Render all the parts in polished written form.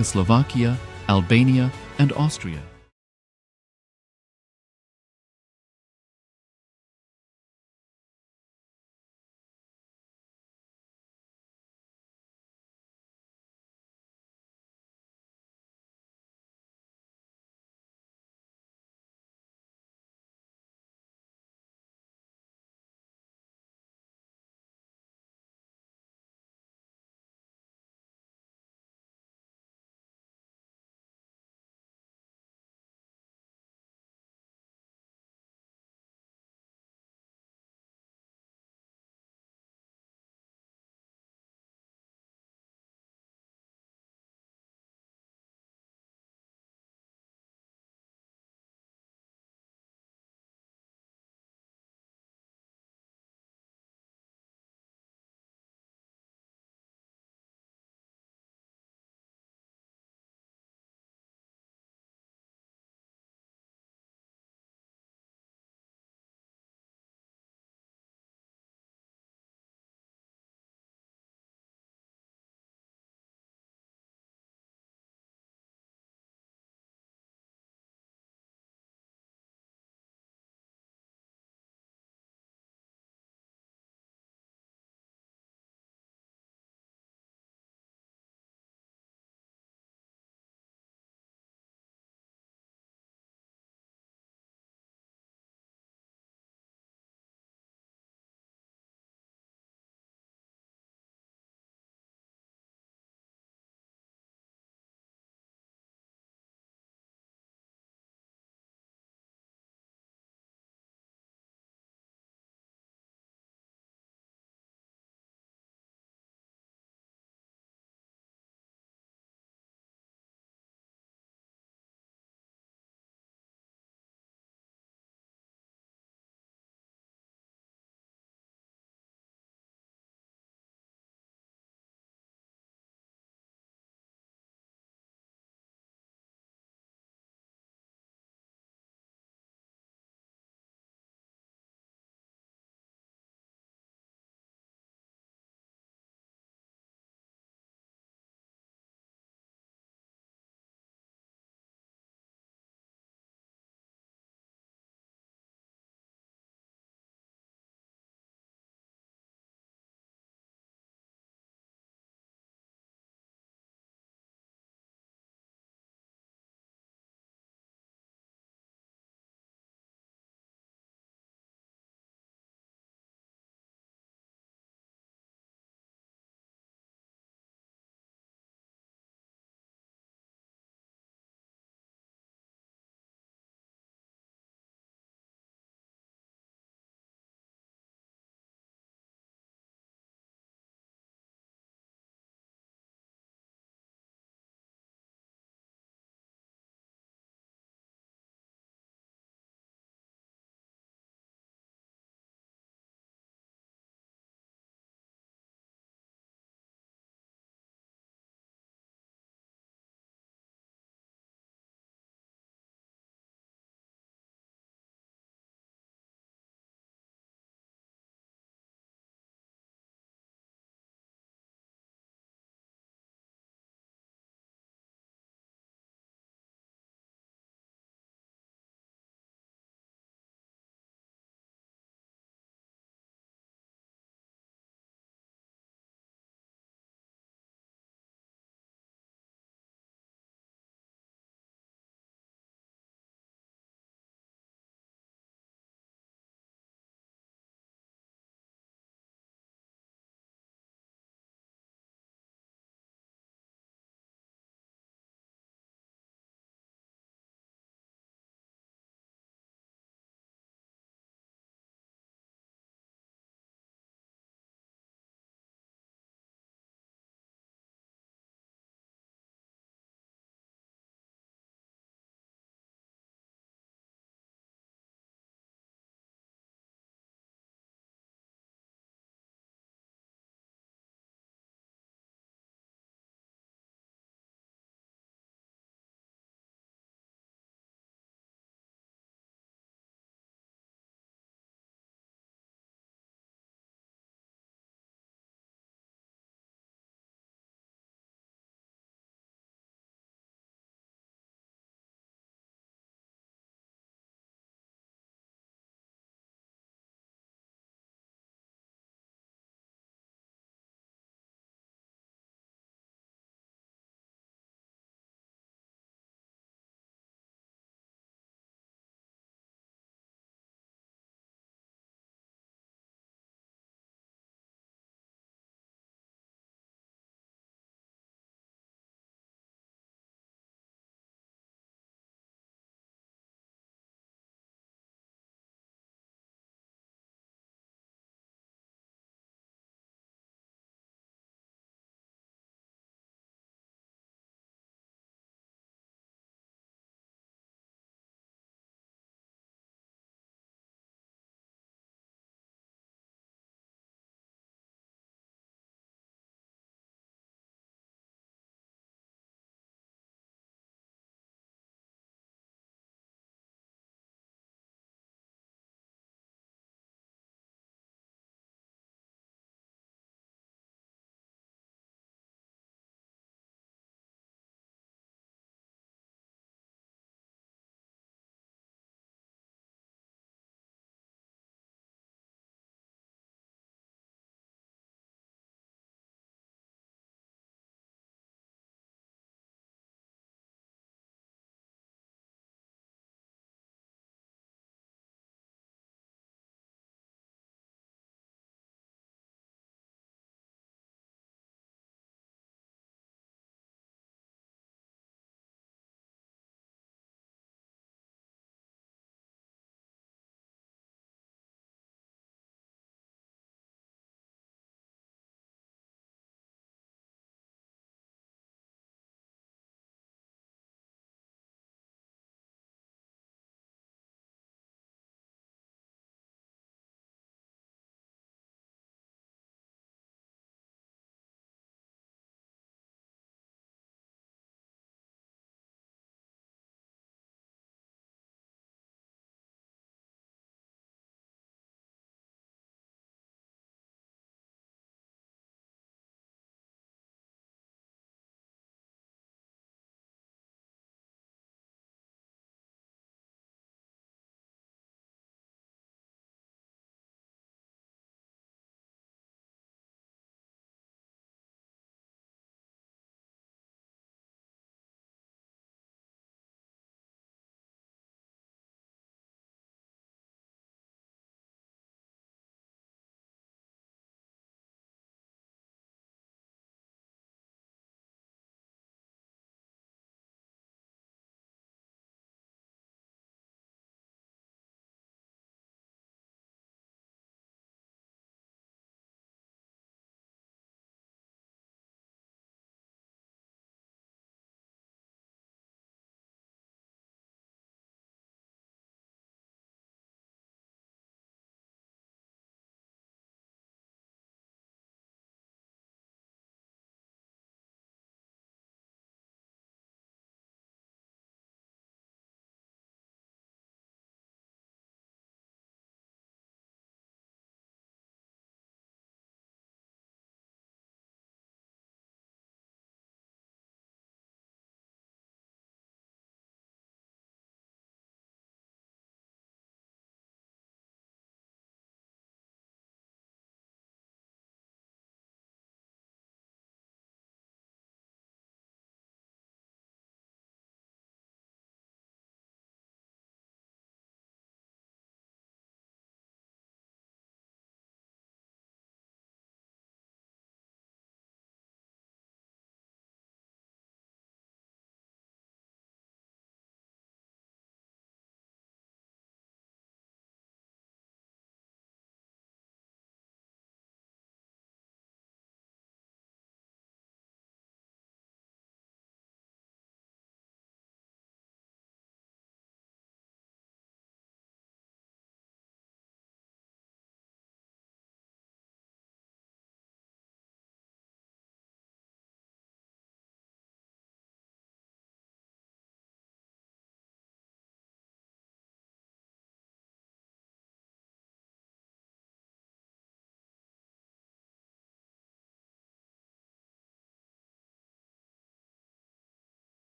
Czechoslovakia, Albania, and Austria.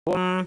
Om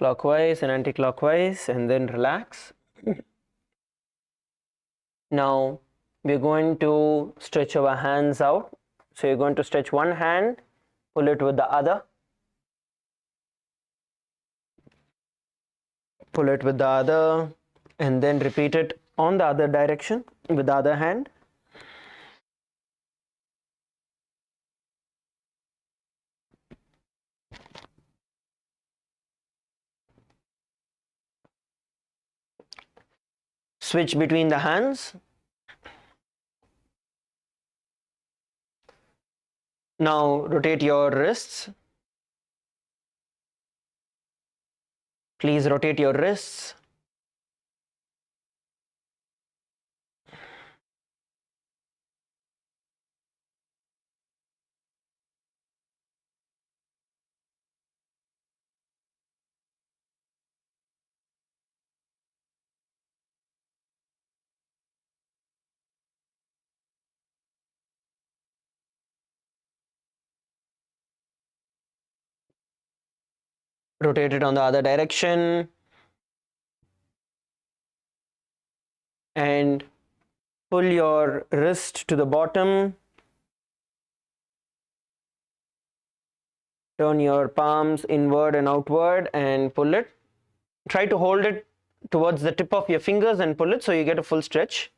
clockwise and anti-clockwise, and then relax. Now we're going to stretch our hands out. So you're going to stretch one hand, pull it with the other, pull it with the other, and then repeat it on the other direction with the other hand. Switch between the hands. Now rotate your wrists. Please rotate your wrists. Rotate it on the other direction. And pull your wrist to the bottom. Turn your palms inward and outward and pull it. Try to hold it towards the tip of your fingers and pull it so you get a full stretch.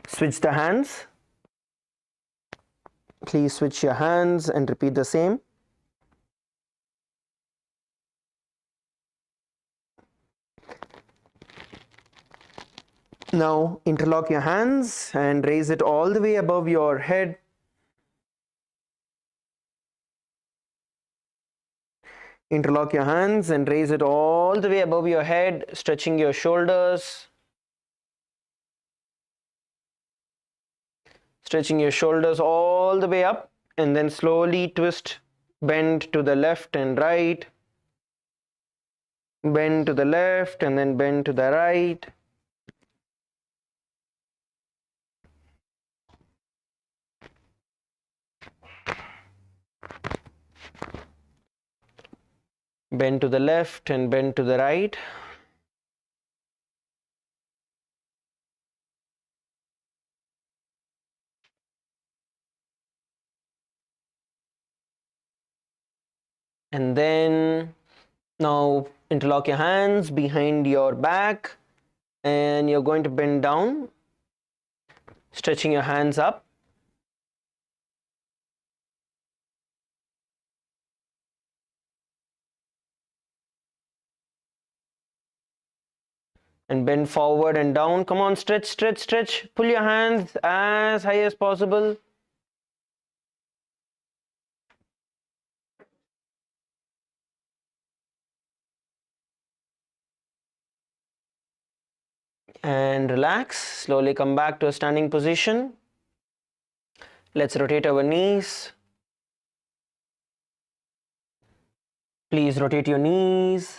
Switch the hands. Please switch your hands and repeat the same. Now interlock your hands and raise it all the way above your head. Interlock your hands and raise it all the way above your head, stretching your shoulders. Stretching your shoulders all the way up, and then slowly twist, bend to the left and right. Bend to the left and then bend to the right. Bend to the left and bend to the right. And then now interlock your hands behind your back, and you're going to bend down, stretching your hands up. And bend forward and down. Come on, stretch, stretch, stretch. Pull your hands as high as possible. And relax. Slowly come back to a standing position. Let's rotate our knees. Please rotate your knees.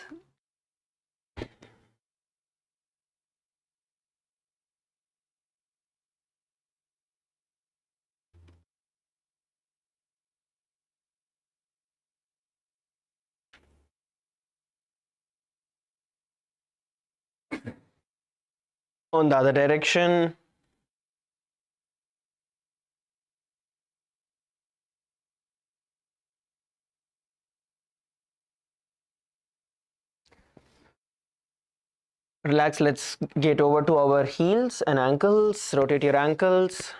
On the other direction. Relax. Let's get over to our heels and ankles. Rotate your ankles.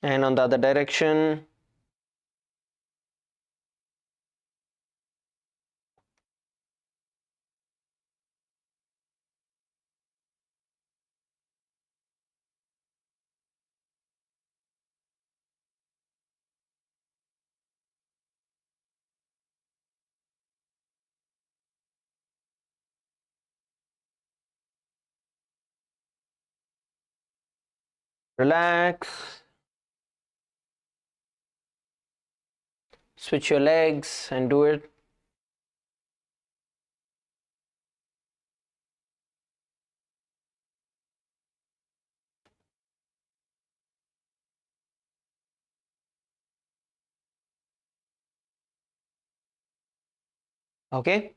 And on the other direction. Relax. Switch your legs and do it. Okay.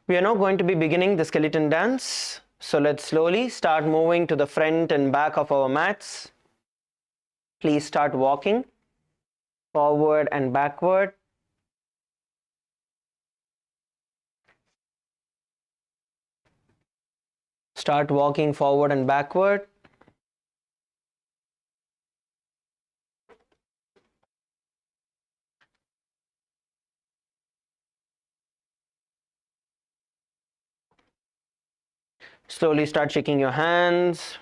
We are now going to be beginning the skeleton dance. So let's slowly start moving to the front and back of our mats. Please start walking forward and backward. Start walking forward and backward. Slowly start shaking your hands.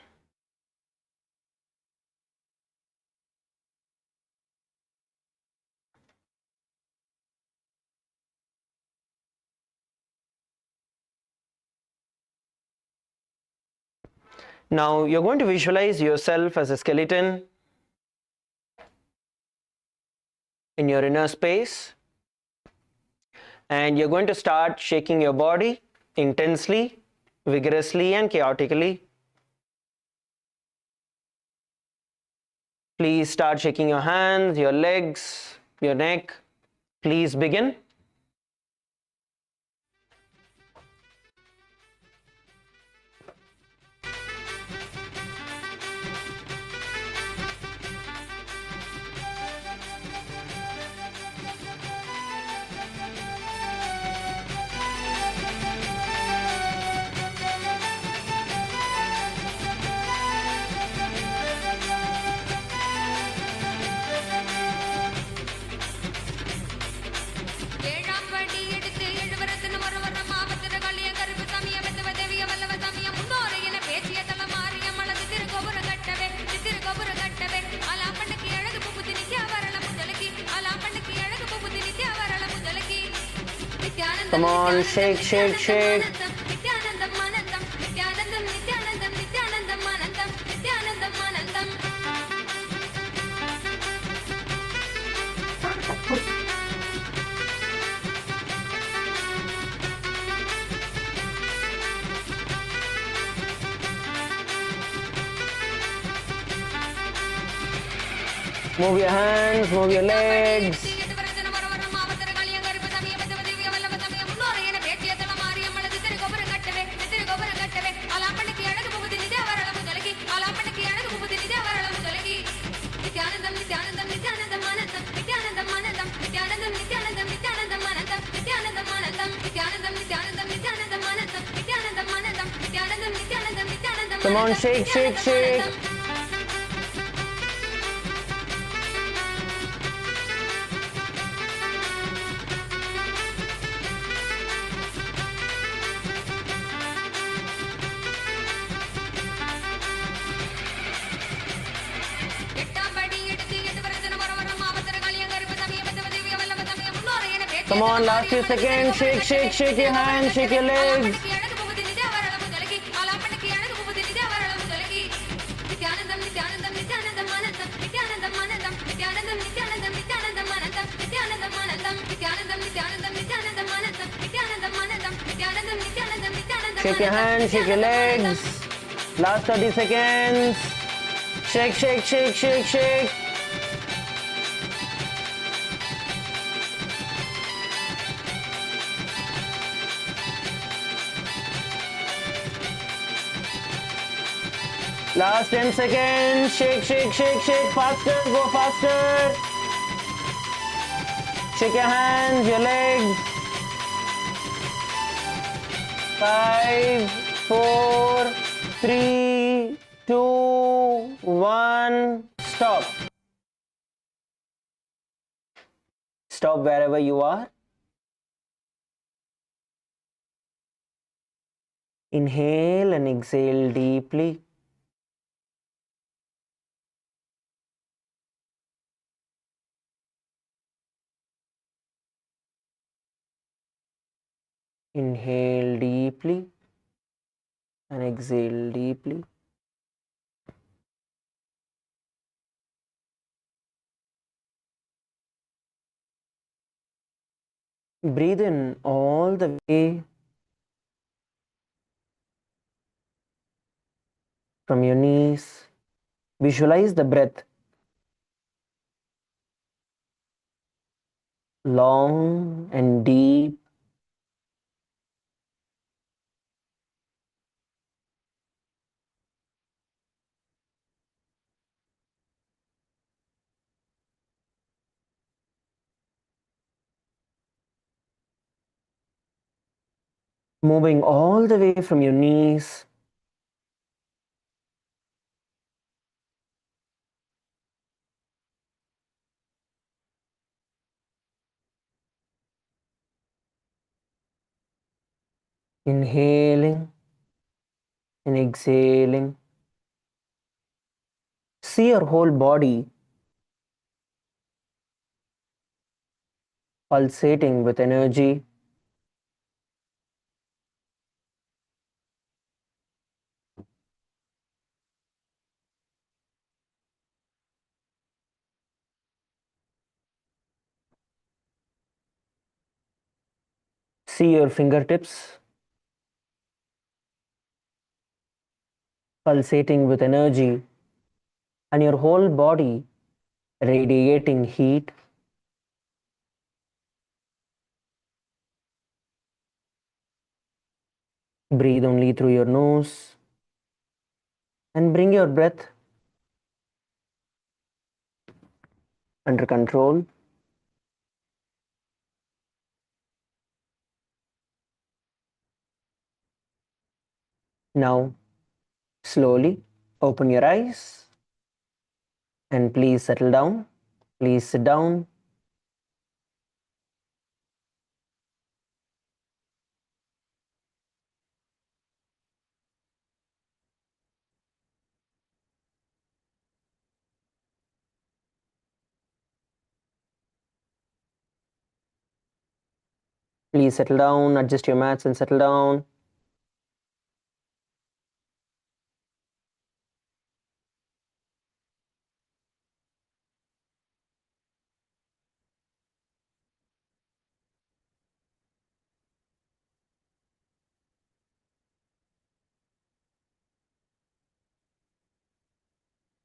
Now you're going to visualize yourself as a skeleton in your inner space, and you're going to start shaking your body intensely, vigorously, and chaotically. Please start shaking your hands, your legs, your neck. Please begin. Come on, shake, shake, shake. Move your hands, move your legs. Come on, shake, shake, shake. Come on, last few seconds. Shake, shake, shake your hands, shake your legs. Shake your hands, shake your legs. Last 30 seconds. Shake, shake, shake, shake, shake. Last 10 seconds. Shake, shake, shake, shake. Faster, go faster. Shake your hands, your legs. 5, 4, 3, 2, 1. Stop. Stop wherever you are. Inhale and exhale deeply. Inhale deeply and exhale deeply. Breathe in all the way from your knees. Visualize the breath long and deep. Moving all the way from your knees. Inhaling and exhaling. See your whole body pulsating with energy. See your fingertips pulsating with energy and your whole body radiating heat. Breathe only through your nose and bring your breath under control. Now, slowly open your eyes and please settle down. Please sit down. Please settle down, adjust your mats and settle down.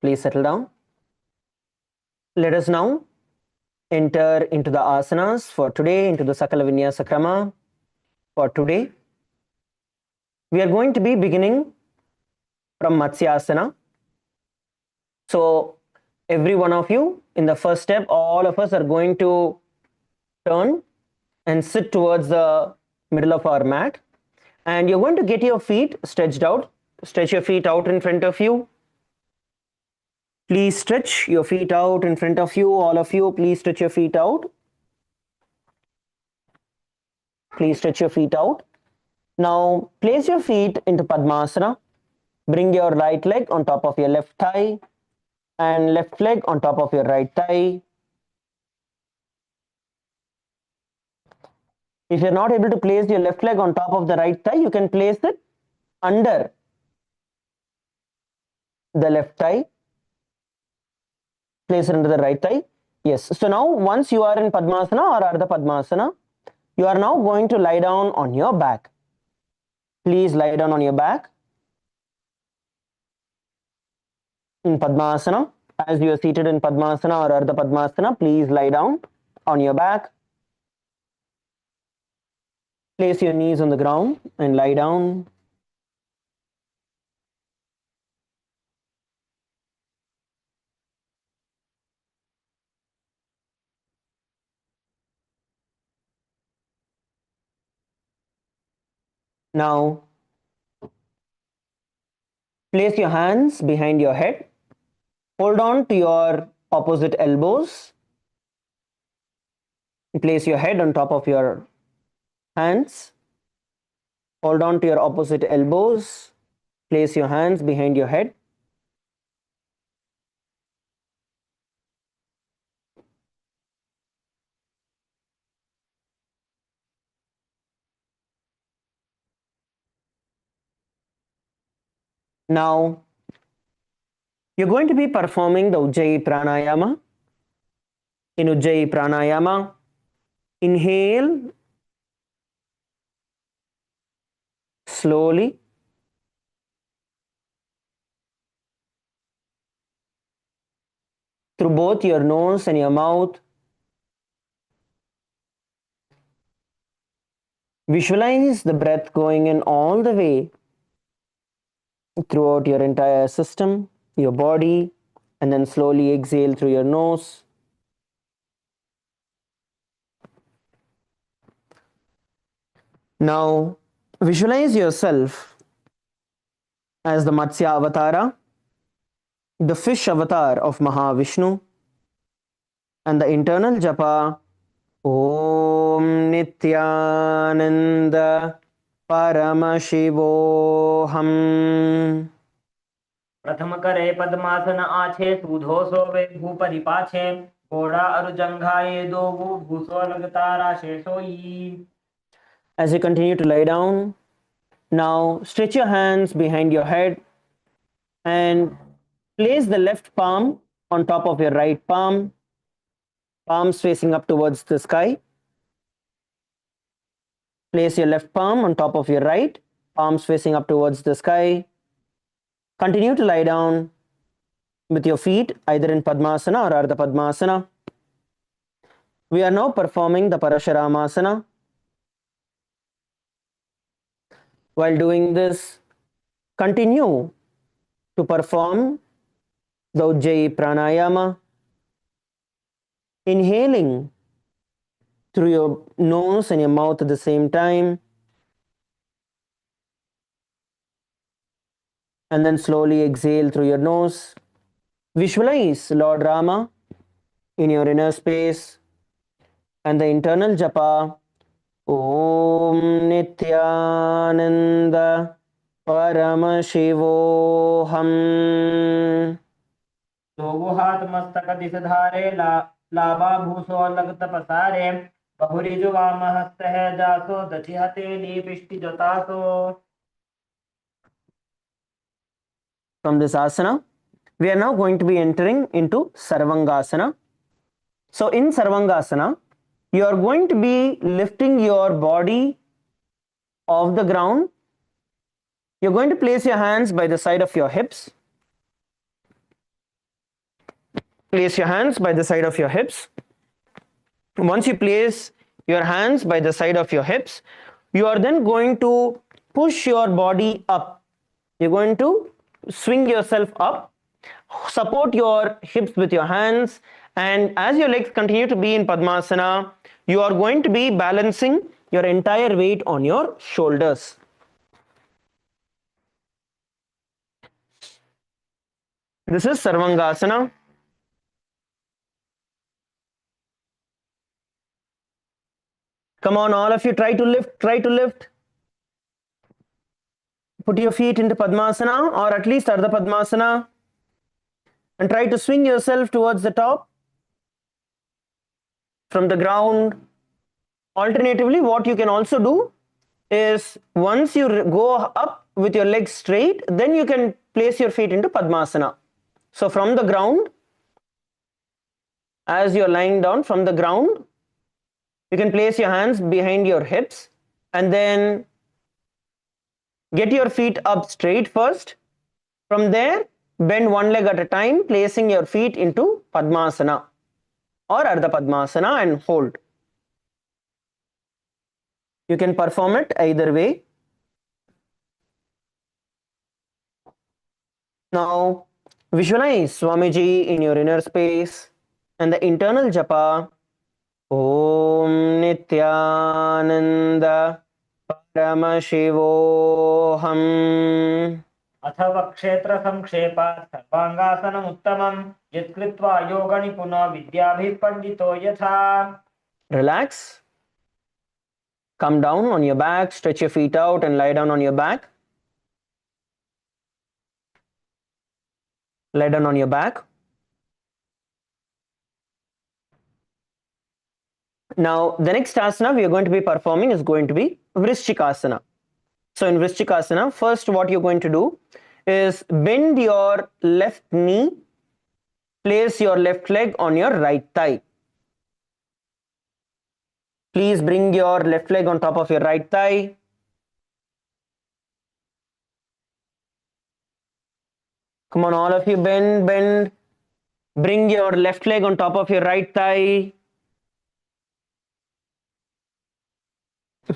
Please settle down. Let us now enter into the asanas for today, into the Sakala Vinyasa Krama for today. We are going to be beginning from Matsyasana. So, every one of you, in the first step, all of us are going to turn and sit towards the middle of our mat. And you're going to get your feet stretched out. Stretch your feet out in front of you. Please stretch your feet out in front of you. All of you, please stretch your feet out. Please stretch your feet out. Now, place your feet into Padmasana. Bring your right leg on top of your left thigh and left leg on top of your right thigh. If you're not able to place your left leg on top of the right thigh, you can place it under the left thigh. Place it under the right thigh. Yes. So now once you are in Padmasana or Ardha Padmasana, you are now going to lie down on your back. Please lie down on your back. In Padmasana, as you are seated in Padmasana or Ardha Padmasana, please lie down on your back. Place your knees on the ground and lie down. Now, place your hands behind your head. Hold on to your opposite elbows. Place your head on top of your hands. Hold on to your opposite elbows. Place your hands behind your head. Now, you're going to be performing the Ujjayi Pranayama. In Ujjayi Pranayama, inhale slowly. Through both your nose and your mouth. Visualize the breath going in all the way throughout your entire system, your body, and then slowly exhale through your nose. Now, visualize yourself as the Matsya Avatara, the fish avatar of Mahavishnu, and the internal japa Om Nithyananda Paramashivoham. प्रथम करे पद्मासन आछे सूधो सोवे भूपरि पाछे घोड़ा अरु जंघाए दो भूसो लगतारा शेषोई. As you continue to lie down, now stretch your hands behind your head and place the left palm on top of your right palm, palms facing up towards the sky. Place your left palm on top of your right, palms facing up towards the sky. Continue to lie down with your feet either in Padmasana or Ardha Padmasana. We are now performing the Parasharamasana. While doing this, continue to perform the Ujjayi Pranayama, inhaling through your nose and your mouth at the same time, and then slowly exhale through your nose. Visualize Lord Rama in your inner space and the internal japa Om Nithyananda Paramashivoham. दोगो हाथ मस्तक this धारे लाभा भूसो लगत पसारे बहुरी जुवा महस्त है जासो दछि हथेली पिष्टि जोतासो. From this asana, we are now going to be entering into Sarvangasana. So in Sarvangasana, you are going to be lifting your body off the ground. You're going to place your hands by the side of your hips. Place your hands by the side of your hips. Once you place your hands by the side of your hips, you are then going to push your body up. You're going to swing yourself up, support your hips with your hands, and as your legs continue to be in Padmasana, you are going to be balancing your entire weight on your shoulders. This is Sarvangasana. Come on, all of you, try to lift, try to lift. Put your feet into Padmasana or at least Ardha Padmasana and try to swing yourself towards the top from the ground. Alternatively, what you can also do is once you go up with your legs straight, then you can place your feet into Padmasana. So from the ground, as you're lying down from the ground, you can place your hands behind your hips and then get your feet up straight first. From there, bend one leg at a time, placing your feet into Padmasana or Ardha Padmasana and hold. You can perform it either way. Now, visualize Swamiji in your inner space and the internal japa Om Nithyananda Paramashivoham. अथवा क्षेत्र संक्षेपात् सर्वांगासनम् उत्तमम् यत्कृत्वा योगनिपुनो विद्याभिः पंडितो यथा. Relax. Come down on your back, stretch your feet out and lie down on your back. Lie down on your back. Now, the next asana we are going to be performing is going to be Vrishchikasana. So in Vrishchikasana, first what you're going to do is bend your left knee, place your left leg on your right thigh. Please bring your left leg on top of your right thigh. Come on, all of you, bend, bend. Bring your left leg on top of your right thigh.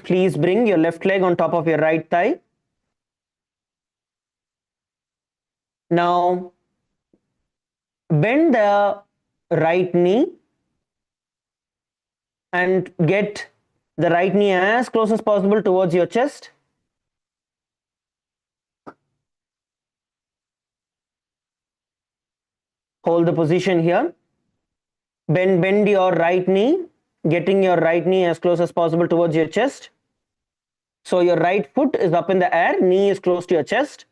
Please bring your left leg on top of your right thigh. Now, bend the right knee and get the right knee as close as possible towards your chest. Hold the position here. Bend your right knee, getting your right knee as close as possible towards your chest. So your right foot is up in the air, knee is close to your chest.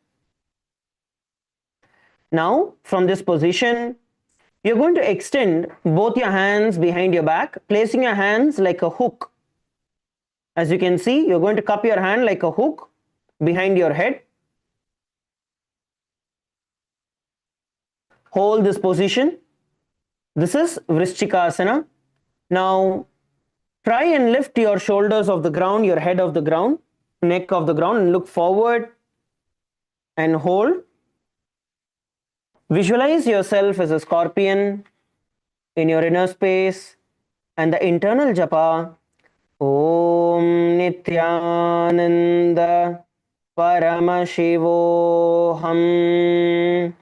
Now, from this position, you're going to extend both your hands behind your back, placing your hands like a hook. As you can see, you're going to cup your hand like a hook behind your head. Hold this position. This is Vrishchikasana. Now, try and lift your shoulders off the ground, your head off the ground, neck off the ground, and look forward and hold. Visualize yourself as a scorpion in your inner space and the internal japa. Om Nithyananda Paramashivoham.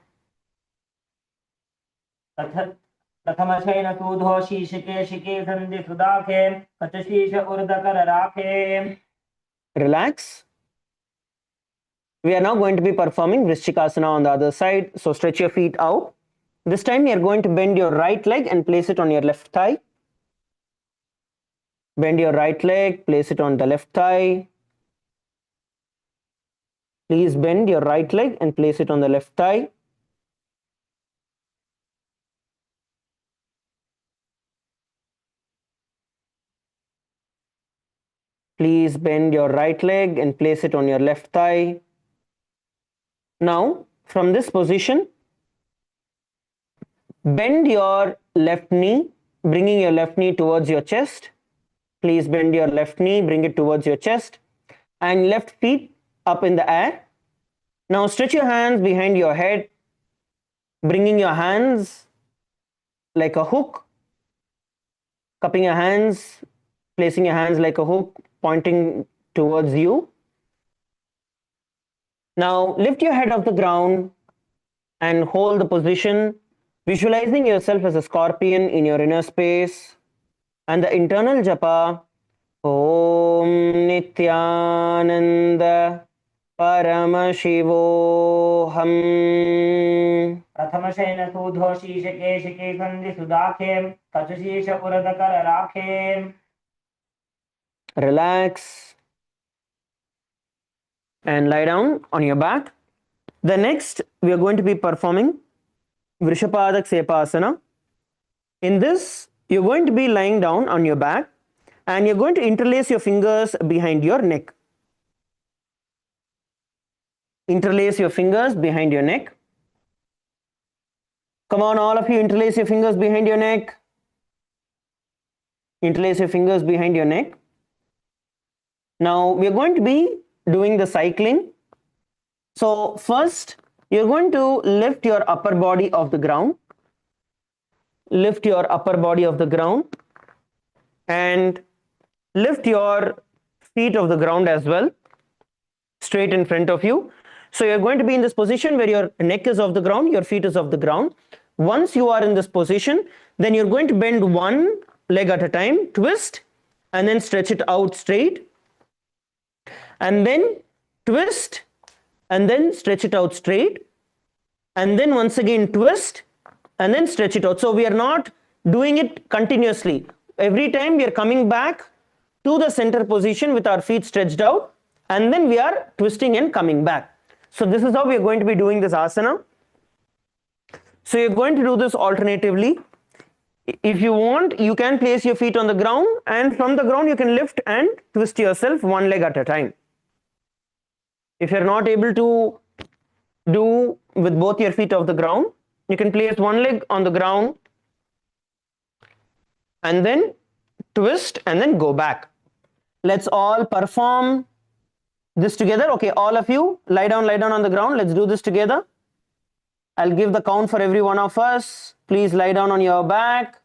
प्रथमशयन सूधो शीर्षके शिके सन्धि सुदाखे कचशीष उर्धकर राखे. Relax. We are now going to be performing Vrishchikasana on the other side. So stretch your feet out. This time you are going to bend your right leg and place it on your left thigh. Bend your right leg, place it on the left thigh. Please bend your right leg and place it on the left thigh. Please bend your right leg and place it on your left thigh. Now, from this position, bend your left knee, bringing your left knee towards your chest. Please bend your left knee, bring it towards your chest, and left feet up in the air. Now, stretch your hands behind your head, bringing your hands like a hook, cupping your hands, placing your hands like a hook, pointing towards you. Now lift your head off the ground and hold the position, visualizing yourself as a scorpion in your inner space and the internal japa. Om Nithyananda Paramashivoham. प्रथमशयन सूधो शीर्षके शिके सन्धि सुदाखे कचशीष उर्धकर राखे. Relax and lie down on your back. The next, we are going to be performing Vrishapadak Sepasana. In this, you're going to be lying down on your back and you're going to interlace your fingers behind your neck. Interlace your fingers behind your neck. Come on, all of you, interlace your fingers behind your neck. Interlace your fingers behind your neck. Now, we are going to be doing the cycling. So, first, you're going to lift your upper body off the ground. Lift your upper body off the ground. And lift your feet off the ground as well, straight in front of you. So, you're going to be in this position where your neck is off the ground, your feet is off the ground. Once you are in this position, then you're going to bend one leg at a time, twist, and then stretch it out straight. And then twist and then stretch it out straight, and then once again twist and then stretch it out. So we are not doing it continuously. Every time we are coming back to the center position with our feet stretched out, and then we are twisting and coming back. So this is how we are going to be doing this asana. So you're going to do this alternatively. If you want, you can place your feet on the ground, and from the ground you can lift and twist yourself one leg at a time. If you're not able to do with both your feet off the ground, you can place one leg on the ground and then twist and then go back. Let's all perform this together. Okay, all of you, lie down on the ground. Let's do this together. I'll give the count for every one of us. Please lie down on your back,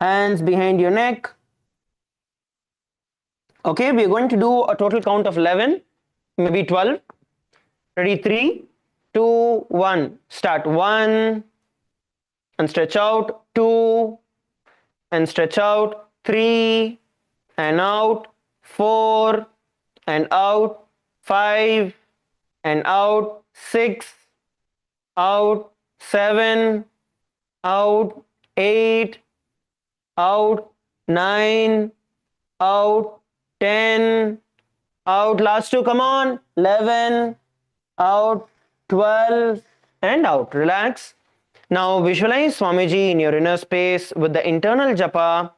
hands behind your neck. Okay, we're going to do a total count of 11, maybe 12. Ready? 3, 2, 1. Start. 1 and stretch out. 2 and stretch out. 3 and out. 4 and out. 5 and out. 6 out. 7 out. 8 out. 9 out. 10 out. Last two, come on. 11 out. 12 and out. Relax. Now visualize Swamiji in your inner space with the internal japa.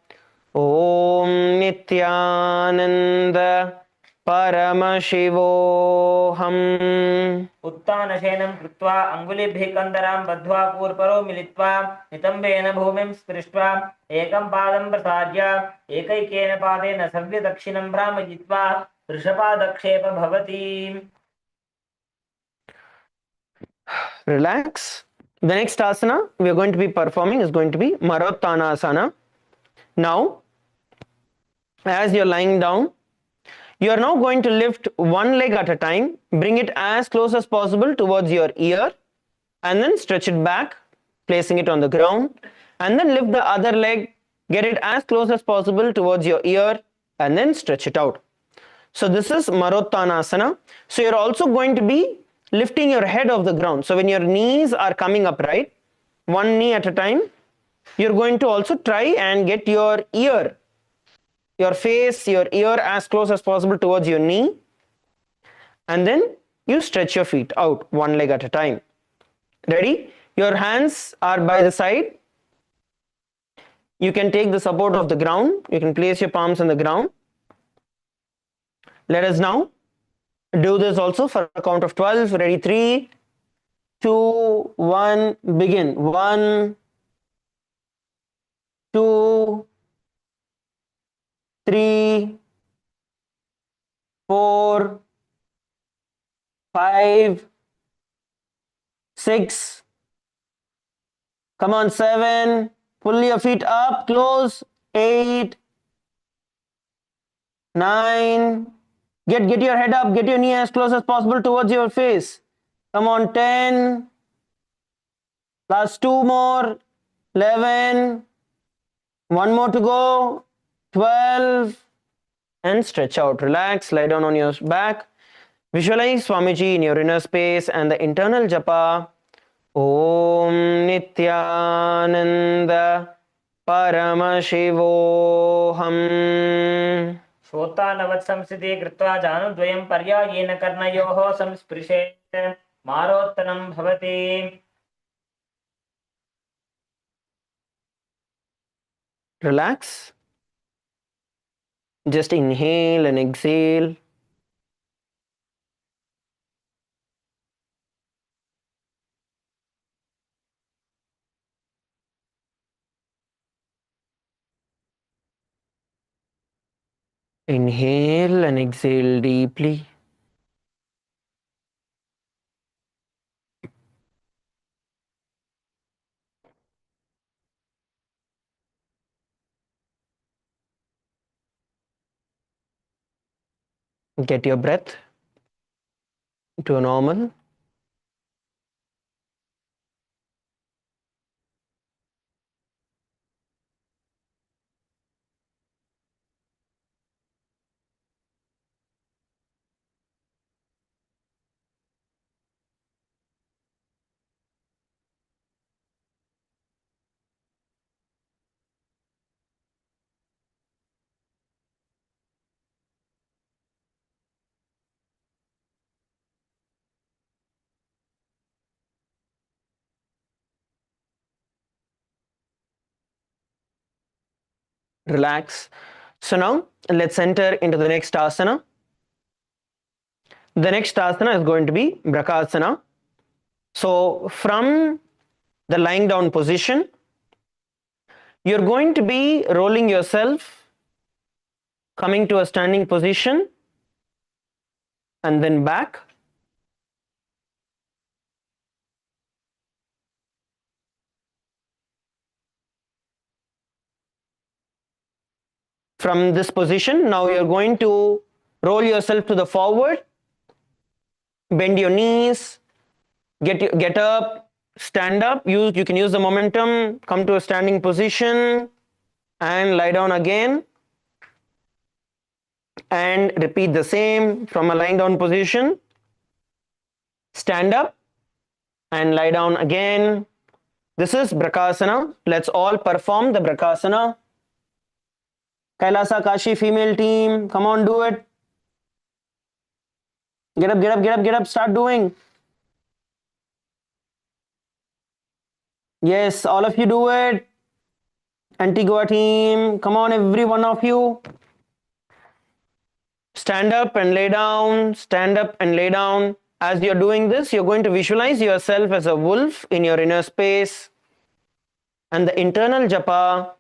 Om Nithyananda Paramashivoham. उत्तानशयनं कृत्वा अङ्गुलिभिः कन्दरां बद्ध्वा पूर्वपरो मिलित्वा नितम्बेन भूमिं स्पृष्ट्वा एकं पादं प्रसार्य एकैकेन पादेन सव्यदक्षिणं भ्रामयित्वा वृषपादक्षेप भवति. Relax. The next asana we are going to be performing is going to be Marottanasana. Now, as you're lying down, you are now going to lift one leg at a time, bring it as close as possible towards your ear, and then stretch it back, placing it on the ground, and then lift the other leg, get it as close as possible towards your ear, and then stretch it out. So this is Marottanasana. So you're also going to be lifting your head off the ground. So when your knees are coming upright, one knee at a time, you're going to also try and get your ear, your face, your ear as close as possible towards your knee, and then you stretch your feet out one leg at a time. Ready? Your hands are by the side. You can take the support of the ground. You can place your palms on the ground. Let us now do this also for a count of 12. Ready? 3, 2, 1. Begin. 1, 2, 3, 4, 5, 6. Come on, 7. Pull your feet up, close. 8, 9. Get your head up, get your knee as close as possible towards your face. Come on, 10. Last 2 more. 11. 1 more to go. 12. And stretch out. Relax, lie down on your back. Visualize Swamiji in your inner space and the internal japa. Om Nithyananda Paramashivoham. श्रोतानवत् संस्थिते कृत्वा जानुद्वयं पर्यायेन कर्णयोः संस्पृशेत् मारोत्तनं भवति. Relax. Just inhale and exhale. Inhale and exhale deeply. Get your breath to a normal. Relax. So now let's enter into the next asana. The next asana is going to be Brakasana. So from the lying down position, you're going to be rolling yourself, coming to a standing position, and then back. from this position. Now you're going to roll yourself to the forward, bend your knees, get up, stand up. You can use the momentum, come to a standing position and lie down again, and repeat the same from a lying down position. Stand up and lie down again. This is Brakasana. Let's all perform the Brakasana. Kailasa Kashi female team, come on, do it. Get up, get up, get up, get up, start doing. Yes, all of you do it. Antigua team, come on, every one of you. Stand up and lay down, stand up and lay down. As you're doing this, you're going to visualize yourself as a wolf in your inner space. And the internal japa,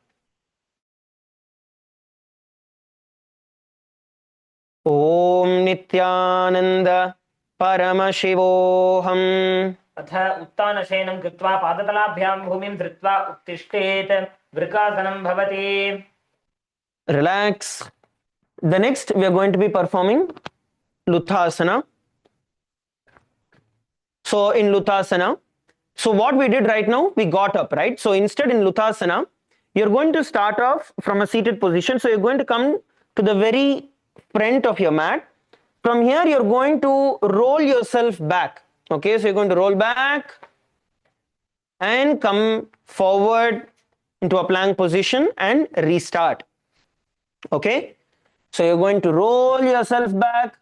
Om Nithyananda Paramashivoham. अथ उत्तानशयनं कृत्वा पादतलाभ्यां भूमिं धृत्वा उत्तिष्ठेत् वृकासनं भवति. Relax. The next we are going to be performing Luthasana. So in Luthasana, so what we did right now, we got up, right? So instead in Luthasana, you're going to start off from a seated position. So you're going to come to the very front of your mat. From here, you're going to roll yourself back. Okay, so you're going to roll back and come forward into a plank position and restart. Okay, so you're going to roll yourself back,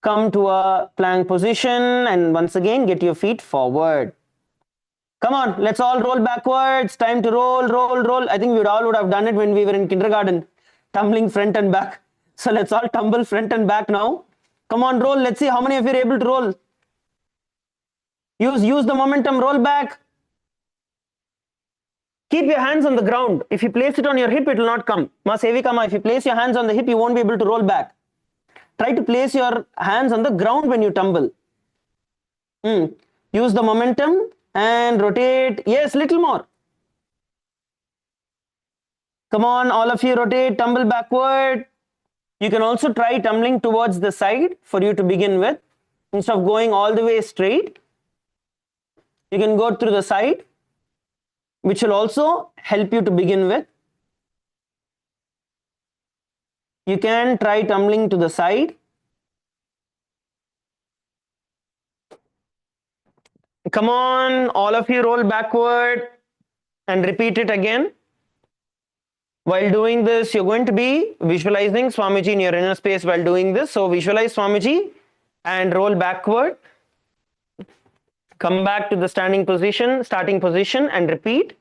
come to a plank position, and once again get your feet forward. Come on, let's all roll backwards. Time to roll, roll, roll. I think we all would have done it when we were in kindergarten, tumbling front and back. So let's all tumble front and back now. Come on, roll. Let's see how many of you are able to roll. Use the momentum, roll back. Keep your hands on the ground. If you place it on your hip, it will not come. Ma Sevikama, if you place your hands on the hip, you won't be able to roll back. Try to place your hands on the ground when you tumble. Use the momentum and rotate. Yes, little more. Come on, all of you rotate, tumble backward. You can also try tumbling towards the side for you to begin with. Instead of going all the way straight, you can go through the side, which will also help you to begin with. You can try tumbling to the side. Come on, all of you roll backward and repeat it again. While doing this, you're going to be visualizing Swamiji in your inner space while doing this. So visualize Swamiji and roll backward. Come back to the starting position and repeat.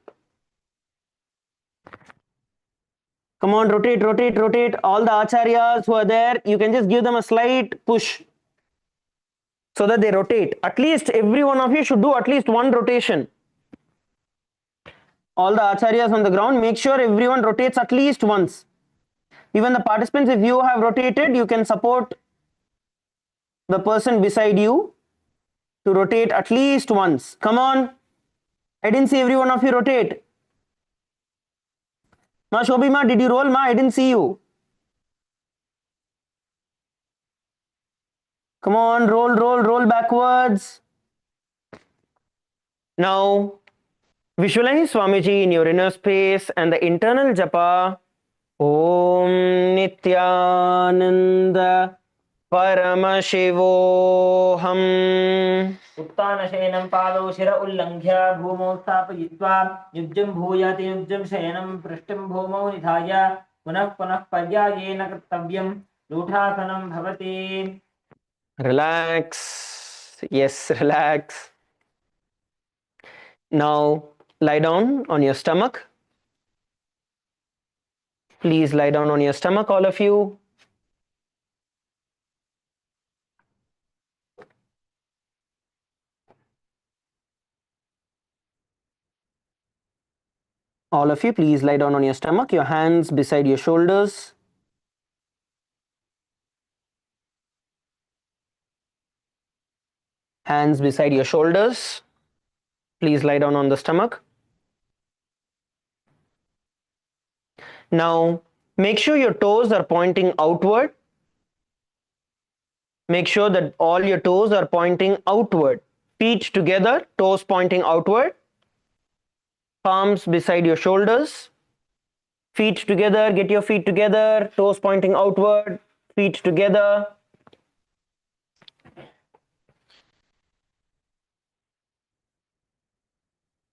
Come on, rotate, rotate, rotate. All the acharyas who are there, you can just give them a slight push so that they rotate. At least every one of you should do at least one rotation. All the acharyas on the ground, make sure everyone rotates at least once. Even the participants, if you have rotated, you can support the person beside you to rotate at least once. Come on. I didn't see every one of you rotate. Ma Shobhima, did you roll? Ma, I didn't see you. Come on, roll, roll, roll backwards. Now, visualize Swamiji in your inner space and the internal japa. Om Nithyananda Paramashivoham. उत्तानशयनं पादौ शिर उल्लङ्घ्य भूमौ स्थापयित्वा युज्यं भूयाति युज्यं शयनं पृष्ठं भूमौ निधाय पुनः पुनः पर्यायेन कर्तव्यं लूढासनं भवति. Relax. Yes, relax. Now lie down on your stomach. Please lie down on your stomach, all of you. All of you, please lie down on your stomach, your hands beside your shoulders. Hands beside your shoulders. Please lie down on the stomach. Now, make sure your toes are pointing outward. Make sure that all your toes are pointing outward. Feet together, toes pointing outward. Palms beside your shoulders. Feet together, get your feet together, toes pointing outward, feet together.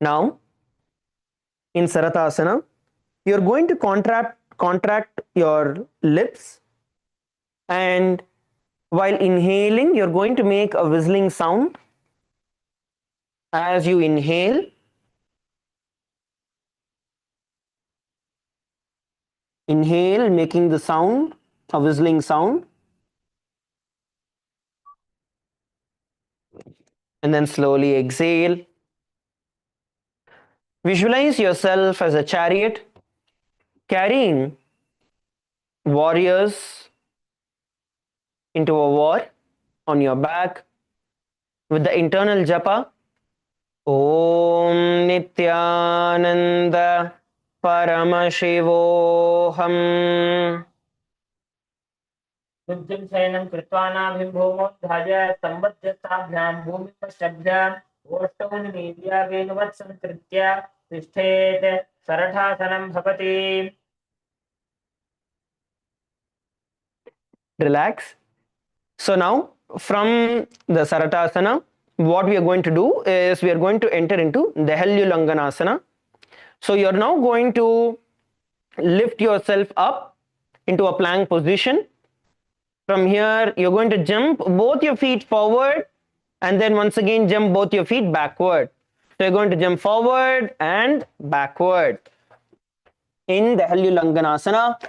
Now, in Saratasana, you're going to contract your lips, and while inhaling, you're going to make a whistling sound. As you inhale, making the sound, a whistling sound, and then slowly exhale. Visualize yourself as a chariot carrying warriors into a war on your back with the internal japa. Om Nithyananda Paramashivoham. युज्यं शयनं कृत्वा नाभिं भूमौ ध्याय सम्बद्धताभ्यां भूमिपश्चाभ्याम् ओष्ठौ निमील्य वेणुवत्संकृत्य तिष्ठेत् सरठासनं भवति. Relax. So now from the Saratasana, what we are going to do is we are going to enter into the Level-1. So you are now going to lift yourself up into a plank position. From here, you're going to jump both your feet forward and then once again jump both your feet backward. So you're going to jump forward and backward in the Level-1.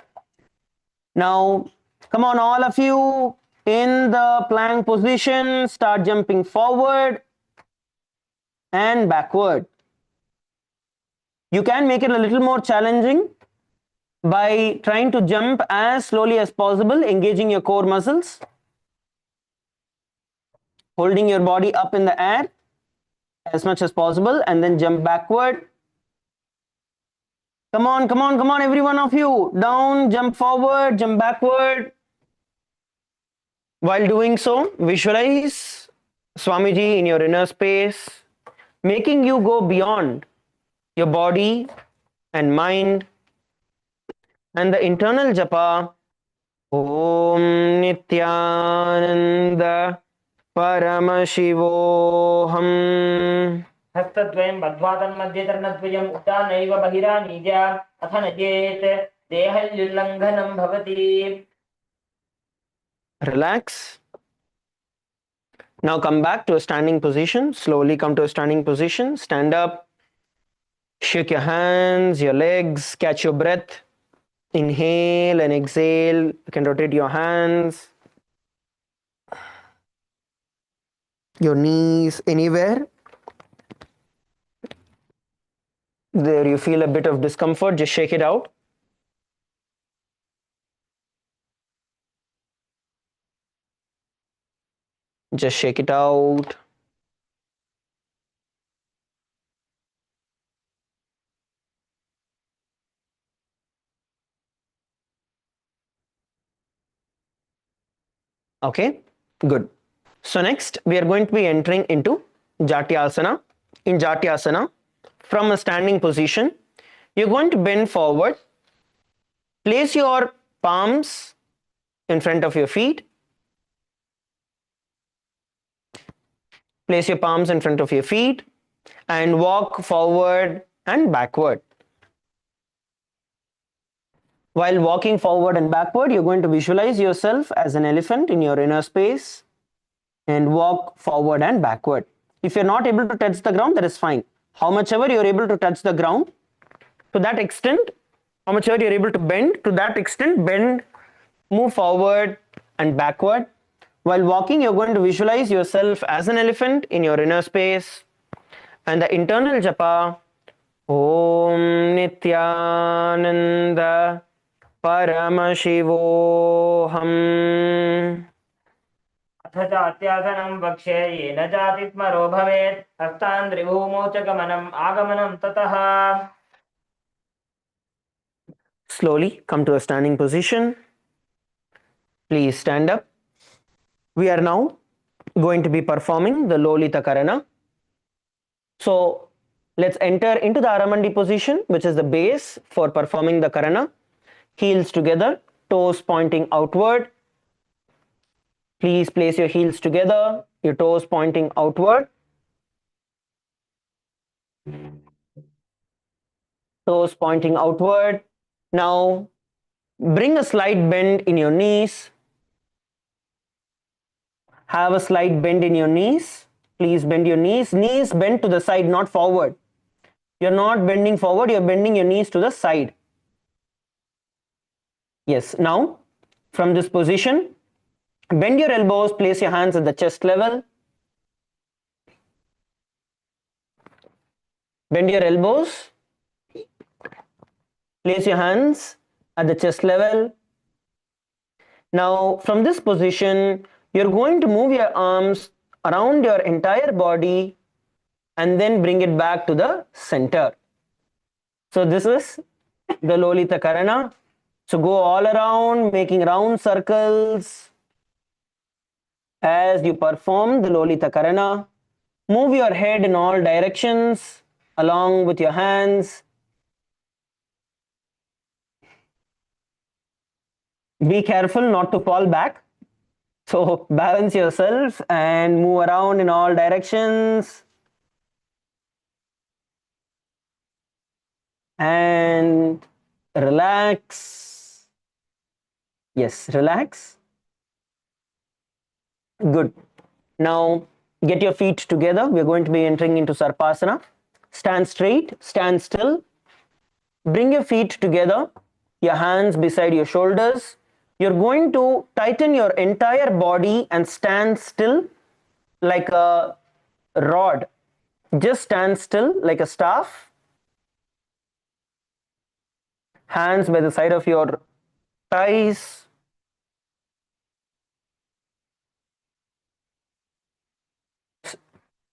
Now, come on, all of you in the plank position, start jumping forward and backward. You can make it a little more challenging by trying to jump as slowly as possible, engaging your core muscles, holding your body up in the air as much as possible, and then jump backward. Come on, come on, come on, every one of you. Down, jump forward, jump backward. While doing so, visualize Swamiji in your inner space, making you go beyond your body and mind, and the internal japa. Om Nithyananda Paramashivoham. हस्तद्वयं बद्ध्वा तन्मध्ये तन्नद्वयम् उद्दानैव बहिरानीय अथ नयेत् देहल्युल्लङ्घनं भवति. Relax. Now come back to a standing position. Slowly come to a standing position. Stand up. Shake your hands, your legs, catch your breath. Inhale and exhale. You can rotate your hands, your knees, anywhere. There you feel a bit of discomfort, just shake it out. Just shake it out. Okay, good. So next we are going to be entering into Jatyasana. In Jatyasana, from a standing position, you're going to bend forward. Place your palms in front of your feet. Place your palms in front of your feet and walk forward and backward. While walking forward and backward, you're going to visualize yourself as an elephant in your inner space and walk forward and backward. If you're not able to touch the ground, that is fine. How much ever you're able to touch the ground, to that extent, how much ever you're able to bend, to that extent, bend, move forward and backward. While walking, you're going to visualize yourself as an elephant in your inner space and the internal japa, Om Nithyananda Paramashivoham. अथ जात्यासनं वक्ष्ये येन जातिस्मरो भवेत् हस्तान्द्रिभूमौ च गमनम् आगमनं ततः. Slowly come to a standing position. Please stand up. We are now going to be performing the Lolita Karana. So let's enter into the Aramandi position, which is the base for performing the Karana. Heels together, toes pointing outward. Please place your heels together, your toes pointing outward. Toes pointing outward. Now bring a slight bend in your knees. Have a slight bend in your knees. Please bend your knees. Knees bend to the side, not forward. You're not bending forward, you're bending your knees to the side. Yes, now from this position, bend your elbows, place your hands at the chest level. Bend your elbows, place your hands at the chest level. Now from this position, you're going to move your arms around your entire body and then bring it back to the center. So this is the Lolita Karana. So go all around, making round circles as you perform the Lolita Karana. Move your head in all directions along with your hands. Be careful not to fall back. So balance yourself and move around in all directions. And relax. Yes, relax. Good. Now get your feet together. We're going to be entering into Sarpasana. Stand straight, stand still. Bring your feet together, your hands beside your shoulders. You're going to tighten your entire body and stand still like a rod. Just stand still like a staff. Hands by the side of your thighs.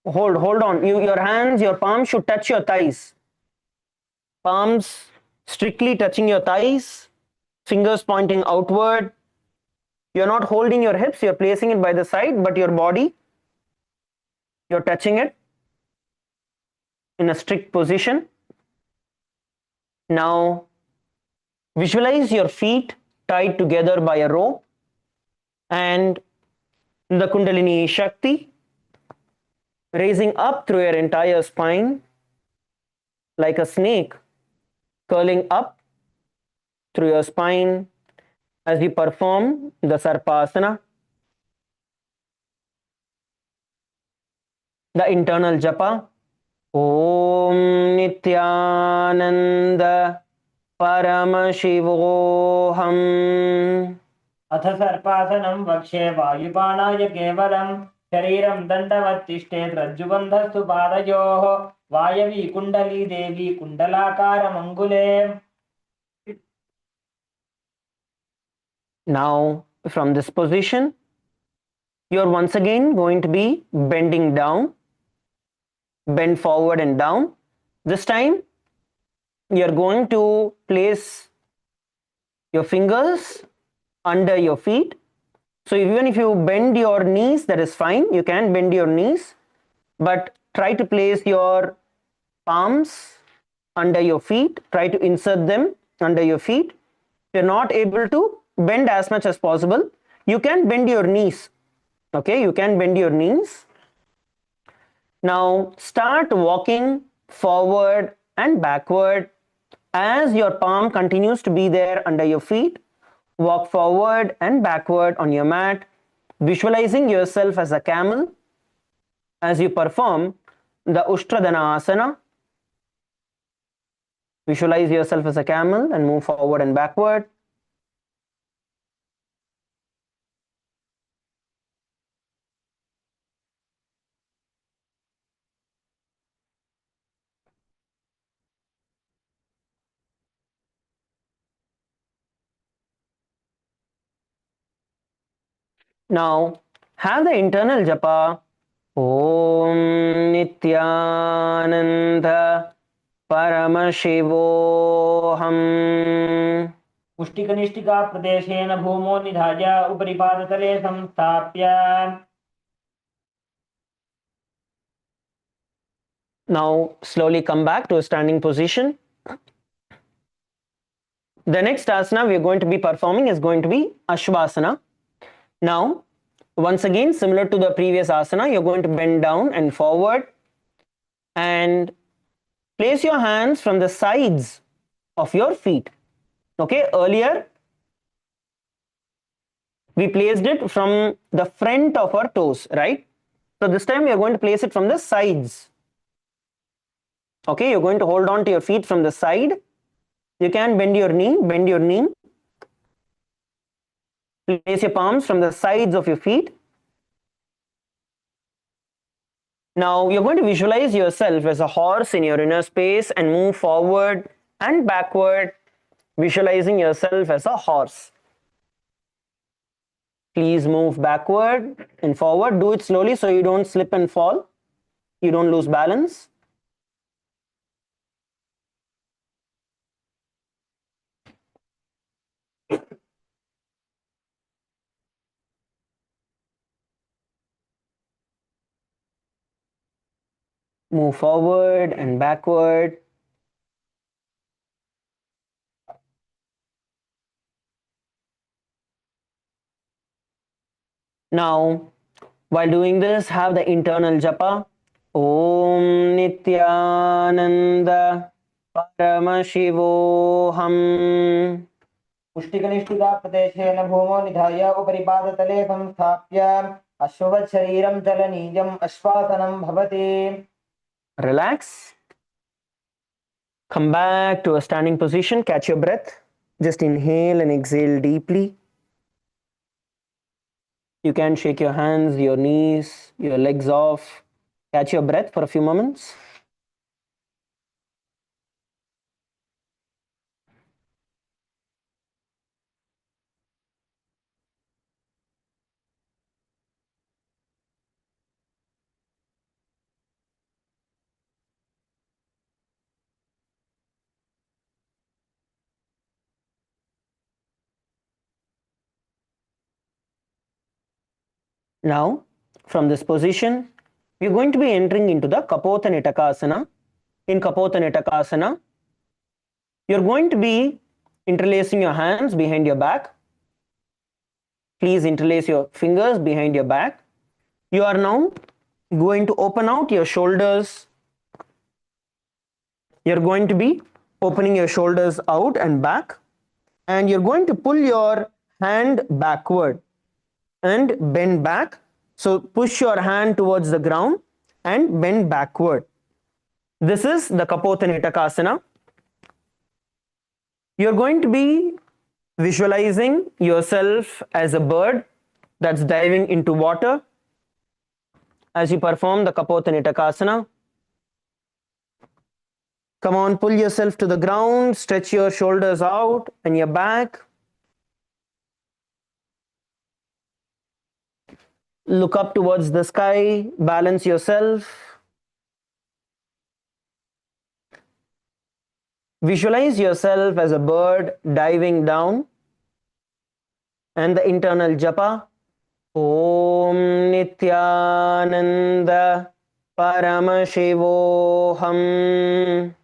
Hold on. Your hands, your palms should touch your thighs. Palms strictly touching your thighs. Fingers pointing outward. You're not holding your hips, you're placing it by the side, but your body, you're touching it in a strict position. Now visualize your feet tied together by a rope and the Kundalini Shakti raising up through your entire spine like a snake curling up through your spine as you perform the Sarpasana. The internal japa. Om Nithyananda Paramashivoham. अथ सर्पासनं वक्ष्ये वायुपानाय केवलं शरीरं दण्डवत्तिष्ठेत् रज्जुबन्धस्तु पादयोः वायवी कुण्डली देवी कुण्डलाकारमङ्गुले. Now from this position, you're once again going to be bending down, bend forward and down. This time you're going to place your fingers under your feet. So even if you bend your knees, that is fine. You can bend your knees, but try to place your palms under your feet. Try to insert them under your feet. If you're not able to bend as much as possible, you can bend your knees. Okay, you can bend your knees. Now start walking forward and backward as your palm continues to be there under your feet. Walk forward and backward on your mat, visualizing yourself as a camel as you perform the Ushtradhana Asana. Visualize yourself as a camel and move forward and backward. Now have the internal japa. Om Nithyananda Paramashivoham. पुष्टिकनिष्ठिका प्रदेशेन भूमौ निधाय उपरि पादतले संस्थाप्य. Now slowly come back to a standing position. The next asana we are going to be performing is going to be Ashvasana. Now, once again, similar to the previous asana, you're going to bend down and forward and place your hands from the sides of your feet. Okay, earlier we placed it from the front of our toes, right? So this time we are going to place it from the sides. Okay, you're going to hold on to your feet from the side. You can bend your knee. Place your palms from the sides of your feet. Now you're going to visualize yourself as a horse in your inner space and move forward and backward, visualizing yourself as a horse. Please move backward and forward. Do it slowly so you don't slip and fall. You don't lose balance. Move forward and backward. Now, while doing this, have the internal japa. Om Nithyananda Paramashivoham. पुष्टिकनिष्ठिका प्रदेशेन भूमौ निधाय उपरि पादतले संस्थाप्य अश्ववत् शरीरं चलनीयम् अश्वासनं भवति. Relax. Come back to a standing position. Catch your breath. Just inhale and exhale deeply. You can shake your hands, your knees, your legs off. Catch your breath for a few moments. Now, from this position, we are going to be entering into the Kapotanitakasana. In Kapotanitakasana, you're going to be interlacing your hands behind your back. Please interlace your fingers behind your back. You are now going to open out your shoulders. You're going to be opening your shoulders out and back, and you're going to pull your hand backward and bend back. So push your hand towards the ground and bend backward. This is the Kapotanitakasana. You're going to be visualizing yourself as a bird that's diving into water as you perform the Kapotanitakasana. Come on, pull yourself to the ground, stretch your shoulders out and your back. Look up towards the sky, balance yourself. Visualize yourself as a bird diving down. And the internal japa. Om Nithyananda Paramashivoham.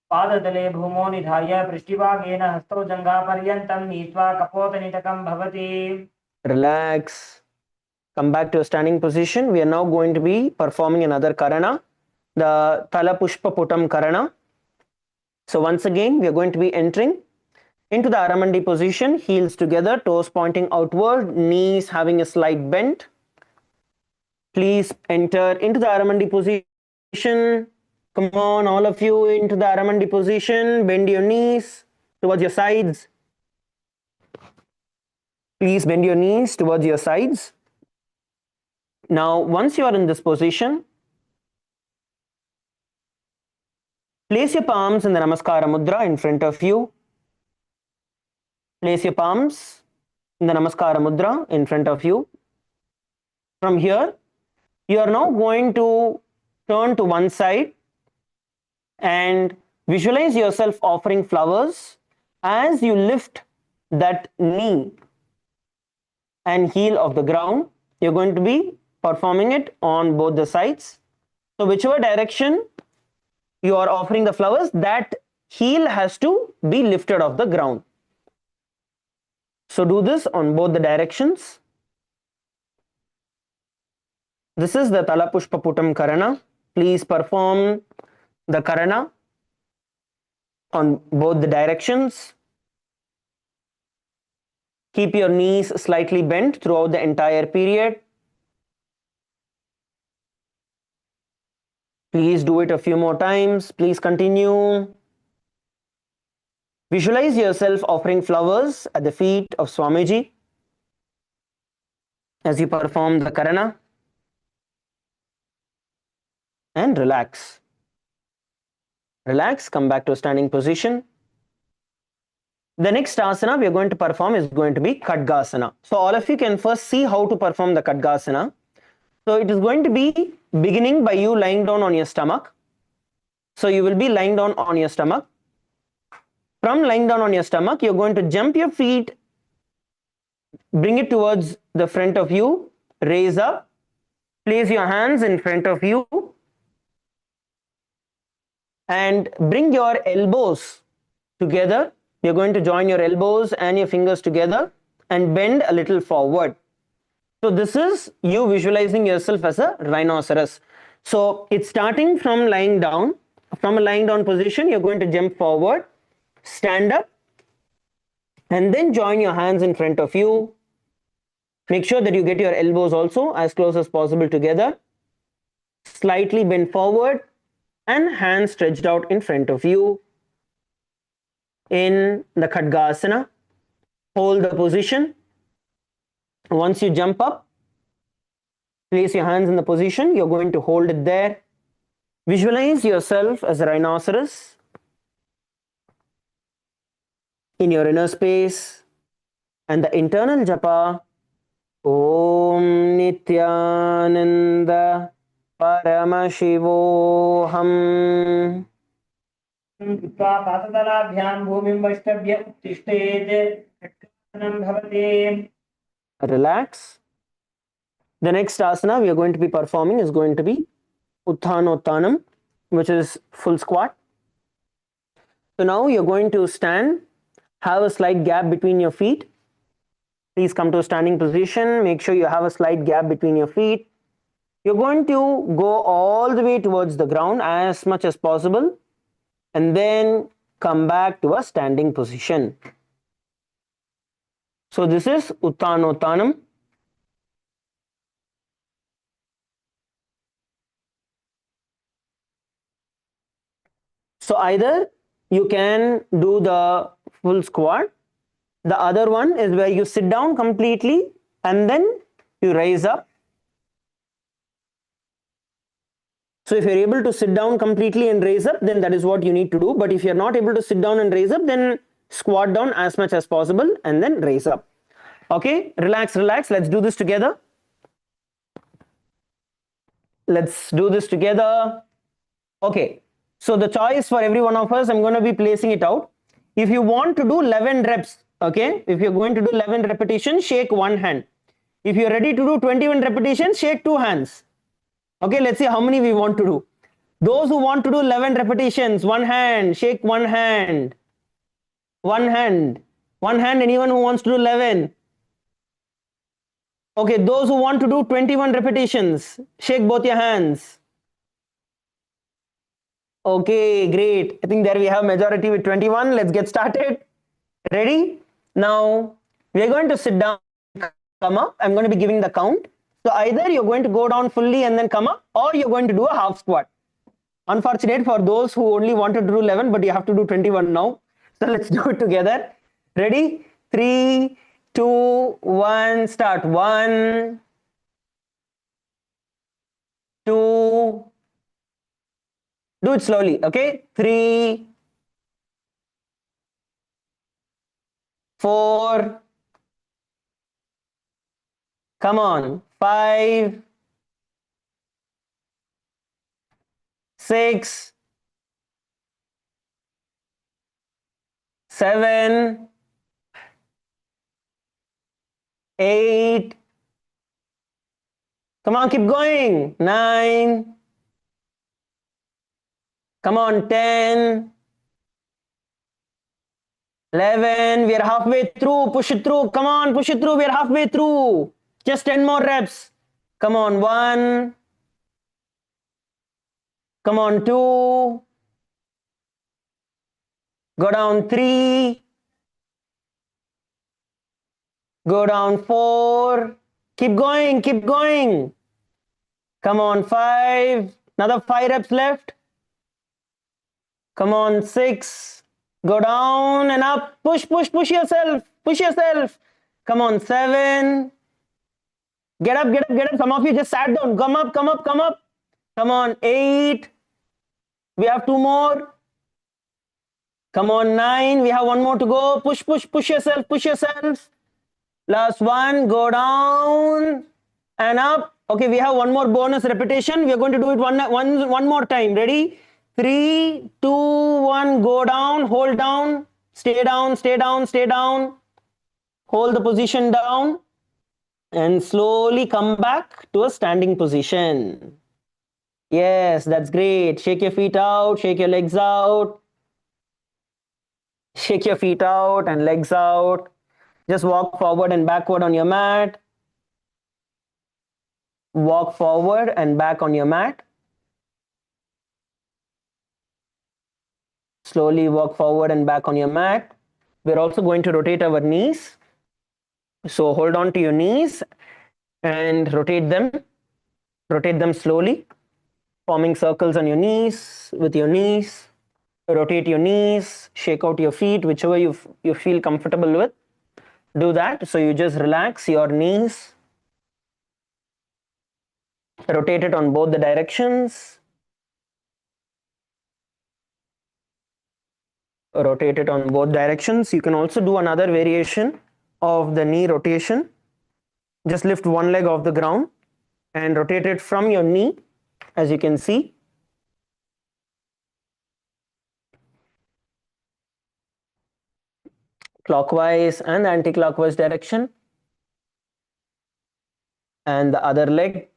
पादतले भूमौ निधाय पृष्ठभागेन हस्तौ जङ्घापर्यन्तं नीत्वा कपोतनिटकं भवति. Relax. Come back to a standing position. We are now going to be performing another karana, the Tala Pushpa Putam karana. So once again, we are going to be entering into the Aramandi position, heels together, toes pointing outward, knees having a slight bend. Please enter into the Aramandi position. Come on, all of you, into the Aramandi position. Bend your knees towards your sides. Please bend your knees towards your sides. Now, once you are in this position, place your palms in the Namaskara Mudra in front of you. Place your palms in the Namaskara Mudra in front of you. From here, You are now going to turn to one side and visualize yourself offering flowers as you lift that knee and heel of the ground. You're going to be performing it on both the sides. So whichever direction you are offering the flowers, that heel has to be lifted off the ground. So do this on both the directions. This is the Talapushpaputam Karana. Please perform the Karana on both the directions. Keep your knees slightly bent throughout the entire period. Please do it a few more times. Please continue. Visualize yourself offering flowers at the feet of Swamiji as you perform the Karana. And relax. Relax, come back to a standing position. The next asana we are going to perform is going to be Khadgasana. So all of you can first see how to perform the Khadgasana. So it is going to be beginning by you lying down on your stomach. So you will be lying down on your stomach. From lying down on your stomach, you're going to jump your feet, bring it towards the front of you, raise up, place your hands in front of you, and bring your elbows together. You're going to join your elbows and your fingers together and bend a little forward. So this is you visualizing yourself as a rhinoceros. So it's starting from lying down. From a lying down position, you're going to jump forward, stand up, and then join your hands in front of you. Make sure that you get your elbows also as close as possible together. Slightly bend forward and hands stretched out in front of you. In the Khadgasana, hold the position. Once you jump up, place your hands in the position. You're going to hold it there. Visualize yourself as a rhinoceros in your inner space, and the internal japa, Om Nithyananda Paramashivoham. पाततलाभ्यां भूमिं वष्टभ्य उत्तिष्ठेत् भवति. Relax. The next asana we are going to be performing is going to be Uttanottanam, which is full squat. So now you're going to stand, have a slight gap between your feet. Please come to a standing position. Make sure you have a slight gap between your feet. You're going to go all the way towards the ground as much as possible and then come back to a standing position. So this is Uttanottanam. So either you can do the full squat. The other one is where you sit down completely and then you raise up. So if you're able to sit down completely and raise up, then that is what you need to do. But if you're not able to sit down and raise up, then squat down as much as possible and then raise up. Okay, relax, relax. Let's do this together. Let's do this together. Okay, so the choice for every one of us, I'm going to be placing it out. If you want to do 11 reps, okay, if you're going to do 11 repetitions, shake one hand. If you're ready to do 21 repetitions, shake two hands. Okay, let's see how many we want to do. Those who want to do 11 repetitions, one hand, shake one hand. One hand. One hand, anyone who wants to do 11. Okay, those who want to do 21 repetitions, shake both your hands. Okay, great. I think there we have majority with 21. Let's get started. Ready? Now, we are going to sit down, come up. I'm going to be giving the count. So either you're going to go down fully and then come up, or you're going to do a half squat. Unfortunate for those who only wanted to do 11, but you have to do 21 now. So let's do it together. Ready? 3, 2, 1, start. 1, 2, do it slowly, okay? 3, 4, come on, 5, 6, 7, 8. Come on, keep going. 9. Come on, 10. 11. We are halfway through. Push it through. Come on, push it through. We are halfway through. Just 10 more reps. Come on, 1. Come on, 2. Go down 3. Go down 4. Keep going, keep going. Come on, 5. Another 5 reps left. Come on, 6. Go down and up. Push, push, push yourself. Push yourself. Come on, 7. Get up, get up, get up. Some of you just sat down. Come up, come up, come up. Come on, 8. We have 2 more. Come on, 9. We have 1 more to go. Push, push, push yourself, push yourself. Last 1. Go down and up. Okay, we have 1 more bonus repetition. We are going to do it one more time. Ready? 3, 2, 1. Go down, hold down. Stay down, stay down, stay down. Hold the position down. And slowly come back to a standing position. Yes, that's great. Shake your feet out, shake your legs out. Shake your feet out and legs out. Just walk forward and backward on your mat. Walk forward and back on your mat. Slowly walk forward and back on your mat. We're also going to rotate our knees. So hold on to your knees and rotate them. Rotate them slowly, forming circles on your knees with your knees. Rotate your knees, shake out your feet, whichever you feel comfortable with. Do that. So you just relax your knees. Rotate it on both the directions. Rotate it on both directions. You can also do another variation of the knee rotation. Just lift one leg off the ground and rotate it from your knee, as you can see. Clockwise and anti-clockwise direction. And the other leg.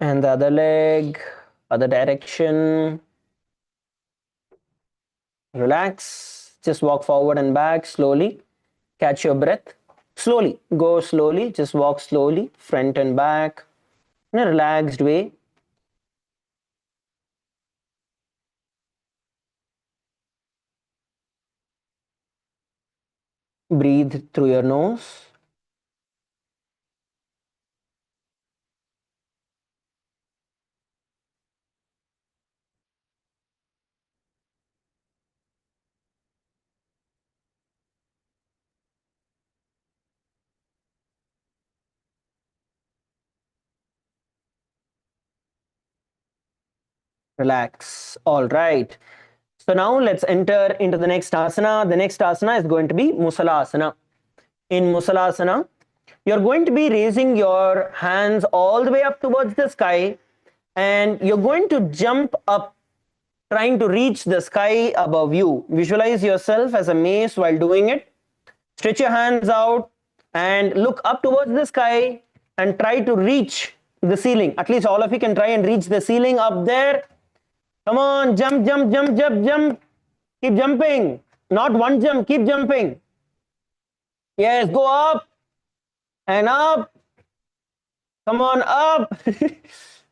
And the other leg, other direction. Relax. Just walk forward and back slowly. Catch your breath. Slowly. Go slowly. Just walk slowly. Front and back. In a relaxed way. Breathe through your nose. Relax. All right. So now let's enter into the next asana. The next asana is going to be Musalasana. In Musalasana, you're going to be raising your hands all the way up towards the sky, and you're going to jump up, trying to reach the sky above you. Visualize yourself as a mace while doing it. Stretch your hands out and look up towards the sky and try to reach the ceiling. At least all of you can try and reach the ceiling up there. Come on, jump, jump, jump, jump, jump. Keep jumping. Not one jump, keep jumping. Yes, go up and up. Come on, up.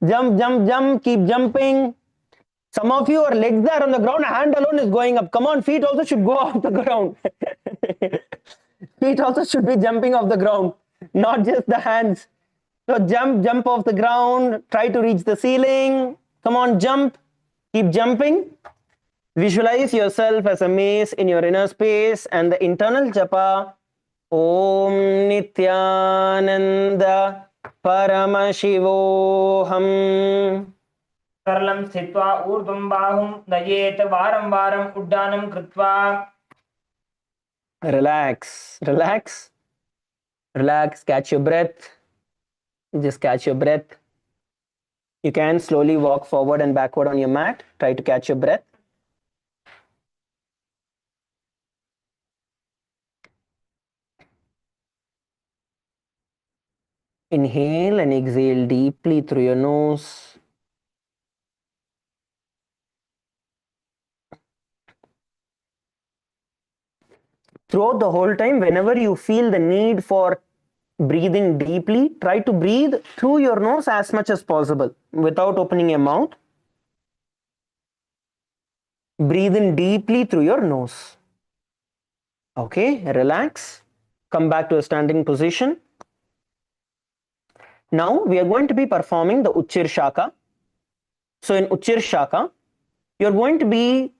Jump, jump, jump. Keep jumping. Some of your legs are on the ground, hand alone is going up. Come on, feet also should go off the ground. Feet also should be jumping off the ground, not just the hands. So jump, jump off the ground. Try to reach the ceiling. Come on, jump. Keep jumping. Visualize yourself as a mace in your inner space and the internal japa. Om Nithyananda Paramashivoham. सरलं स्थित्वा ऊर्ध्वं बाहुं नयेत वारं वारं उड्डानं कृत्वा. Relax, relax, relax, catch your breath. Just catch your breath. You can slowly walk forward and backward on your mat. Try to catch your breath. Inhale and exhale deeply through your nose. Throughout the whole time, whenever you feel the need for breathing deeply, try to breathe through your nose as much as possible without opening your mouth. Breathe in deeply through your nose. Okay, relax. Come back to a standing position. Now we are going to be performing the Uchchir Shaka. So in Uchchir Shaka, you're going to be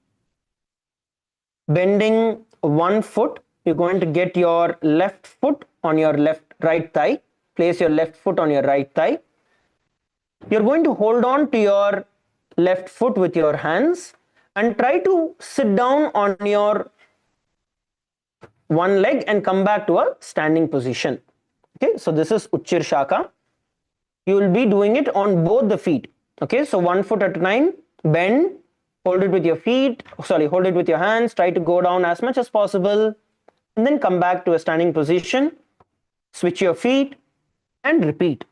bending one foot. You're going to get your left foot on your right thigh. Place your left foot on your right thigh. You're going to hold on to your left foot with your hands and try to sit down on your one leg and come back to a standing position. Okay, so this is Uchchir Shaka. You will be doing it on both the feet. Okay, so one foot at a time, bend, hold it with your feet, hold it with your hands, try to go down as much as possible, and then come back to a standing position, switch your feet, and repeat.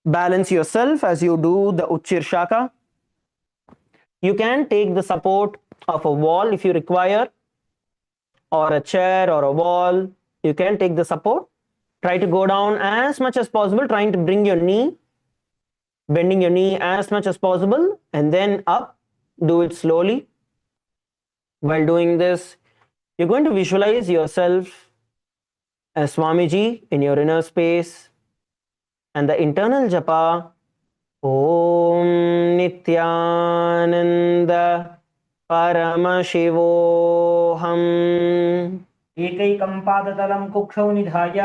Balance yourself as you do the Uchchir Shaka. You can take the support of a wall if you require, or a chair or a wall. You can take the support. Try to go down as much as possible, trying to bring your knee, bending your knee as much as possible, and then up. Do it slowly. While doing this, you're going to visualize yourself as Swamiji in your inner space, and the internal japa, Om Nithyananda Paramashivoham. एकैकं पादतलं कुक्षौ निधाय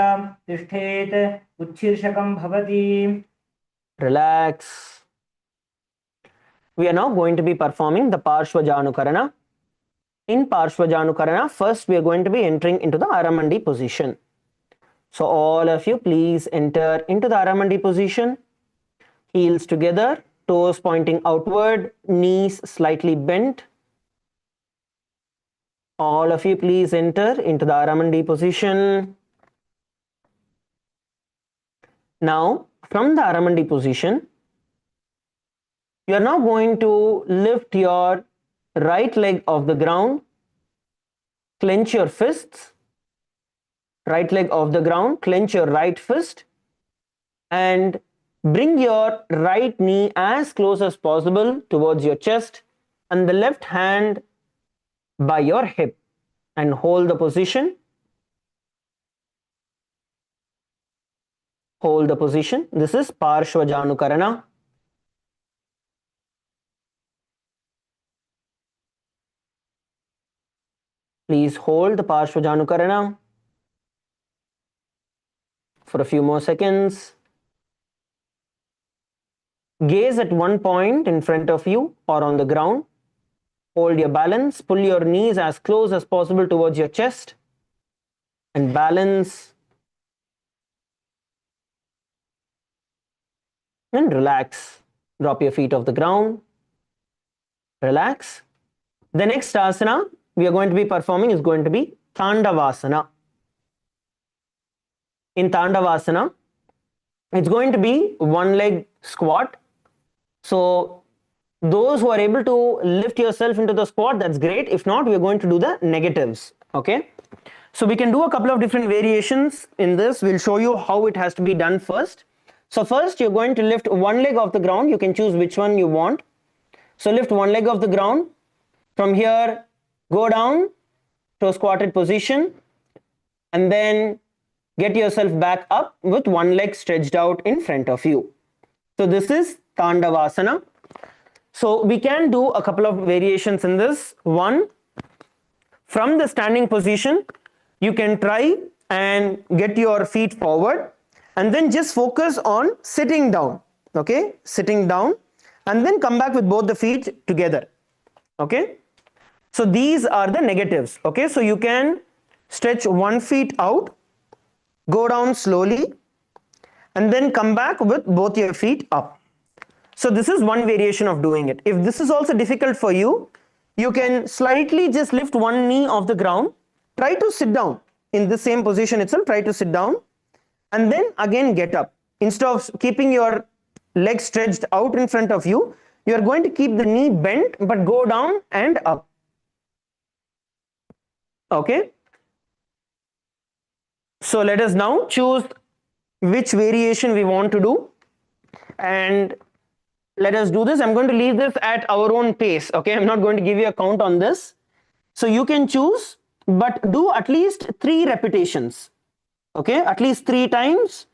तिष्ठेत् उच्छीर्षकं भवति. Relax. We are now going to be performing the Parshvajanukarana. In Parshvajanukarana, first we are going to be entering into the Aramandi position. So all of you please enter into the Aramandi position. Heels together, toes pointing outward, knees slightly bent. All of you please enter into the Aramandi position. Now, from the Aramandi position, you are now going to lift your right leg off the ground, clench your fists, right leg off the ground, clench your right fist, and bring your right knee as close as possible towards your chest and the left hand by your hip, and hold the position. Hold the position. This is Parshvajanukarana. Please hold the Parshvajanukarana for a few more seconds. Gaze at one point in front of you or on the ground. Hold your balance. Pull your knees as close as possible towards your chest and balance. And relax. Drop your feet off the ground. Relax. The next asana we are going to be performing is going to be Tandavasana. In Tandavasana, it's going to be one leg squat. So those who are able to lift yourself into the squat, that's great. If not, we are going to do the negatives. Okay. So we can do a couple of different variations in this. We'll show you how it has to be done first. So first you're going to lift one leg off the ground. You can choose which one you want. So lift one leg off the ground. From here, go down to a squatted position and then get yourself back up with one leg stretched out in front of you. So this is Tandavasana. So we can do a couple of variations in this. One, from the standing position, you can try and get your feet forward and then just focus on sitting down. Okay, sitting down and then come back with both the feet together. Okay, so these are the negatives. Okay, so you can stretch one feet out, go down slowly, and then come back with both your feet up. So this is one variation of doing it. If this is also difficult for you, you can slightly just lift one knee off the ground. Try to sit down in the same position itself. Try to sit down and then again get up. Instead of keeping your legs stretched out in front of you, you are going to keep the knee bent but go down and up. Okay. So let us now choose which variation we want to do, and let us do this. I'm going to leave this at our own pace. Okay, I'm not going to give you a count on this. So you can choose, but do at least 3 repetitions. Okay, at least 3 times.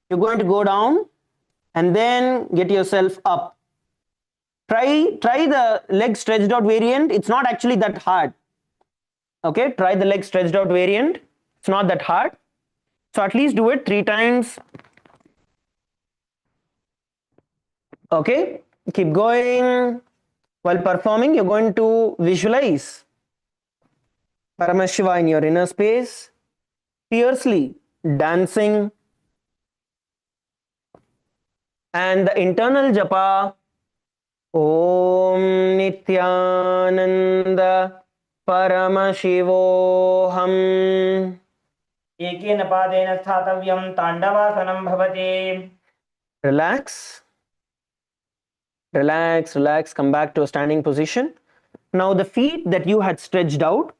You're going to go down and then get yourself up. Try the leg stretched out variant. It's not actually that hard. Okay, try the leg stretched out variant. It's not that hard. So at least do it 3 times. Okay, keep going. While performing, you're going to visualize Paramashiva in your inner space, fiercely dancing, and the internal japa, Om Nithyananda Paramashivoham. एकेन पादेन स्थातव्यं ताण्डवासनं भवति. Relax. Relax, relax. Come back to a standing position. Now the feet that you had stretched out,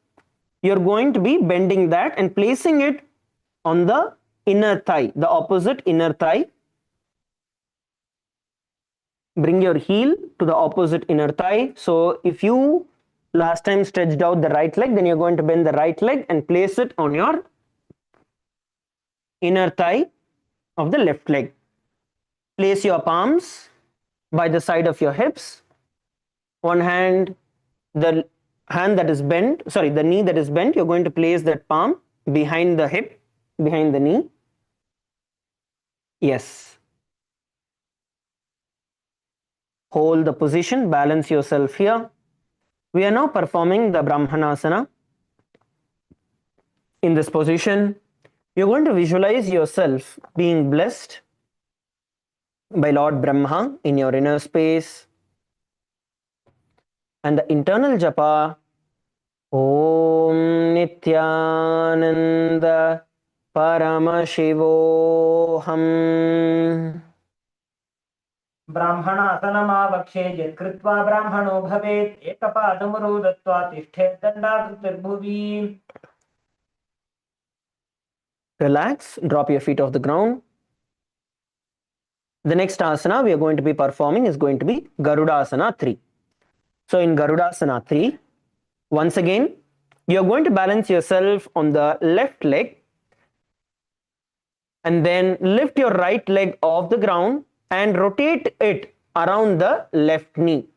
you're going to be bending that and placing it on the inner thigh, the opposite inner thigh. Bring your heel to the opposite inner thigh. So if you last time stretched out the right leg, then you're going to bend the right leg and place it on your inner thigh of the left leg. Place your palms by the side of your hips. One hand, the hand that is bent, sorry, the knee that is bent, you're going to place that palm behind the hip, behind the knee. Yes. Hold the position, balance yourself here. We are now performing the Brahmanasana. In this position, you're going to visualize yourself being blessed by Lord Brahma in your inner space. And the internal japa, Om Nithyananda Paramashivoham. ब्राह्मणासनमावक्षे यत्कृत्वा ब्राह्मणो भवेत् एकपादमुरौ दत्त्वा तिष्ठेत् दण्डाकृतिर्भुवि. Relax, drop your feet off the ground. The next asana we are going to be performing is going to be Garudasana 3. So in Garudasana 3, once again, you're going to balance yourself on the left leg and then lift your right leg off the ground and rotate it around the left knee.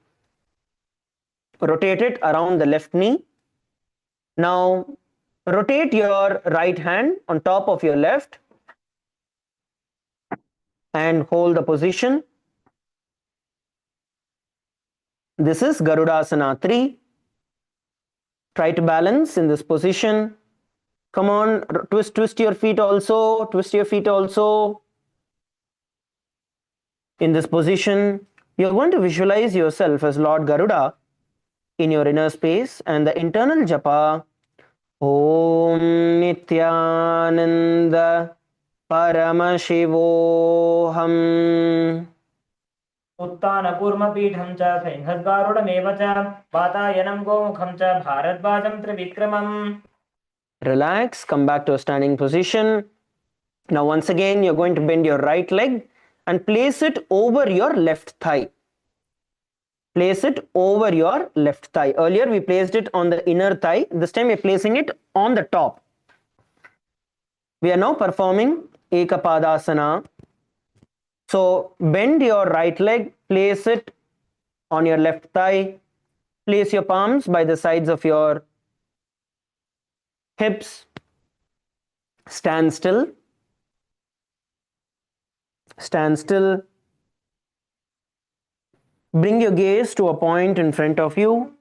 Rotate it around the left knee. Now, rotate your right hand on top of your left and hold the position. This is Garudasana 3. Try to balance in this position. Come on, twist your feet also. Twist your feet also. In this position, you're going to visualize yourself as Lord Garuda in your inner space, and the internal japa, Om Nithyananda Paramashivoham. उत्तानकूर्मपीठं च सैन्धद्गारुडमेव च वातायनं गोमुखं च भारद्वाजं त्रिविक्रमम्. Relax, come back to a standing position. Now once again, you're going to bend your right leg and place it over your left thigh. Place it over your left thigh. Earlier we placed it on the inner thigh. This time we're placing it on the top. We are now performing Ekapadasana. So bend your right leg, place it on your left thigh. Place your palms by the sides of your hips. Stand still. Stand still. Bring your gaze to a point in front of you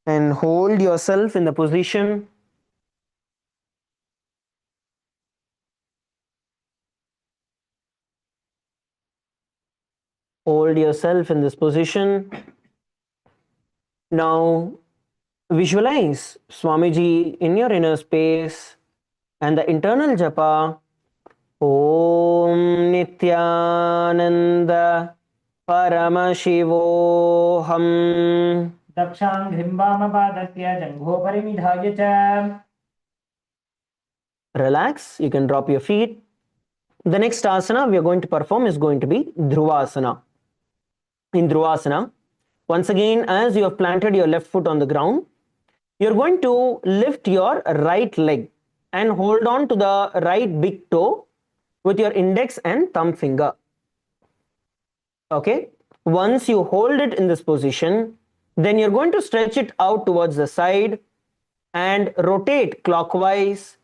and hold yourself in the position. Hold yourself in this position. Now visualize Swamiji in your inner space and the internal japa. Om Nithyananda Paramashivoham. दक्षाङ्घ्रिं वामपादस्य जङ्घोपरिनिधाय च. Relax. You can drop your feet. The next asana we are going to perform is going to be Dhruvasana. In Dhruvasana, once again, as you have planted your left foot on the ground, you're going to lift your right leg and hold on to the right big toe with your index and thumb finger. Okay? Once you hold it in this position, then you're going to stretch it out towards the side and rotate clockwise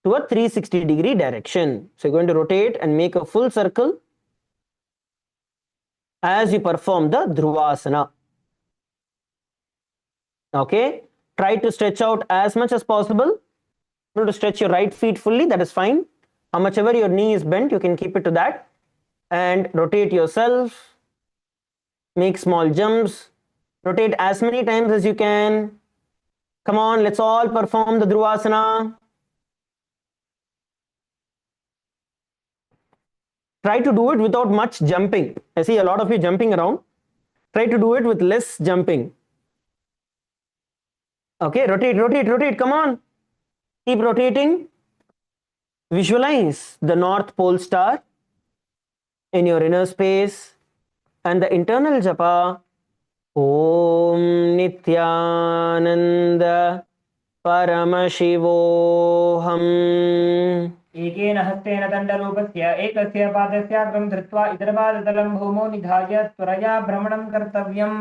to a 360-degree direction. So you're going to rotate and make a full circle as you perform the Dhruvasana. Okay? Try to stretch out as much as possible. You to stretch your right feet fully, that is fine. How much ever your knee is bent, you can keep it to that. And rotate yourself. Make small jumps. Rotate as many times as you can. Come on, let's all perform the Dhruvasana. Try to do it without much jumping. I see a lot of you jumping around. Try to do it with less jumping. Okay, rotate, rotate, rotate. Come on. Keep rotating. Visualize the North Pole star in your inner space and the internal japa. Om Nithyananda Paramashivoham. एकेन हस्तेन दण्डरूपस्य एकस्य पादस्याग्रं धृत्वा इतरपादतलं भूमौ निधाय त्वरया भ्रमणं कर्तव्यं.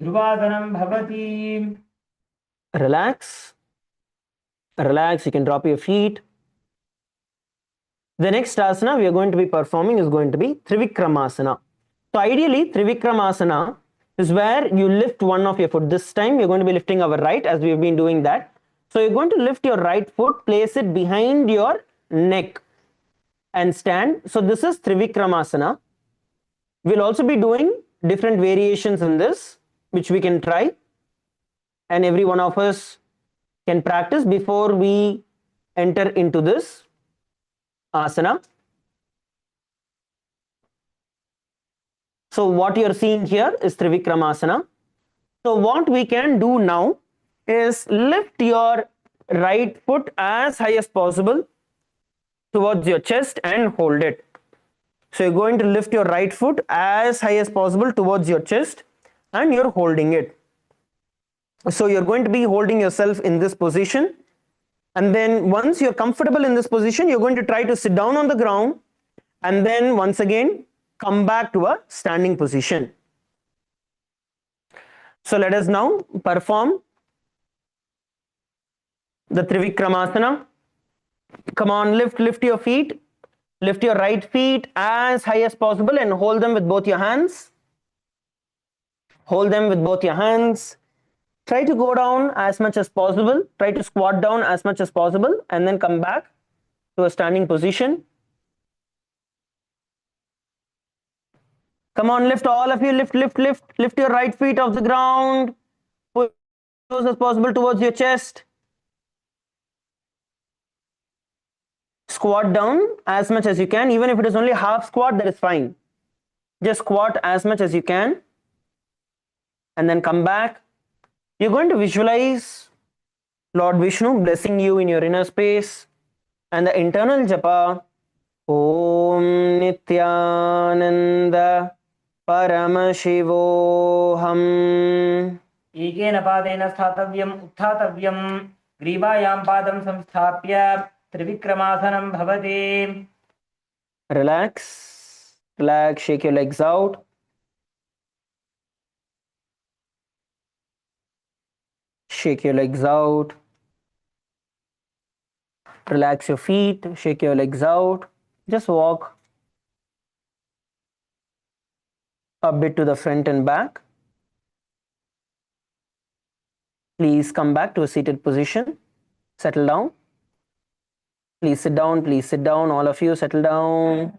ध्रुवासनं भवति. Relax. Relax. You can drop your feet. The next asana we are going to be performing is going to be Trivikramasana. So ideally, Trivikramasana is where you lift one of your foot. This time we are going to be lifting our right, as we have been doing that. So you're going to lift your right foot, place it behind your neck and stand. So this is Trivikramasana. We'll also be doing different variations in this, which we can try, and every one of us can practice before we enter into this asana. So what you're seeing here is Trivikramasana. So what we can do now is lift your right foot as high as possible towards your chest and hold it. So you're going to lift your right foot as high as possible towards your chest and you're holding it. So you're going to be holding yourself in this position, and then once you're comfortable in this position, you're going to try to sit down on the ground and then once again come back to a standing position. So let us now perform the Trivikramasana. Come on, lift your feet. Lift your right feet as high as possible and hold them with both your hands. Hold them with both your hands. Try to go down as much as possible. Try to squat down as much as possible and then come back to a standing position. Come on, lift, all of you, lift. Lift your right feet off the ground. Push as close as possible towards your chest. Squat down as much as you can. Even if it is only half squat, that is fine. Just squat as much as you can and then come back. You're going to visualize Lord Vishnu blessing you in your inner space and the internal japa. Om Nithyananda Paramashivoham. एकेन पादेन स्थातव्यम् उत्थातव्यं. ग्रीवायां पादं संस्थाप्य त्रिविक्रमासनं भवति. Relax. Relax. Shake your legs out. Shake your legs out. Relax your feet. Shake your legs out. Just walk a bit to the front and back. Please come back to a seated position. Settle down. Please sit down. Please sit down. All of you settle down.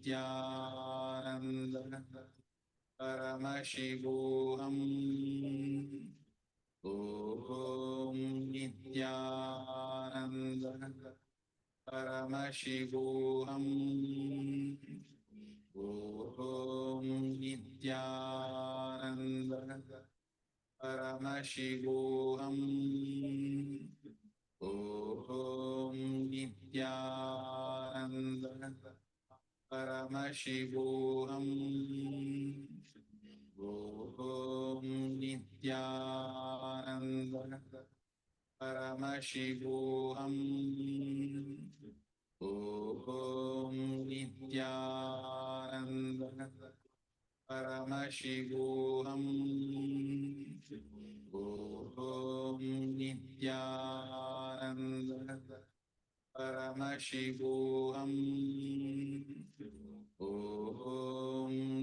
Nithyananda Paramashivoham Om Nithyananda Paramashivoham Om Nithyananda Paramashivoham Om Nithyananda Paramashivoham Om Nithyananda Paramashivoham Om Nithyananda Paramashivoham Om Nithyananda Paramashivoham Om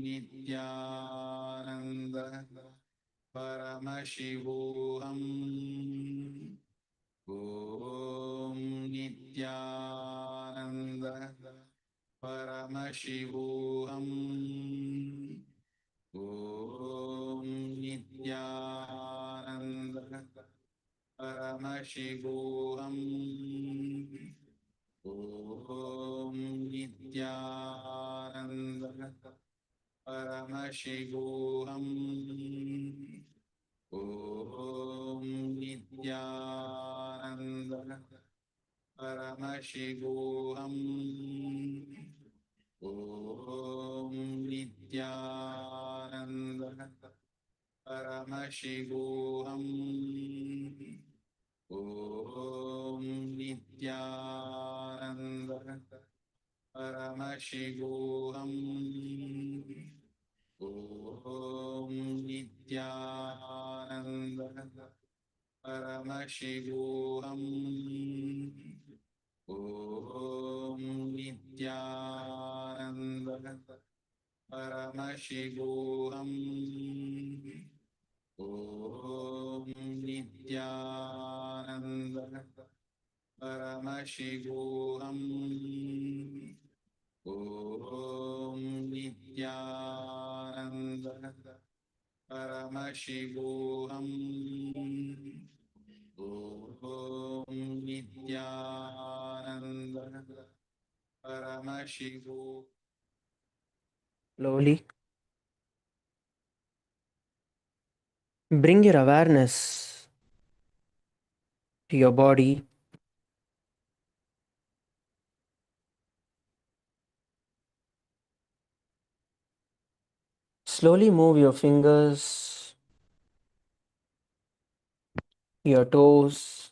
Nithyananda Paramashivoham Om Nithyananda Paramashivoham Om Nithyananda Paramashivoham Om Nithyananda Paramashivoham Om Nithyananda Paramashivoham Om Nithyananda Paramashivoham Om Nithyananda Paramashivoham Om Nithyananda Paramashivoham Om Nithyananda Paramashivoham Om Nithyananda Paramashivoham Om Nithyananda Paramashivoham Om Nithyananda Paramashivoham Slowly bring your awareness to your body. Slowly move your fingers, your toes,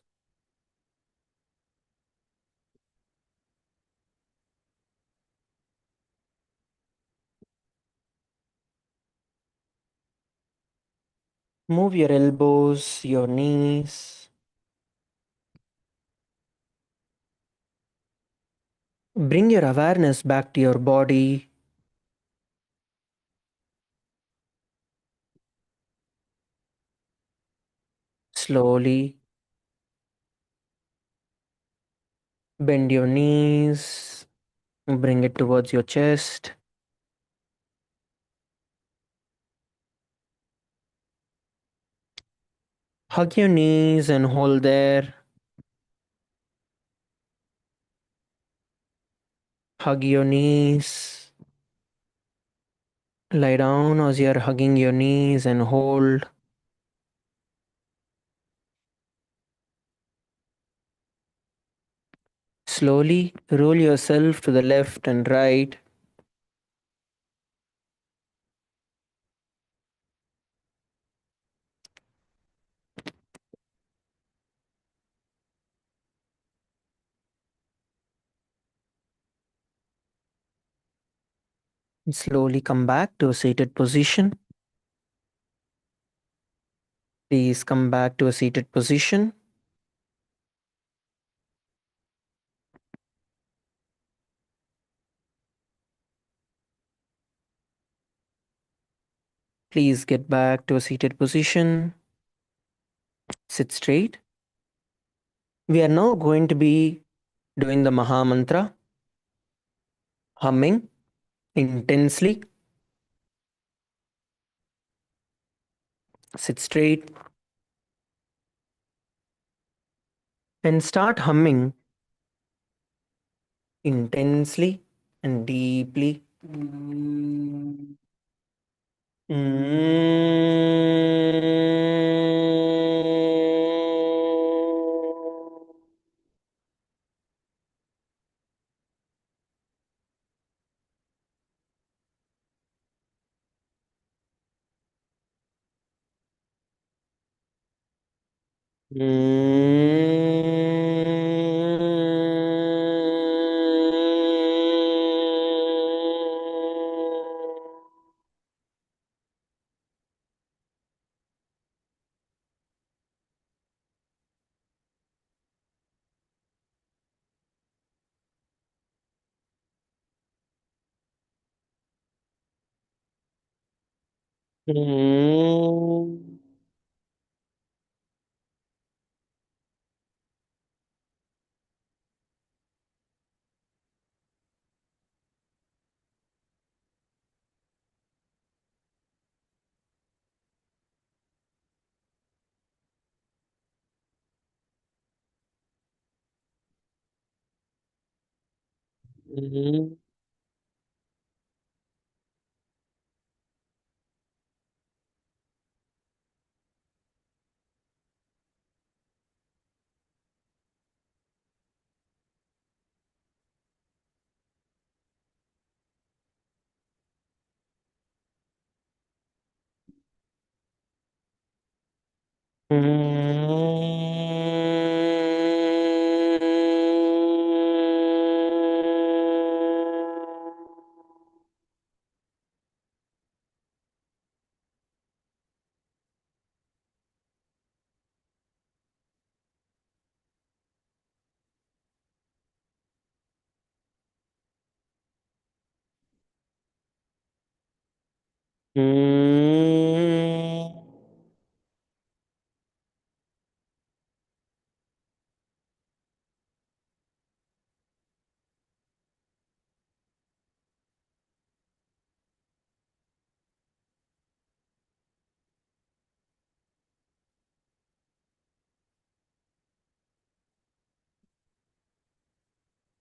move your elbows, your knees. Bring your awareness back to your body. Slowly bend your knees, bring it towards your chest. Hug your knees and hold there. Hug your knees. Lie down as you are hugging your knees and hold. Slowly roll yourself to the left and right. Slowly come back to a seated position. Please come back to a seated position. Please get back to a seated position. Sit straight. We are now going to be doing the Maha Mantra, humming intensely. Sit straight and start humming intensely and deeply.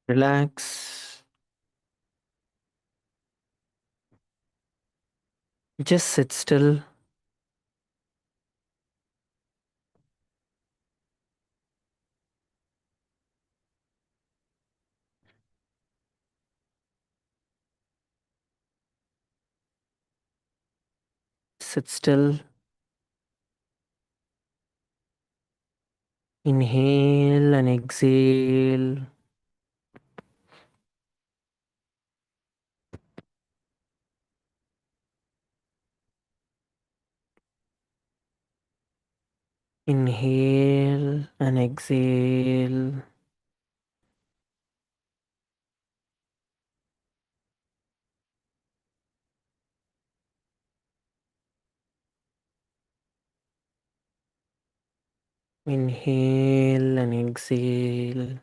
Relax. Just sit still. Sit still. Inhale and exhale. Inhale and exhale. Inhale and exhale.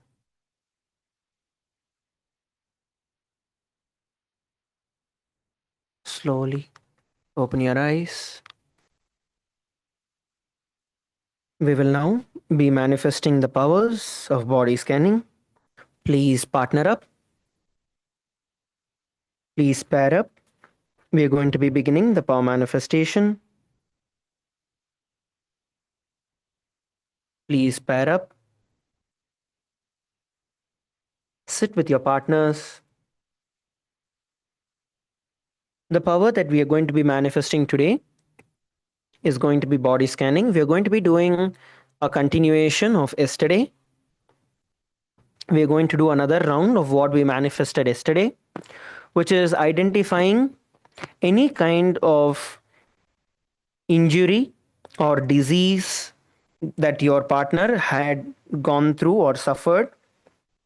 Slowly open your eyes. We will now be manifesting the powers of body scanning. Please partner up. Please pair up. We are going to be beginning the power manifestation. Please pair up. Sit with your partners. The power that we are going to be manifesting today is going to be body scanning. We are going to be doing a continuation of yesterday. We are going to do another round of what we manifested yesterday, which is identifying any kind of injury or disease that your partner had gone through or suffered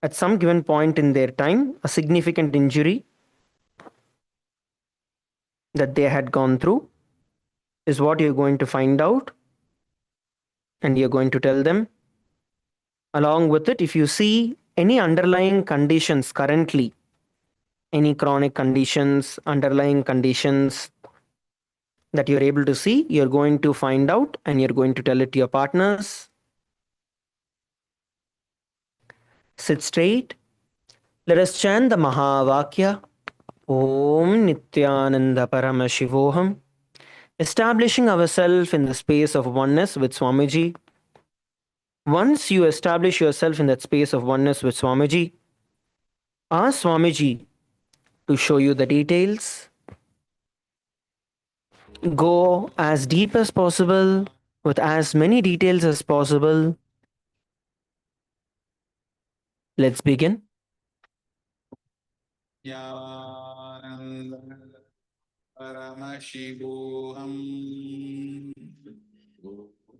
at some given point in their time, a significant injury that they had gone through is what you're going to find out, and you're going to tell them. Along with it, if you see any underlying conditions currently, any chronic conditions, underlying conditions that you're able to see, you're going to find out and you're going to tell it to your partners. Sit straight. Let us chant the Mahavakya. Om Nithyananda Paramashivoham. Establishing ourselves in the space of oneness with Swamiji. Once you establish yourself in that space of oneness with Swamiji, ask Swamiji to show you the details. Go as deep as possible with as many details as possible. Let's begin. Nithyananda Paramashivoham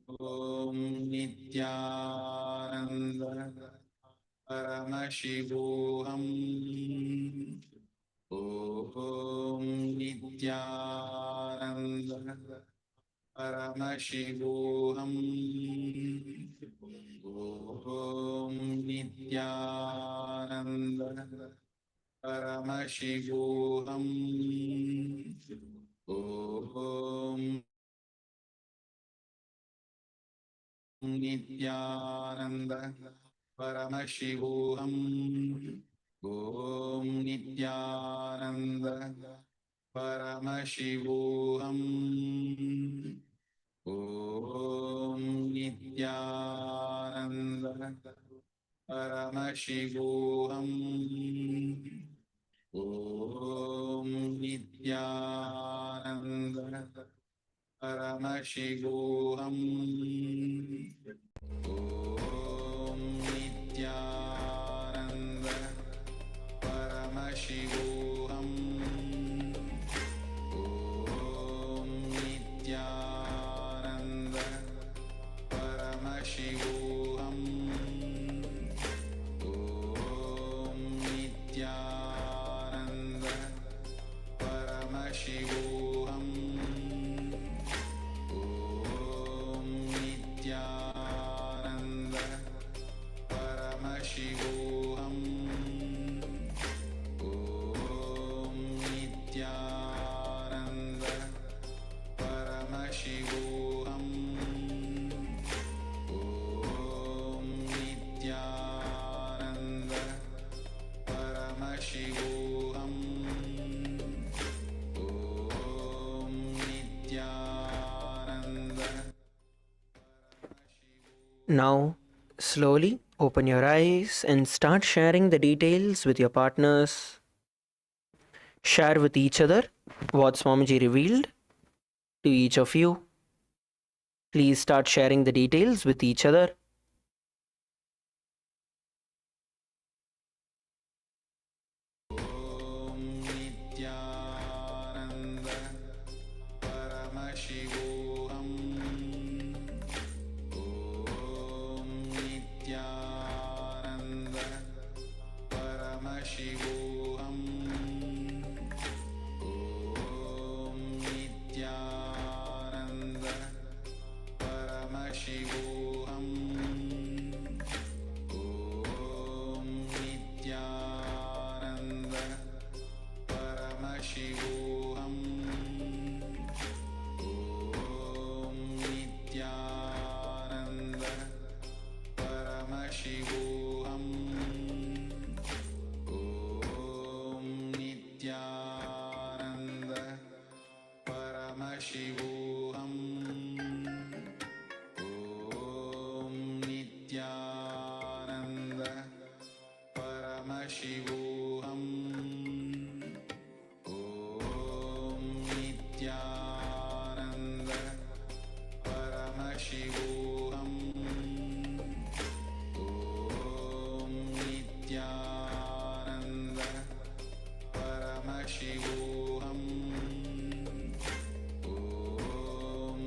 Om Nithyananda Paramashivoham Om Nithyananda Paramashivoham Om Nithyananda Paramashivoham Om Nithyananda Paramashivoham Om Nithyananda Paramashivoham Om Nithyananda Paramashivoham Om Nithyananda Paramashivoham Om Nithyananda Paramashivoham Om Nithyananda Paramashivoham Om Nithyananda Paramashivoham Om Nithyananda Paramashivoham Om Nithyananda Paramashivoham Om Nithyananda Paramashivoham Om Nithyananda. Now, slowly open your eyes and start sharing the details with your partners. Share with each other what Swamiji revealed to each of you. Please start sharing the details with each other. Om Nithyananda Paramashivoham Om Nithyananda Paramashivoham Om Nithyananda Paramashivoham Om Nithyananda Paramashivoham Om Nithyananda Paramashivoham Om Nithyananda Paramashivoham Om Nithyananda Paramashivoham Om Nithyananda Paramashivoham Om Nithyananda Paramashivoham Om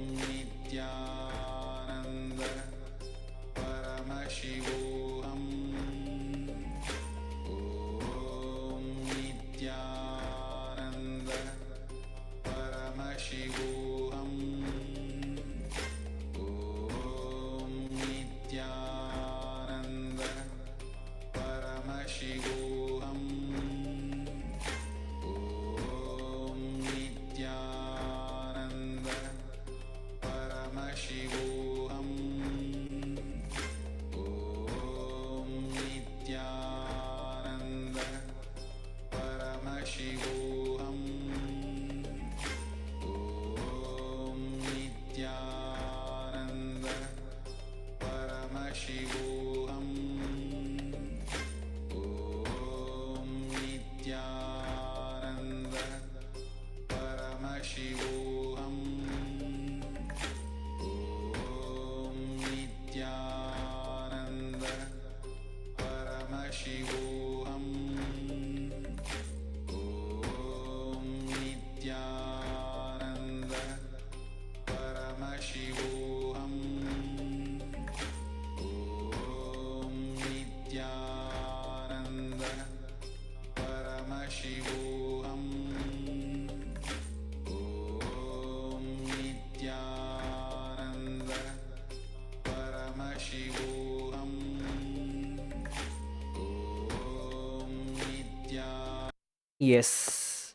Yes.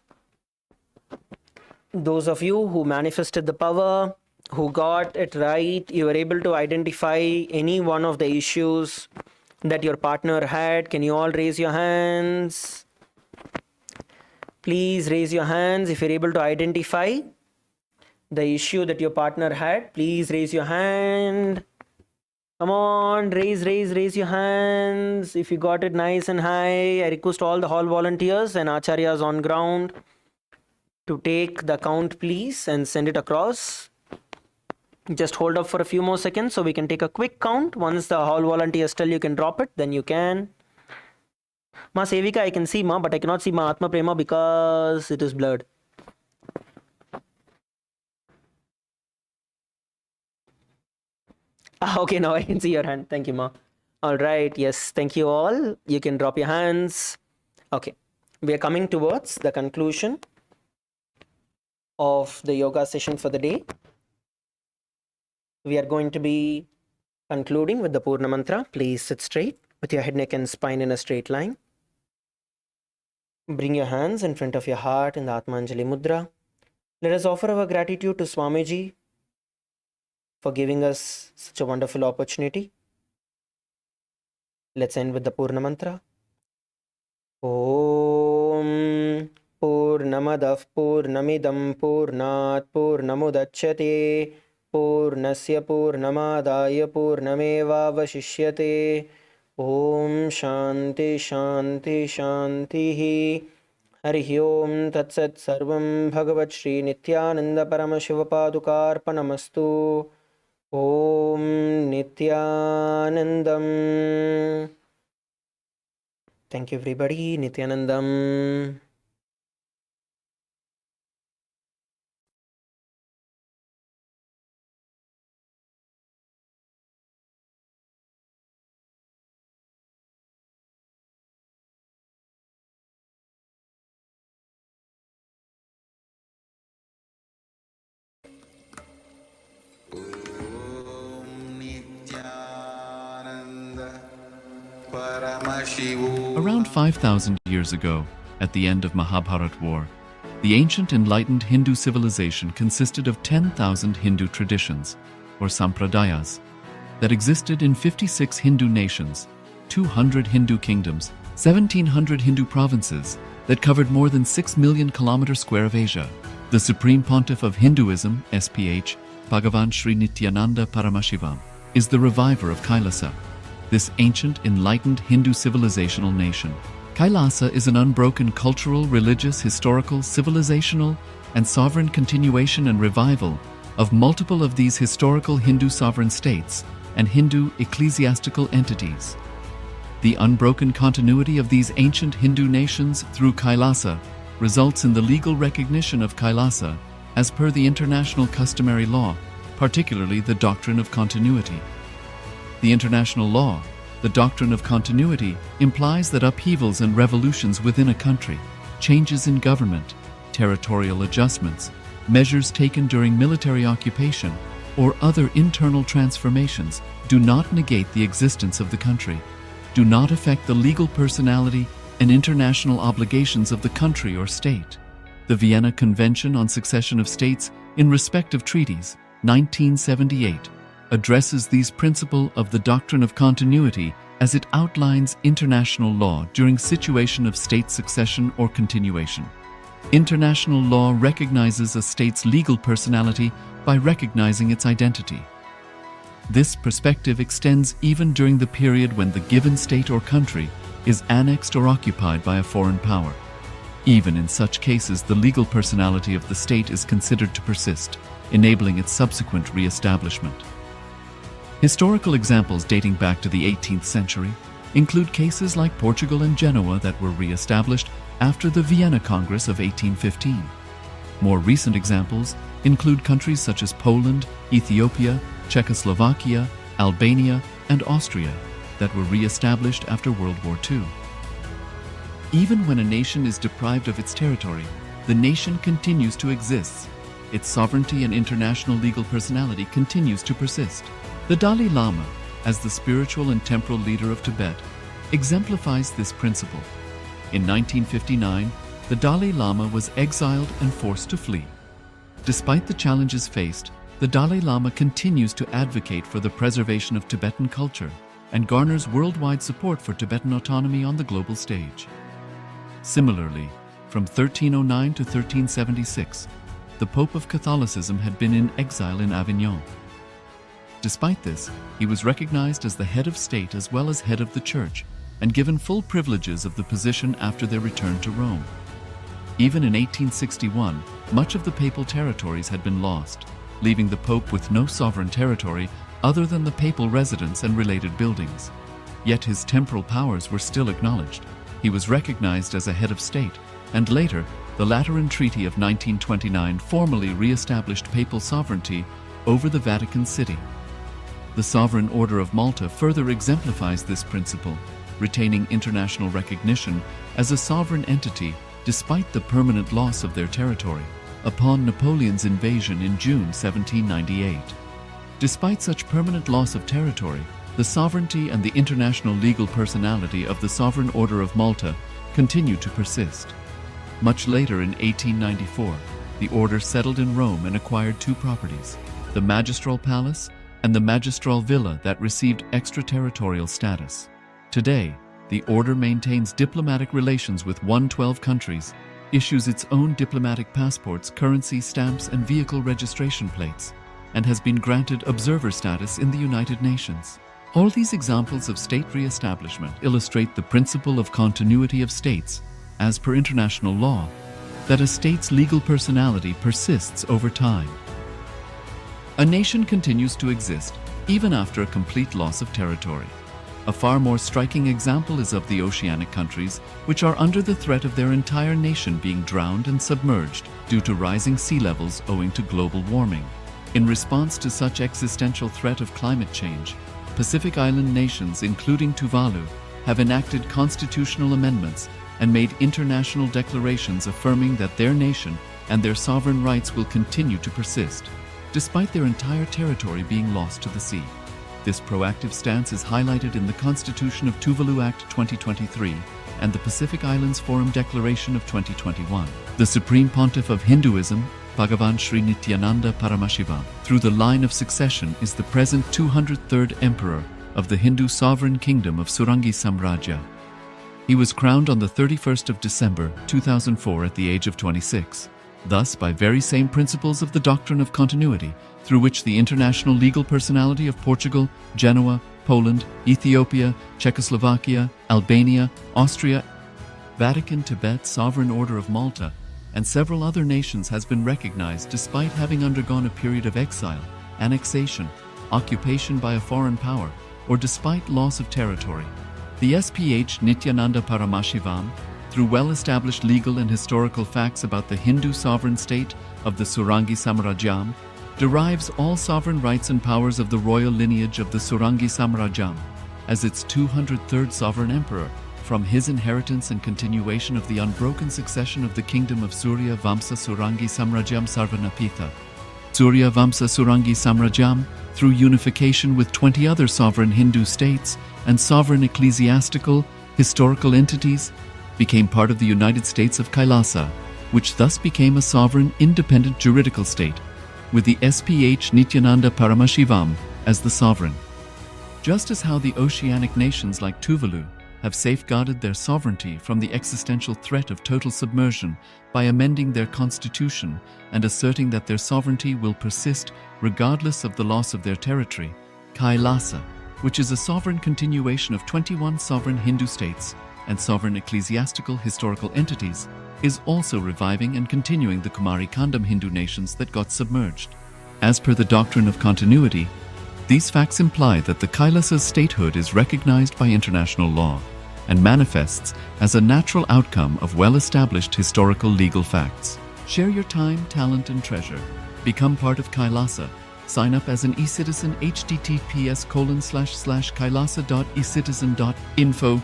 Those of you who manifested the power, who got it right, you were able to identify any one of the issues that your partner had. Can you all raise your hands? Please raise your hands if you're able to identify the issue that your partner had. Please raise your hand. Come on, raise your hands. If you got it nice and high, I request all the hall volunteers and acharyas on ground to take the count, please, and send it across. Just hold up for a few more seconds so we can take a quick count. Once the hall volunteers tell you can drop it, then you can. Ma Sevika, I can see Ma, but I cannot see Ma Atma Prema because it is blurred. Okay, now I can see your hand. Thank you, Ma. All right. Yes, thank you all. You can drop your hands. Okay. We are coming towards the conclusion of the yoga session for the day. We are going to be concluding with the Purna Mantra. Please sit straight with your head, neck and spine in a straight line. Bring your hands in front of your heart in the Atmanjali Mudra. Let us offer our gratitude to Swamiji for giving us such a wonderful opportunity. Let's end with the Purna Mantra. Om Purnamadav Purnamidam Purnat Purnamudachyate Purnasya Purnamadaya Purnameva Vashishyate. Om Shanti Shanti Shanti. Harihi Om Tatsat Sarvam Bhagavat Shri Nithyananda Paramashivoham Om Nithyanandam. Thank you, everybody. Nithyanandam. Around 5,000 years ago, at the end of Mahabharat War, the ancient enlightened Hindu civilization consisted of 10,000 Hindu traditions, or sampradayas, that existed in 56 Hindu nations, 200 Hindu kingdoms, 1,700 Hindu provinces that covered more than 6 million kilometers square of Asia. The Supreme Pontiff of Hinduism, SPH, Bhagavan Sri Nithyananda Paramashivoham, is the reviver of KAILASA, this ancient, enlightened Hindu civilizational nation. KAILASA is an unbroken cultural, religious, historical, civilizational, and sovereign continuation and revival of multiple of these historical Hindu sovereign states and Hindu ecclesiastical entities. The unbroken continuity of these ancient Hindu nations through KAILASA results in the legal recognition of KAILASA as per the international customary law, particularly the doctrine of continuity. The international law, the doctrine of continuity, implies that upheavals and revolutions within a country, changes in government, territorial adjustments, measures taken during military occupation, or other internal transformations do not negate the existence of the country, do not affect the legal personality and international obligations of the country or state. The Vienna Convention on Succession of States in respect of treaties, 1978, addresses these principles of the doctrine of continuity as it outlines international law during situation of state succession or continuation. International law recognizes a state's legal personality by recognizing its identity. This perspective extends even during the period when the given state or country is annexed or occupied by a foreign power. Even in such cases, the legal personality of the state is considered to persist, enabling its subsequent re-establishment. Historical examples dating back to the 18th century include cases like Portugal and Genoa that were re-established after the Vienna Congress of 1815. More recent examples include countries such as Poland, Ethiopia, Czechoslovakia, Albania, and Austria that were re-established after World War II. Even when a nation is deprived of its territory, the nation continues to exist. Its sovereignty and international legal personality continues to persist. The Dalai Lama, as the spiritual and temporal leader of Tibet, exemplifies this principle. In 1959, the Dalai Lama was exiled and forced to flee. Despite the challenges faced, the Dalai Lama continues to advocate for the preservation of Tibetan culture and garners worldwide support for Tibetan autonomy on the global stage. Similarly, from 1309 to 1376, the Pope of Catholicism had been in exile in Avignon. Despite this, he was recognized as the head of state as well as head of the church and given full privileges of the position after their return to Rome. Even in 1861, much of the papal territories had been lost, leaving the Pope with no sovereign territory other than the papal residence and related buildings. Yet his temporal powers were still acknowledged. He was recognized as a head of state, and later, the Lateran Treaty of 1929 formally re-established papal sovereignty over the Vatican City. The Sovereign Order of Malta further exemplifies this principle, retaining international recognition as a sovereign entity despite the permanent loss of their territory upon Napoleon's invasion in June 1798. Despite such permanent loss of territory, the sovereignty and the international legal personality of the Sovereign Order of Malta continue to persist. Much later in 1894, the order settled in Rome and acquired two properties, the Magistral Palace and the Magistral Villa that received extraterritorial status. Today, the order maintains diplomatic relations with 112 countries, issues its own diplomatic passports, currency stamps, and vehicle registration plates, and has been granted observer status in the United Nations. All these examples of state re-establishment illustrate the principle of continuity of states, as per international law, that a state's legal personality persists over time. A nation continues to exist even after a complete loss of territory. A far more striking example is of the oceanic countries, which are under the threat of their entire nation being drowned and submerged due to rising sea levels owing to global warming. In response to such existential threat of climate change, Pacific Island nations, including Tuvalu, have enacted constitutional amendments and made international declarations affirming that their nation and their sovereign rights will continue to persist, despite their entire territory being lost to the sea. This proactive stance is highlighted in the Constitution of Tuvalu Act 2023 and the Pacific Islands Forum Declaration of 2021. The Supreme Pontiff of Hinduism, Bhagavan Sri Nithyananda Paramashivoham, through the line of succession is the present 203rd Emperor of the Hindu Sovereign Kingdom of Surangi Samrajya. He was crowned on the 31st of December 2004 at the age of 26. Thus, by very same principles of the doctrine of continuity, through which the international legal personality of Portugal, Genoa, Poland, Ethiopia, Czechoslovakia, Albania, Austria, Vatican, Tibet, Sovereign Order of Malta, and several other nations has been recognized despite having undergone a period of exile, annexation, occupation by a foreign power, or despite loss of territory. The SPH Nithyananda Paramashivoham, through well-established legal and historical facts about the Hindu sovereign state of the Surangi Samrajyam, derives all sovereign rights and powers of the royal lineage of the Surangi Samrajyam as its 203rd sovereign emperor, from his inheritance and continuation of the unbroken succession of the kingdom of Surya Vamsa Surangi Samrajyam Sarvanapitha. Surya Vamsa Surangi Samrajyam, through unification with 20 other sovereign Hindu states and sovereign ecclesiastical, historical entities, became part of the United States of KAILASA, which thus became a sovereign, independent juridical state, with the SPH Nithyananda Paramashivoham as the sovereign. Just as how the oceanic nations like Tuvalu have safeguarded their sovereignty from the existential threat of total submersion by amending their constitution and asserting that their sovereignty will persist regardless of the loss of their territory, KAILASA, which is a sovereign continuation of 21 sovereign Hindu states and sovereign ecclesiastical historical entities, is also reviving and continuing the Kumari Kandam Hindu nations that got submerged. As per the doctrine of continuity, these facts imply that the Kailasa's statehood is recognized by international law and manifests as a natural outcome of well-established historical legal facts. Share your time, talent, and treasure. Become part of Kailasa. Sign up as an eCitizen https://kailasa.ecitizen.info.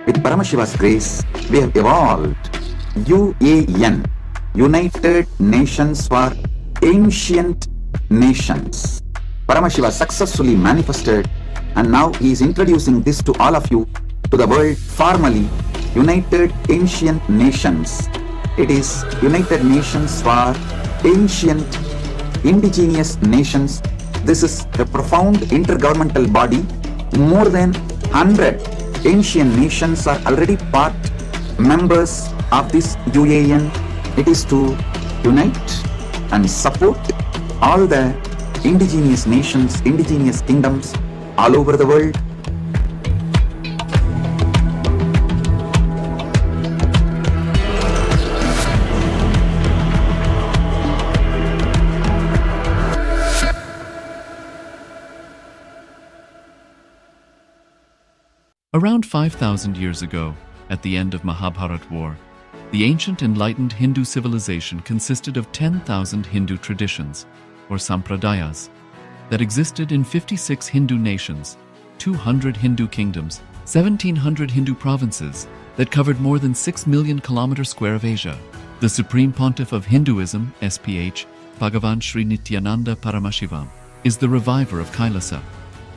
With Paramashiva's grace, we have evolved UAN, United Nations for Ancient Nations. Paramashiva successfully manifested And now he is introducing this to all of you, to the world formerly United Ancient Nations. It is United Nations for Ancient Indigenous Nations. This is a profound intergovernmental body. More than 100 ancient nations are already part members of this UAN. It is to unite and support all the indigenous nations, indigenous kingdoms all over the world. Around 5,000 years ago, at the end of Mahabharat War, the ancient enlightened Hindu civilization consisted of 10,000 Hindu traditions, or sampradayas, that existed in 56 Hindu nations, 200 Hindu kingdoms, 1,700 Hindu provinces that covered more than 6 million kilometers square of Asia. The Supreme Pontiff of Hinduism, SPH, Bhagavan Sri Nithyananda Paramashivoham, is the reviver of KAILASA,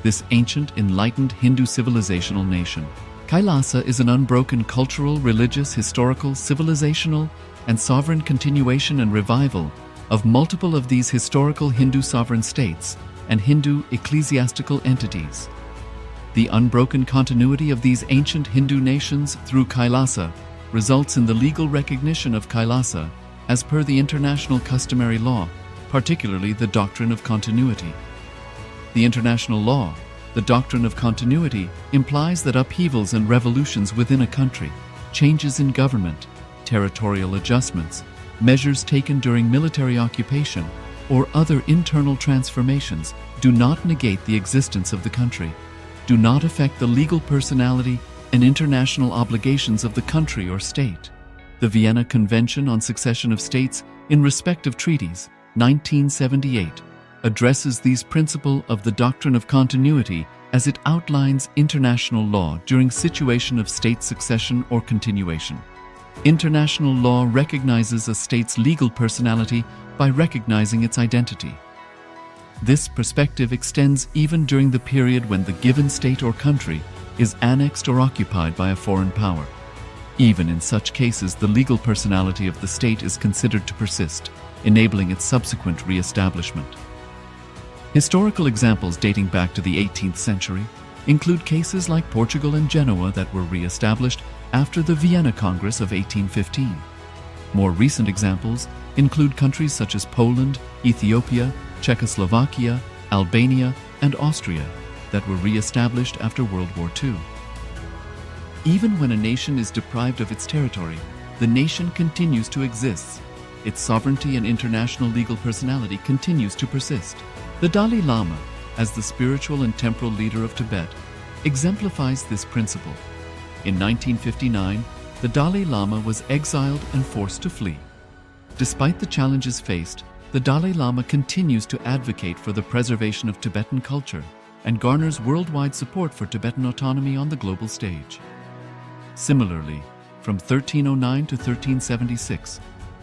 this ancient enlightened Hindu civilizational nation. KAILASA is an unbroken cultural, religious, historical, civilizational, and sovereign continuation and revival of multiple of these historical Hindu sovereign states and Hindu ecclesiastical entities. The unbroken continuity of these ancient Hindu nations through KAILASA results in the legal recognition of KAILASA as per the international customary law, particularly the doctrine of continuity. The international law, the doctrine of continuity, implies that upheavals and revolutions within a country, changes in government, territorial adjustments, measures taken during military occupation, or other internal transformations do not negate the existence of the country, do not affect the legal personality and international obligations of the country or state. The Vienna Convention on Succession of States in Respect of Treaties, 1978, addresses these principles of the doctrine of continuity as it outlines international law during situation of state succession or continuation. International law recognizes a state's legal personality by recognizing its identity. This perspective extends even during the period when the given state or country is annexed or occupied by a foreign power. Even in such cases, the legal personality of the state is considered to persist, enabling its subsequent re-establishment. Historical examples dating back to the 18th century include cases like Portugal and Genoa that were re-established after the Vienna Congress of 1815. More recent examples include countries such as Poland, Ethiopia, Czechoslovakia, Albania, and Austria that were re-established after World War II. Even when a nation is deprived of its territory, the nation continues to exist. Its sovereignty and international legal personality continues to persist. The Dalai Lama, as the spiritual and temporal leader of Tibet, exemplifies this principle. In 1959, the Dalai Lama was exiled and forced to flee. Despite the challenges faced, the Dalai Lama continues to advocate for the preservation of Tibetan culture and garners worldwide support for Tibetan autonomy on the global stage. Similarly, from 1309 to 1376,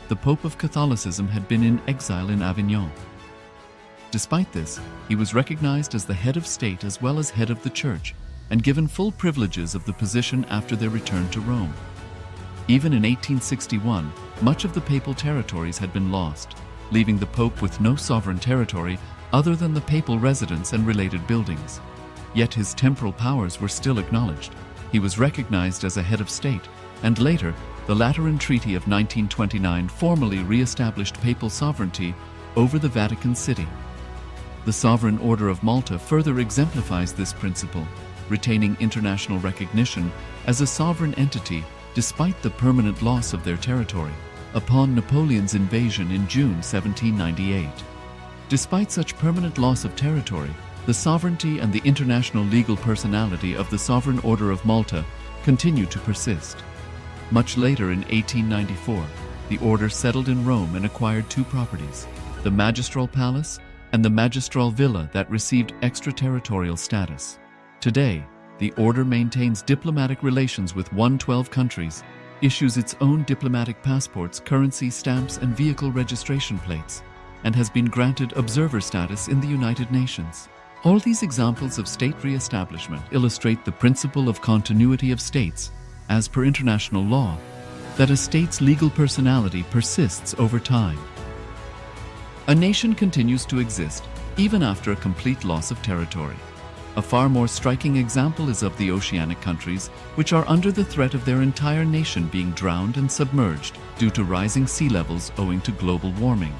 the Pope of Catholicism had been in exile in Avignon. Despite this, he was recognized as the head of state as well as head of the church and given full privileges of the position after their return to Rome. Even in 1861, much of the papal territories had been lost, leaving the Pope with no sovereign territory other than the papal residence and related buildings. Yet his temporal powers were still acknowledged. He was recognized as a head of state, and later, the Lateran Treaty of 1929 formally re-established papal sovereignty over the Vatican City. The Sovereign Order of Malta further exemplifies this principle, retaining international recognition as a sovereign entity despite the permanent loss of their territory upon Napoleon's invasion in June 1798. Despite such permanent loss of territory, the sovereignty and the international legal personality of the Sovereign Order of Malta continue to persist. Much later in 1894, the order settled in Rome and acquired two properties, the Magistral Palace and the Magistral Villa that received extraterritorial status. Today, the order maintains diplomatic relations with 112 countries, issues its own diplomatic passports, currency, stamps, and vehicle registration plates, and has been granted observer status in the United Nations. All these examples of state re-establishment illustrate the principle of continuity of states, as per international law, that a state's legal personality persists over time. A nation continues to exist even after a complete loss of territory. A far more striking example is of the oceanic countries, which are under the threat of their entire nation being drowned and submerged due to rising sea levels owing to global warming.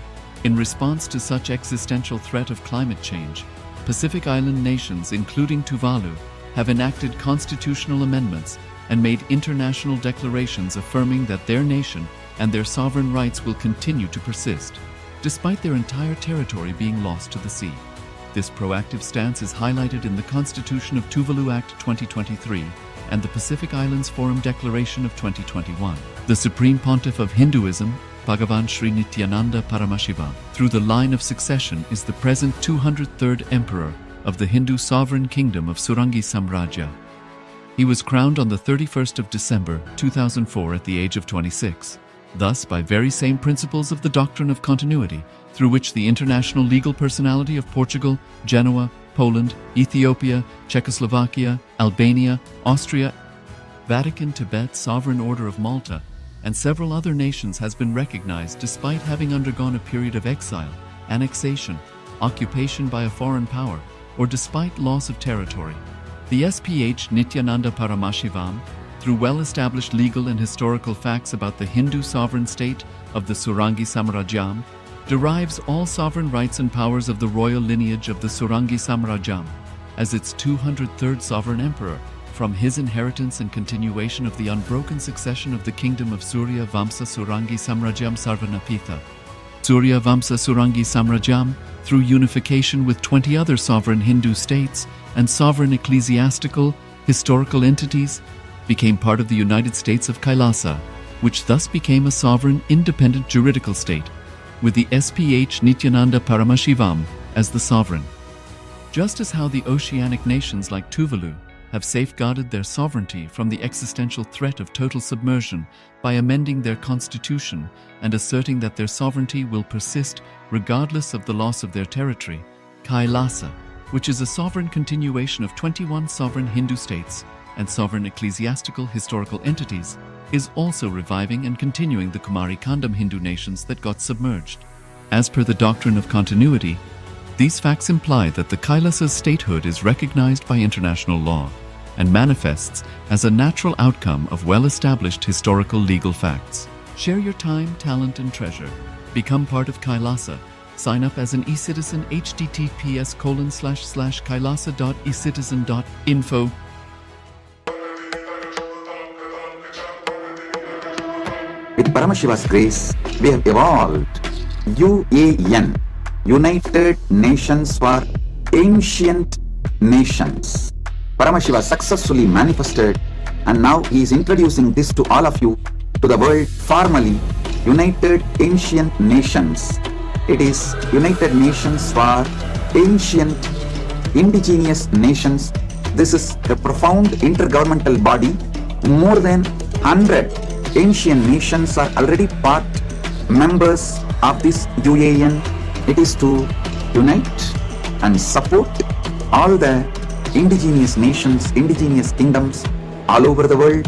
In response to such existential threat of climate change, Pacific Island nations, including Tuvalu, have enacted constitutional amendments and made international declarations affirming that their nation and their sovereign rights will continue to persist, despite their entire territory being lost to the sea. This proactive stance is highlighted in the Constitution of Tuvalu Act 2023 and the Pacific Islands Forum Declaration of 2021. The Supreme Pontiff of Hinduism, Bhagavan Sri Nithyananda Paramashivoham, through the line of succession is the present 203rd Emperor of the Hindu sovereign kingdom of Surangi Samrajya. He was crowned on the 31st of December 2004 at the age of 26. Thus, by very same principles of the doctrine of continuity, through which the international legal personality of Portugal, Genoa, Poland, Ethiopia, Czechoslovakia, Albania, Austria, Vatican, Tibet, Sovereign Order of Malta, and several other nations has been recognized despite having undergone a period of exile, annexation, occupation by a foreign power, or despite loss of territory. The SPH Nithyananda Paramashivoham, through well-established legal and historical facts about the Hindu sovereign state of the Surangi Samrajyam, derives all sovereign rights and powers of the royal lineage of the Surangi Samrajyam as its 203rd sovereign emperor, from his inheritance and continuation of the unbroken succession of the kingdom of Surya Vamsa Surangi Samrajyam Sarvanapitha. Surya Vamsa Surangi Samrajyam, through unification with 20 other sovereign Hindu states and sovereign ecclesiastical, historical entities, became part of the United States of KAILASA, which thus became a sovereign, independent juridical state, with the SPH Nithyananda Paramashivoham as the sovereign. Just as how the oceanic nations like Tuvalu have safeguarded their sovereignty from the existential threat of total submersion by amending their constitution and asserting that their sovereignty will persist regardless of the loss of their territory, KAILASA, which is a sovereign continuation of 21 sovereign Hindu states and sovereign ecclesiastical historical entities, is also reviving and continuing the Kumari Kandam Hindu nations that got submerged. As per the doctrine of continuity, these facts imply that the KAILASA's statehood is recognized by international law and manifests as a natural outcome of well-established historical legal facts. Share your time, talent, and treasure. Become part of KAILASA. Sign up as an eCitizen https://kailasa.ecitizen.info. With Paramashiva's grace, we have evolved UAN, United Nations for Ancient Nations. Paramashiva successfully manifested, and now he is introducing this to all of you, to the world formally United Ancient Nations. It is United Nations for Ancient Indigenous Nations. This is a profound intergovernmental body. More than 100 ancient nations are already part members of this UAN. It is to unite and support all the indigenous nations, indigenous kingdoms all over the world.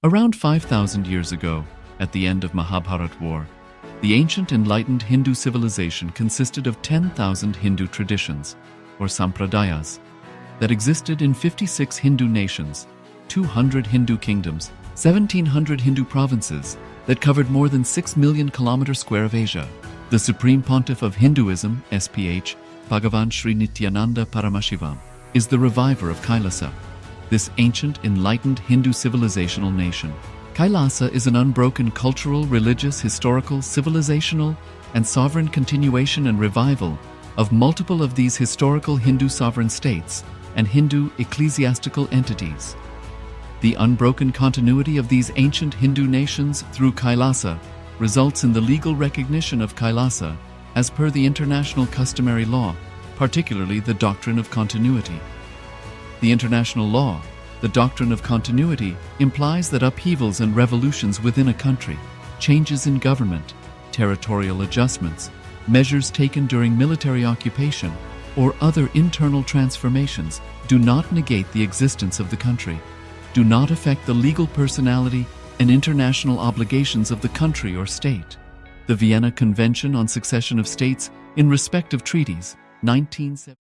Around 5,000 years ago, at the end of Mahabharat War, the ancient enlightened Hindu civilization consisted of 10,000 Hindu traditions, or sampradayas, that existed in 56 Hindu nations, 200 Hindu kingdoms, 1,700 Hindu provinces that covered more than 6 million kilometers square of Asia. The Supreme Pontiff of Hinduism, SPH, Bhagavan Sri Nithyananda Paramashivoham, is the reviver of KAILASA, this ancient enlightened Hindu civilizational nation. KAILASA is an unbroken cultural, religious, historical, civilizational, and sovereign continuation and revival of multiple of these historical Hindu sovereign states and Hindu ecclesiastical entities. The unbroken continuity of these ancient Hindu nations through KAILASA results in the legal recognition of KAILASA as per the international customary law, particularly the doctrine of continuity. The international law, the doctrine of continuity, implies that upheavals and revolutions within a country, changes in government, territorial adjustments, measures taken during military occupation, or other internal transformations do not negate the existence of the country, do not affect the legal personality and international obligations of the country or state. The Vienna Convention on Succession of States in respect of treaties, 1970.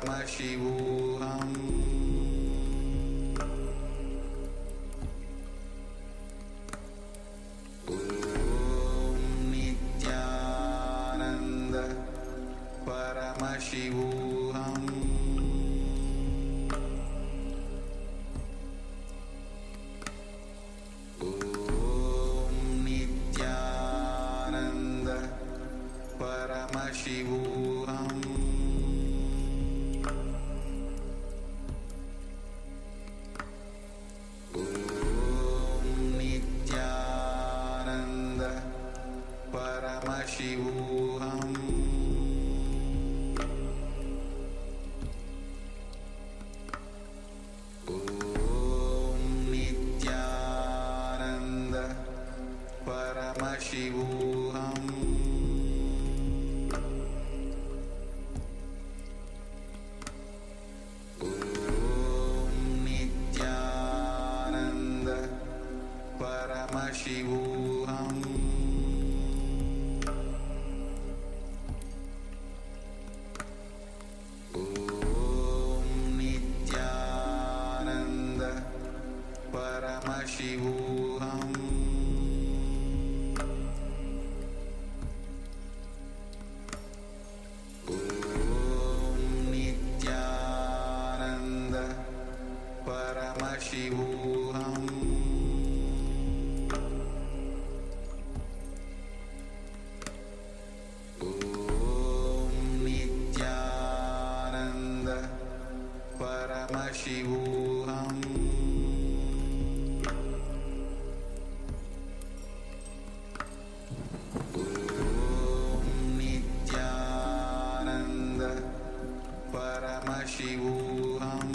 Paramashivoham Om Nithyananda Paramashivoham Om Nithyananda Paramashivoham Om Nithyananda Paramashivoham Om Nithyananda Paramashivoham Om Nithyananda Paramashivoham Om Nithyananda Paramashivoham Om Nithyananda Paramashivoham Om Nithyananda Paramashivoham Om Nithyananda Paramashivoham Om Nithyananda Paramashivoham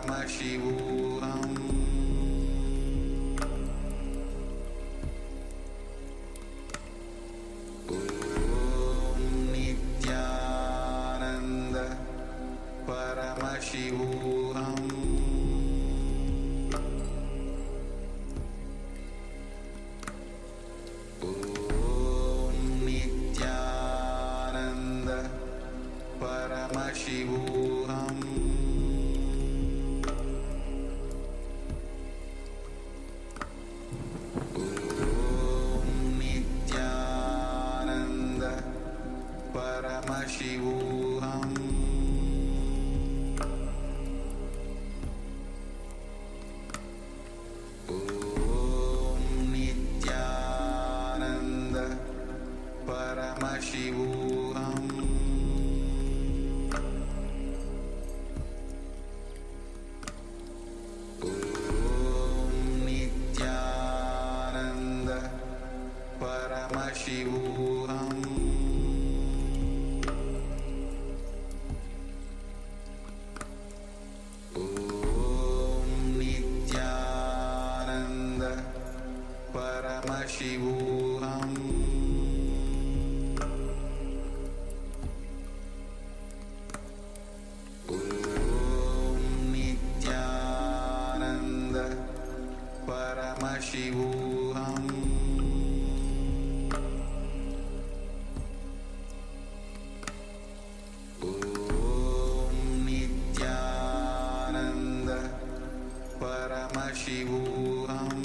Paramashivoham Om Nithyananda Paramashivoham Om Nithyananda Paramashivoham Paramashivoham Om Nithyananda Paramashivoham Om Nithyananda Paramashivoham Paramashivoham Om Nithyananda Paramashivoham Om Nithyananda Paramashivoham Paramashivoham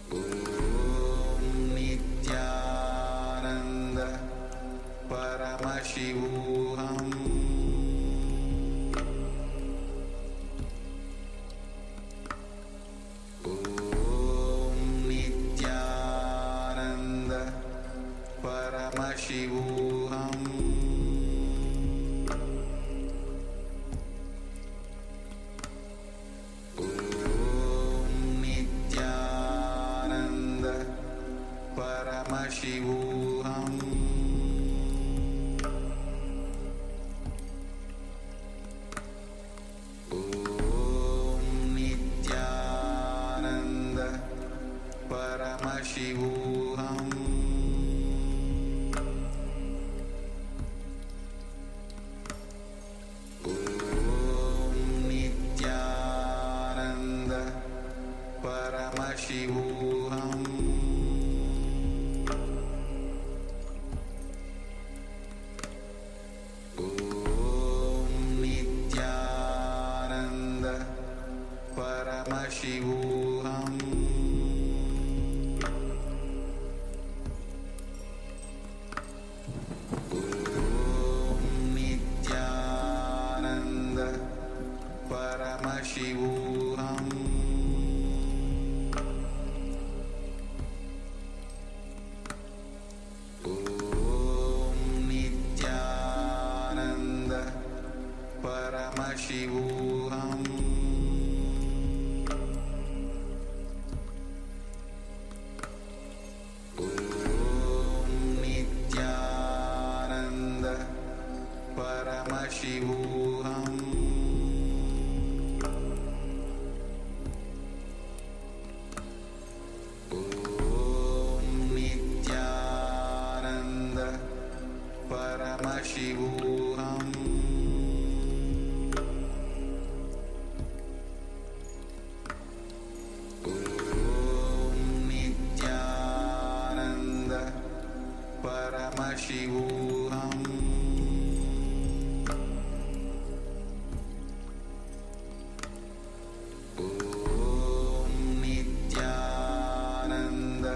Om Nithyananda Paramashivoham Om Nithyananda Paramashivoham Paramashivoham Om Nithyananda Paramashivoham Om Nithyananda Paramashivoham Paramashivoham Om Nithyananda Paramashivoham Om Nithyananda Paramashivoham Paramashivoham Om Nithyananda Paramashivoham Om Nithyananda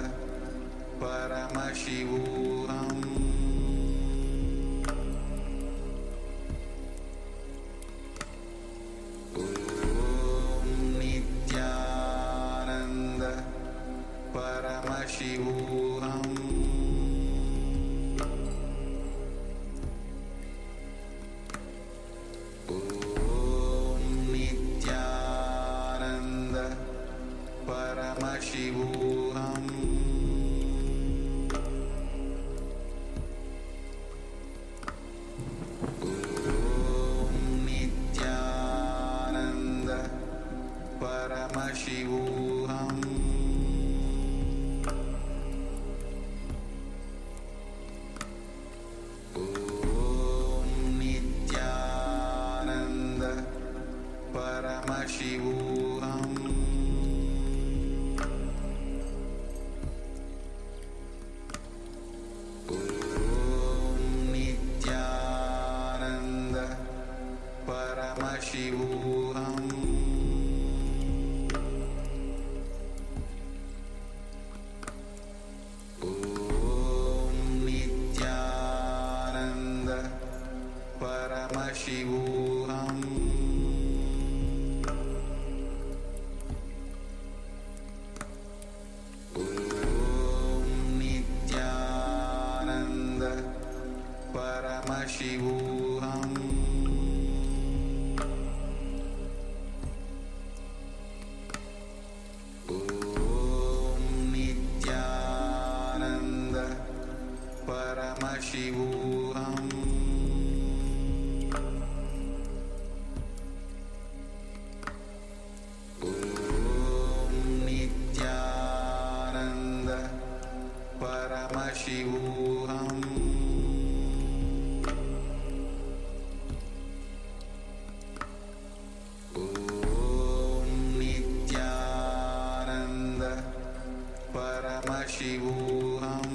Paramashivoham Paramashivoham Om Nithyananda Paramashivoham Om Nithyananda Paramashivoham Om Nithyananda Paramashivoham Om Nithyananda Paramashivoham Om Nithyananda Paramashivoham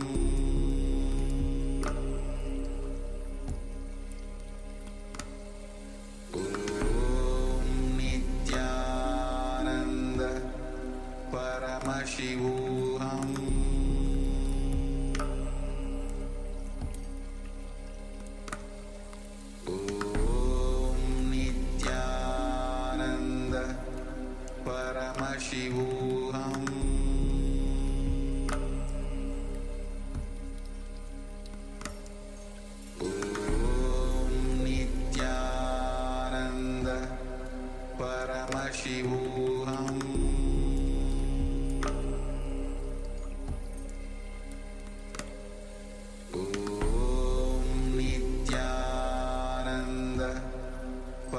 Om Nithyananda Paramashivoham Om Nithyananda Paramashivoham Om Nithyananda Paramashivoham Om Nithyananda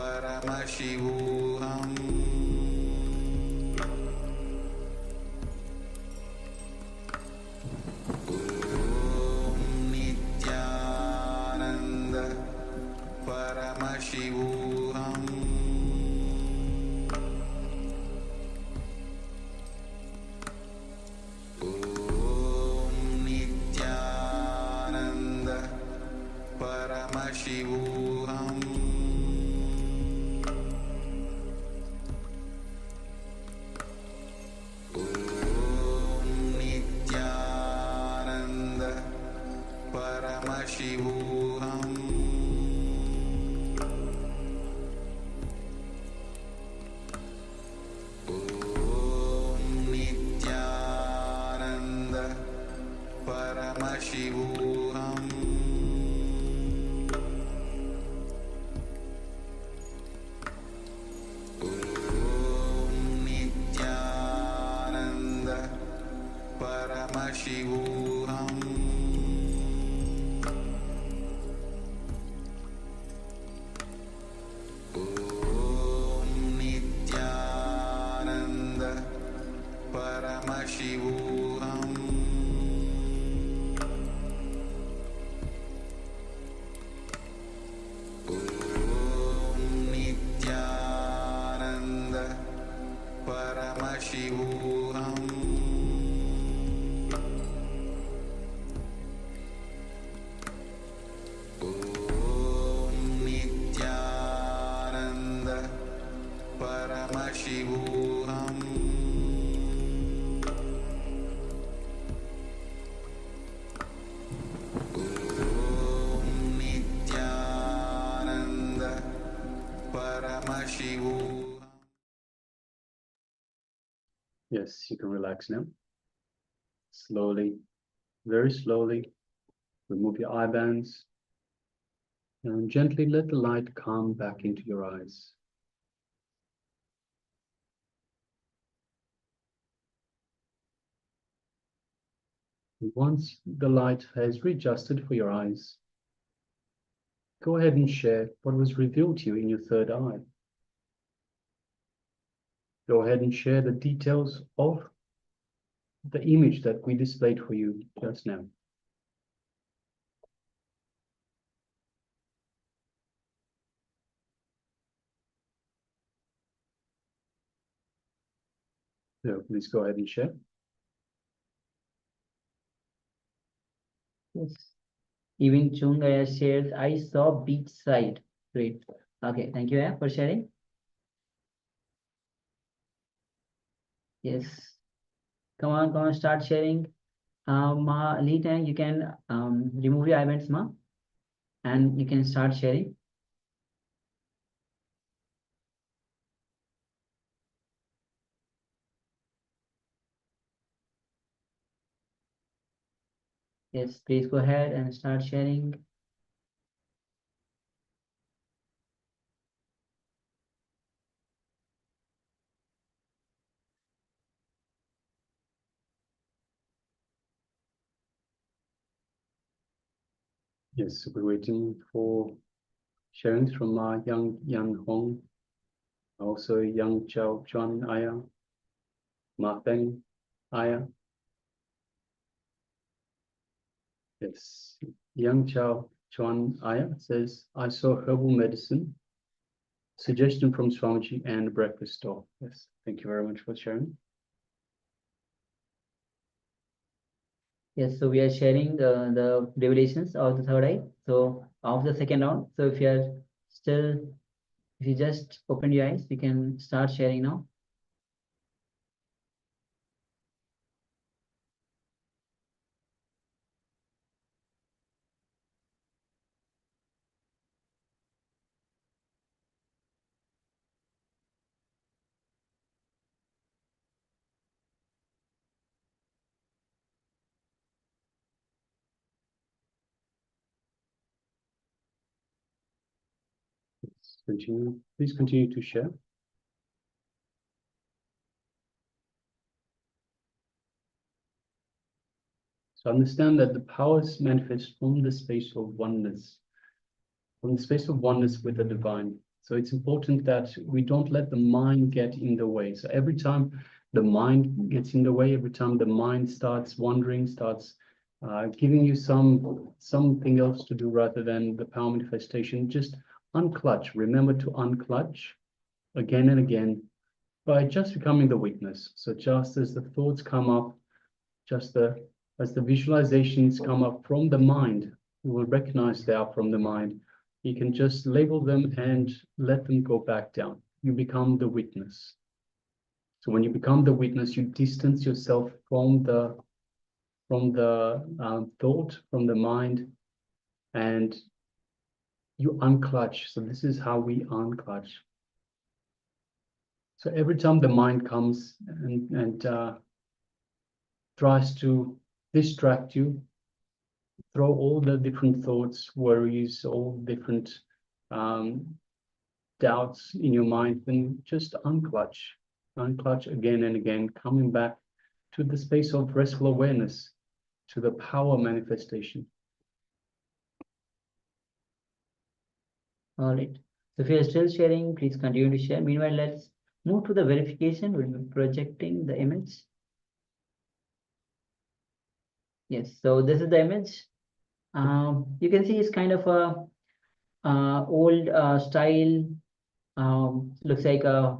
Paramashivoham Om Nithyananda Paramashivoham Om Nithyananda Paramashivoham Om Nithyananda Paramashivoham Om Nithyananda Paramashivoham Om Nithyananda Paramashivoham Om Nithyananda Paramashivoham Om Nithyananda Paramashivoham Om Nithyananda Paramashivoham Om Nithyananda Paramashivoham. Yes, you can relax now. Slowly, very slowly, remove your eye bands and gently let the light come back into your eyes. And once the light has readjusted for your eyes, go ahead and share what was revealed to you in your third eye. Go ahead and share the details of the image that we displayed for you just now. So please go ahead and share. Yes. Even Chung shares, I saw beach side. Great. Okay, thank you for sharing. Yes. Come on, start sharing. Ma, Lee Tang, you can remove your events, Ma, and you can start sharing. Yes, please go ahead and start sharing. Yes, we're waiting for sharings from Young Yan Hong, also Young Chao Chuan Aya, Ma Peng Aya. Yes, Young Chao Chuan Aya says, I saw herbal medicine, suggestion from Swamiji and breakfast stall. Yes, thank you very much for sharing. Yes, so we are sharing the revelations of the third eye. So of the second round. So if you are still, if you just open your eyes, you can start sharing now. Let's continue. Please continue to share. So understand that the powers manifest from the space of oneness, with the divine. So it's important that we don't let the mind get in the way. So every time the mind gets in the way, every time the mind starts wandering, starts giving you something else to do rather than the power manifestation, just unclutch. Remember to unclutch again and again by just becoming the witness. So just as the thoughts come up, as the visualizations come up from the mind, you will recognize they are from the mind. You can just label them and let them go back down. You become the witness. So when you become the witness, you distance yourself from the thought, from the mind, and you unclutch. So this is how we unclutch. So every time the mind comes and tries to distract you, throw all the different thoughts, worries, all different doubts in your mind, then just unclutch again and again, coming back to the space of restful awareness, to the power manifestation. All right. So if you are still sharing, please continue to share. Meanwhile, let's move to the verification. We'll be projecting the image. Yes, so this is the image. You can see it's kind of a old style. Looks like a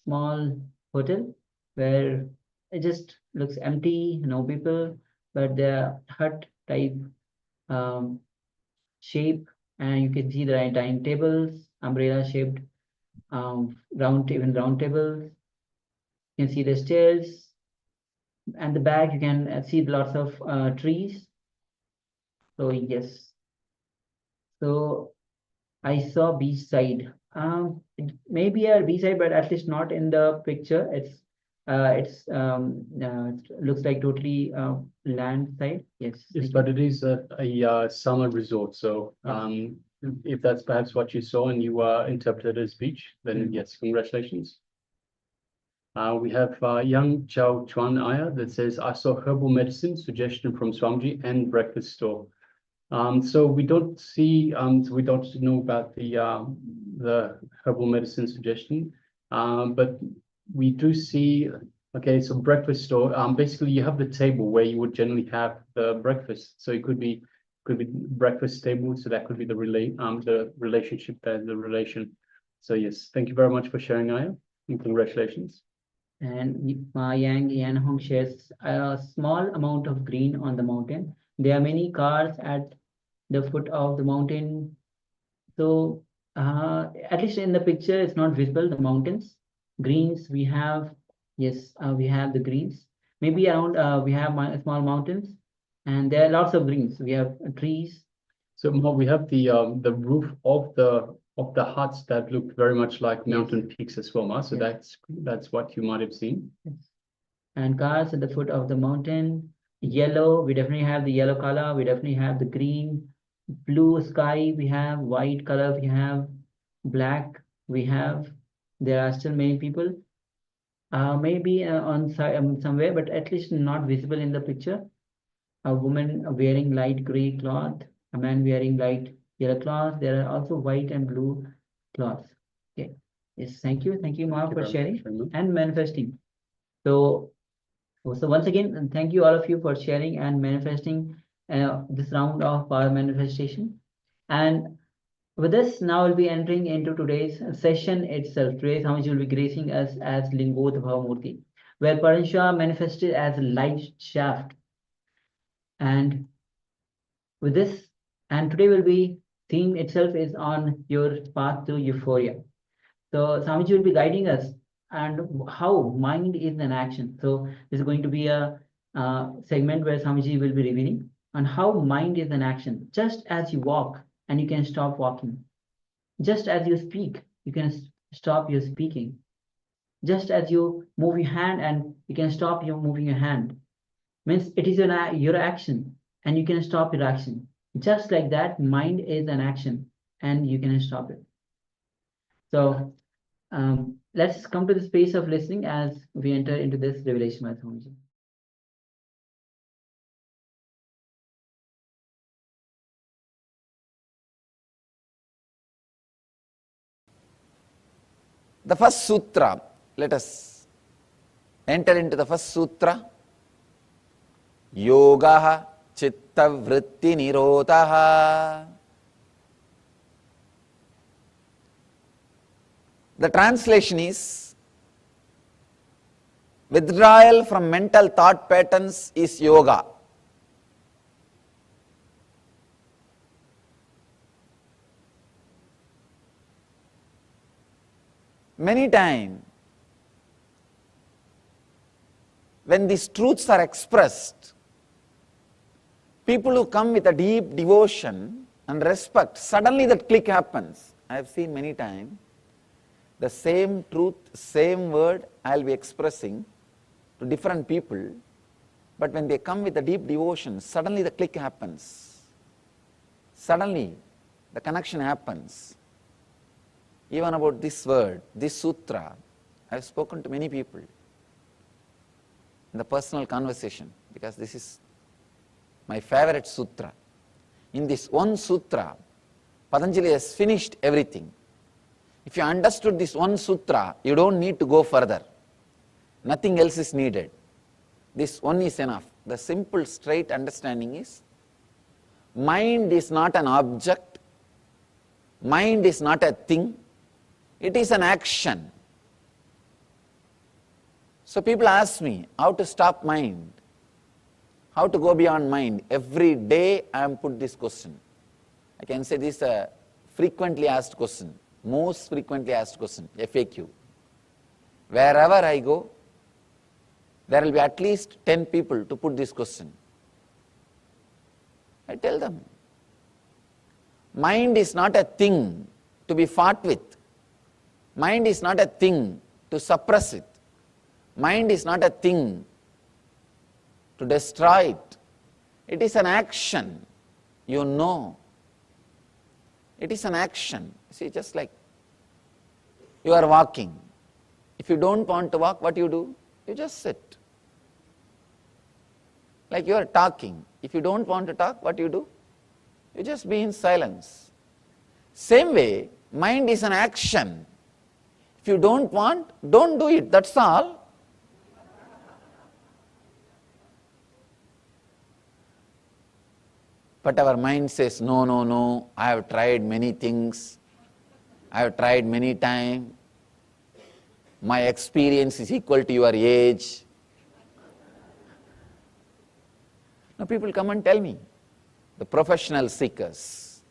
small hotel where it just looks empty, no people, but the hut type shape, and you can see the dining tables, umbrella shaped round tables. You can see the stairs, and the back you can see lots of trees. So yes, so I saw beach side. It may be a beach side, but at least not in the picture. It looks like totally land side. Yes. Yes, but it is a summer resort. So if that's perhaps what you saw and you interpreted as beach, then yes, congratulations. We have Young Chao Chuan Aya that says, I saw herbal medicine, suggestion from Swamiji and breakfast store. So we don't see, we don't know about the herbal medicine suggestion, but we do see, okay, so breakfast store, basically you have the table where you would generally have the breakfast. So it could be breakfast table, so that could be the relationship there, the relation. So yes, thank you very much for sharing, Aya, and congratulations. And Yan Hong shares a small amount of green on the mountain. There are many cars at the foot of the mountain. So at least in the picture, it's not visible, the mountains. Greens, we have Yes, we have the greens. Maybe around we have small mountains, and there are lots of greens. We have trees. So Mo, we have the roof of the huts that look very much like mountain peaks as well, Ma. So that's what you might have seen. Yes. And cars at the foot of the mountain. Yellow, we definitely have the yellow color. We definitely have the green. Blue sky, we have white color. We have black. We have. There are still many people. Maybe on somewhere, but at least not visible in the picture. A woman wearing light gray cloth, a man wearing light yellow cloth. There are also white and blue cloths. Okay. Yes, thank you, Ma, for sharing and manifesting. So once again, thank you all of you for sharing and manifesting this round of power manifestation. And with this, now we'll be entering into today's session itself. Today, Swamiji will be gracing us as Lingotha Bhavamurti, where Paramashiva manifested as a light shaft. And with this, and today will be, theme itself is on your path to euphoria. So Swamiji will be guiding us and how mind is an action. So this is going to be a segment where Swamiji will be revealing on how mind is an action. Just as you walk, and you can stop walking. Just as you speak, you can stop your speaking. Just as you move your hand, and you can stop your moving your hand. Means it is your action, and you can stop your action. Just like that, mind is an action, and you can stop it. So let's come to the space of listening as we enter into this revelation by Swamiji. The first sutra, let us enter into the first sutra. Yogaha chitta vritti nirodhaha. The translation is, withdrawal from mental thought patterns is yoga. Many times, when these truths are expressed, people who come with a deep devotion and respect, suddenly that click happens. I have seen many times, the same truth, same word I will be expressing to different people, but when they come with a deep devotion, suddenly the click happens. Suddenly the connection happens. Even about this word, this sutra, I have spoken to many people in the personal conversation, because this is my favorite sutra. In this one sutra, Patanjali has finished everything. If you understood this one sutra, you don't need to go further. Nothing else is needed. This one is enough. The simple, straight understanding is, mind is not an object, mind is not a thing, it is an action. So people ask me how to stop mind, how to go beyond mind. Every day I am put this question. I can say this is a frequently asked question, most frequently asked question, FAQ. Wherever I go, there will be at least 10 people to put this question. I tell them, mind is not a thing to be fought with. Mind is not a thing to suppress it. Mind is not a thing to destroy it. It is an action, you know. It is an action. See, just like you are walking. If you don't want to walk, what you do? You just sit. Like you are talking. If you don't want to talk, what you do? You just be in silence. Same way, mind is an action. If you don't want, don't do it, that's all. But our mind says, no, no, no, I have tried many things, I have tried many times, my experience is equal to your age. Now people come and tell me, the professional seekers.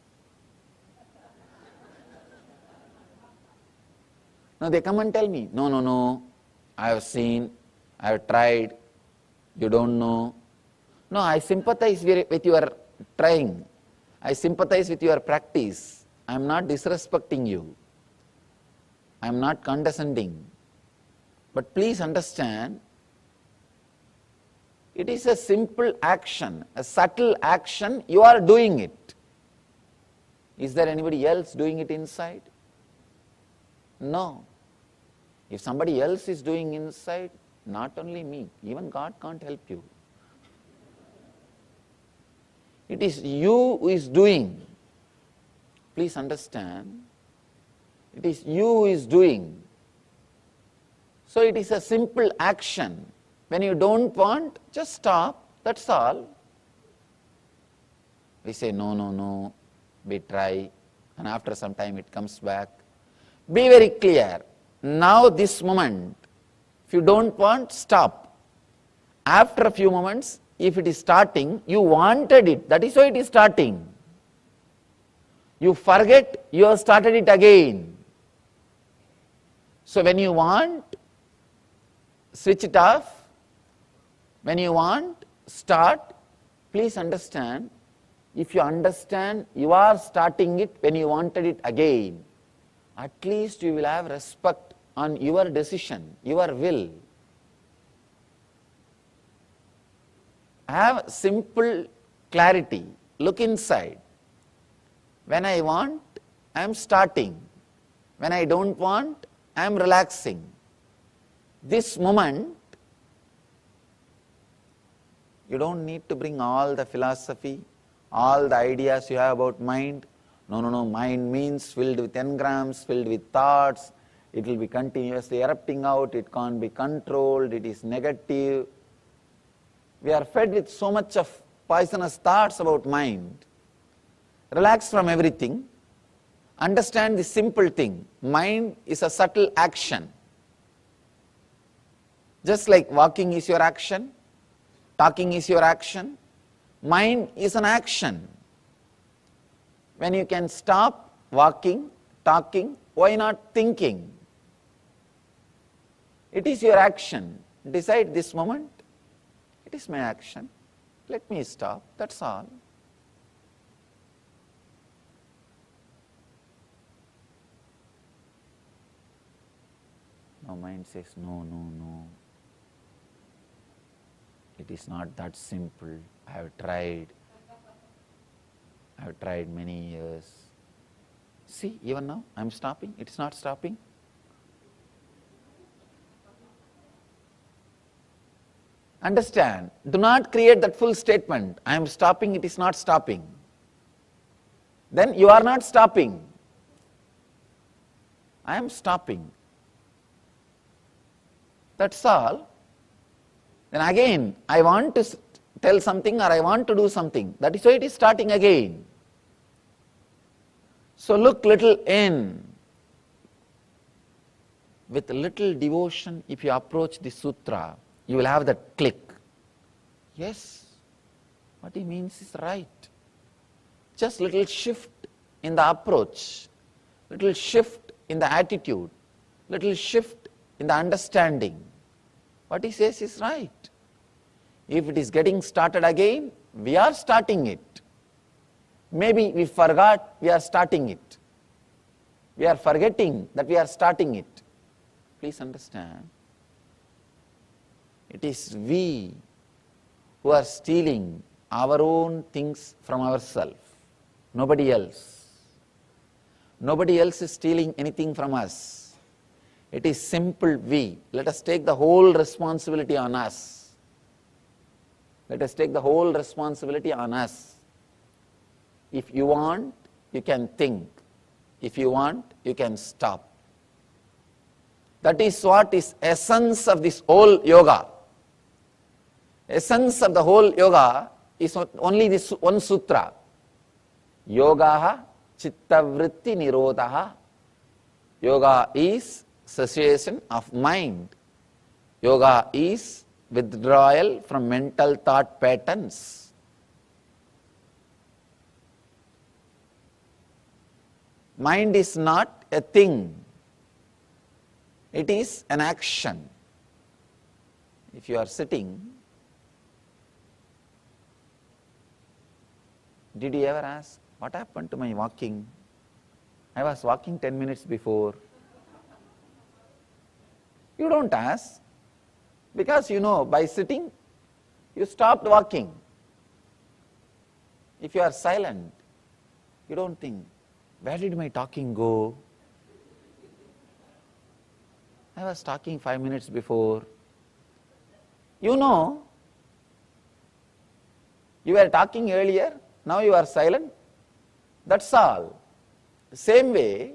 Now they come and tell me, no, no, no, I have seen I have tried, you don't know. No, I sympathize with your trying. I sympathize with your practice. I am not disrespecting you. I am not condescending. But please understand, it is a simple action, a subtle action, you are doing it. Is there anybody else doing it inside? No. If somebody else is doing inside, not only me, even God can't help you. It is you who is doing. Please understand, it is you who is doing. So it is a simple action. When you don't want, just stop, that's all. We say no, no, no, we try, and after some time it comes back. Be very clear. Now this moment, if you don't want, stop. After a few moments, if it is starting, you wanted it, that is why it is starting. You forget, you have started it again. So when you want, switch it off. When you want, start. Please understand, if you understand you are starting it when you wanted it again, at least you will have respect on your decision, your will. Have simple clarity. Look inside. When I want, I am starting. When I don't want, I am relaxing. This moment, you don't need to bring all the philosophy, all the ideas you have about mind. No, no, no, mind means filled with engrams, filled with thoughts. It will be continuously erupting out, it can't be controlled, it is negative. We are fed with so much of poisonous thoughts about mind. Relax from everything. Understand the simple thing. Mind is a subtle action. Just like walking is your action, talking is your action, mind is an action. When you can stop walking, talking, why not thinking? It is your action. Decide this moment, it is my action. Let me stop, that's all. Now mind says, no, no, no. It is not that simple. I have tried many years. See, even now I am stopping, it is not stopping. Understand, do not create that full statement. I am stopping, it is not stopping. Then you are not stopping. I am stopping. That's all. Then again, I want to tell something or I want to do something. That is why it is starting again. So look little in. With little devotion, if you approach the sutra, you will have that click. Yes, what he means is right. Just little shift in the approach, little shift in the attitude, little shift in the understanding. What he says is right. If it is getting started again, we are starting it. Maybe we forgot we are starting it. We are forgetting that we are starting it. Please understand. It is we who are stealing our own things from ourselves. Nobody else. Nobody else is stealing anything from us. It is simple we. Let us take the whole responsibility on us. Let us take the whole responsibility on us. If you want, you can think. If you want, you can stop. That is what is essence of this whole yoga. Essence of the whole yoga is only this one sutra. Yogaha chittavritti nirodhaha. Yoga is cessation of mind. Yoga is withdrawal from mental thought patterns. Mind is not a thing. It is an action. If you are sitting, did you ever ask, what happened to my walking? I was walking 10 minutes before. You don't ask, because you know by sitting, you stopped walking. If you are silent, you don't think, where did my talking go? I was talking 5 minutes before. You know, you were talking earlier, now you are silent. That's all. The same way,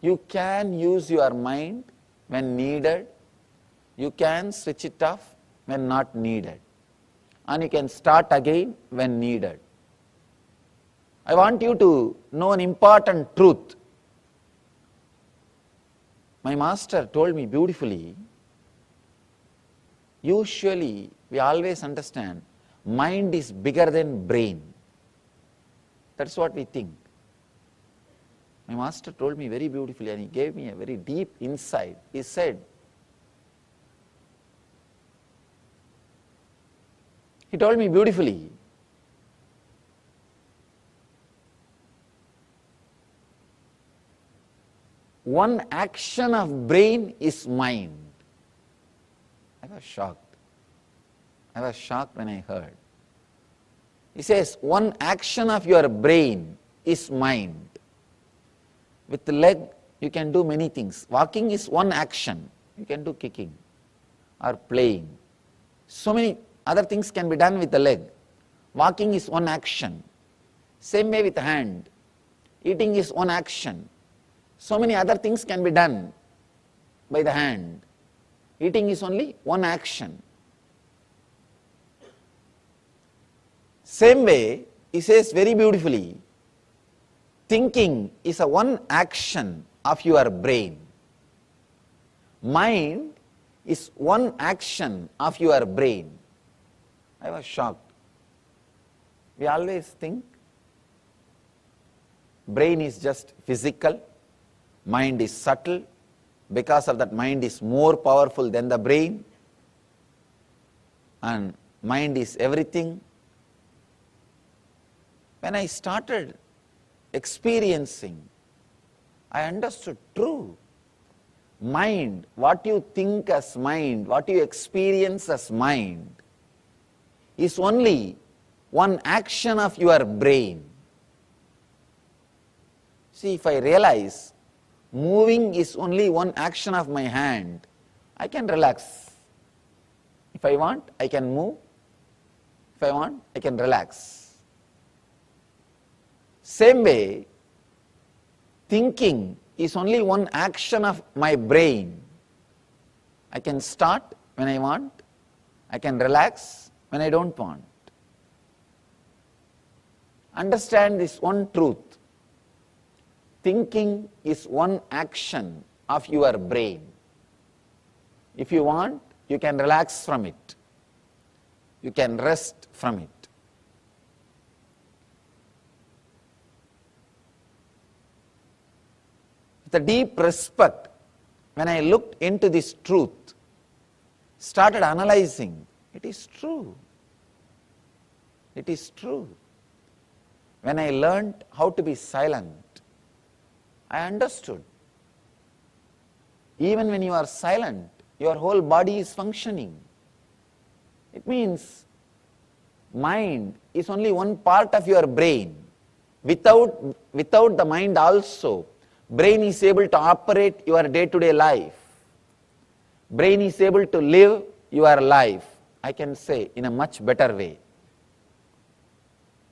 you can use your mind when needed. You can switch it off when not needed. And you can start again when needed. I want you to know an important truth. My master told me beautifully, usually we always understand mind is bigger than brain. That's what we think. My master told me very beautifully, and he gave me a very deep insight. He said, he told me beautifully, one action of brain is mind. I was shocked. I was shocked when I heard. He says, one action of your brain is mind. With the leg, you can do many things. Walking is one action. You can do kicking or playing. So many other things can be done with the leg. Walking is one action. Same way with the hand. Eating is one action. So many other things can be done by the hand. Eating is only one action. Same way, he says very beautifully, thinking is a one action of your brain. Mind is one action of your brain. I was shocked. We always think brain is just physical, mind is subtle, because of that mind is more powerful than the brain, and mind is everything. When I started experiencing, I understood true. Mind, what you think as mind, what you experience as mind, is only one action of your brain. See, if I realize moving is only one action of my hand, I can relax. If I want, I can move. If I want, I can relax. Same way, thinking is only one action of my brain. I can start when I want. I can relax when I don't want. Understand this one truth. Thinking is one action of your brain. If you want, you can relax from it. You can rest from it. With a deep respect, when I looked into this truth, started analyzing, it is true. It is true. When I learned how to be silent, I understood. Even when you are silent, your whole body is functioning. It means mind is only one part of your brain. Without the mind also, brain is able to operate your day-to-day life. Brain is able to live your life, I can say, in a much better way.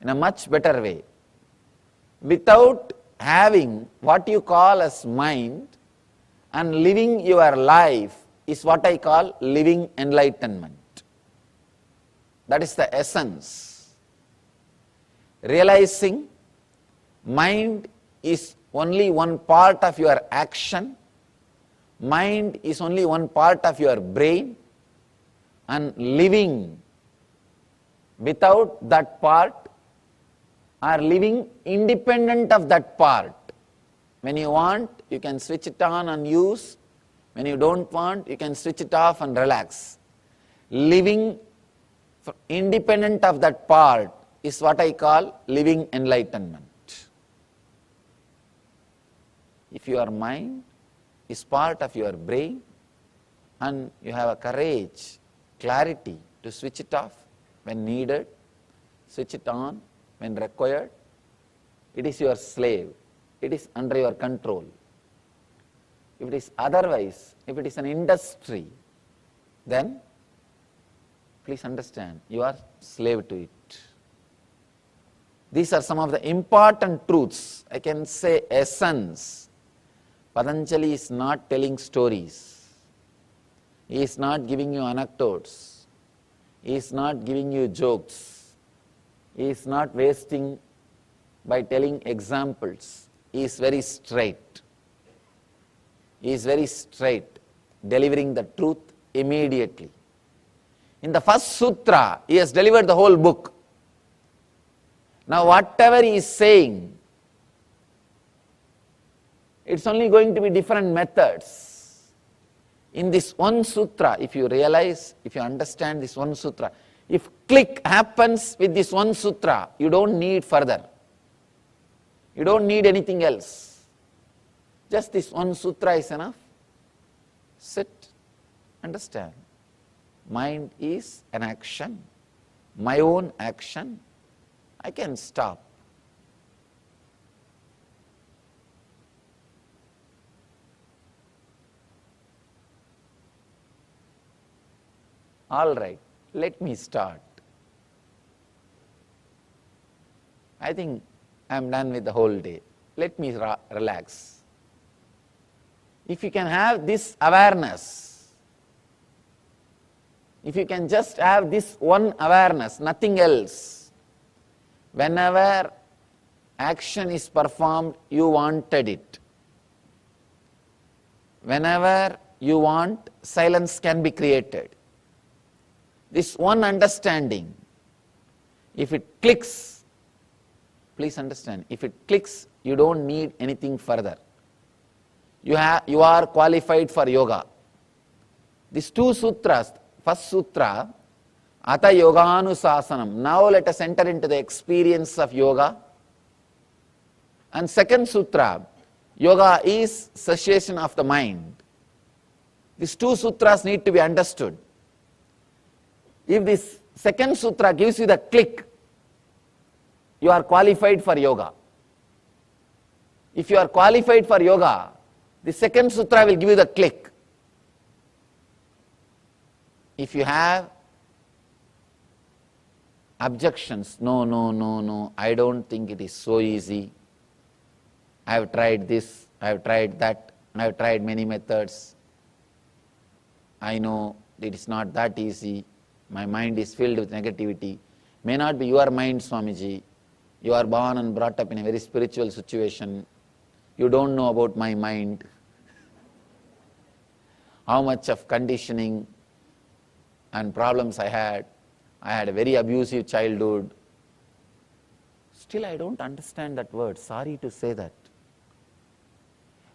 In a much better way. Without having what you call as mind and living your life is what I call living enlightenment. That is the essence. Realizing mind is only one part of your action, mind is only one part of your brain, and living without that part or living independent of that part. When you want, you can switch it on and use. When you don't want, you can switch it off and relax. Living independent of that part is what I call living enlightenment. If your mind is part of your brain and you have a courage, clarity to switch it off when needed, switch it on when required, it is your slave. It is under your control. If it is otherwise, if it is an industry, then please understand, you are slave to it. These are some of the important truths, I can say essence. Patanjali is not telling stories. He is not giving you anecdotes. He is not giving you jokes. He is not wasting by telling examples. He is very straight. He is very straight, delivering the truth immediately. In the first sutra, he has delivered the whole book. Now whatever he is saying, it's only going to be different methods. In this one sutra, if you realize, if you understand this one sutra, if click happens with this one sutra, you don't need further. You don't need anything else. Just this one sutra is enough. Sit, understand. Mind is an action, my own action. I can stop. All right, let me start. I think I am done with the whole day. Let me relax. If you can have this awareness, if you can just have this one awareness, nothing else, whenever action is performed, you wanted it. Whenever you want, silence can be created. This one understanding, if it clicks, please understand, if it clicks, you don't need anything further. You are qualified for yoga. These two sutras, first sutra, Ata Yoganusasanam. Now let us enter into the experience of yoga. And second sutra, yoga is cessation of the mind. These two sutras need to be understood. If this second sutra gives you the click, you are qualified for yoga. If you are qualified for yoga, the second sutra will give you the click. If you have objections, no, I don't think it is so easy. I have tried this, I have tried that, I have tried many methods. I know it is not that easy. My mind is filled with negativity. May not be your mind, Swamiji. You are born and brought up in a very spiritual situation. You don't know about my mind. How much of conditioning and problems I had. I had a very abusive childhood. Still I don't understand that word. Sorry to say that.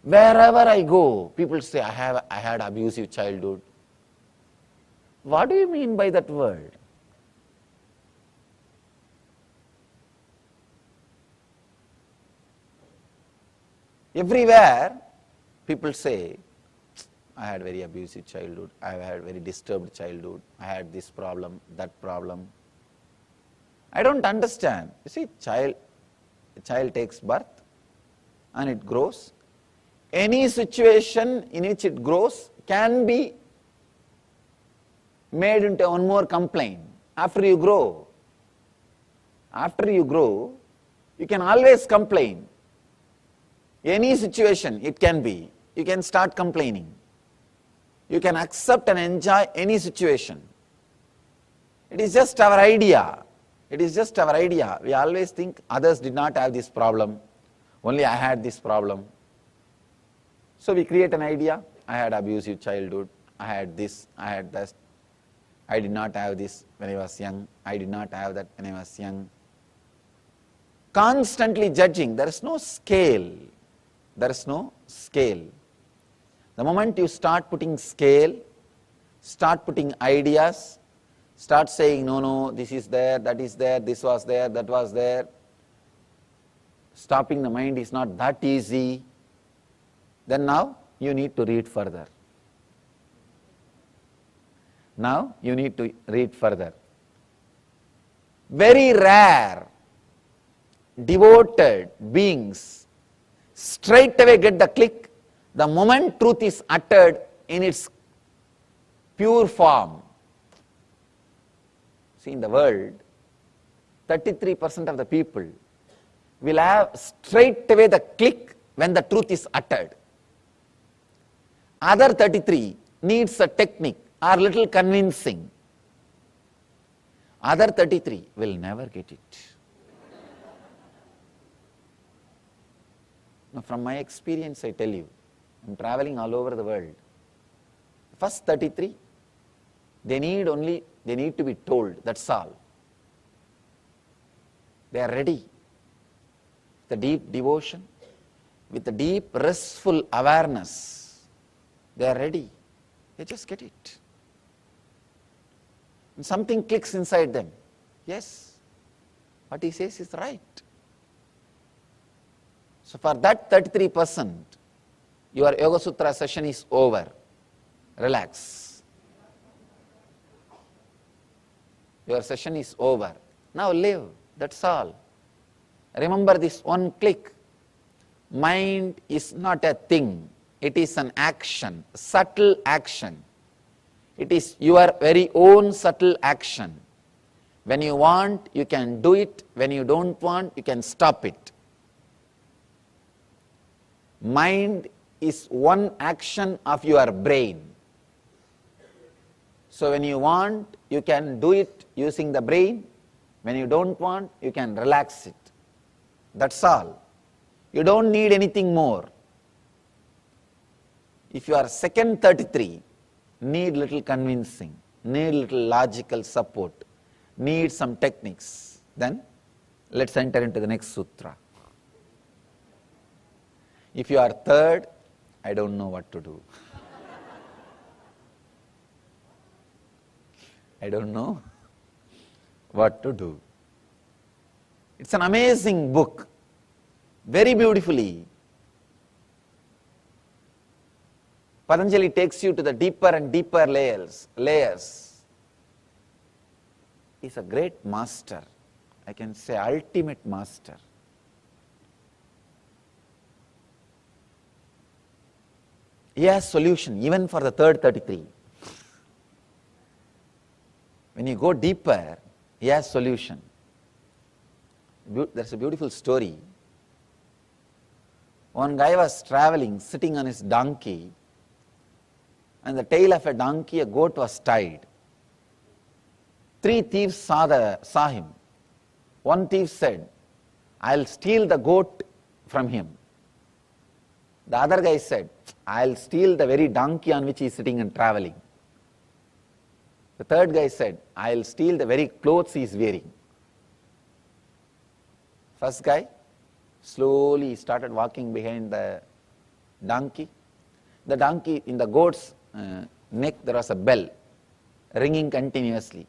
Wherever I go, people say I had abusive childhood. What do you mean by that word? Everywhere, people say, I had very abusive childhood, I had very disturbed childhood, I had this problem, that problem. I don't understand. You see, a child takes birth and it grows. Any situation in which it grows can be made into one more complaint. After you grow, you can always complain. Any situation it can be, you can start complaining. You can accept and enjoy any situation. It is just our idea. It is just our idea. We always think others did not have this problem, only I had this problem. So we create an idea, I had abusive childhood, I had this, I had that. I did not have this when I was young, I did not have that when I was young. Constantly judging, there is no scale. There is no scale. The moment you start putting scale, start putting ideas, start saying, no, no, this is there, that is there, this was there, that was there. Stopping the mind is not that easy. Then now you need to read further. Now you need to read further. Very rare, devoted beings straight away get the click the moment truth is uttered in its pure form. See, in the world, 33% of the people will have straight away the click when the truth is uttered. Other 33 needs a technique or little convincing. Other 33 will never get it. Now, from my experience, I tell you, I'm traveling all over the world. First 33, they need to be told, that's all. They are ready. The deep devotion, with the deep restful awareness, they are ready. They just get it. And something clicks inside them. Yes, what he says is right. So for that 33%, your Yoga Sutra session is over. Relax. Your session is over. Now live. That's all. Remember this one click. Mind is not a thing. It is an action, subtle action. It is your very own subtle action. When you want, you can do it. When you don't want, you can stop it. Mind is one action of your brain. So when you want, you can do it using the brain. When you don't want, you can relax it. That's all. You don't need anything more. If you are second 33, need little convincing, need little logical support, need some techniques, then let's enter into the next sutra. If you are third, I don't know what to do. I don't know what to do. It's an amazing book, very beautifully. Patanjali takes you to the deeper and deeper layers. He's a great master. I can say ultimate master. He has solution even for the third 33. When you go deeper, he has solution. There's a beautiful story. One guy was traveling, sitting on his donkey, and the tail of a donkey, a goat was tied. 3 thieves saw him. One thief said, I'll steal the goat from him. The other guy said, I'll steal the very donkey on which he is sitting and traveling. The third guy said, I'll steal the very clothes he is wearing. First guy slowly started walking behind the donkey. The donkey, in the goat's neck, there was a bell ringing continuously.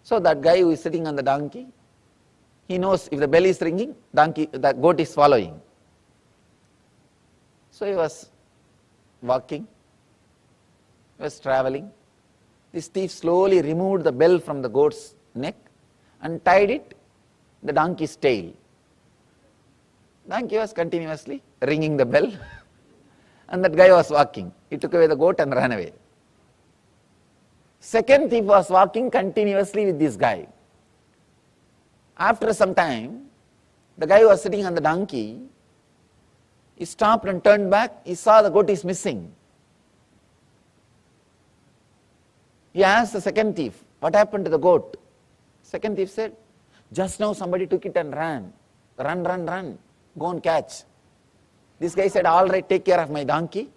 So that guy who is sitting on the donkey, he knows if the bell is ringing, the goat is following. So he was walking, he was traveling. This thief slowly removed the bell from the goat's neck and tied it the donkey's tail. Donkey was continuously ringing the bell and that guy was walking. He took away the goat and ran away. Second thief was walking continuously with this guy. After some time, the guy who was sitting on the donkey, he stopped and turned back. He saw the goat is missing. He asked the second thief, what happened to the goat? Second thief said, just now somebody took it and ran. Run. Go and catch. This guy said, all right, take care of my donkey.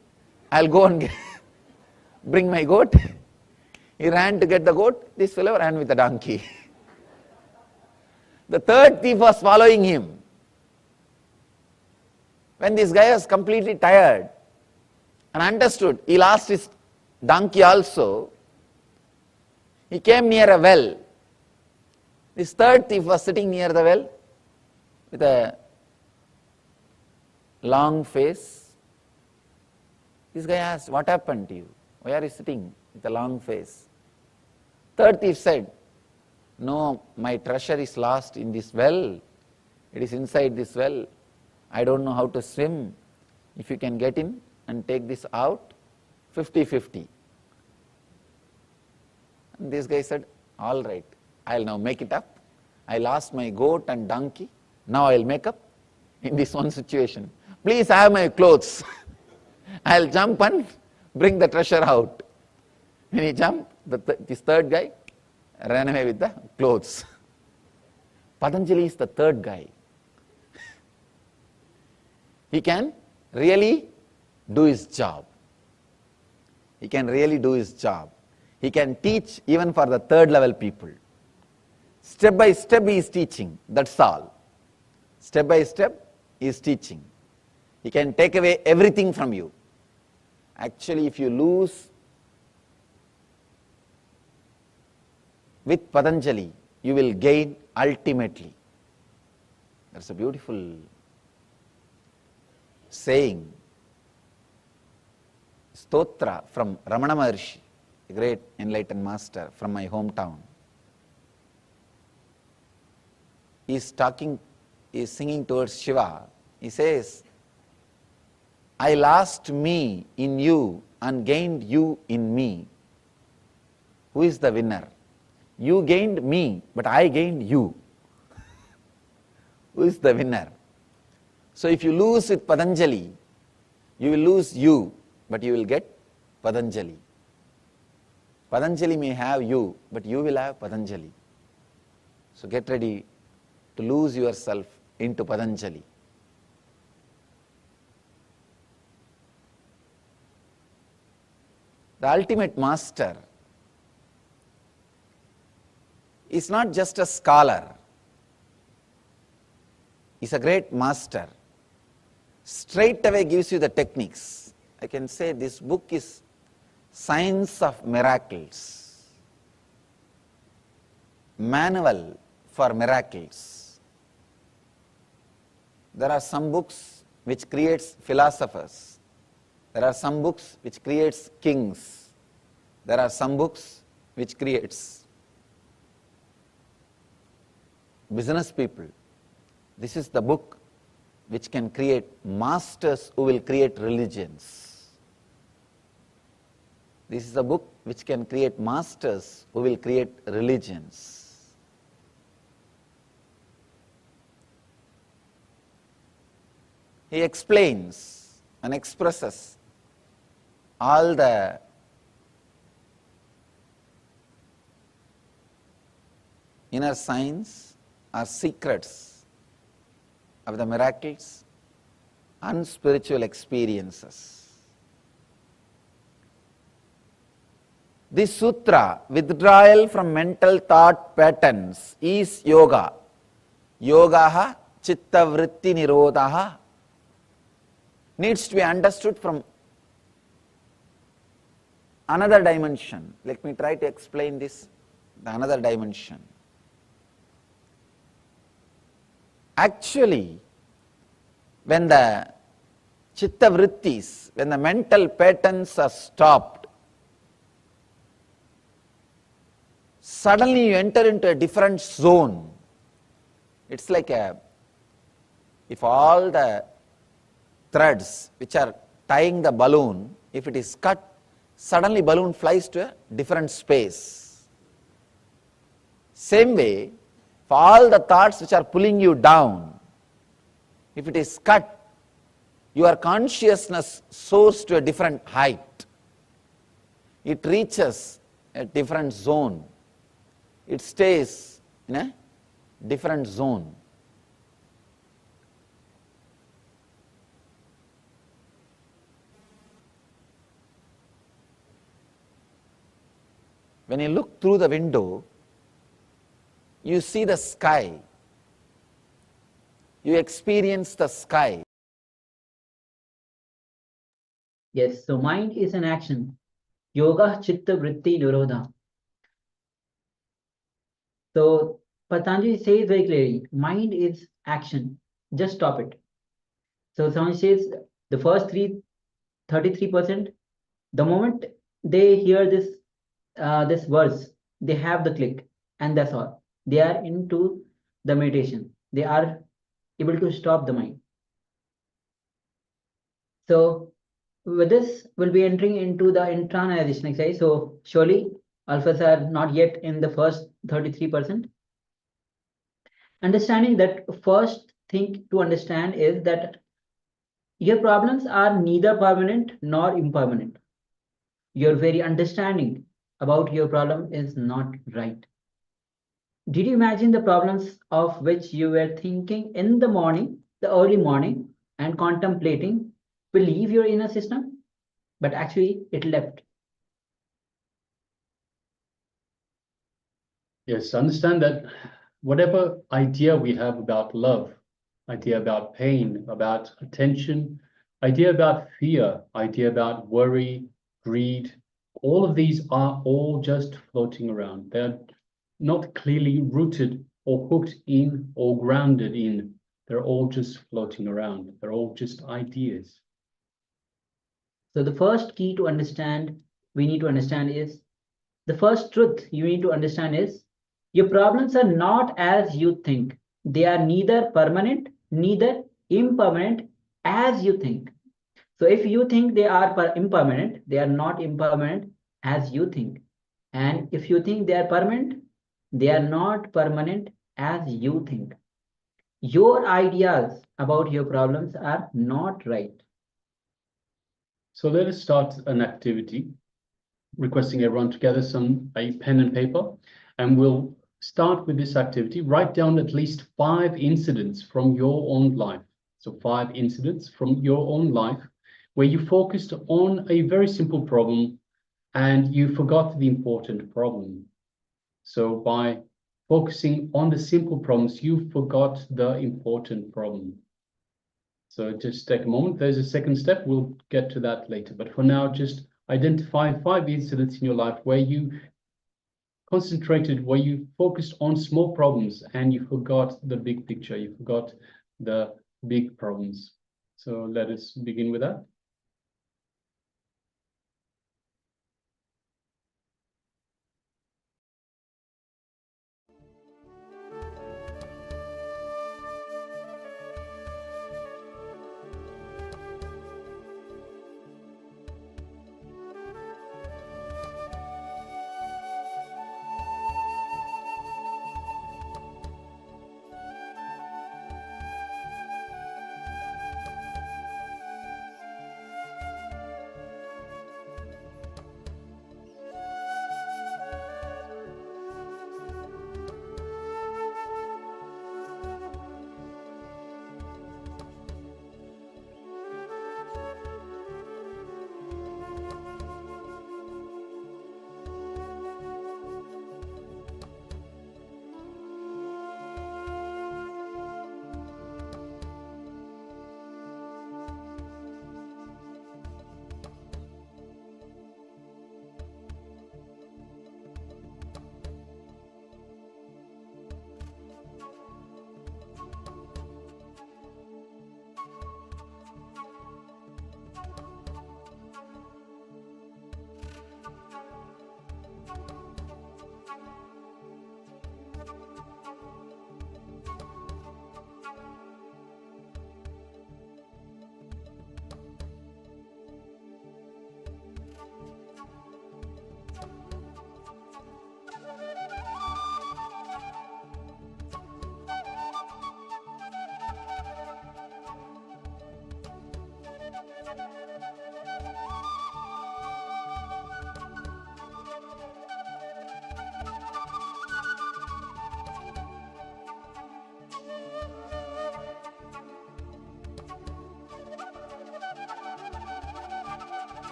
I'll go and bring my goat. He ran to get the goat. This fellow ran with the donkey. The third thief was following him. When this guy was completely tired and understood. He lost his donkey also. He came near a well. This third thief was sitting near the well with a long face. This guy asked, "What happened to you? Why are you sitting with a long face?" Third thief said, "No, my treasure is lost in this well. It is inside this well. I don't know how to swim. If you can get in and take this out, 50-50. And this guy said, "All right, I'll now make it up. I lost my goat and donkey. Now I'll make up in this one situation. Please have my clothes. I'll jump and bring the treasure out." When he jumped, this third guy ran away with the clothes. Patanjali is the third guy. He can really do his job. He can really do his job. He can teach even for the third level people. Step by step he is teaching, that's all. Step by step he is teaching. He can take away everything from you. Actually, if you lose with Patanjali, you will gain ultimately. That's a beautiful saying. Stotra from Ramana Maharshi, a great enlightened master from my hometown. He is singing towards Shiva. He says, "I lost me in you and gained you in me. Who is the winner? You gained me, but I gained you. Who is the winner?" So if you lose with Patanjali, you will lose you, but you will get Patanjali. Patanjali may have you, but you will have Patanjali. So get ready to lose yourself into Patanjali. The ultimate master is not just a scholar. He's a great master. Straight away gives you the techniques. I can say this book is Science of Miracles. Manual for miracles. There are some books which creates philosophers. There are some books which creates kings. There are some books which creates business people. This is the book which can create masters who will create religions. This is a book which can create masters who will create religions. He explains and expresses all the inner science or secrets of the miracles and spiritual experiences. This sutra, withdrawal from mental thought patterns, is yoga. Yogaha chitta vritti nirodhaha, needs to be understood from another dimension. Let me try to explain this, the another dimension. Actually, when the chitta vrittis, when the mental patterns are stopped, suddenly you enter into a different zone. It's like if all the threads which are tying the balloon, if it is cut, suddenly balloon flies to a different space. Same way, for all the thoughts which are pulling you down, if it is cut, your consciousness soars to a different height. It reaches a different zone. It stays in a different zone. When you look through the window, you see the sky. You experience the sky. Yes, so mind is an action. Yoga chitta vritti nirodha. So Patanjali says very clearly, mind is action. Just stop it. So someone says the first 33%, the moment they hear this verse, they have the click, and that's all. They are into the meditation. They are able to stop the mind. So with this, we'll be entering into the internalization exercise. So surely alphas are not yet in the first 33%. Understanding that first thing to understand is that your problems are neither permanent nor impermanent. Your very understanding about your problem is not right. Did you imagine the problems of which you were thinking in the morning, the early morning, and contemplating will leave your inner system? But actually, it left. Yes, understand that whatever idea we have about love, idea about pain, about attention, idea about fear, idea about worry, greed, all of these are all just floating around. They're not clearly rooted or hooked in or grounded in. They're all just floating around. They're all just ideas. So the first key to understand, we need to understand is, the first truth you need to understand is, your problems are not as you think. They are neither permanent, neither impermanent as you think. So if you think they are impermanent, they are not impermanent as you think. And if you think they are permanent, they are not permanent as you think. Your ideas about your problems are not right. So let us start an activity, requesting everyone to gather a pen and paper, and we'll start with this activity. Write down at least 5 incidents from your own life. So 5 incidents from your own life where you focused on a very simple problem and you forgot the important problem. So by focusing on the simple problems, you forgot the important problem. So just take a moment. There's a second step. We'll get to that later. But for now, just identify 5 incidents in your life where you concentrated, where you focused on small problems and you forgot the big picture. You forgot the big problems. So let us begin with that.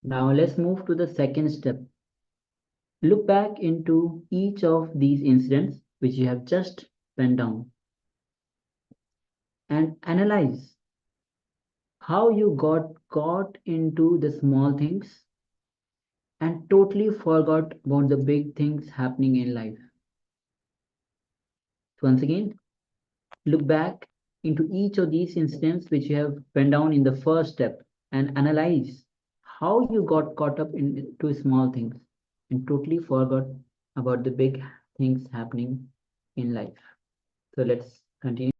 Now let's move to the second step. Look back into each of these incidents which you have just penned down and analyze how you got caught into the small things and totally forgot about the big things happening in life. So once again, look back into each of these incidents which you have penned down in the first step and analyze how you got caught up into small things and totally forgot about the big things happening in life. So let's continue.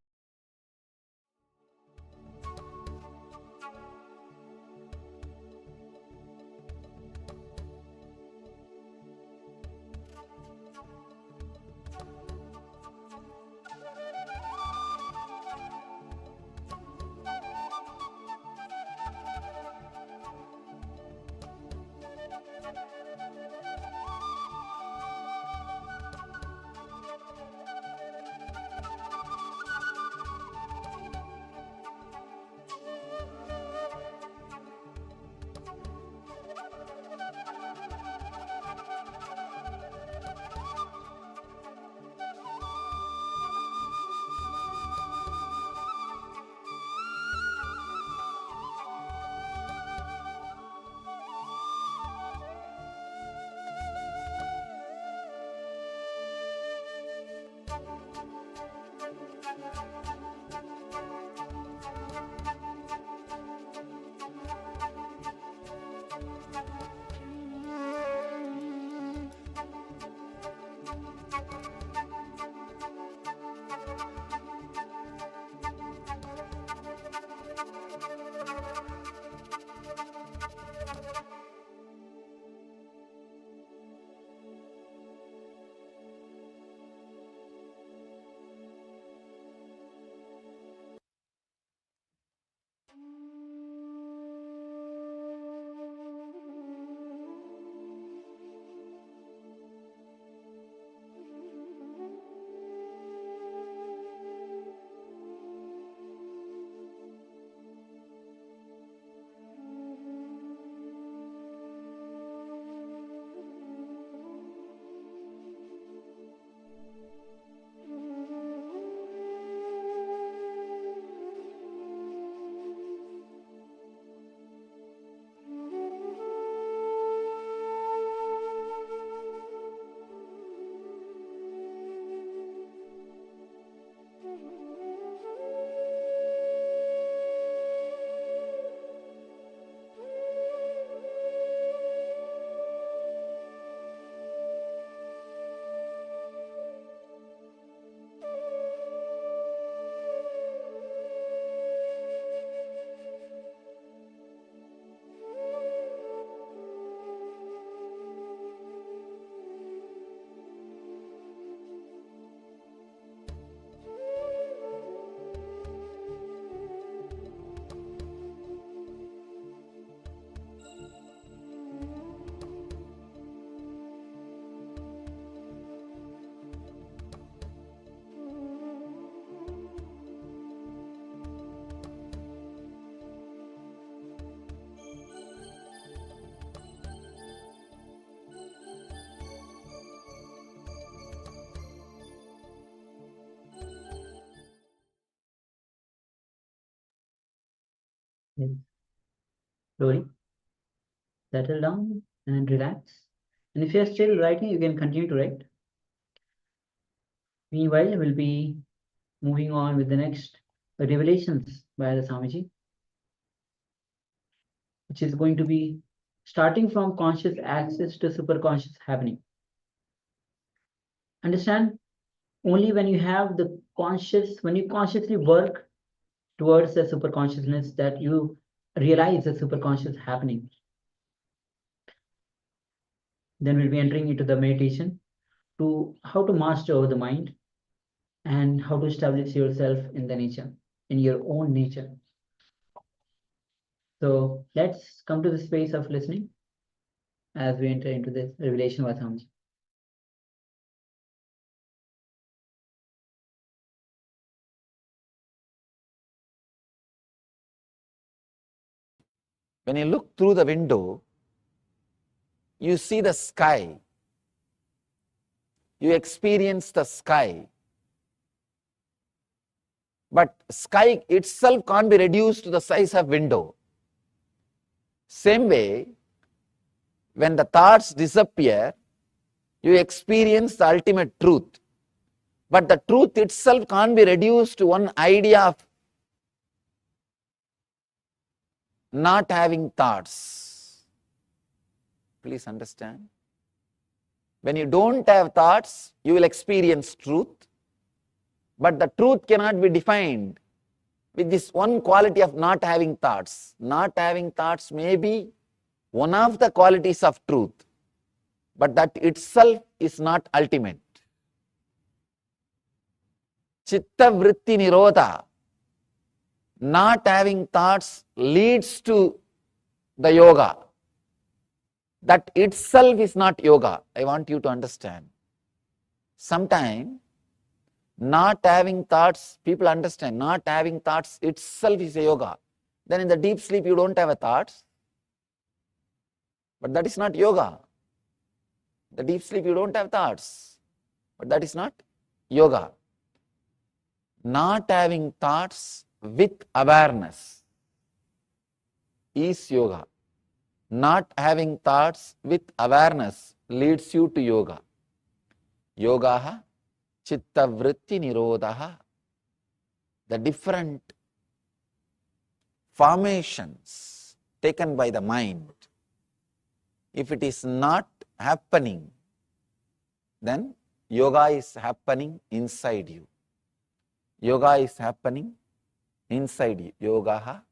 Yes. Slowly settle down and relax. And if you're still writing, you can continue to write. Meanwhile, we'll be moving on with the next revelations by the Swamiji, which is going to be starting from conscious access to superconscious happening. Understand, only when you have the conscious, when you consciously work towards the superconsciousness, that you realize the superconscious happening. Then we'll be entering into the meditation to how to master over the mind and how to establish yourself in the nature, in your own nature. So let's come to the space of listening as we enter into this revelation with Swamiji. When you look through the window, you see the sky, you experience the sky, but sky itself can't be reduced to the size of window. Same way, when the thoughts disappear, you experience the ultimate truth. But the truth itself can't be reduced to one idea of not having thoughts. Please understand. When you don't have thoughts, you will experience truth. But the truth cannot be defined with this one quality of not having thoughts. Not having thoughts may be one of the qualities of truth, but that itself is not ultimate. Chitta vritti nirodha, not having thoughts, leads to the yoga. That itself is not yoga. I want you to understand. Sometimes not having thoughts, people understand, not having thoughts itself is a yoga. Then in the deep sleep you don't have a thoughts. But that is not yoga. The deep sleep you don't have thoughts. But that is not yoga. Not having thoughts with awareness is yoga. Not having thoughts with awareness leads you to yoga. Yogaha chitta vritti nirodha. The different formations taken by the mind, if it is not happening, then yoga is happening inside you. Yoga is happening inside you. Yogaha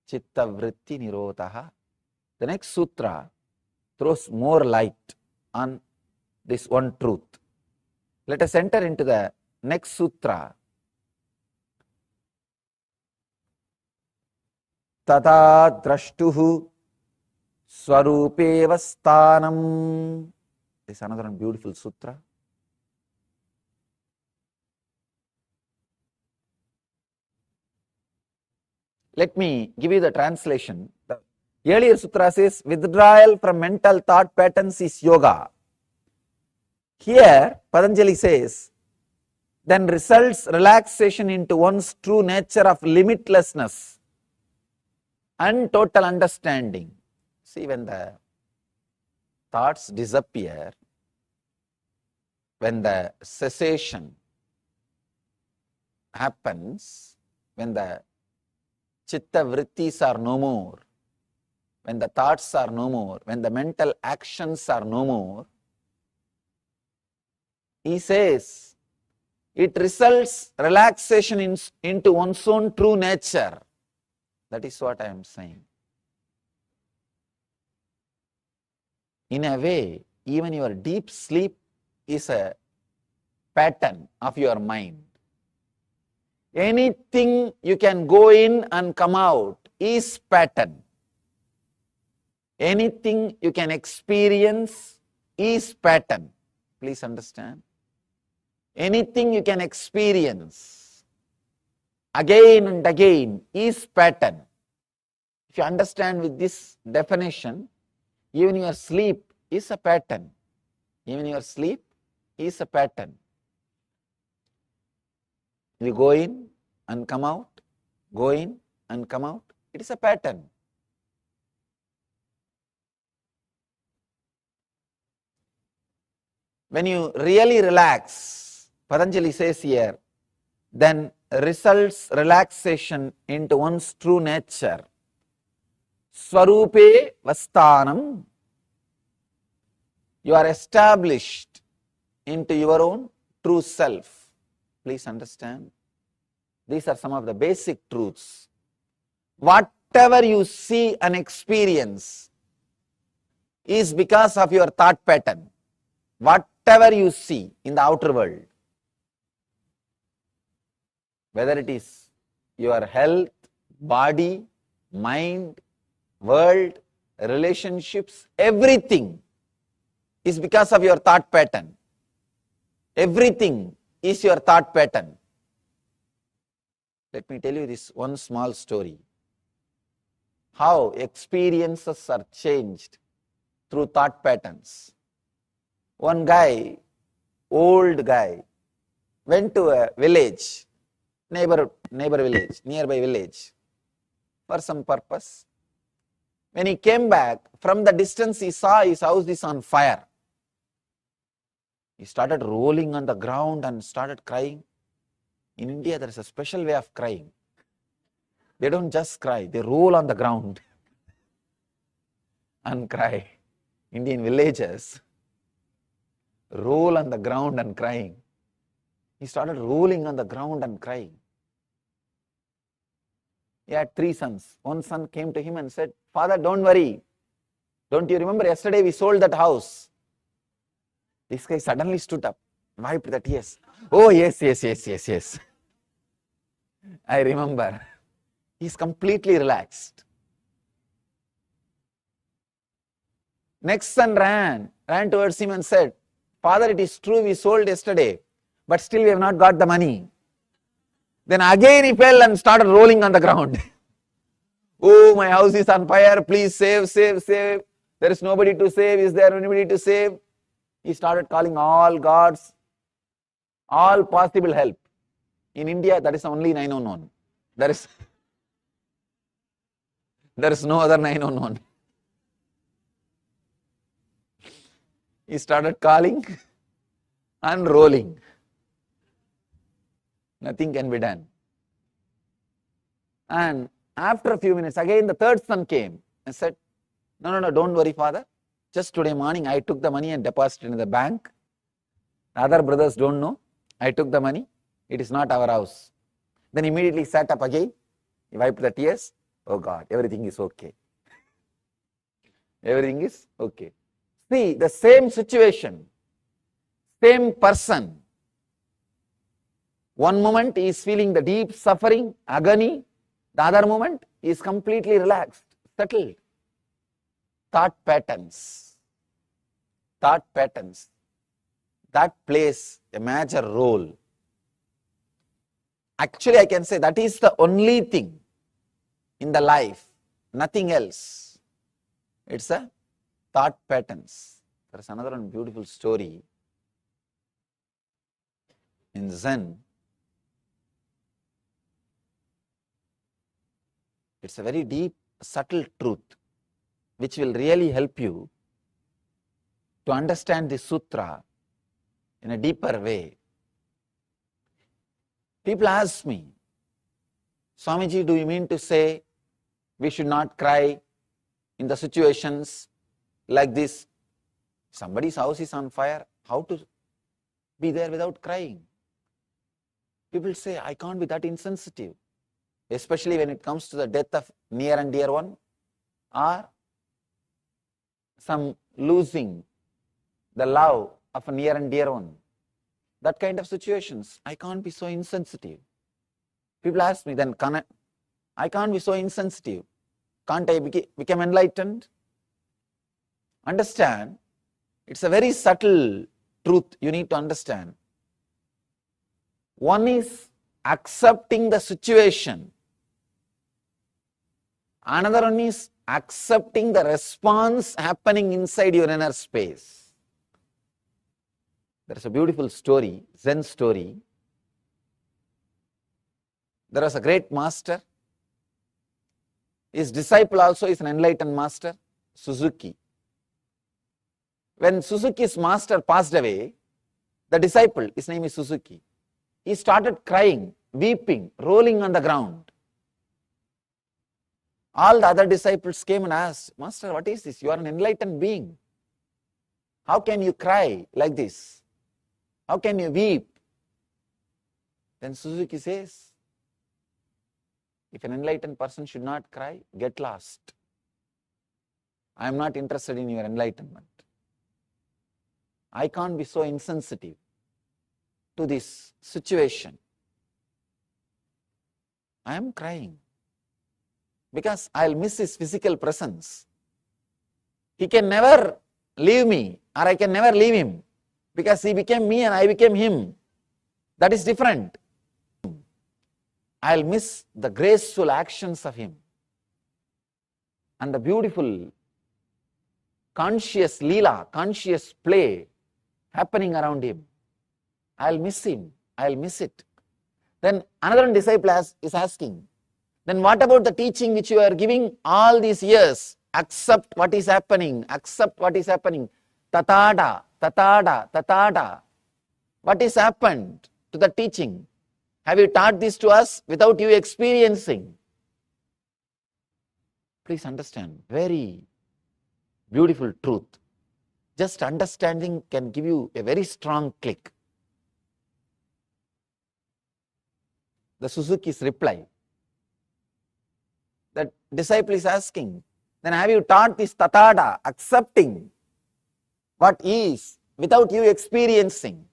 chitta vritti nirodha. The next sutra throws more light on this one truth. Let us enter into the next sutra. Tata drashtuhu swarupeva sthanam. This is another beautiful sutra. Let me give you the translation. The earlier sutra says withdrawal from mental thought patterns is yoga. Here Patanjali says then results relaxation into one's true nature of limitlessness and total understanding. See, when the thoughts disappear, when the cessation happens, when the chitta vrittis are no more, when the thoughts are no more, when the mental actions are no more, he says it results relaxation into one's own true nature. That is what I am saying. In a way, even your deep sleep is a pattern of your mind. Anything you can go in and come out is pattern. Anything you can experience is pattern. Please understand. Anything you can experience again and again is pattern. If you understand with this definition, even your sleep is a pattern. Even your sleep is a pattern. You go in and come out, go in and come out. It is a pattern. When you really relax, Patanjali says here, then results relaxation into one's true nature. Swarupe vasthanam. You are established into your own true self. Please understand. These are some of the basic truths. Whatever you see and experience is because of your thought pattern. Whatever you see in the outer world, whether it is your health, body, mind, world, relationships, everything is because of your thought pattern. Everything is your thought pattern. Let me tell you this one small story. How experiences are changed through thought patterns. One guy, old guy, went to a village, neighbor village, nearby village, for some purpose. When he came back, from the distance he saw his house is on fire. He started rolling on the ground and started crying. In India, there is a special way of crying. They don't just cry, they roll on the ground and cry. Indian villages roll on the ground and crying. He started rolling on the ground and crying. He had 3 sons. One son came to him and said, "Father, don't worry. Don't you remember yesterday we sold that house?" This guy suddenly stood up, wiped the tears. "Oh, yes. I remember." He's completely relaxed. Next son ran towards him and said, "Father, it is true we sold yesterday, but still we have not got the money." Then again he fell and started rolling on the ground. "Oh, my house is on fire, please save. There is nobody to save. Is there anybody to save?" He started calling all gods, all possible help. In India, that is only 911. There is no other 911. He started calling and rolling. Nothing can be done. And after a few minutes, again the third son came and said, No, don't worry, father. Just today morning I took the money and deposited in the bank. The other brothers don't know. I took the money. It is not our house. Then immediately sat up again. He wiped the tears. Oh God, everything is okay. Everything is okay. See, the same situation, same person. One moment he is feeling the deep suffering, agony. The other moment he is completely relaxed, settled. Thought patterns. That plays a major role. Actually, I can say that is the only thing in the life, nothing else. It's a thought patterns. There is another one beautiful story. In Zen, it's a very deep, subtle truth which will really help you to understand the sutra in a deeper way. People ask me, Swamiji, do you mean to say we should not cry in the situations like this? Somebody's house is on fire, how to be there without crying? People say, I can't be that insensitive, especially when it comes to the death of near and dear one, or some losing the love of a near and dear one. That kind of situations, I can't be so insensitive. People ask me, then I can't be so insensitive. Can't I become enlightened? Understand, it's a very subtle truth you need to understand. One is accepting the situation. Another one is accepting the response happening inside your inner space. There is a beautiful story, Zen story. There was a great master. His disciple also is an enlightened master, Suzuki. When Suzuki's master passed away, the disciple, his name is Suzuki, he started crying, weeping, rolling on the ground. All the other disciples came and asked, Master, what is this? You are an enlightened being. How can you cry like this? How can you weep? Then Suzuki says, if an enlightened person should not cry, get lost. I am not interested in your enlightenment. I can't be so insensitive to this situation. I am crying because I'll miss his physical presence. He can never leave me, or I can never leave him, because he became me and I became him. That is different. I'll miss the graceful actions of him and the beautiful conscious leela, conscious play happening around him. I'll miss him. I'll miss it. Then another disciple is asking, then what about the teaching which you are giving all these years? Accept what is happening. Accept what is happening. Tatada, tatada, tatada. What has happened to the teaching? Have you taught this to us without you experiencing? Please understand, very beautiful truth. Just understanding can give you a very strong click. The Suzuki's reply. That disciple is asking, then have you taught this tatada, accepting what is without you experiencing?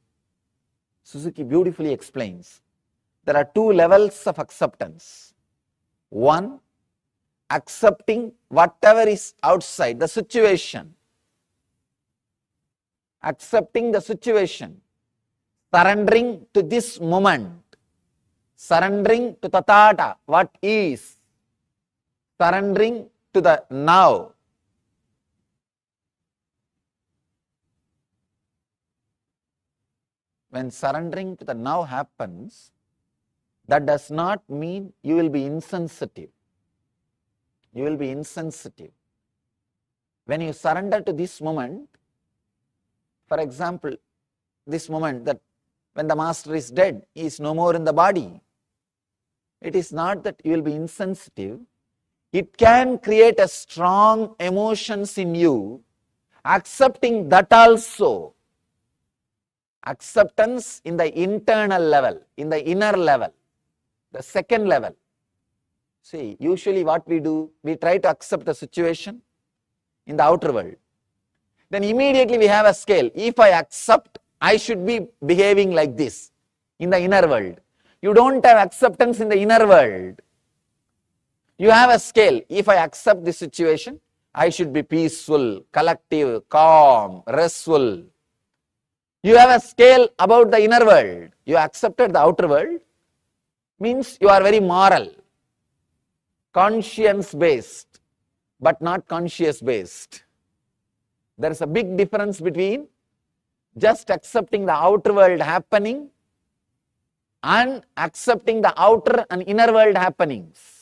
Suzuki beautifully explains, there are two levels of acceptance. One, accepting whatever is outside, the situation. Accepting the situation. Surrendering to this moment. Surrendering to tathata, what is. Surrendering to the now. When surrendering to the now happens, that does not mean you will be insensitive. You will be insensitive. When you surrender to this moment, for example, this moment that when the master is dead, he is no more in the body. It is not that you will be insensitive. It can create a strong emotions in you, accepting that also. Acceptance in the internal level, in the inner level, the second level. See, usually what we do, we try to accept the situation in the outer world. Then immediately we have a scale. If I accept, I should be behaving like this in the inner world. You don't have acceptance in the inner world. You have a scale. If I accept this situation, I should be peaceful, collective, calm, restful. You have a scale about the inner world. You accepted the outer world, means you are very moral, conscience based, but not conscious based. There is a big difference between just accepting the outer world happening and accepting the outer and inner world happenings.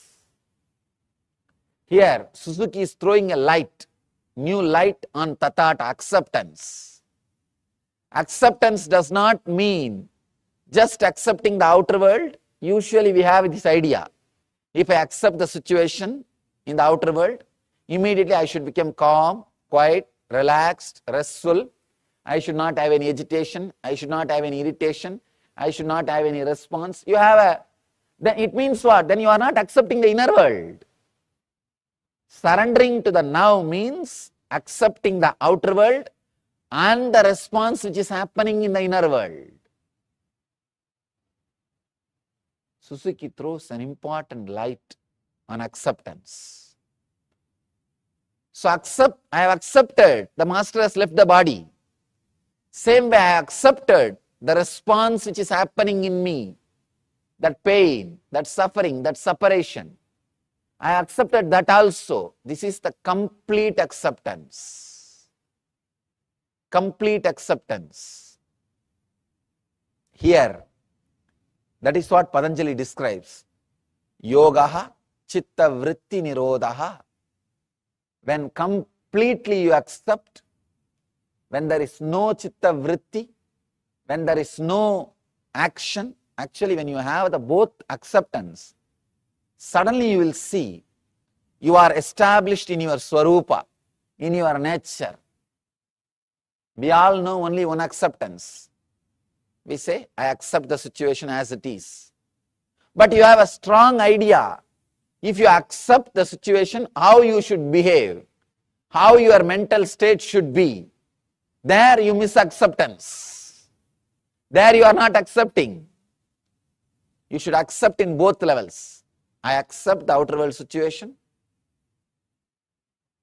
Here, Suzuki is throwing a light, new light on tathata, acceptance. Acceptance does not mean just accepting the outer world. Usually we have this idea. If I accept the situation in the outer world, immediately I should become calm, quiet, relaxed, restful. I should not have any agitation. I should not have any irritation. I should not have any response. You have a, then it means what? Then you are not accepting the inner world. Surrendering to the now means accepting the outer world and the response which is happening in the inner world. Suzuki throws an important light on acceptance. So I have accepted the master has left the body. Same way I accepted the response which is happening in me, that pain, that suffering, that separation. I accepted that also. This is the complete acceptance. Complete acceptance. Here, that is what Patanjali describes. Yogaha chitta vritti nirodhaha. When completely you accept, when there is no chitta vritti, when there is no action, actually when you have the both acceptance, suddenly you will see you are established in your swarupa, in your nature. We all know only one acceptance. We say, I accept the situation as it is. But you have a strong idea. If you accept the situation, how you should behave, how your mental state should be, there you miss acceptance. There you are not accepting. You should accept in both levels. I accept the outer world situation,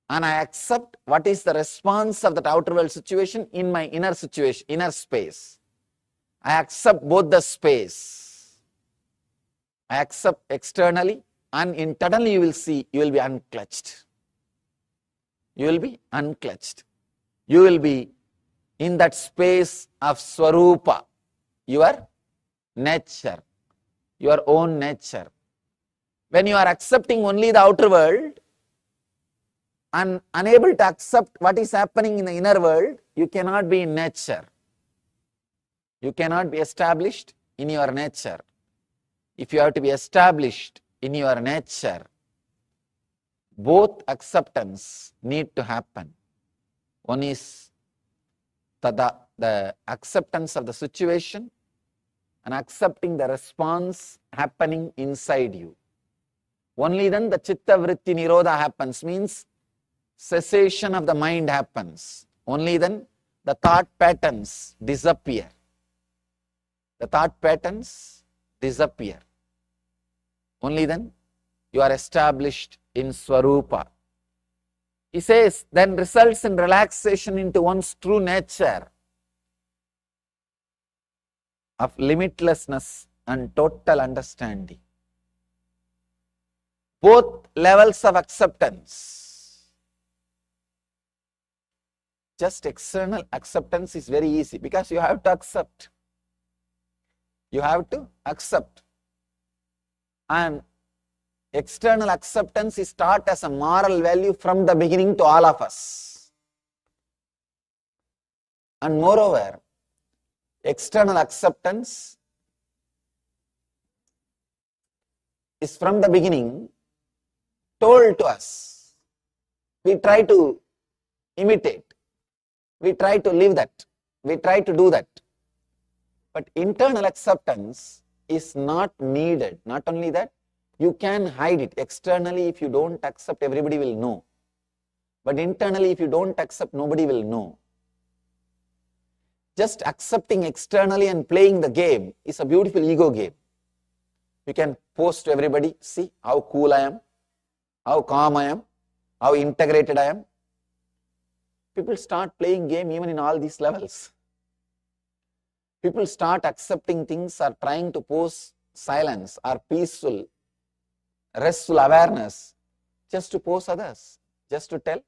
and I accept what is the response of that outer world situation in my inner situation, inner space. I accept both the space. I accept externally, and internally you will see, you will be unclutched. You will be unclutched. you will be in that space of Swarupa, your nature, your own nature. When you are accepting only the outer world and unable to accept what is happening in the inner world, you cannot be in nature. You cannot be established in your nature. If you have to be established in your nature, both acceptance need to happen. One is the acceptance of the situation and accepting the response happening inside you. Only then the chitta vritti nirodha happens, means cessation of the mind happens. Only then the thought patterns disappear. The thought patterns disappear. Only then you are established in Swarupa. He says, then results in relaxation into one's true nature of limitlessness and total understanding. Both levels of acceptance. Just external acceptance is very easy because you have to accept. You have to accept. And external acceptance is taught as a moral value from the beginning to all of us. And moreover, external acceptance is from the beginning told to us. We try to imitate. We try to live that. We try to do that. But internal acceptance is not needed. Not only that, you can hide it. Externally, if you don't accept, everybody will know. But internally, if you don't accept, nobody will know. Just accepting externally and playing the game is a beautiful ego game. You can post to everybody, see how cool I am, how calm I am, how integrated I am. People start playing game even in all these levels. People start accepting things or trying to pose silence or peaceful, restful awareness just to pose others, just to tell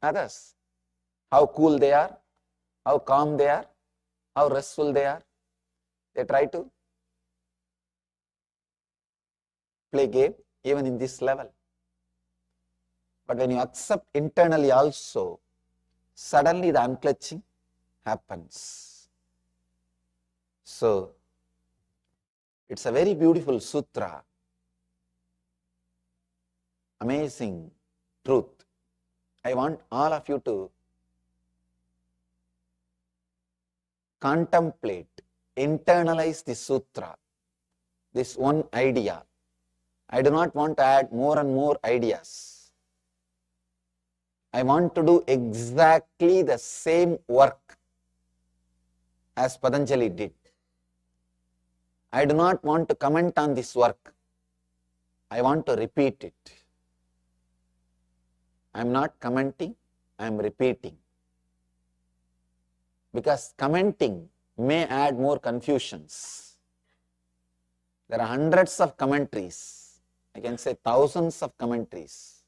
others how cool they are, how calm they are, how restful they are. They try to play game even in this level. But when you accept internally also, suddenly the unclutching happens. So, it's a very beautiful sutra, amazing truth. I want all of you to contemplate, internalize this sutra, this one idea. I do not want to add more and more ideas. I want to do exactly the same work as Patanjali did. I do not want to comment on this work. I want to repeat it. I am not commenting, I am repeating. Because commenting may add more confusions. There are hundreds of commentaries. I can say thousands of commentaries.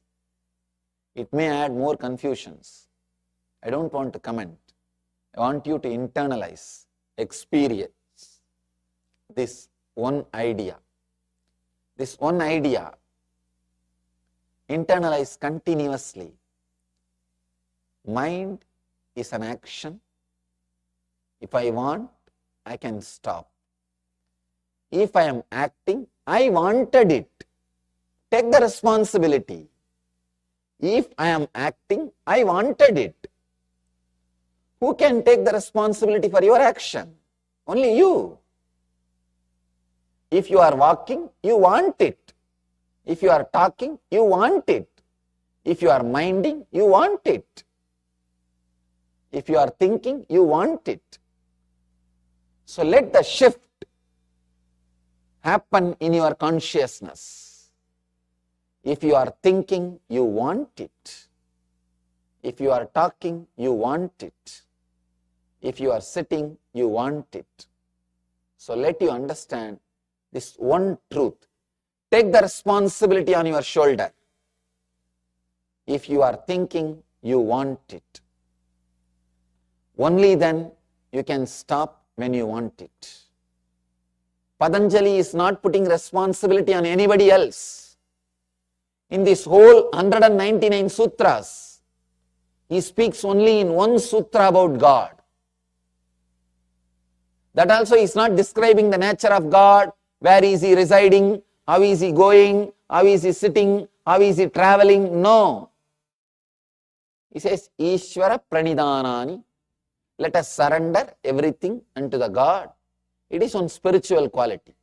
It may add more confusions. I don't want to comment. I want you to internalize, experience this one idea. This one idea, internalize continuously. Mind is an action. If I want, I can stop. If I am acting, I wanted it. Take the responsibility. If I am acting, I wanted it. Who can take the responsibility for your action? Only you. If you are walking, you want it. If you are talking, you want it. If you are minding, you want it. If you are thinking, you want it. So let the shift happen in your consciousness. If you are thinking, you want it. If you are talking, you want it. If you are sitting, you want it. So let you understand this one truth. Take the responsibility on your shoulder. If you are thinking, you want it. only then you can stop when you want it. Patanjali is not putting responsibility on anybody else. In this whole 199 sutras, he speaks only in one sutra about God. That also is not describing the nature of God, where is he residing, how is he going, how is he sitting, how is he traveling. No. He says, Ishvara Pranidhanani. Let us surrender everything unto the God. It is on spiritual quality.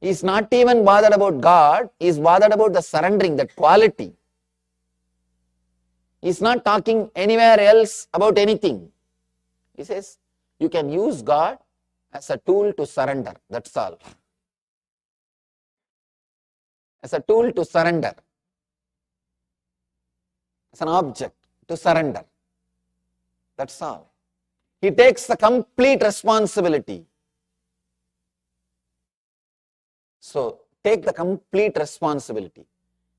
He is not even bothered about God, he is bothered about the surrendering, that quality. He is not talking anywhere else about anything. He says, you can use God as a tool to surrender, that's all. As a tool to surrender. As an object to surrender. That's all. He takes the complete responsibility. So, take the complete responsibility.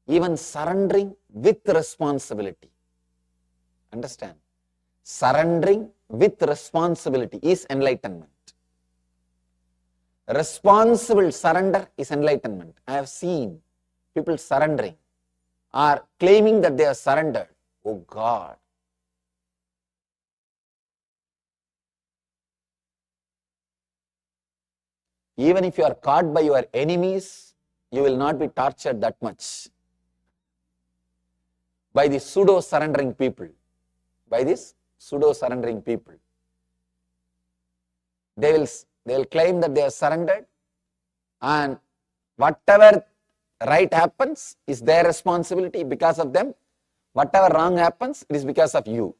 Even surrendering with responsibility. Understand? Surrendering with responsibility is enlightenment. Responsible surrender is enlightenment. I have seen people surrendering or claiming that they are surrendered. Oh God! Even if you are caught by your enemies, you will not be tortured that much by the pseudo-surrendering people. By this pseudo-surrendering people. They will claim that they are surrendered, and whatever right happens is their responsibility because of them. Whatever wrong happens, it is because of you.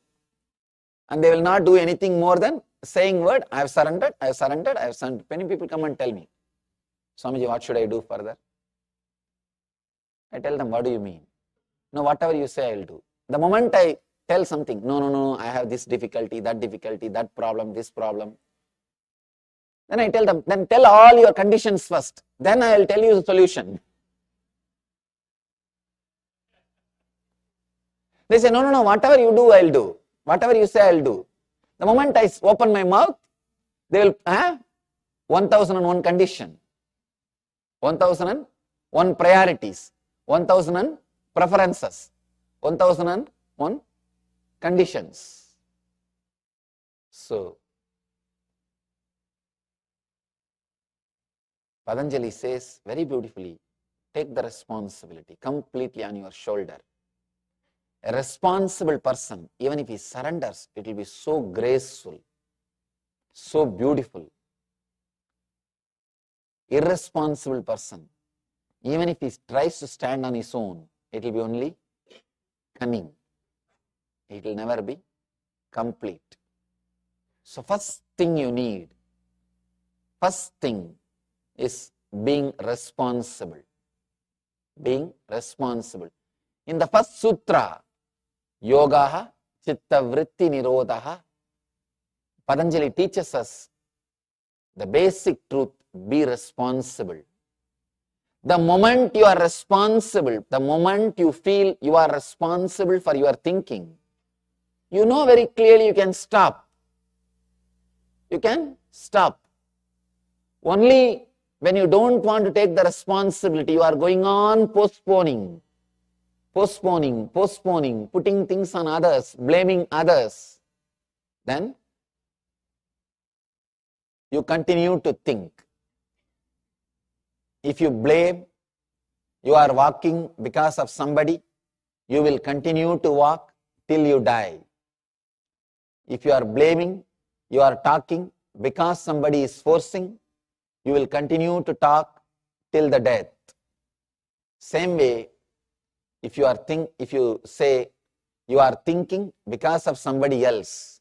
And they will not do anything more than saying word, I have surrendered, I have surrendered, I have surrendered. Many people come and tell me, Swamiji, what should I do further? I tell them, what do you mean? No, whatever you say, I will do. The moment I tell something, no, I have this difficulty, that problem, this problem. Then I tell them, then tell all your conditions first. Then I will tell you the solution. They say, no, whatever you do, I will do. Whatever you say, I will do. The moment I open my mouth, they will have 1001 condition, 1001 priorities, 1000 preferences, 1001 conditions. So, Patanjali says very beautifully, take the responsibility completely on your shoulder. A responsible person, even if he surrenders, it will be so graceful, so beautiful. Irresponsible person, even if he tries to stand on his own, it will be only cunning. It will never be complete. So first thing you need, first thing is being responsible. Being responsible. In the first sutra, Yogaha Chitta Vritti Nirodhaha, Patanjali teaches us the basic truth, be responsible. The moment you are responsible, the moment you feel you are responsible for your thinking, you know very clearly you can stop. You can stop. Only when you don't want to take the responsibility, you are going on postponing, putting things on others, blaming others, then you continue to think. If you blame, you are walking because of somebody, you will continue to walk till you die. If you are blaming, you are talking because somebody is forcing, you will continue to talk till the death. Same way, if you say you are thinking because of somebody else,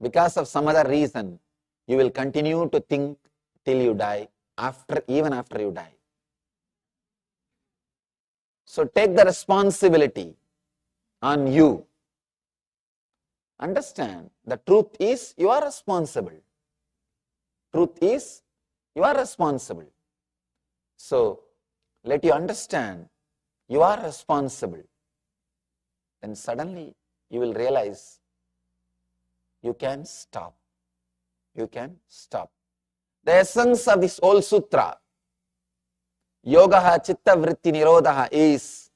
because of some other reason, you will continue to think till you die, even after you die. So take the responsibility on you. Understand, the truth is you are responsible. Truth is you are responsible. So let you understand you are responsible. Then suddenly you will realize you can stop. You can stop. The essence of this whole sutra, Yogaha Chitta Vritti Nirodha, is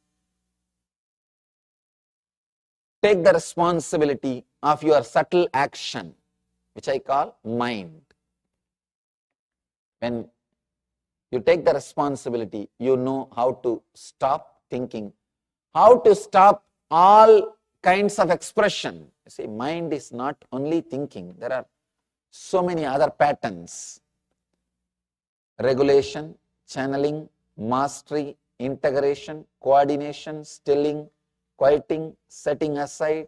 take the responsibility of your subtle action, which I call mind. When you take the responsibility, you know how to stop thinking, how to stop all kinds of expression. You see, mind is not only thinking, there are so many other patterns. Regulation, channeling, mastery, integration, coordination, stilling, quieting, setting aside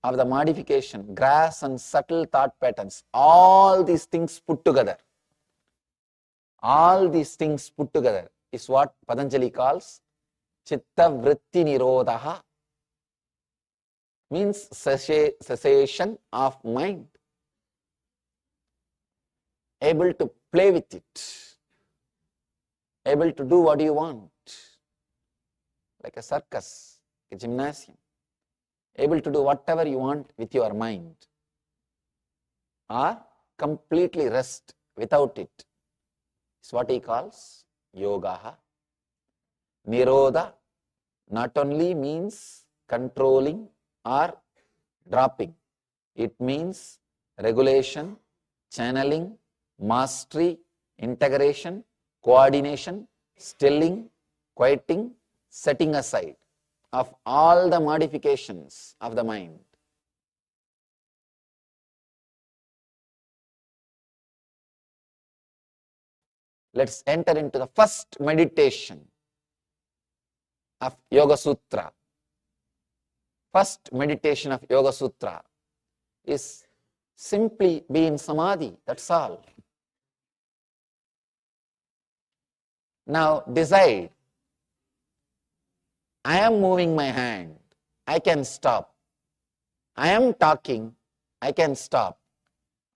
of the modification, gross and subtle thought patterns, all these things put together. All these things put together is what Patanjali calls Chitta Vritti Nirodha, means cessation of mind. Able to play with it, able to do what you want, like a circus, a gymnasium, able to do whatever you want with your mind, or completely rest without it. It's what he calls yoga. Nirodha not only means controlling or dropping, it means regulation, channeling, mastery, integration, coordination, stilling, quieting, setting aside of all the modifications of the mind. Let's enter into the first meditation of Yoga Sutra. First meditation of Yoga Sutra is simply be in samadhi, that's all. Now decide, I am moving my hand, I can stop. I am talking, I can stop.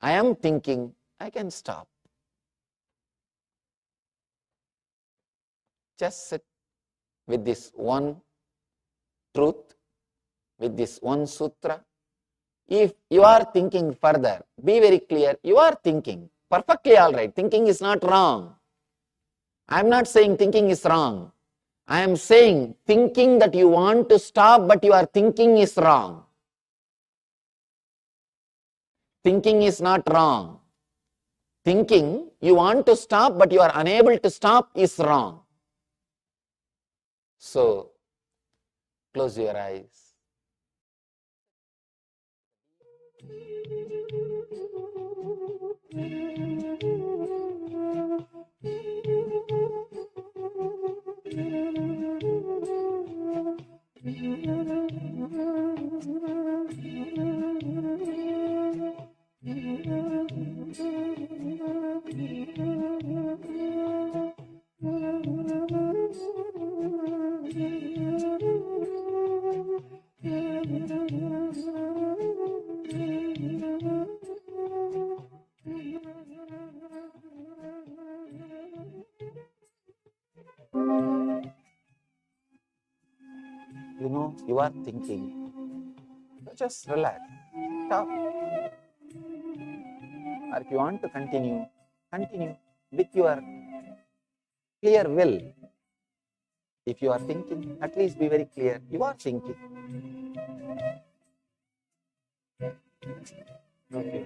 I am thinking, I can stop. Just sit with this one truth, with this one sutra. If you are thinking further, be very clear, you are thinking. Perfectly all right, thinking is not wrong. I am not saying thinking is wrong. I am saying thinking that you want to stop but you are thinking is wrong. Thinking is not wrong. Thinking you want to stop but you are unable to stop is wrong. So, close your eyes. You know, you are thinking. Just relax. Stop. Or if you want to continue, continue with your clear will. If you are thinking, at least be very clear. You are thinking. Okay.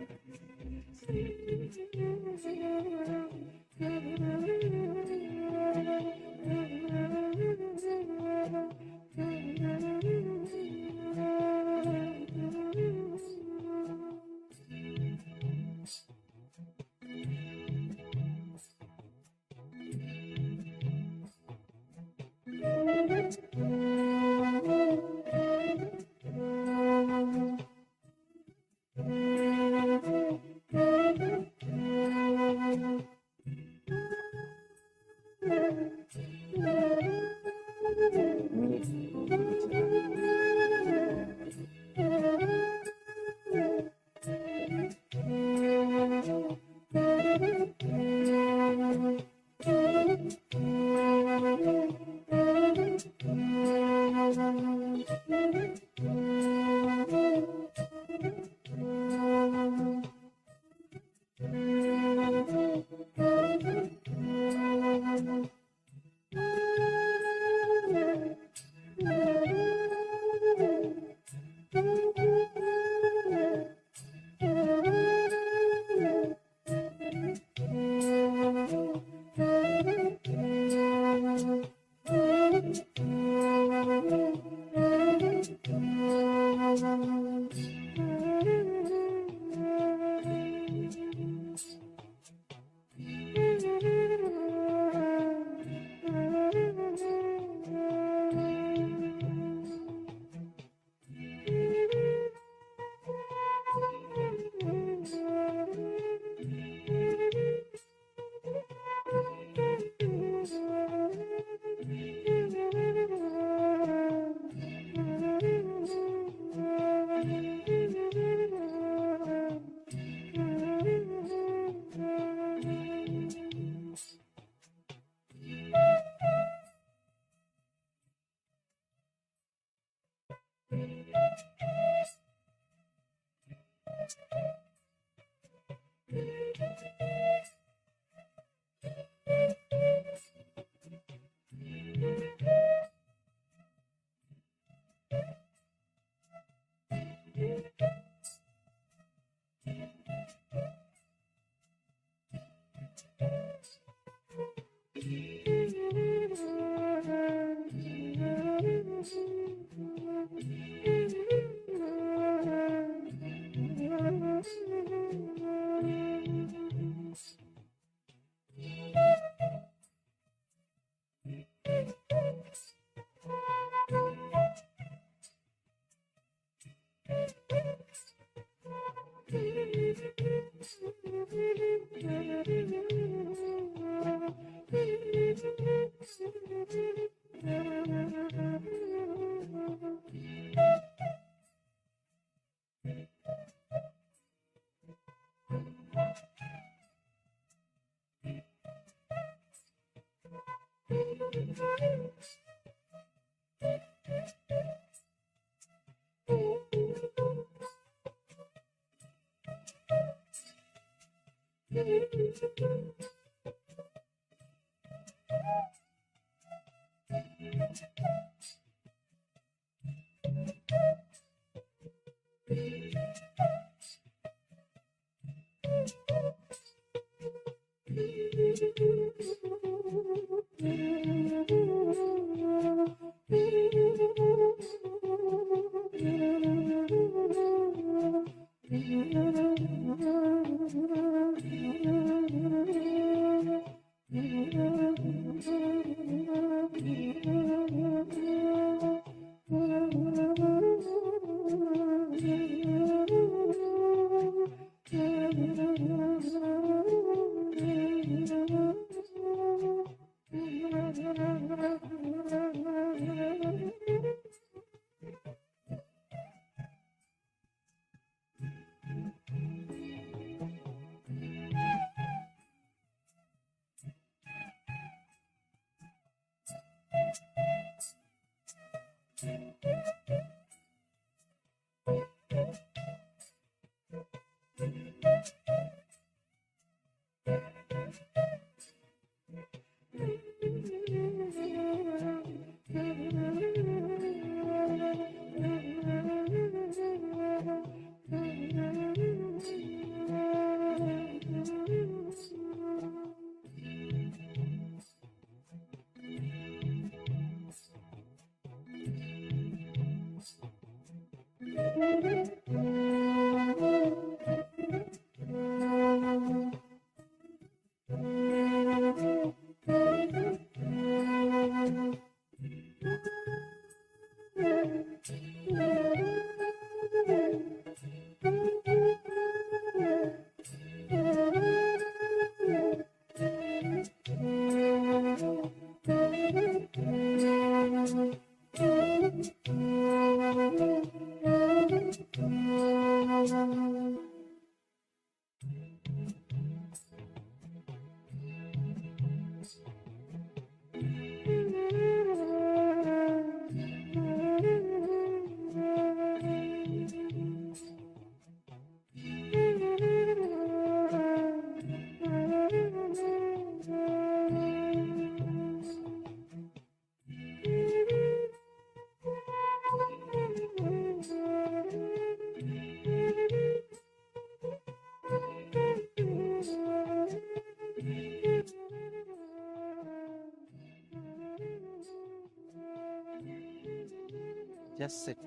Just sit,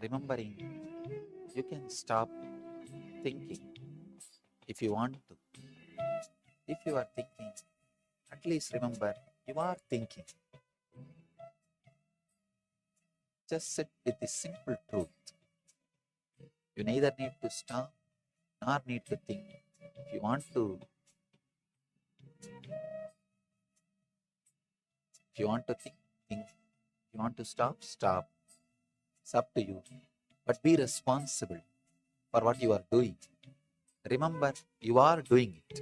remembering. You can stop thinking if you want to. If you are thinking, at least remember you are thinking. Just sit with the simple truth. You neither need to stop nor need to think. If you want to think, think. If you want to stop, stop. It's up to you. But be responsible for what you are doing. Remember, you are doing it.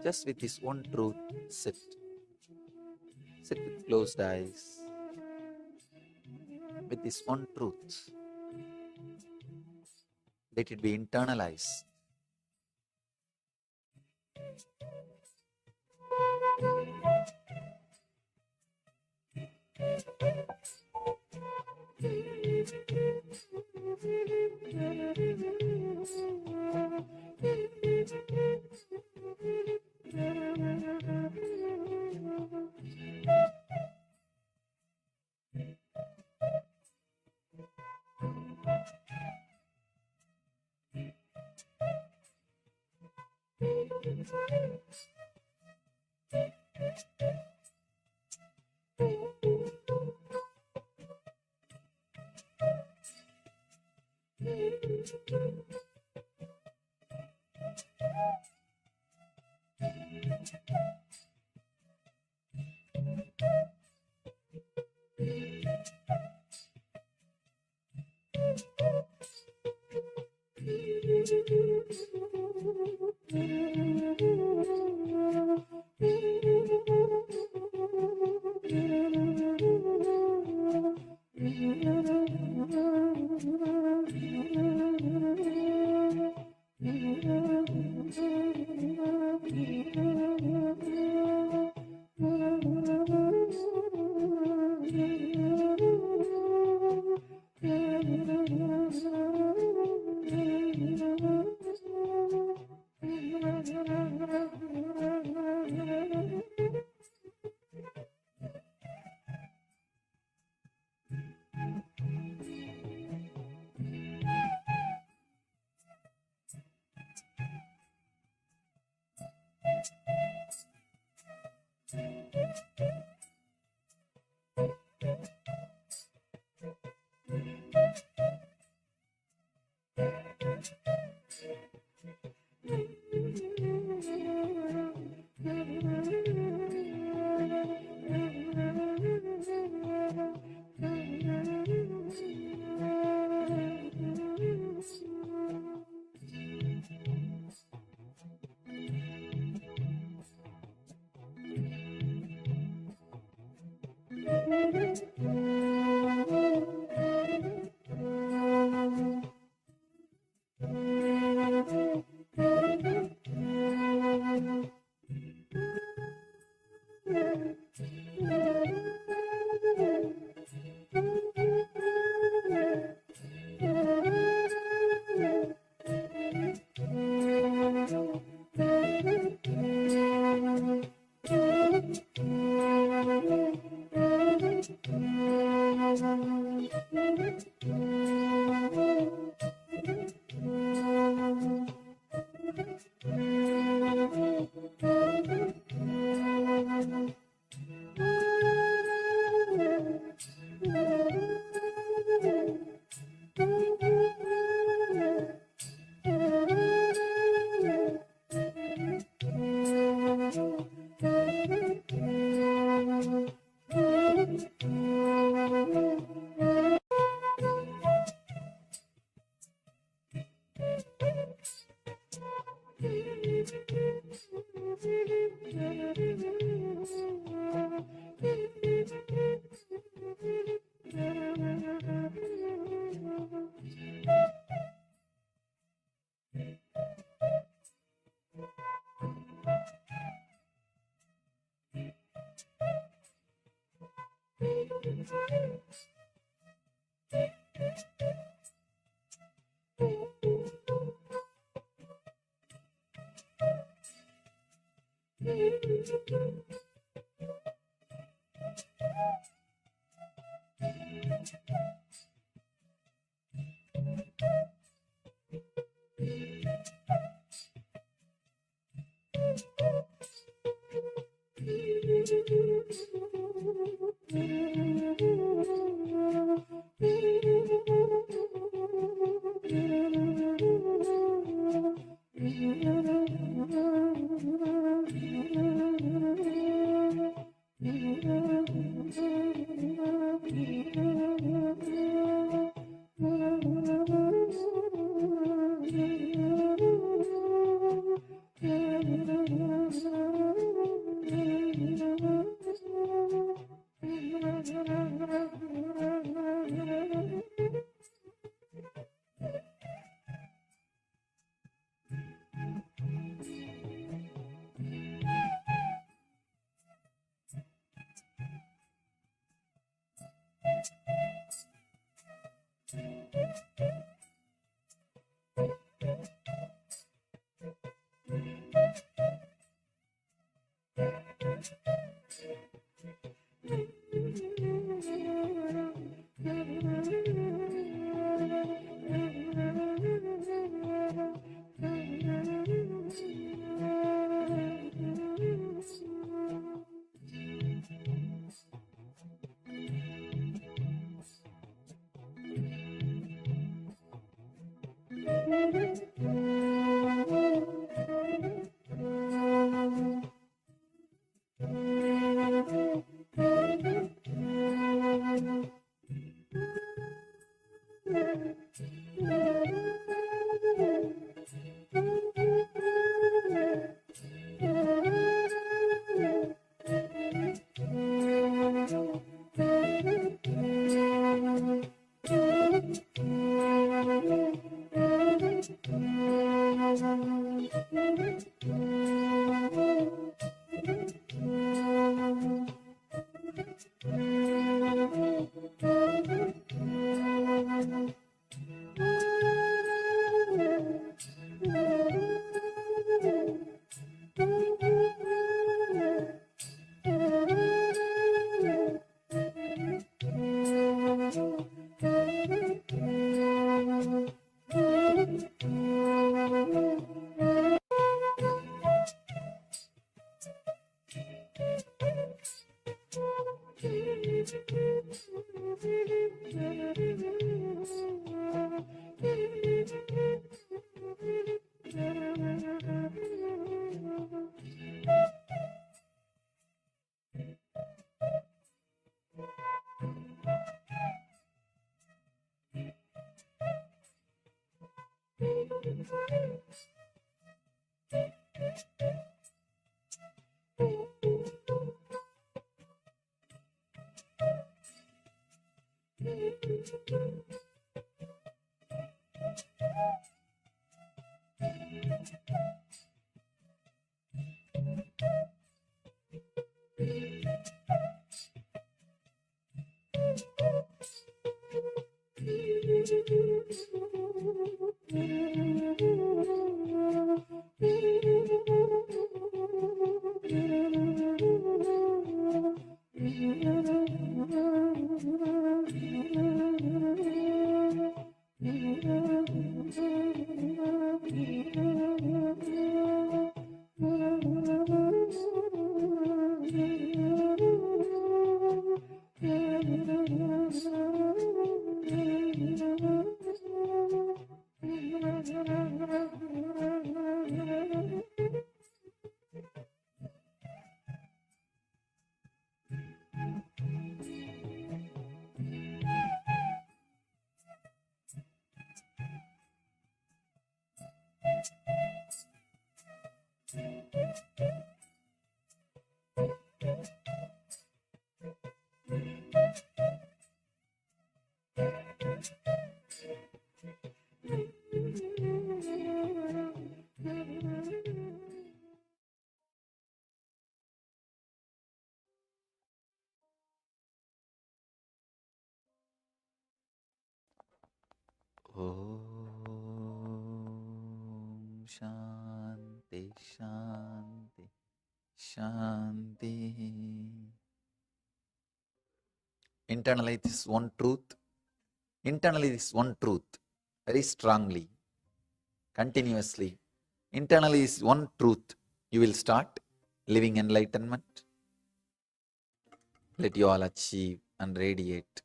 Just with this one truth, sit. Sit with closed eyes. with this one truth. Let it be internalized. Om Shanti Shanti Shanti. Internalize this one truth. Internalize this one truth very strongly, continuously. Internalize this one truth. You will start living enlightenment. Let you all achieve and radiate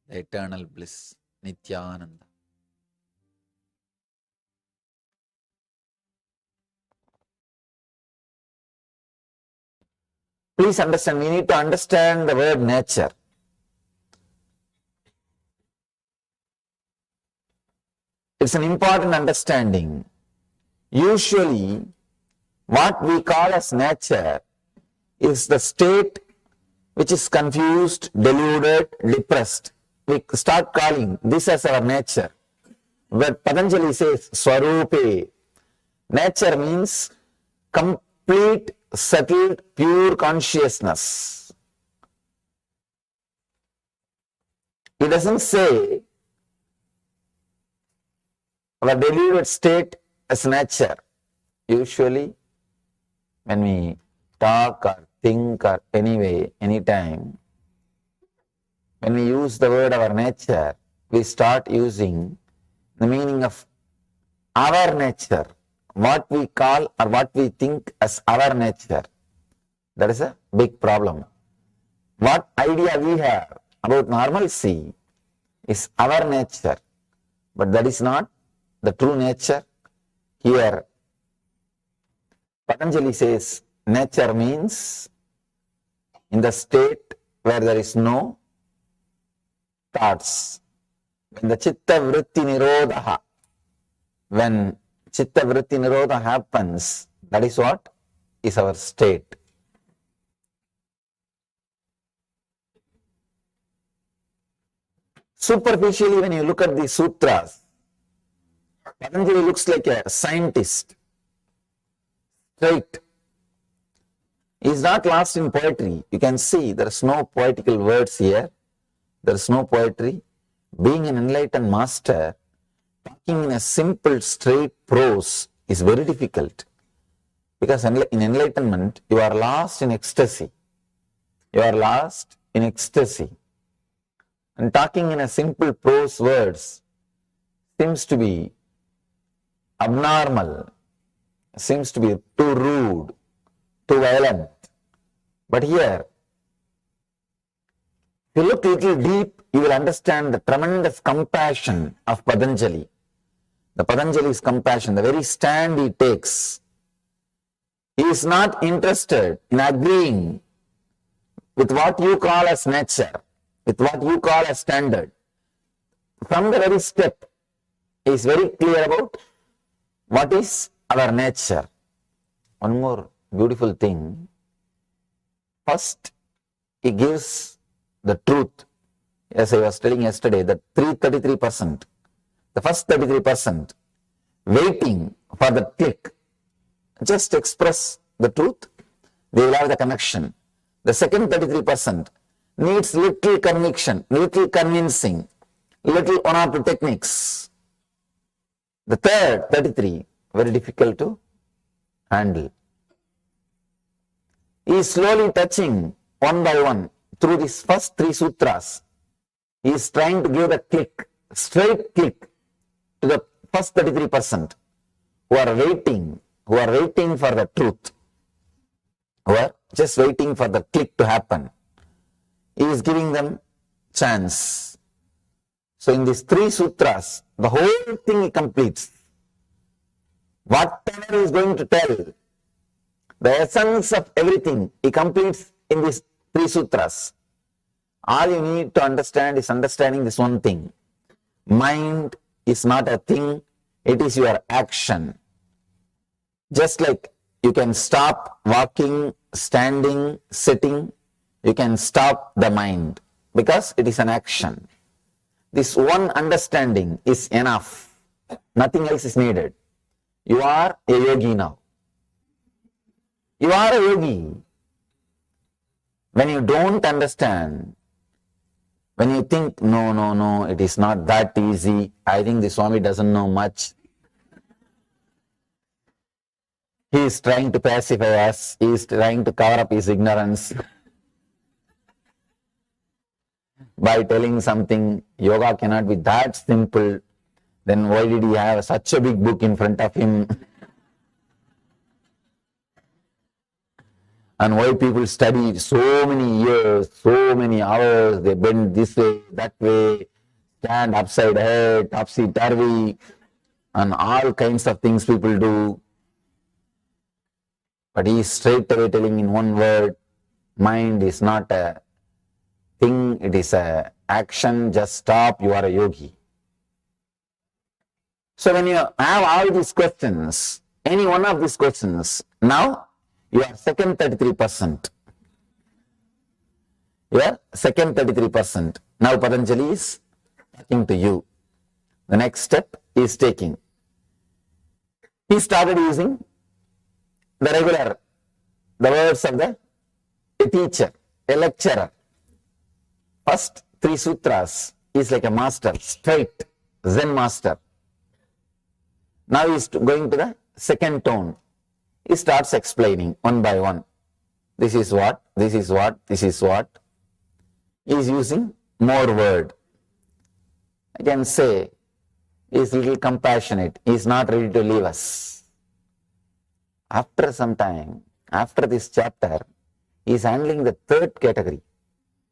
the eternal bliss, Nithyananda. Please understand, we need to understand the word nature. It's an important understanding. Usually, what we call as nature is the state which is confused, deluded, depressed. We start calling this as our nature. But Patanjali says, Swarupe. Nature means complete, settled, pure consciousness. It doesn't say our deluded state as nature. Usually, when we talk or think or anyway, anytime, when we use the word our nature, we start using the meaning of our nature, what we call or what we think as our nature. That is a big problem. What idea we have about normalcy is our nature, but that is not the true nature? Here, Patanjali says nature means in the state where there is no thoughts. When the chitta vritti nirodha, when chitta vritti nirodha happens, that is what is our state. Superficially, when you look at the sutras, Patanjali looks like a scientist, straight. He is not lost in poetry. You can see there is no poetical words here. There is no poetry. Being an enlightened master, talking in a simple, straight prose is very difficult. Because in enlightenment, you are lost in ecstasy. You are lost in ecstasy. And talking in a simple prose words seems to be abnormal, seems to be too rude, too violent. But here, if you look a little deep, you will understand the tremendous compassion of Patanjali. The Patanjali's compassion, the very stand he takes. He is not interested in agreeing with what you call as nature, with what you call as standard. From the very step, he is very clear about what is our nature. One more beautiful thing. First, he gives the truth. As I was telling yesterday, the 33%, the first 33%, waiting for the click. Just express the truth, they will have the connection. The second 33% needs little conviction, little convincing, little one or two techniques. The third 33, very difficult to handle. He is slowly touching one by one through these first three sutras. He is trying to give the click, straight click to the first 33% who are waiting for the truth, who are just waiting for the click to happen. He is giving them chance. So in these three sutras, the whole thing he completes. Whatever he is going to tell, the essence of everything, he completes in these three sutras. All you need to understand is understanding this one thing. Mind is not a thing, it is your action. Just like you can stop walking, standing, sitting, you can stop the mind because it is an action. This one understanding is enough. Nothing else is needed. You are a yogi now. You are a yogi. When you don't understand, when you think, no, it is not that easy, I think the Swami doesn't know much. He is trying to pacify us, he is trying to cover up his ignorance by telling something, yoga cannot be that simple, then why did he have such a big book in front of him? And why people study so many years, so many hours, they bend this way, that way, stand upside head, topsy-turvy, and all kinds of things people do. But he is straight away telling in one word, mind is not a thing, it is a action, just stop, you are a yogi. So when you have all these questions, any one of these questions, now you are second 33%. You are second 33%. Now Patanjali is talking to you. The next step he is taking. He started using the words of a teacher, a lecturer. First three sutras is like a master, straight, Zen master. Now he is going to the second tone. He starts explaining one by one. This is what, this is what, this is what. He is using more word. I can say he is a little compassionate. He is not ready to leave us. After some time, after this chapter, he is handling the third category.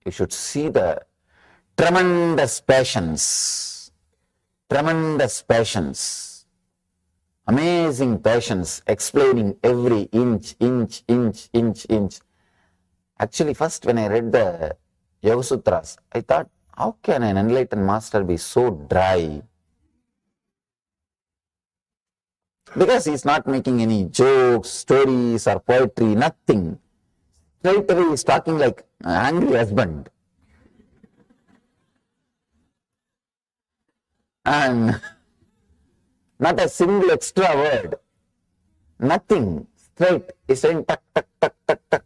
You should see the tremendous passions. Tremendous passions. amazing patience, explaining every inch. Actually, first when I read the Yoga Sutras, I thought, how can an enlightened master be so dry? Because he's not making any jokes, stories or poetry, nothing. Straight away he's talking like an angry husband. And not a single extra word. Nothing. Straight. He's saying tuck, tuck, tuck, tuck, tuck.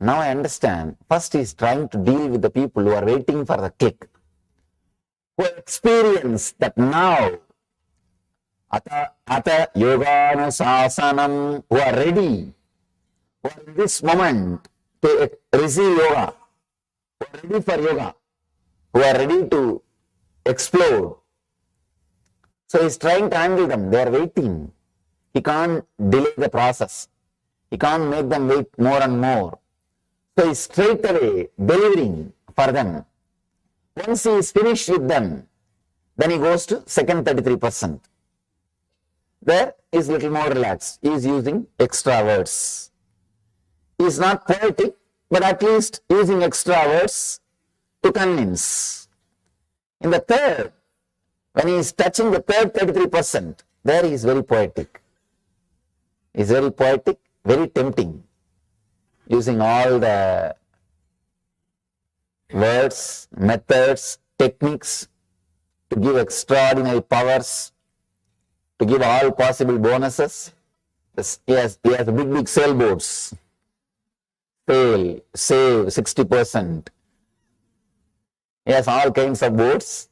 Now I understand. First he's trying to deal with the people who are waiting for the click. Who experience that now. Ata yoganusasanam, who are ready. Who are in this moment to receive yoga. Who are ready for yoga. Who are ready to explode. So he's trying to handle them. They are waiting. He can't delay the process. He can't make them wait more and more. So he's straight away delivering for them. Once he is finished with them, then he goes to second 33%. There is little more relaxed. He is using extra words. He is not poetic, but at least using extra words to convince. In the third, when he is touching the third 33%, there he is very poetic. He is very poetic, very tempting, using all the words, methods, techniques to give extraordinary powers, to give all possible bonuses. He has big sailboats. Sail, save 60%. He has all kinds of boats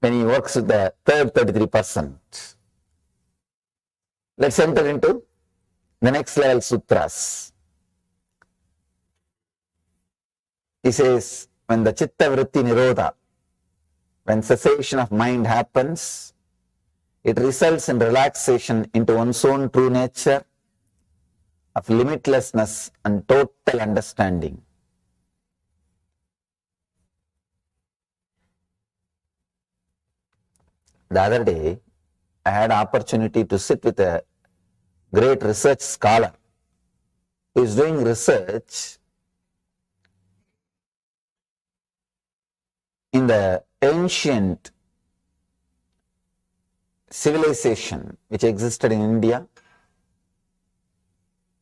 when he works with the third 33%. Let's enter into the next level sutras. He says, when the chitta vritti nirodha, when cessation of mind happens, it results in relaxation into one's own true nature of limitlessness and total understanding. The other day, I had opportunity to sit with a great research scholar who is doing research in the ancient civilization which existed in India.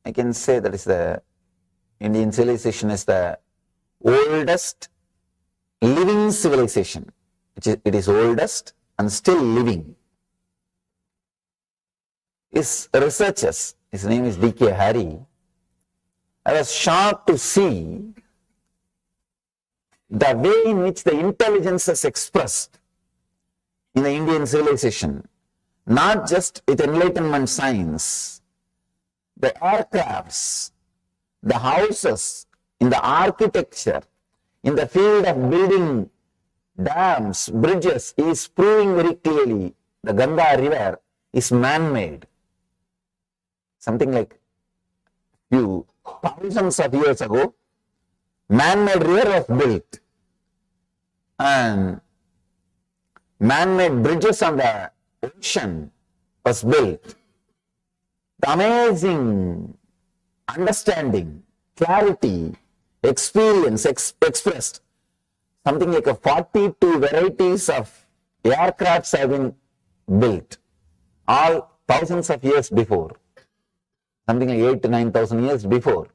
I can say that is the Indian civilization is the oldest living civilization. It is oldest and still living. His researchers, his name is D.K. Hari. I was shocked to see the way in which the intelligence is expressed in the Indian civilization, not just with enlightenment science, the aircrafts, the houses, in the architecture, in the field of building dams, bridges, is proving very clearly the Ganga river is man-made. Something like few thousands of years ago, man-made river was built and man-made bridges on the ocean was built. The amazing understanding, clarity, experience expressed. Something like 42 varieties of aircrafts have been built, all thousands of years before. Something like 8,000 to 9,000 years before.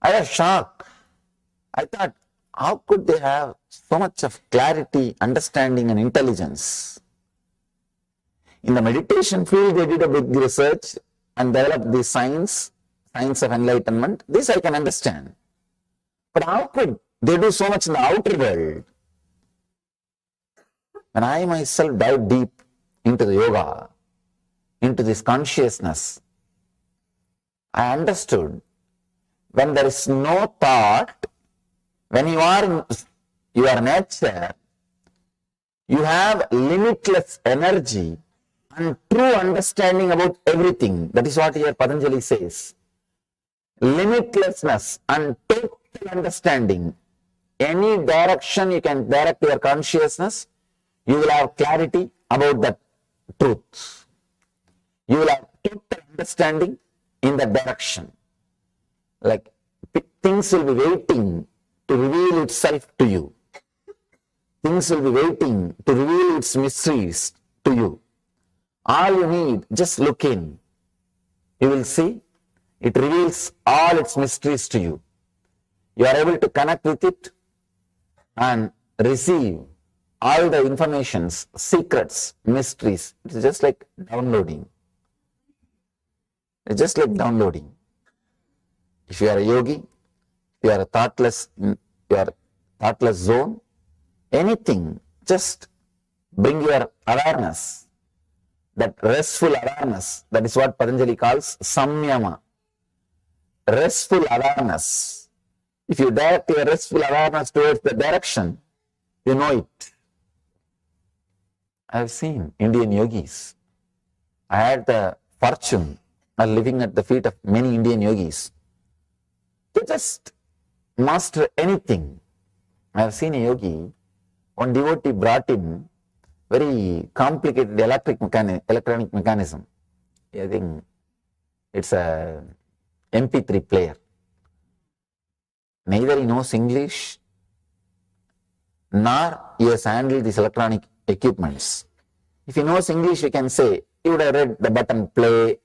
I was shocked. I thought, how could they have so much of clarity, understanding and intelligence? In the meditation field, they did a big research and developed the science of enlightenment. This I can understand. But how could they do so much in the outer world? When I myself dive deep into the yoga, into this consciousness, I understood when there is no thought, when you are in your nature, you have limitless energy and true understanding about everything. That is what here Patanjali says. Limitlessness and total understanding. Any direction you can direct your consciousness, you will have clarity about that truth. You will have total understanding in that direction. Like things will be waiting to reveal itself to you. Things will be waiting to reveal its mysteries to you. All you need, just look in. You will see it reveals all its mysteries to you. You are able to connect with it and receive all the informations, secrets, mysteries. It's just like downloading. It's just like downloading. If you are a yogi, you are a thoughtless zone, anything, just bring your awareness, that restful awareness. That is what Patanjali calls samyama. Restful awareness. If you direct your restful awareness towards the direction, you know it. I have seen Indian yogis. I had the fortune of living at the feet of many Indian yogis. They just master anything. I have seen a yogi, one devotee brought him very complicated electronic mechanism. I think it's a MP3 player. Neither he knows English, nor he has handled these electronic equipments. If he knows English, we can say, he would have read the button play,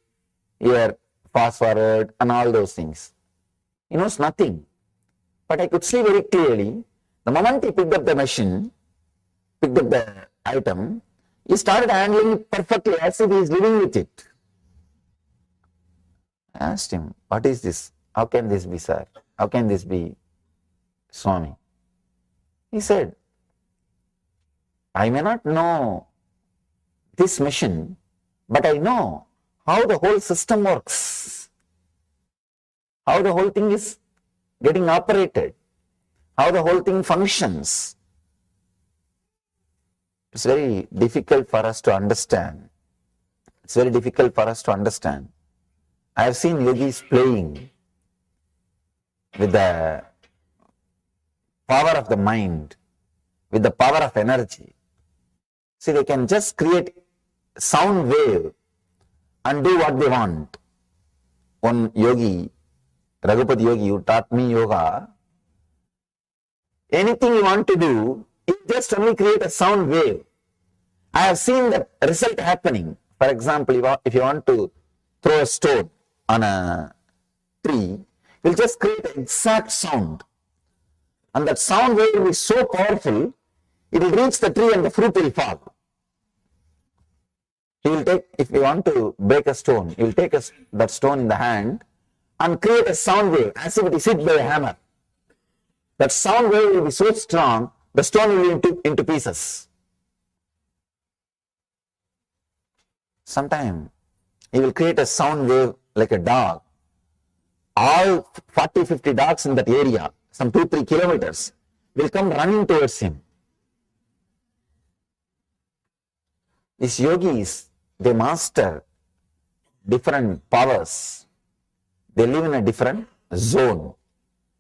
here, fast forward, and all those things. He knows nothing. But I could see very clearly, the moment he picked up the machine, picked up the item, he started handling it perfectly as if he is living with it. I asked him, what is this? How can this be, sir? How can this be, Swami? He said, I may not know this machine, but I know how the whole system works, how the whole thing is getting operated, how the whole thing functions. It's very difficult for us to understand. It's very difficult for us to understand. I have seen yogis playing with the power of the mind, with the power of energy. See, they can just create sound wave and do what they want. One yogi, Raghupati yogi, who taught me yoga, anything you want to do, you just only create a sound wave. I have seen the result happening. For example, if you want to throw a stone on a tree, you'll just create an exact sound. And that sound wave will be so powerful, it will reach the tree and the fruit will fall. He will take, if you want to break a stone, he will take that stone in the hand and create a sound wave as if it is hit by a hammer. That sound wave will be so strong, the stone will be into pieces. Sometime he will create a sound wave like a dog. All 40-50 dogs in that area, some 2-3 kilometers, will come running towards him. These yogis, they master different powers. They live in a different zone.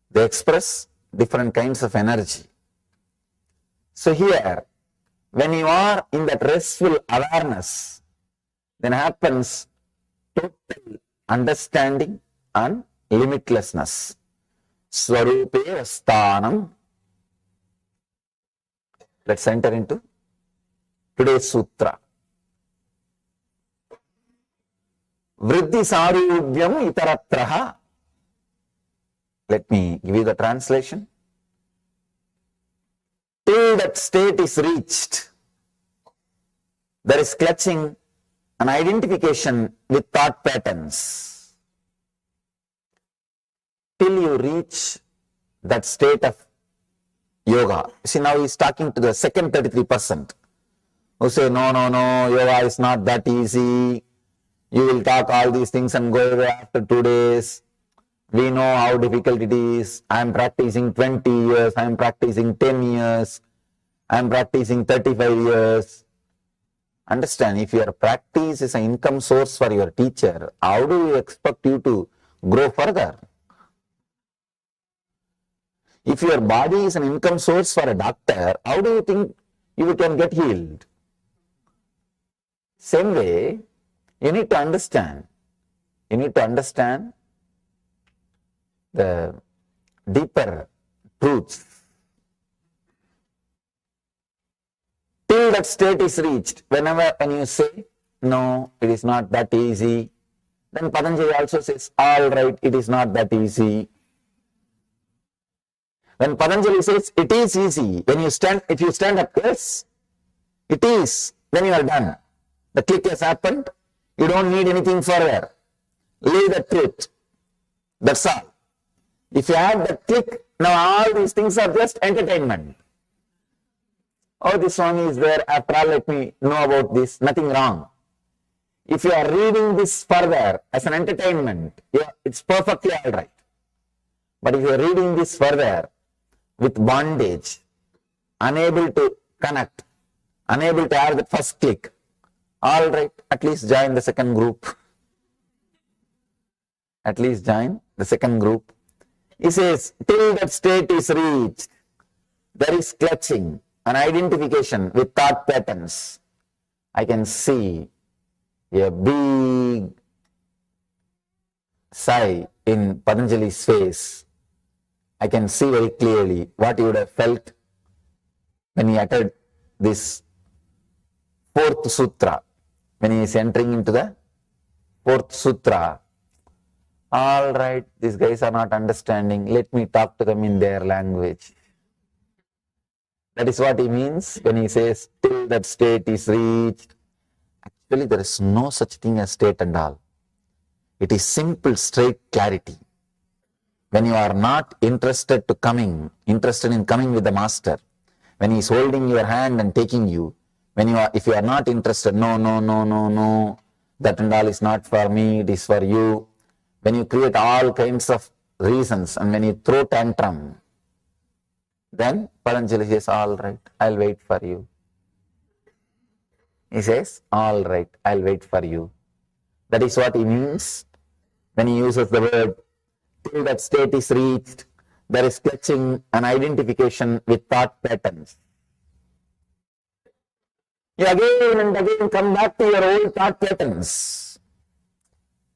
They express different kinds of energy. So here, when you are in that restful awareness, then happens total understanding and limitlessness. Swarupe Sthanam. Let's enter into today's sutra. Vriddhi sarubhyam itaratraha. Let me give you the translation. Till that state is reached, there is clutching an identification with thought patterns. Till you reach that state of yoga. See, now he is talking to the second 33% who say, no, yoga is not that easy. You will talk all these things and go away after 2 days. We know how difficult it is. I am practicing 20 years. I am practicing 10 years. I am practicing 35 years. Understand, if your practice is an income source for your teacher, how do you expect you to grow further? If your body is an income source for a doctor, how do you think you can get healed? Same way, you need to understand the deeper truths. Till that state is reached, when you say, no, it is not that easy, then Patanjali also says, all right, it is not that easy. When Patanjali says, it is easy, if you stand up, yes, it is, then you are done. The click has happened, you don't need anything further. Leave the truth. That's all. If you have the click, now all these things are just entertainment. Oh, this Swami is there, after all, let me know about this, nothing wrong. If you are reading this further as an entertainment, it's perfectly all right. But if you are reading this further with bondage, unable to connect, unable to have the first click, all right, at least join the second group. At least join the second group. He says, till that state is reached, there is clutching, an identification with thought patterns. I can see a big sigh in Patanjali's face. I can see very clearly what he would have felt when he uttered this fourth sutra, when he is entering into the fourth sutra. All right, these guys are not understanding. Let me talk to them in their language. That is what he means when he says, till that state is reached. Actually, there is no such thing as state and all. It is simple, straight clarity. When you are not interested in coming with the master, when he is holding your hand and taking you, if you are not interested, no, that and all is not for me, it is for you. When you create all kinds of reasons and when you throw tantrum, then Patanjali says, all right, I'll wait for you. He says, all right, I'll wait for you. That is what he means when he uses the word, till that state is reached, there is clutching an identification with thought patterns. You again and again come back to your old thought patterns.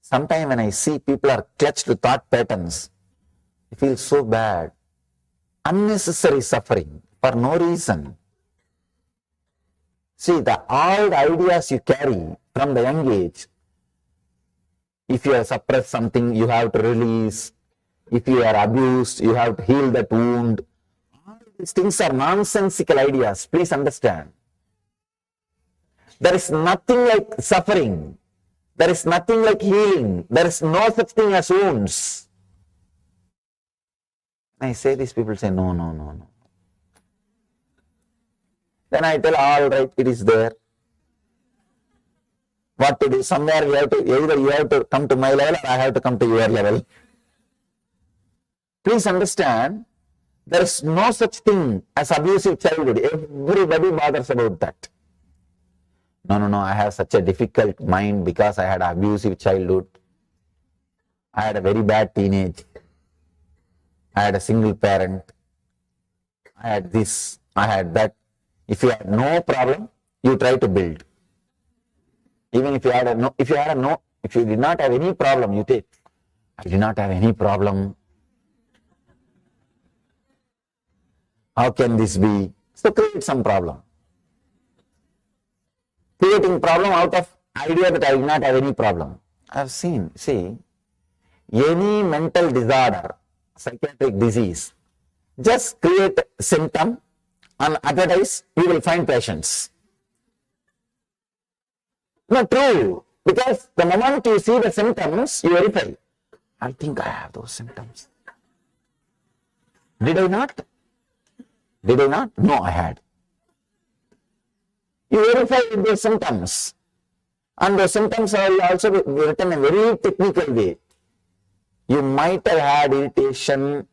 Sometimes when I see people are clutched to thought patterns, I feel so bad. Unnecessary suffering for no reason. See, all the ideas you carry from the young age, if you have suppressed something, you have to release. If you are abused, you have to heal that wound. All these things are nonsensical ideas. Please understand. There is nothing like suffering. There is nothing like healing. There is no such thing as wounds. I say this, people say, no. Then I tell, all right, it is there. What to do? Somewhere either you have to come to my level or I have to come to your level. Please understand, there is no such thing as abusive childhood. Everybody bothers about that. No, I have such a difficult mind because I had an abusive childhood. I had a very bad teenage. I had a single parent. I had this, I had that. If you had no problem, you try to build. Even if you had if you did not have any problem, you take. I did not have any problem. How can this be? So create some problem. Creating problem out of idea that I did not have any problem. I have seen, see, any mental disorder, psychiatric disease, just create symptom and advertise, you will find patients. Not true, because the moment you see the symptoms, you verify. I think I have those symptoms. Did I not? Did I not? No, I had. You verify the symptoms. And the symptoms are also written in a very technical way. You might have had irritation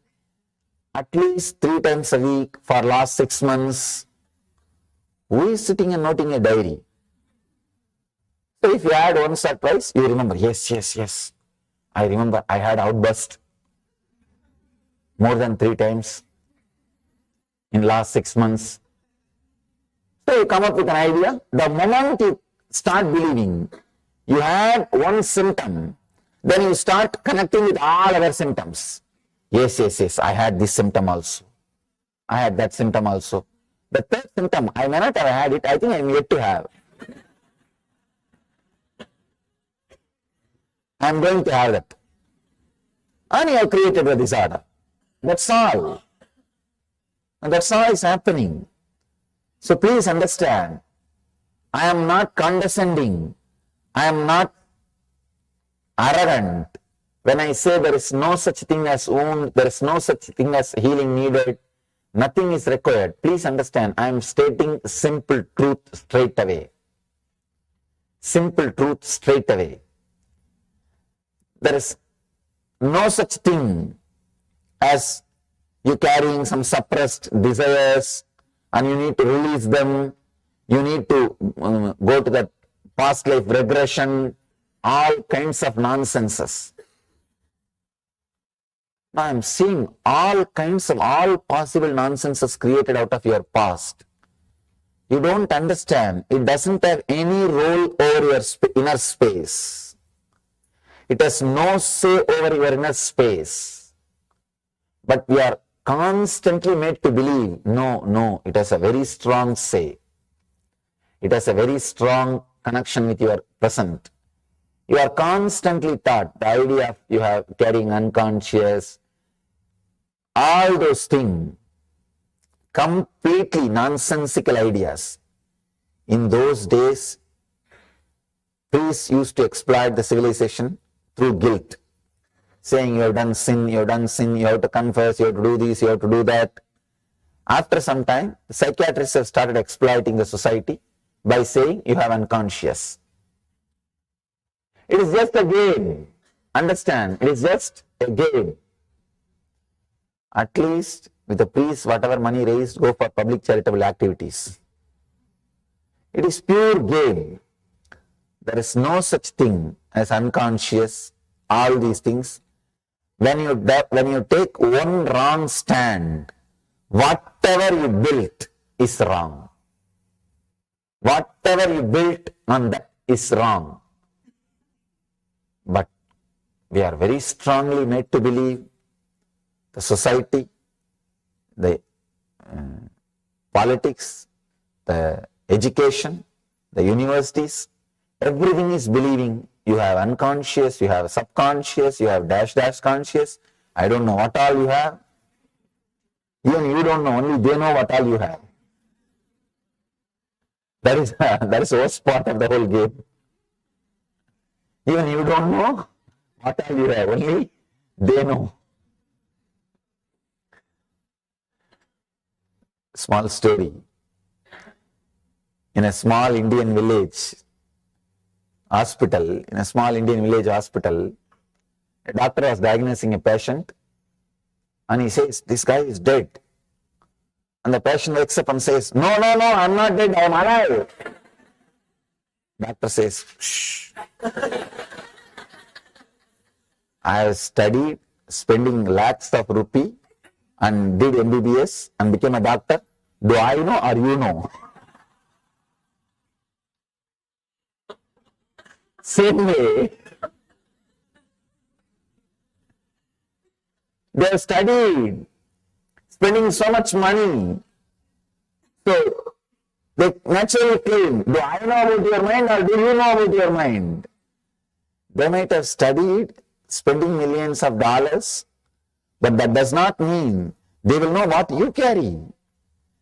at least 3 times a week for last 6 months. Who is sitting and noting a diary? So if you had once or twice, you remember, yes. I remember I had outburst more than 3 times in last 6 months. So you come up with an idea. The moment you start believing. You had one symptom, then you start connecting with all other symptoms. Yes, I had this symptom also. I had that symptom also. The third symptom, I may not have had it, I think I am yet to have. I am going to have that. And you have created a disorder. That's all. And that's all is happening. So please understand, I am not condescending. I am not arrogant. When I say there is no such thing as wound, there is no such thing as healing needed, nothing is required. Please understand, I am stating simple truth straight away. Simple truth straight away. There is no such thing as you carrying some suppressed desires and you need to release them. You need to go to the past life regression, all kinds of nonsenses. Now I am seeing all possible nonsenses created out of your past. You don't understand. It doesn't have any role over your inner space. It has no say over your inner space. But we are constantly made to believe, no, it has a very strong say. It has a very strong connection with your present. You are constantly taught the idea of you have carrying unconscious, all those things, completely nonsensical ideas. In those days, priests used to exploit the civilization through guilt, saying you have done sin, you have to confess, you have to do this, you have to do that. After some time, psychiatrists have started exploiting the society by saying you have unconscious. It is just a game. Understand, it is just a game. At least with the priests, whatever money raised, go for public charitable activities. It is pure game. There is no such thing as unconscious, all these things. When you take one wrong stand, whatever you built is wrong. Whatever you built on that is wrong. But we are very strongly made to believe the society, the politics, the education, the universities, everything is believing you have unconscious, you have subconscious, you have dash conscious. I don't know what all you have. Even you don't know, only they know what all you have. That is the worst part of the whole game. Even you don't know what all you have, only they know. Small story. In a small Indian village hospital, a doctor was diagnosing a patient and he says, this guy is dead. And the patient wakes up and says, no, I'm not dead, I am alive. Doctor says, shh. I have studied, spending lakhs of rupee and did MBBS and became a doctor. Do I know or you know? Same way, they have studied, spending so much money. So they naturally claim, do I know about your mind or do you know about your mind? They might have studied, spending millions of dollars, but that does not mean they will know what you carry.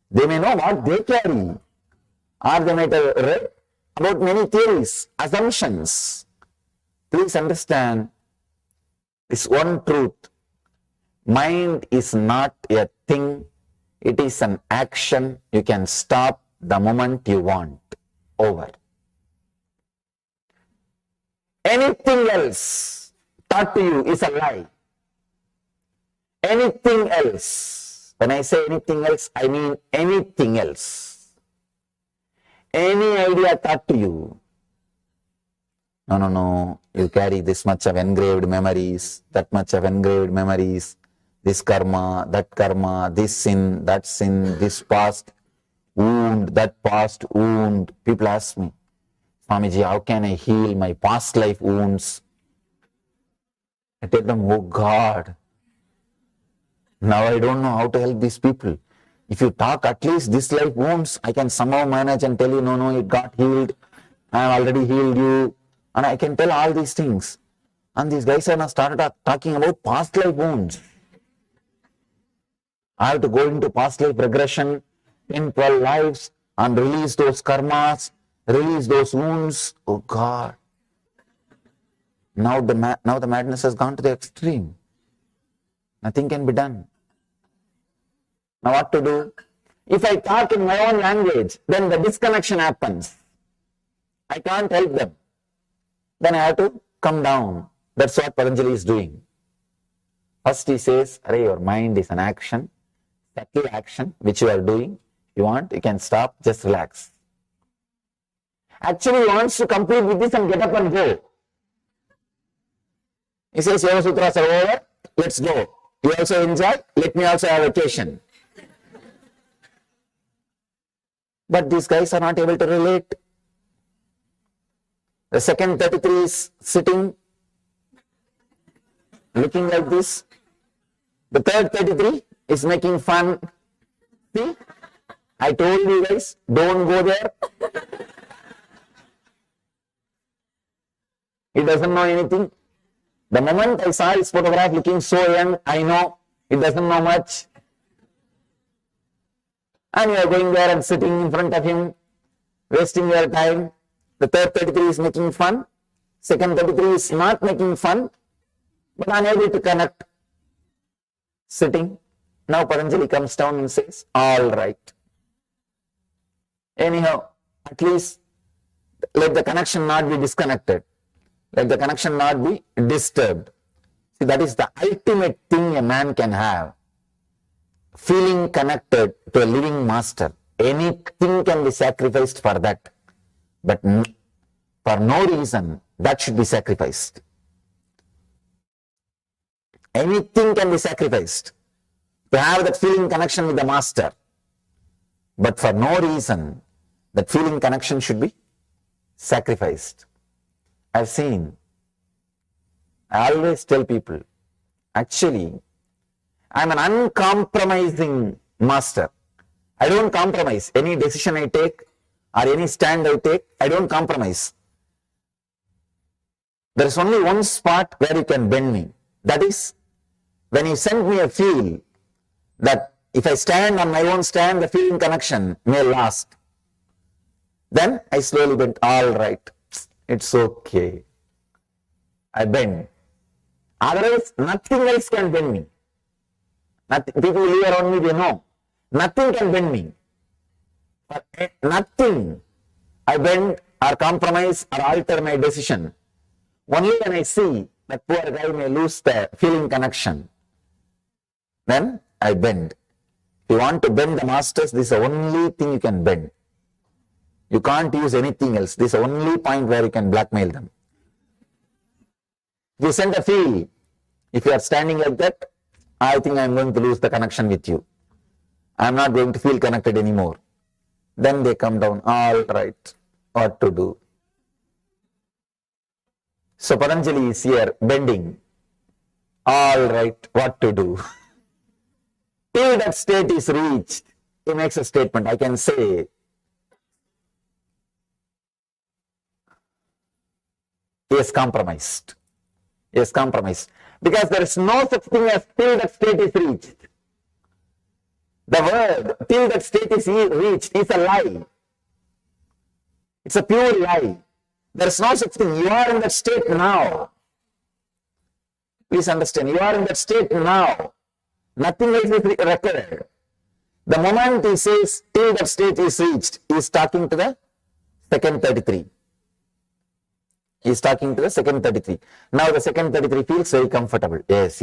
They may know what they carry. Or they might have read about many theories, assumptions. Please understand this one truth. Mind is not a thing, it is an action you can stop the moment you want. Over. Anything else taught to you is a lie. Anything else. When I say anything else, I mean anything else. Any idea taught to you. No, you carry this much of engraved memories, that much of engraved memories, this karma, this sin, this past wound, that past wound. People ask me, Swamiji, how can I heal my past life wounds? I tell them, oh God, now I don't know how to help these people. If you talk at least this life wounds, I can somehow manage and tell you, no, it got healed. I have already healed you. And I can tell all these things. And these guys are now started talking about past life wounds. I have to go into past life regression, 10, 12 lives, and release those karmas, release those wounds. Oh God. Now the madness has gone to the extreme. Nothing can be done. Now what to do? If I talk in my own language, then the disconnection happens. I can't help them. Then I have to come down. That's what Patanjali is doing. First he says, your mind is an action, subtle action which you are doing. You want, you can stop, just relax. Actually he wants to complete with this and get up and go. He says, Yoga Sutras are over, let's go. You also enjoy, let me also have a vacation. But these guys are not able to relate. The second 33 is sitting, looking like this. The third 33 is making fun. See, I told you guys, don't go there. He doesn't know anything. The moment I saw his photograph looking so young, I know he doesn't know much. And you are going there and sitting in front of him, wasting your time. The third 33 is making fun. Second 33 is not making fun, but unable to connect. Sitting. Now Patanjali comes down and says, all right. Anyhow, at least let the connection not be disconnected. Let the connection not be disturbed. See, that is the ultimate thing a man can have. Feeling connected to a living master. Anything can be sacrificed for that. But for no reason, that should be sacrificed. Anything can be sacrificed to have that feeling connection with the master. But for no reason, that feeling connection should be sacrificed. I've seen, I always tell people, actually, I'm an uncompromising master. I don't compromise. Any decision I take or any stand I take, I don't compromise. There is only one spot where you can bend me. That is, when you send me a feel that if I stand on my own stand, the feeling connection may last. Then I slowly bend, all right, it's okay. I bend. Otherwise, nothing else can bend me. People who live around me, they know. Nothing can bend me. But nothing I bend or compromise or alter my decision. Only when I see that poor guy may lose the feeling connection, then I bend. If you want to bend the masters, this is the only thing you can bend. You can't use anything else. This is the only point where you can blackmail them. If you send a feel, if you are standing like that, I think I am going to lose the connection with you. I am not going to feel connected anymore. Then they come down, all right, what to do? So Patanjali is here bending, all right, what to do? Till that state is reached, he makes a statement, I can say, he is compromised. He is compromised. Because there is no such thing as till that state is reached. The word till that state is reached is a lie. It's a pure lie. There is no such thing. You are in that state now. Please understand, you are in that state now. Nothing else is required. The moment he says till that state is reached, he is talking to the second 33. He is talking to the second 33. Now the second 33 feels very comfortable. Yes.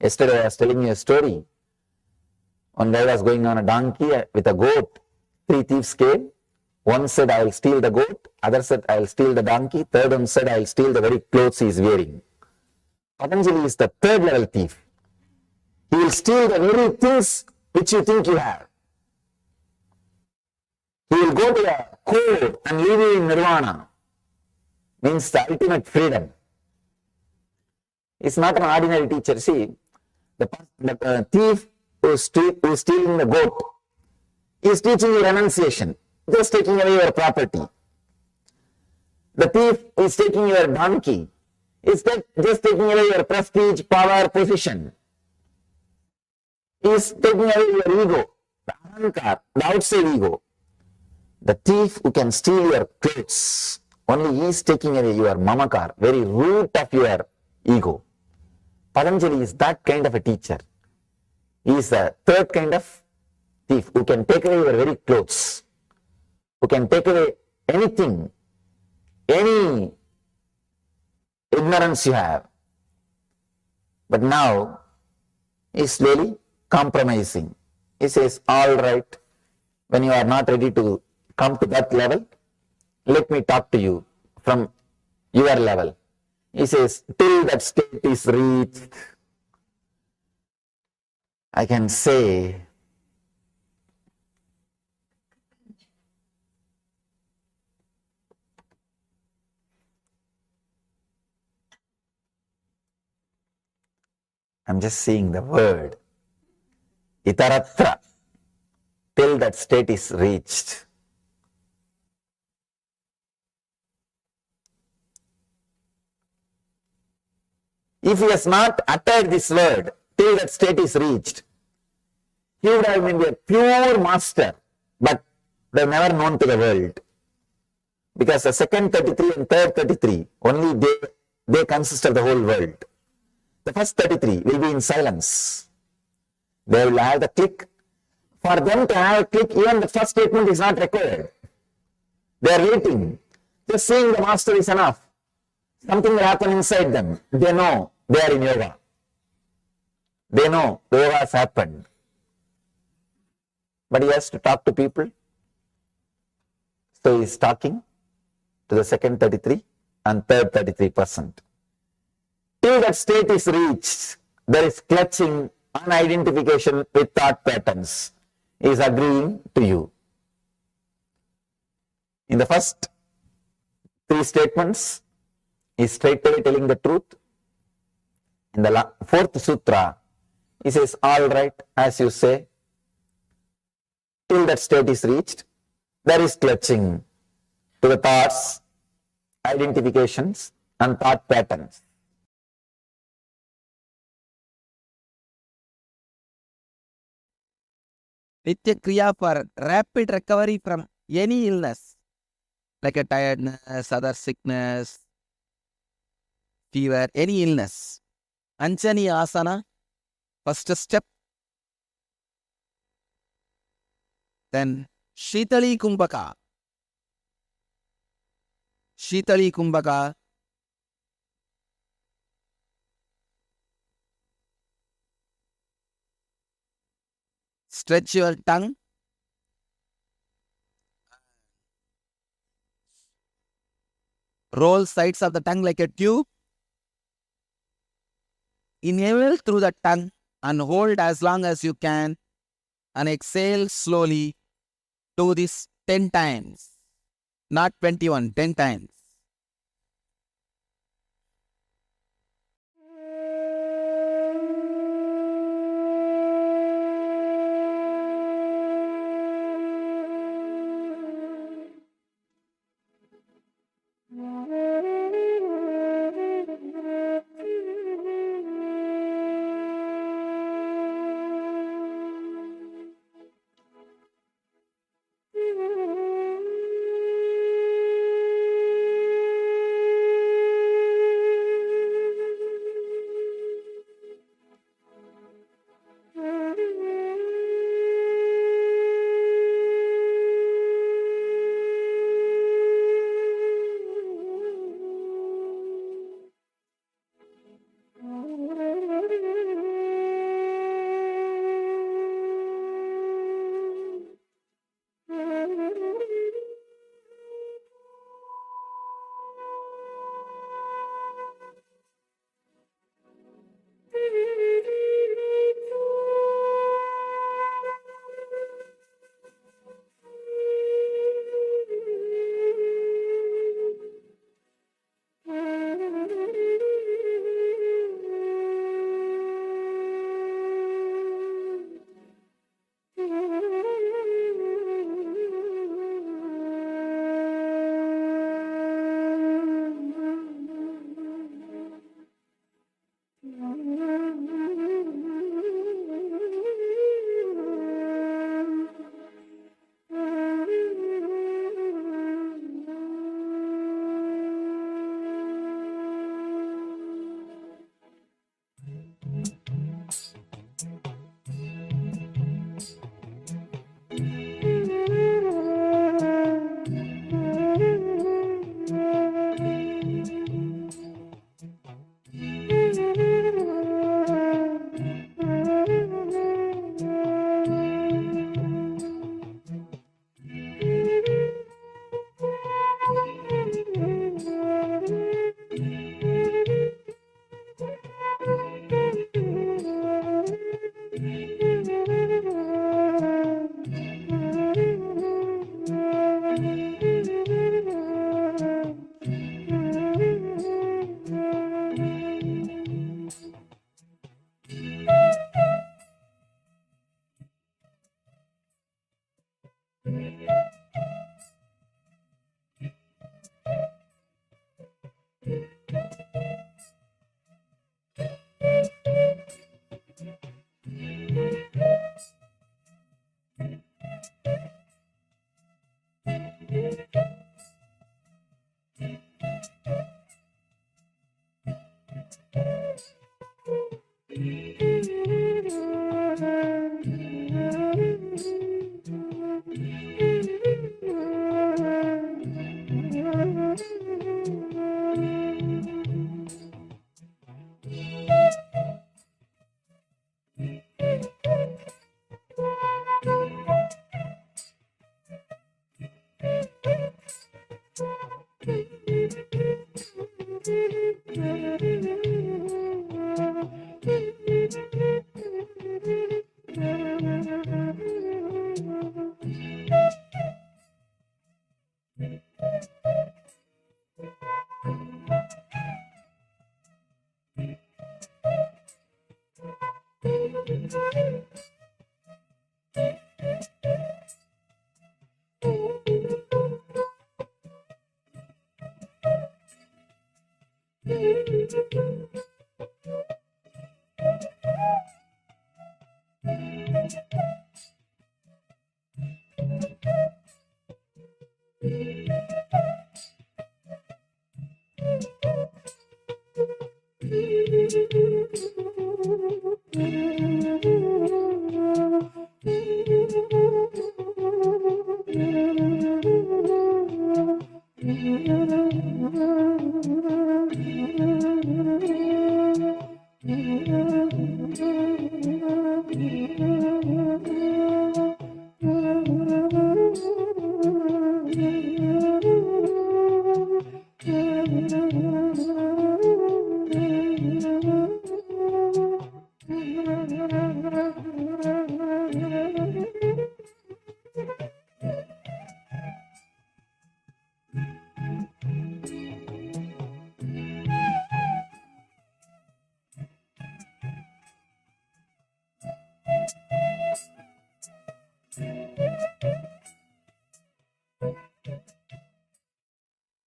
Yesterday I was telling you a story. One guy was going on a donkey with a goat. 3 thieves came. One said, I will steal the goat. Other said, I will steal the donkey. Third one said, I will steal the very clothes he is wearing. Patanjali is the third level thief. He will steal the very things which you think you have. He will go to the core and leave you in nirvana. Means the ultimate freedom. It's not an ordinary teacher. See, the thief who is stealing the goat is teaching you renunciation, just taking away your property. The thief is taking your donkey, is just taking away your prestige, power, position. He is taking away your ego, the ahankar, the outside ego. The thief who can steal your clothes, only he is taking away your mamakar, very root of your ego. Patanjali is that kind of a teacher. He is the third kind of thief who can take away your very clothes, who can take away anything, any ignorance you have. But now he is slowly compromising. He says, all right, when you are not ready to come to that level, let me talk to you from your level. He says, till that state is reached, I can say, I'm just seeing the word, itaratra, till that state is reached. If he has not uttered this word, till that state is reached, he would have been a pure master, but they have never known to the world. Because the second 33 and third 33, only they consist of the whole world. The first 33 will be in silence. They will have the click. For them to have a click, even the first statement is not required. They are waiting. Just seeing the master is enough. Something will happen inside them. They know they are in yoga. They know the yoga has happened. But he has to talk to people. So he is talking to the second 33 and third 33%. Till that state is reached, there is clutching, unidentification with thought patterns. He is agreeing to you. In the first 3 statements, he is straightaway telling the truth. In the 4th sutra, he says, all right, as you say, till that state is reached, there is clutching to the thoughts, identifications, and thought patterns. Nitya Kriya for rapid recovery from any illness, like a tiredness, other sickness, fever, any illness. Anjani Asana, first step. Then Shitali Kumbhaka. Shitali Kumbhaka. Stretch your tongue. Roll sides of the tongue like a tube. Inhale through the tongue and hold as long as you can. And exhale slowly. Do this 10 times. Not 21, 10 times.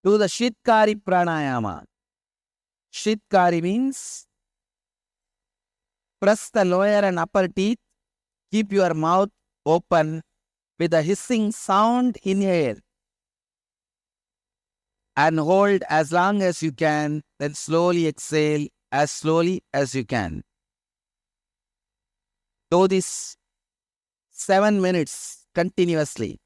Do the Shitkari pranayama. Shitkari means press the lower and upper teeth, keep your mouth open with a hissing sound, inhale and hold as long as you can, then slowly exhale as slowly as you can. Do this 7 minutes continuously.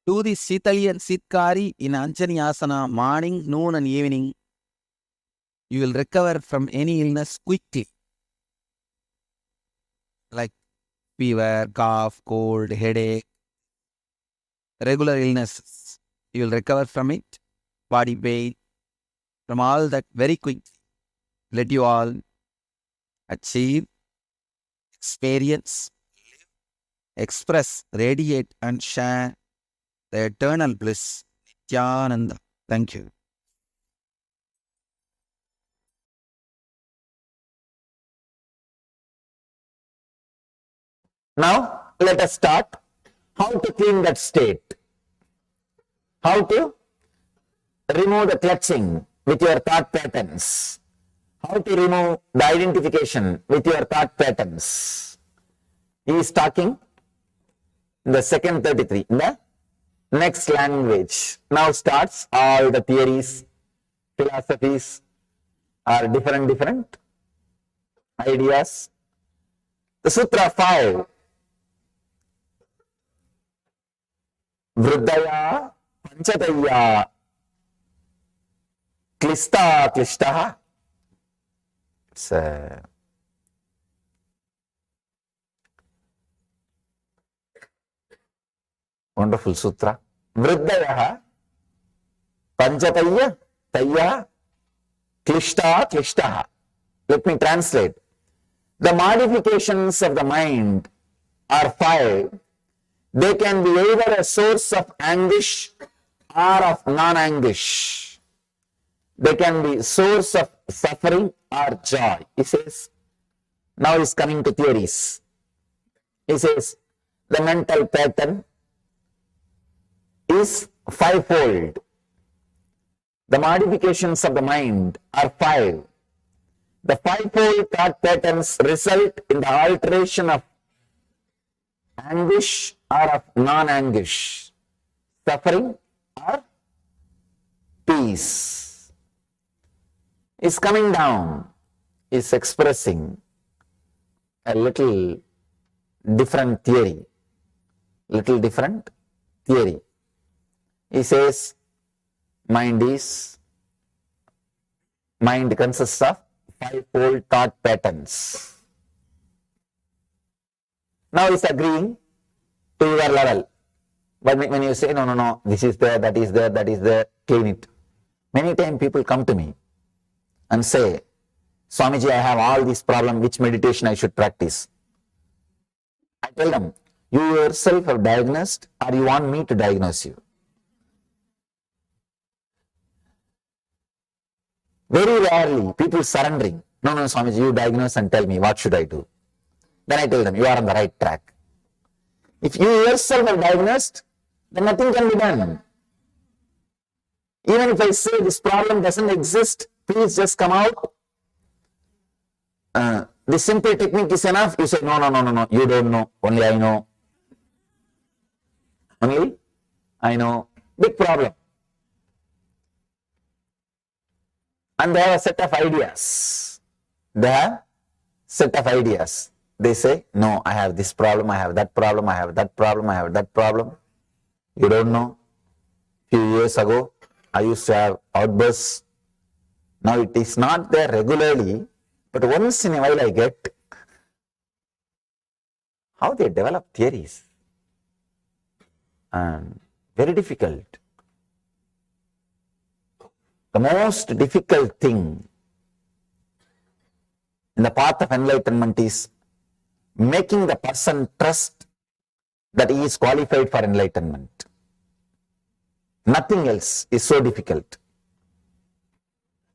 Do the Sitali and Sitkari in Anjani Asana morning, noon and evening. You will recover from any illness quickly. Like fever, cough, cold, headache, regular illnesses. You will recover from it, body pain, from all that very quickly. Let you all achieve, experience, express, radiate and share the eternal bliss. Nithyananda. Thank you. Now, let us start how to clean that state. How to remove the clutching with your thought patterns. How to remove the identification with your thought patterns. He is talking in the second 33, in the next language. Now starts all the theories, philosophies, are different ideas. The Sutra 5. Vriddaya Panchataya Klista Klishtaha. It's a wonderful sutra. Vriddaya Panchataya Taya Klishta Klishtaha. Let me translate. The modifications of the mind are 5. They can be either a source of anguish or of non-anguish. They can be source of suffering or joy. He says, now he's coming to theories. He says, the mental pattern is 5-fold. The modifications of the mind are 5. The 5-fold thought patterns result in the alteration of anguish or of non-anguish, suffering or peace, is coming down, is expressing a little different theory. Little different theory. He says mind consists of 5-fold thought patterns. Now he's agreeing to your level. But when you say, no, this is there, that is there, clean it. Many times people come to me and say, Swamiji, I have all these problems, which meditation I should practice? I tell them, you yourself have diagnosed or you want me to diagnose you? Very rarely people surrendering. No, Swamiji, you diagnose and tell me what should I do. Then I tell them, you are on the right track. If you yourself have diagnosed, then nothing can be done. Even if I say this problem doesn't exist, please just come out. The simple technique is enough. You say, no, you don't know. Only I know. Only I know. Big problem. And they have a set of ideas. They say, no, I have this problem, I have that problem, I have that problem, I have that problem. You don't know. Few years ago, I used to have outbursts. Now it is not there regularly, but once in a while I get how they develop theories. And very difficult. The most difficult thing in the path of enlightenment is making the person trust that he is qualified for enlightenment. Nothing else is so difficult.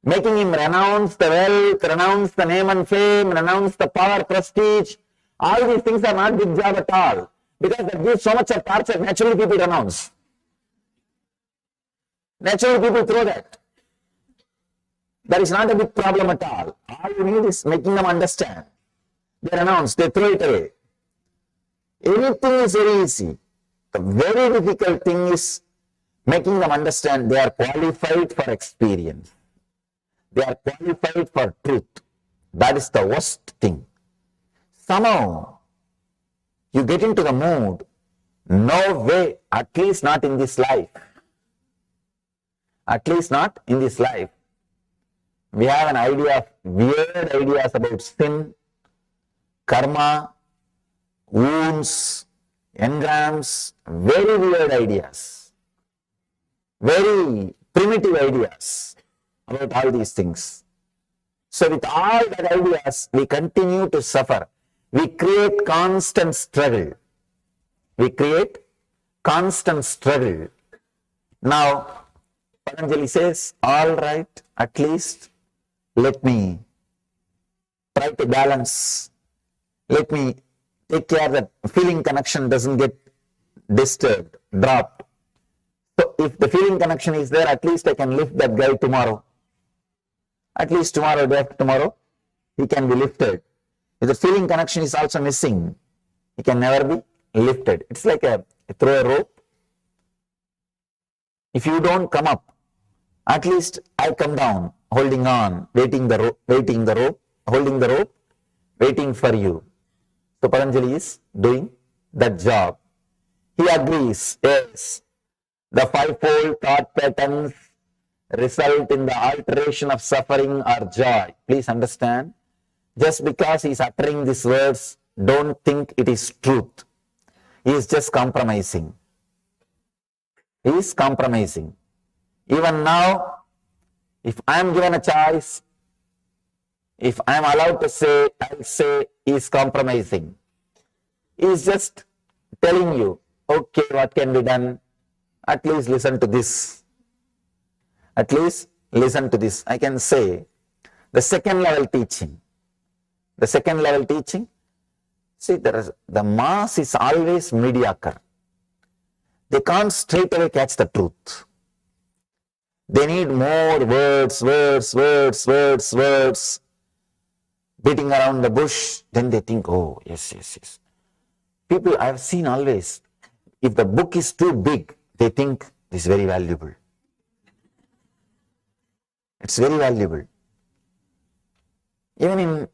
Making him renounce the wealth, renounce the name and fame, renounce the power, prestige, all these things are not big job at all. Because that gives so much of torture, naturally people renounce. Naturally people throw that. That is not a big problem at all. All you need is making them understand. They renounce, they throw it away. Anything is very easy. The very difficult thing is making them understand they are qualified for experience. They are qualified for truth. That is the worst thing. Somehow, you get into the mood, no way, at least not in this life. At least not in this life. We have an idea of weird ideas about sin, karma, wounds, engrams, very weird ideas, very primitive ideas about all these things. So with all that ideas, we continue to suffer. We create constant struggle. Now, Patanjali says, all right, at least let me try to balance. Let me take care that feeling connection doesn't get disturbed, dropped. So if the feeling connection is there, at least I can lift that guy tomorrow. At least tomorrow, day after tomorrow, he can be lifted. If the feeling connection is also missing, he can never be lifted. It's like throw a rope. If you don't come up, at least I come down, holding on, waiting the rope, holding the rope, waiting for you. So Patanjali is doing that job. He agrees, yes, the fivefold thought patterns result in the alteration of suffering or joy. Please understand, just because he is uttering these words, don't think it is truth. He is just compromising. He is compromising. Even now, if I am given a choice, if I am allowed to say, I'll say he is compromising. He is just telling you, okay, what can be done? At least listen to this. At least listen to this. I can say the second level teaching. The second level teaching, see, the mass is always mediocre. They can't straight away catch the truth. They need more words, beating around the bush. Then they think, oh, yes. People I have seen always, if the book is too big, they think this is very valuable. It's very valuable. Even in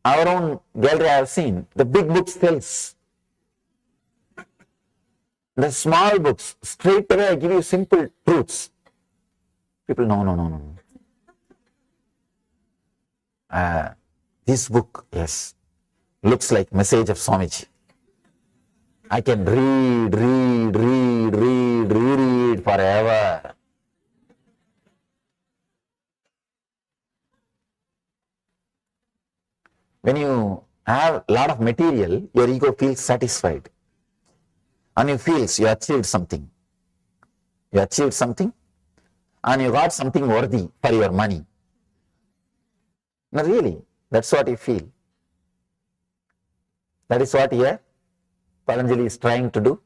our own gallery I have seen, the big books sells. The small books, straight away I give you simple truths. People, no. This book, yes, looks like message of Swamiji. I can read forever. When you have a lot of material, your ego feels satisfied. And you feel you achieved something. You achieved something and you got something worthy for your money. No, really, that's what you feel. That is what here Patanjali is trying to do.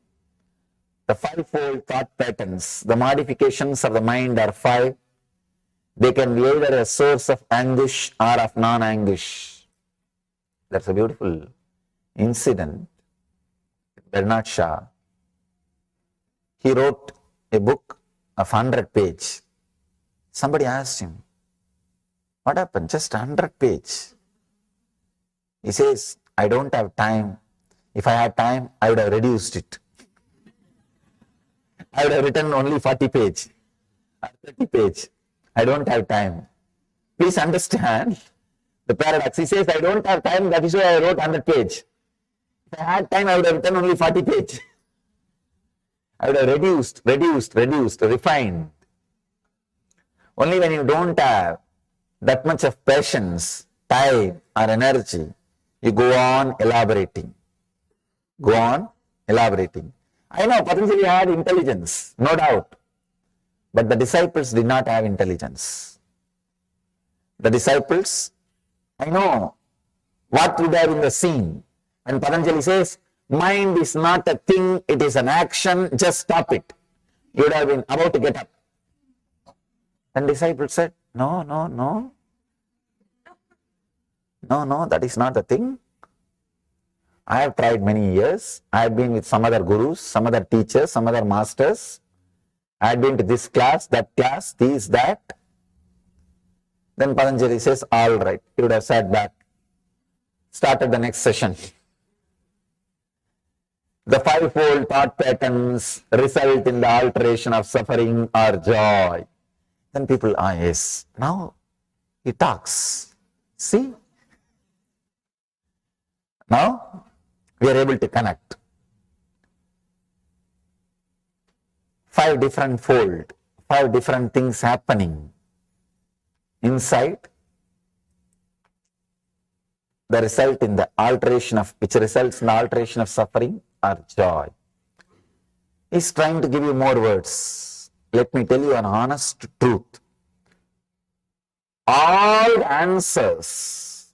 The fivefold thought patterns, the modifications of the mind are five. They can be either a source of anguish or of non-anguish. That's a beautiful incident. Bernard Shaw, he wrote a book of 100 pages. Somebody asked him, what happened? Just 100 pages. He says, I don't have time. If I had time, I would have reduced it. I would have written only 40 pages or 30 pages. I don't have time. Please understand the paradox. He says, I don't have time, that is why I wrote 100 pages. If I had time, I would have written only 40 pages. I would have reduced, refined. Only when you don't have that much of patience, time or energy, you go on elaborating. I know Patanjali had intelligence, no doubt. But the disciples did not have intelligence. The disciples, I know what would have been the scene. And Patanjali says, mind is not a thing, it is an action, just stop it. You would have been about to get up. And disciples said, no, that is not the thing. I have tried many years. I have been with some other gurus, some other teachers, some other masters. I have been to this class, that class, this, that. Then Patanjali says, all right, you would have sat back, started the next session. The fivefold thought patterns result in the alteration of suffering or joy. Then people, yes, now he talks. See? Now we are able to connect. 5 different fold, 5 different things happening inside. The result in the alteration of, which results in the alteration of suffering or joy. He's trying to give you more words. Let me tell you an honest truth. All answers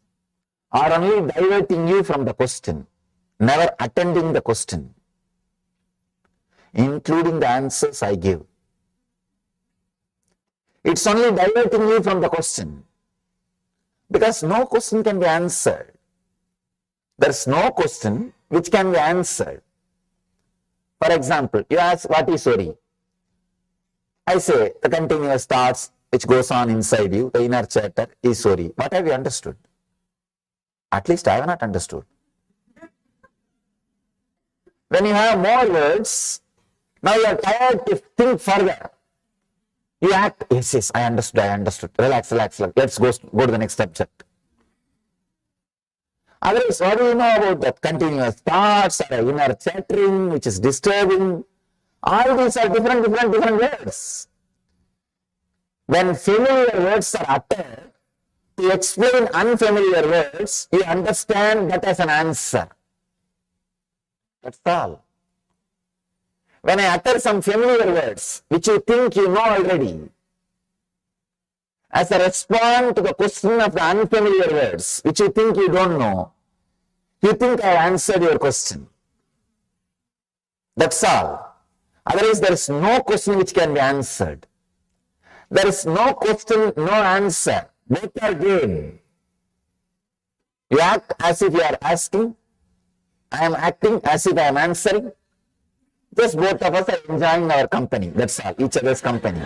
are only diverting you from the question, never attending the question, including the answers I give. It's only diverting you from the question, because no question can be answered. There's no question which can be answered. For example, you ask, what is worry? I say, the continuous thoughts which goes on inside you, the inner chatter is worry. What have you understood? At least I have not understood. When you have more words, now you are tired to think further. You act, yes, I understood. Relax. Let's go to the next subject. Otherwise, what do you know about that continuous thoughts or inner chattering which is disturbing? All these are different words. When familiar words are uttered, to explain unfamiliar words, you understand that as an answer. That's all. When I utter some familiar words, which you think you know already, as a response to the question of the unfamiliar words, which you think you don't know, you think I answered your question. That's all. Otherwise, there is no question which can be answered. There is no question, no answer. Both are game. You act as if you are asking. I am acting as if I am answering. Just both of us are enjoying our company. That's all, each other's company.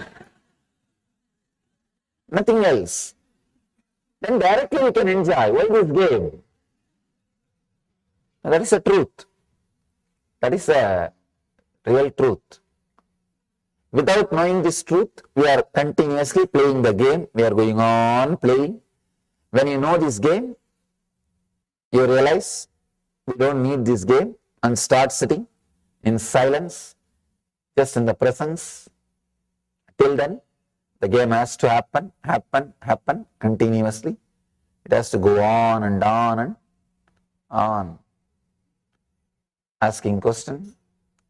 Nothing else. Then directly we can enjoy. Why this game? That is the truth. That is the real truth. Without knowing this truth, we are continuously playing the game. We are going on playing. When you know this game, you realize we don't need this game and start sitting in silence, just in the presence. Till then, the game has to happen continuously. It has to go on and on and on. Asking questions,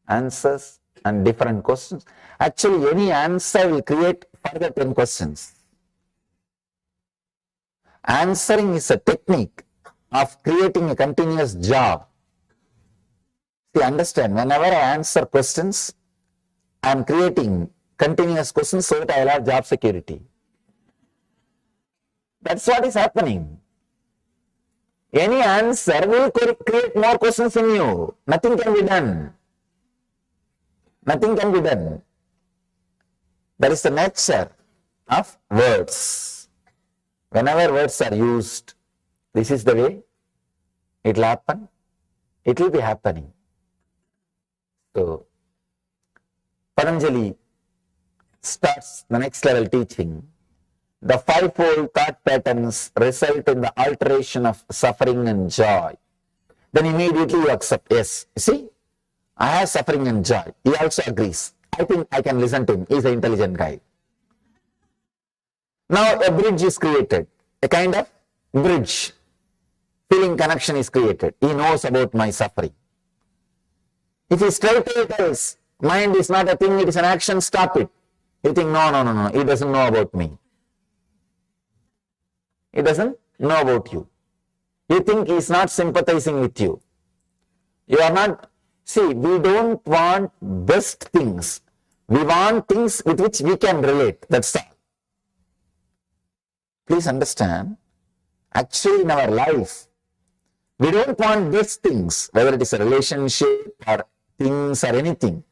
answers, and different questions. Actually, any answer will create further 10 questions. Answering is a technique of creating a continuous job. See, understand, whenever I answer questions, I am creating continuous questions so that I will have job security. That's what is happening. Any answer will create more questions in you. Nothing can be done. Nothing can be done. That is the nature of words. Whenever words are used, this is the way it will happen. It will be happening. So, Patanjali starts the next level teaching. The fivefold thought patterns result in the alteration of suffering and joy. Then immediately you accept, yes, see, I have suffering and joy. He also agrees. I think I can listen to him. He's an intelligent guy. Now a bridge is created. A kind of bridge. Feeling connection is created. He knows about my suffering. If he straightaway tells, mind is not a thing, it is an action, stop it. You think, no, he doesn't know about me. He doesn't know about you. You think he is not sympathizing with you. You are not. See, we don't want best things. We want things with which we can relate. That's all. Please understand, actually in our life, we don't want best things, whether it is a relationship or things or anything.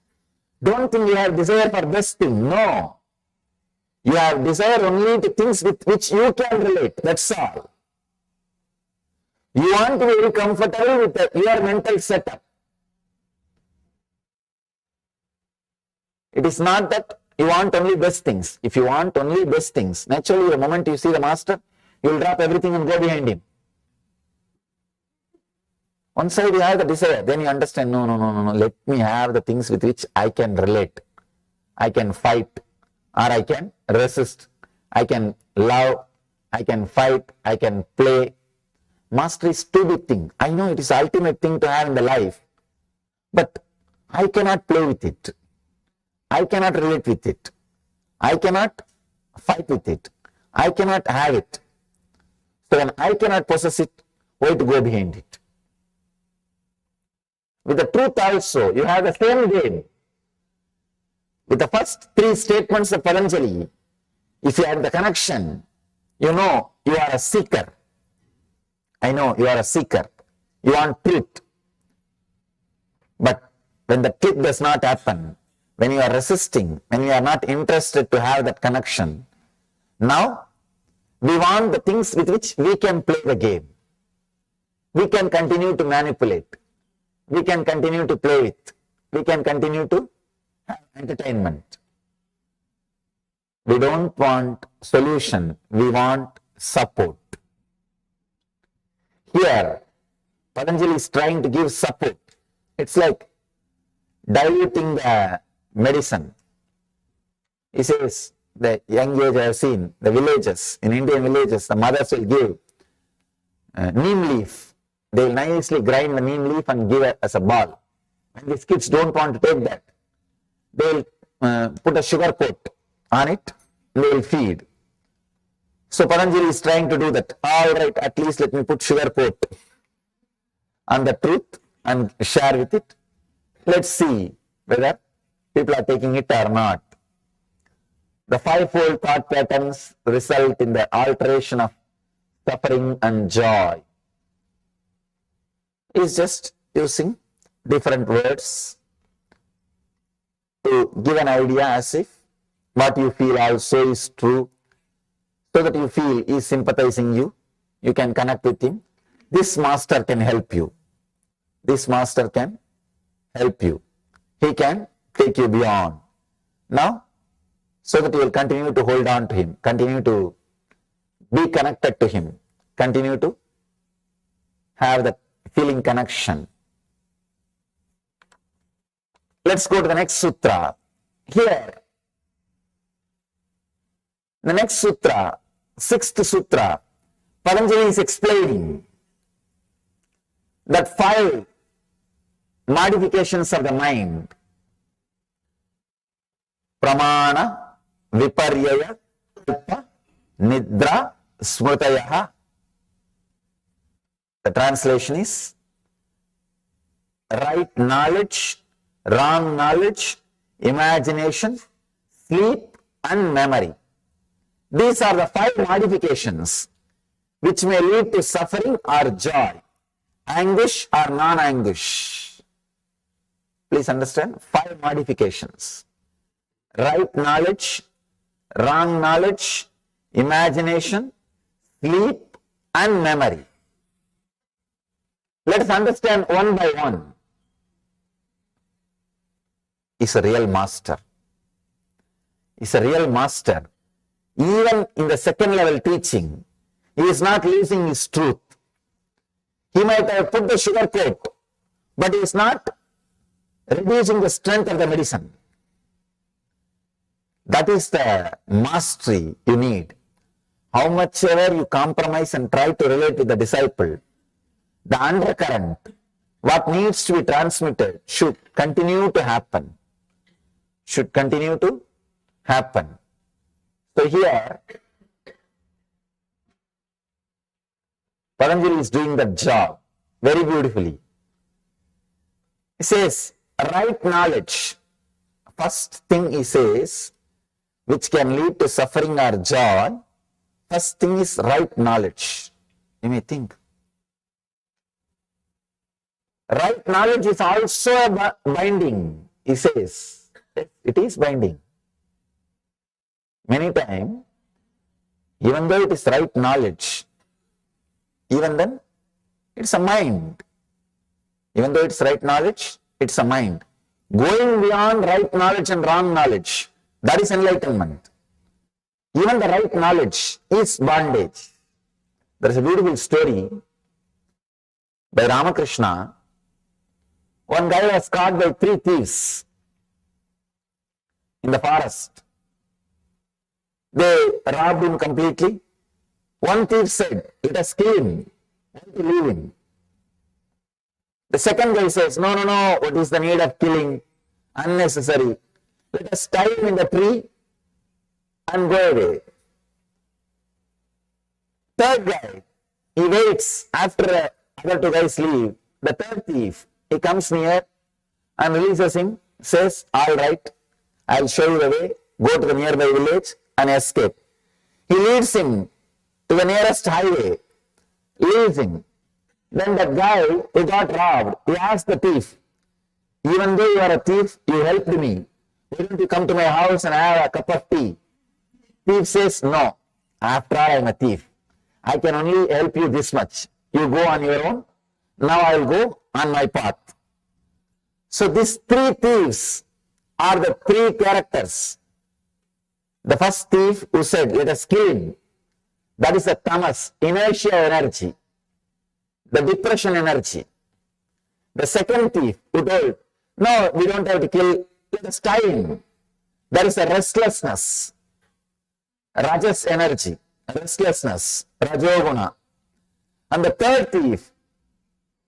Don't think you have desire for best thing. No. You have desire only to things with which you can relate. That's all. You want to be very comfortable with your mental setup. It is not that you want only best things. If you want only best things, naturally the moment you see the master, you will drop everything and go behind him. One side you have the desire, then you understand, no, let me have the things with which I can relate. I can fight, or I can resist. I can love, I can fight, I can play. Mastery is too big thing. I know it is the ultimate thing to have in the life, but I cannot play with it. I cannot relate with it. I cannot fight with it. I cannot have it. So when I cannot possess it, why to go behind it? With the truth also, you have the same game. With the first three statements of Patanjali, if you have the connection, you know you are a seeker. I know you are a seeker. You want truth. But when the truth does not happen, when you are resisting, when you are not interested to have that connection, now we want the things with which we can play the game. We can continue to manipulate. We can continue to play with. We can continue to have entertainment. We don't want solution. We want support. Here, Patanjali is trying to give support. It's like diluting the medicine. He says, the young age I have seen, the villages, in Indian villages, the mothers will give neem leaf. They will nicely grind the neem leaf and give it as a ball. And these kids don't want to take that. They will put a sugar coat on it and they will feed. So Patanjali is trying to do that. All right, at least let me put sugar coat on the truth and share with it. Let's see whether people are taking it or not. The fivefold thought patterns result in the alteration of suffering and joy. Is just using different words. to give an idea as if what you feel also is true, so that you feel he is sympathizing you, you can connect with him. This master can help you. This master can help you. He can take you beyond. Now, so that you will continue to hold on to him, continue to be connected to him, continue to have that feeling connection. Let's go to the next sutra. Here, the next sutra, sixth sutra, Patanjali is explaining that 5 modifications of the mind: pramana, viparyaya, kalpa, nidra, smrutayaha. The translation is right knowledge, wrong knowledge, imagination, sleep and memory. These are the 5 modifications which may lead to suffering or joy, anguish or non-anguish. Please understand, 5 modifications: right knowledge, wrong knowledge, imagination, sleep and memory. Let us understand one by one. Is a real master. Is a real master. Even in the second level teaching, he is not losing his truth. He might have put the sugar coat, but he is not reducing the strength of the medicine. That is the mastery you need. How much ever you compromise and try to relate with the disciple, the undercurrent, what needs to be transmitted, should continue to happen. Should continue to happen. So here, Patanjali is doing that job very beautifully. He says, right knowledge. First thing he says, which can lead to suffering or joy, first thing is right knowledge. You may think. Right knowledge is also a binding, he says. It is binding. Many times, even though it is right knowledge, even then, it's a mind. Even though it's right knowledge, it's a mind. Going beyond right knowledge and wrong knowledge, that is enlightenment. Even the right knowledge is bondage. There is a beautiful story by Ramakrishna. One guy was caught by 3 thieves in the forest. They robbed him completely. One thief said, let us kill him. Why to leave him? The second guy says, no, what is the need of killing? Unnecessary. Let us tie him in the tree and go away. Third guy, he waits after the other 2 guys leave. The third thief, he comes near and releases him, says, all right, I'll show you the way, go to the nearby village and escape. He leads him to the nearest highway, leaves him. Then that guy who got robbed, he asked the thief, even though you are a thief, you helped me. Why don't you come to my house and have a cup of tea? Thief says, no, after all I am a thief. I can only help you this much. You go on your own, now I will go on my path. So these 3 thieves are the 3 characters. The first thief who said, let us kill him. That is the tamas, inertia energy, the depression energy. The second thief who told, no, we don't have to kill, let us tie him. That is the restlessness, rajas energy, restlessness, rajoguna. And the third thief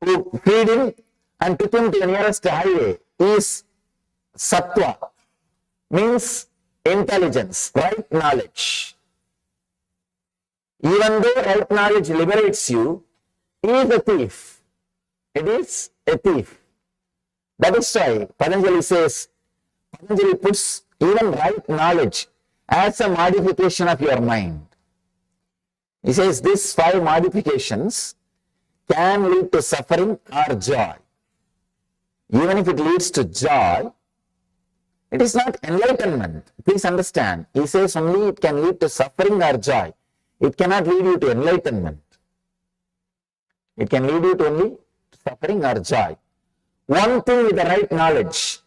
who freed him and took him to the nearest highway is sattva, means intelligence, right knowledge. Even though right knowledge liberates you, he is a thief. It is a thief. That is why Patanjali says, Patanjali puts even right knowledge as a modification of your mind. He says these 5 modifications can lead to suffering or joy. Even if it leads to joy, It is not enlightenment. Please understand. He says only it can lead to suffering or joy. It cannot lead you to enlightenment. It can lead you to only suffering or joy. One thing with the right knowledge,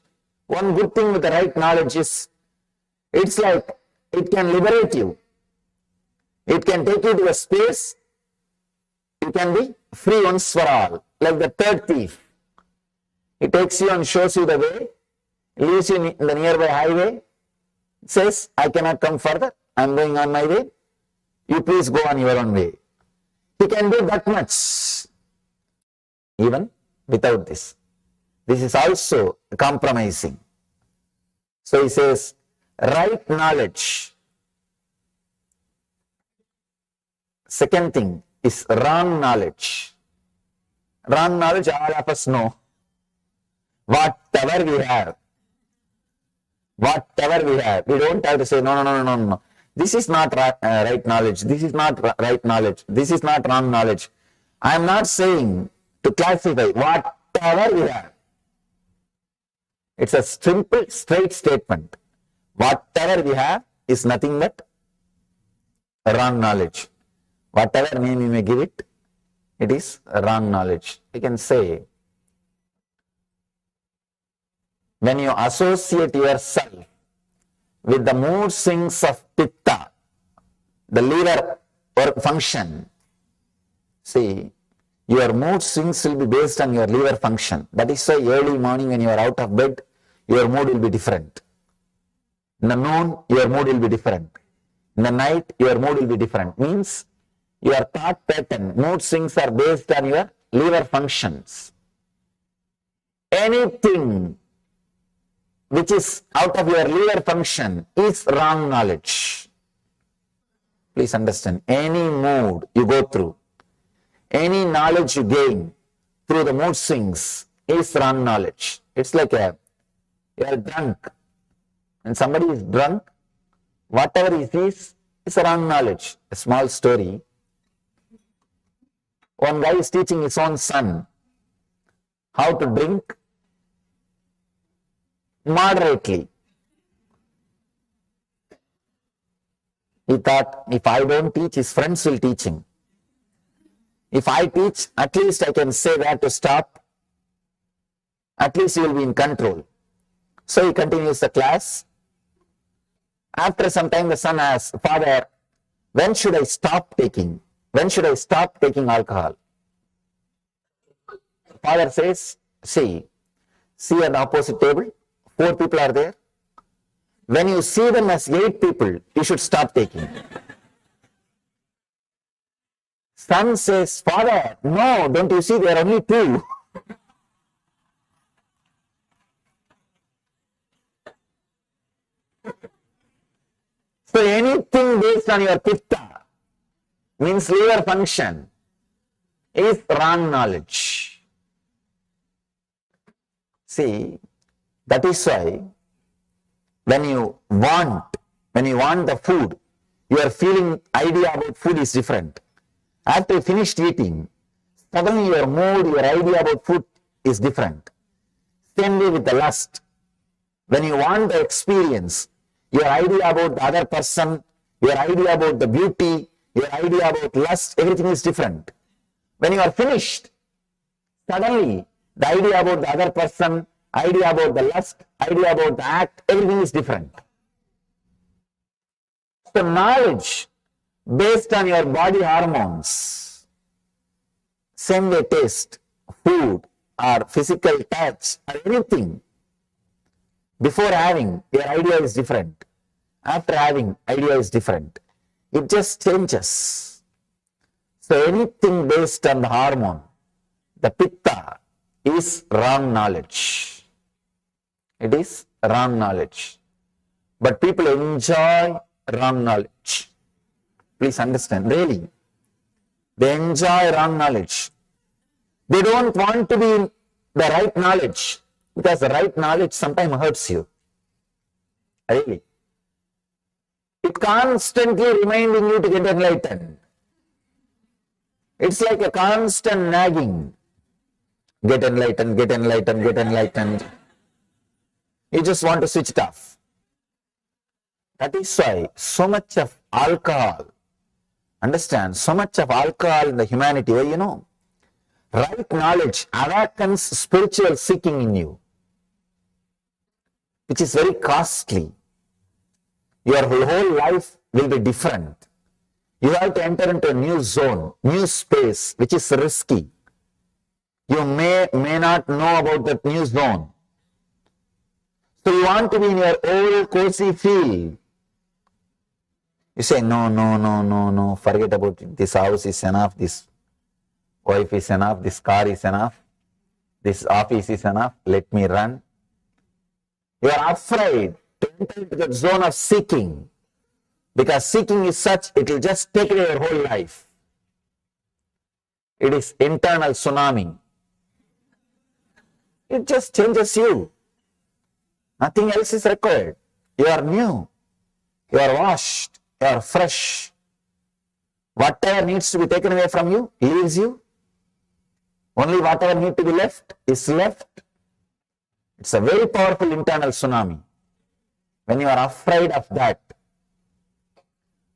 one good thing with the right knowledge is, it's like it can liberate you. It can take you to a space. You can be free once for all. Like the third thief. It takes you and shows you the way, leaves you in the nearby highway, says, I cannot come further, I am going on my way, you please go on your own way. He can do that much, even without this. This is also compromising. So he says, right knowledge. Second thing is wrong knowledge. Wrong knowledge, all of us know. Whatever we have, we don't have to say, no. This is not right knowledge. This is not right knowledge. This is not wrong knowledge. I am not saying to classify whatever we have. It's a simple, straight statement. Whatever we have is nothing but wrong knowledge. Whatever name you may give it, it is wrong knowledge. You can say, when you associate yourself with the mood swings of pitta, the liver function, see, your mood swings will be based on your liver function. That is why early morning when you are out of bed, your mood will be different. In the noon, your mood will be different. In the night, your mood will be different. Means your thought pattern, mood swings are based on your liver functions. Anything which is out of your liver function is wrong knowledge. Please understand, any mood you go through, any knowledge you gain through the mood swings is wrong knowledge. It's like you are drunk. When somebody is drunk, whatever he sees is wrong knowledge. A small story. One guy is teaching his own son how to drink moderately. He thought, if I don't teach, his friends will teach him. If I teach, at least I can say where to stop. At least he will be in control. So he continues the class. After some time, the son asks, Father, when should I stop taking? When should I stop taking alcohol? Father says, see at the opposite table, 4 people are there. When you see them as 8 people, you should stop taking. Son says, Father, no, don't you see there are only 2? So anything based on your pitta, means liver function, is wrong knowledge. See, that is why when you want the food, your feeling idea about food is different. After you finished eating, suddenly your mood, your idea about food is different. Same way with the lust. When you want the experience, your idea about the other person, your idea about the beauty, your idea about lust, everything is different. When you are finished, suddenly the idea about the other person, idea about the lust, idea about the act, everything is different. So knowledge based on your body hormones, same way taste, food or physical touch or anything, before having, your idea is different. After having, idea is different. It just changes. So anything based on the hormone, the pitta, is wrong knowledge. It is wrong knowledge. But people enjoy wrong knowledge. Please understand, really. They enjoy wrong knowledge. They don't want to be in the right knowledge, because the right knowledge sometimes hurts you. Really. It constantly reminding you to get enlightened. It's like a constant nagging. Get enlightened, get enlightened, get enlightened. You just want to switch it off. That is why so much of alcohol, understand, so much of alcohol in the humanity, well, you know, right knowledge awakens spiritual seeking in you, which is very costly. Your whole life will be different. You have to enter into a new zone, new space, which is risky. You may not know about that new zone. So you want to be in your old cozy field. You say, no, forget about it. This house is enough, this wife is enough, this car is enough, this office is enough, let me run. You are afraid to enter into the zone of seeking, because seeking is such, it will just take away your whole life. It is internal tsunami. It just changes you. Nothing else is required. You are new. You are washed. You are fresh. Whatever needs to be taken away from you, leaves you. Only whatever needs to be left is left. It's a very powerful internal tsunami. When you are afraid of that,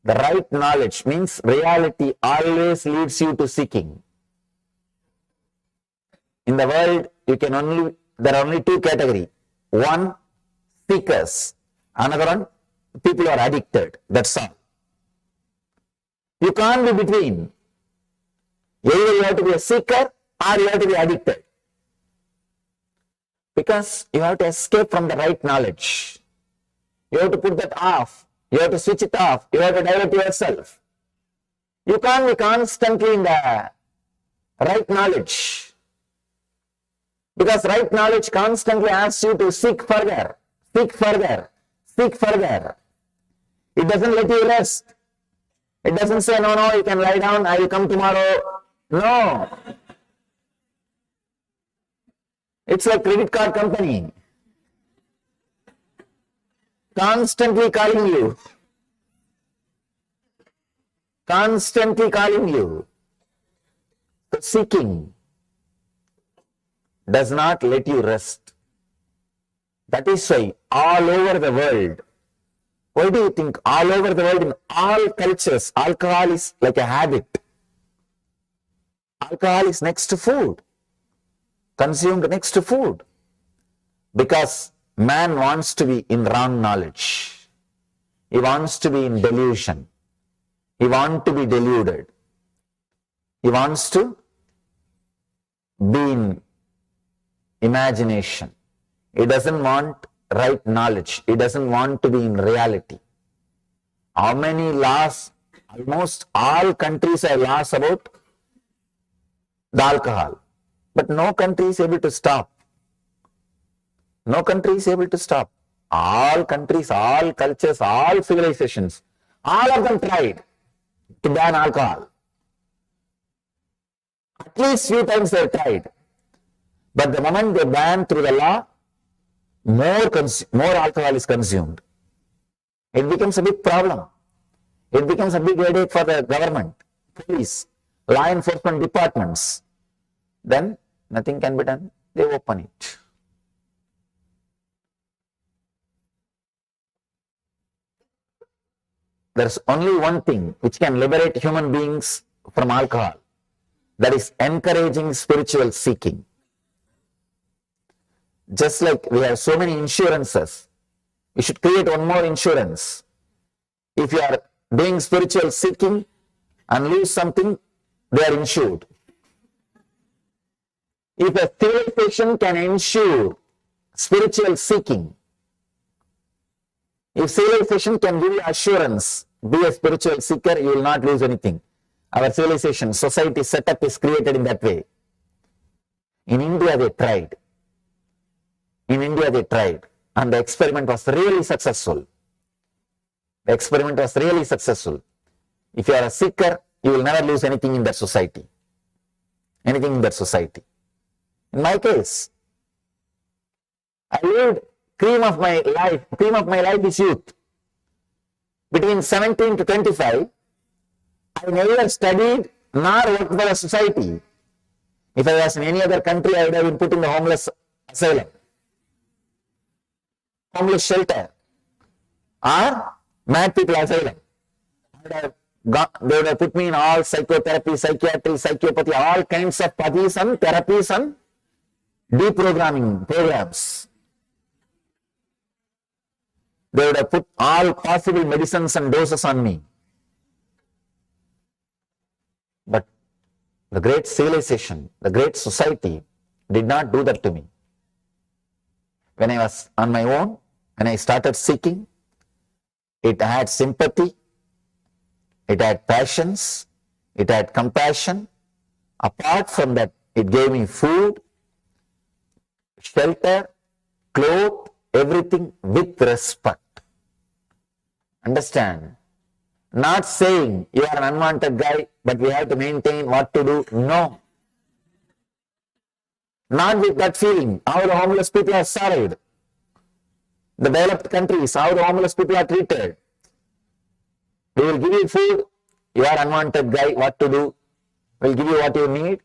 the right knowledge means reality always leads you to seeking. In the world, there are only two categories. One, seekers. Another one, people who are addicted. That's all. You can't be between. Either you have to be a seeker or you have to be addicted. Because you have to escape from the right knowledge. You have to put that off. You have to switch it off. You have to divert yourself. You can't be constantly in the right knowledge. Because right knowledge constantly asks you to seek further, seek further, seek further. It doesn't let you rest. It doesn't say, no, you can lie down, I will come tomorrow. No. It's like credit card company. Constantly calling you. Constantly calling you. So seeking does not let you rest. That is why all over the world, why do you think all over the world in all cultures, alcohol is like a habit? Alcohol is next to food, consumed next to food, because man wants to be in wrong knowledge. He wants to be in delusion. He wants to be deluded. He wants to be in imagination. He doesn't want right knowledge. He doesn't want to be in reality. How many laws? Almost all countries have laws about the alcohol. But no country is able to stop. No country is able to stop. All countries, all cultures, all civilizations, all of them tried to ban alcohol. At least few times they have tried. But the moment they ban through the law, more alcohol is consumed. It becomes a big problem. It becomes a big headache for the government, police, law enforcement departments. Then nothing can be done. They open it. There's only one thing which can liberate human beings from alcohol. That is encouraging spiritual seeking. Just like we have so many insurances, we should create one more insurance. If you are doing spiritual seeking and lose something, they are insured. If a civilization can ensure spiritual seeking, if civilization can give you assurance, be a spiritual seeker, you will not lose anything. Our civilization, society setup is created in that way. In India they tried. And the experiment was really successful. If you are a seeker, you will never lose anything in that society. In my case, I lived cream of my life is youth. Between 17 to 25, I never studied nor worked for a society. If I was in any other country, I would have been put in the homeless asylum. homeless shelter or mad people asylum. They would have put me in all psychotherapy, psychiatry, psychopathy, all kinds of pathies and therapies and deprogramming programs. They would have put all possible medicines and doses on me. But the great civilization, the great society did not do that to me. When I was on my own, when I started seeking, it had sympathy, it had passions, it had compassion. Apart from that, it gave me food, shelter, clothes, everything with respect. Understand? Not saying you are an unwanted guy, but we have to maintain what to do. No. Not with that feeling. How the homeless people are served. The developed countries, how the homeless people are treated. We will give you food. You are an unwanted guy. What to do? We will give you what you need.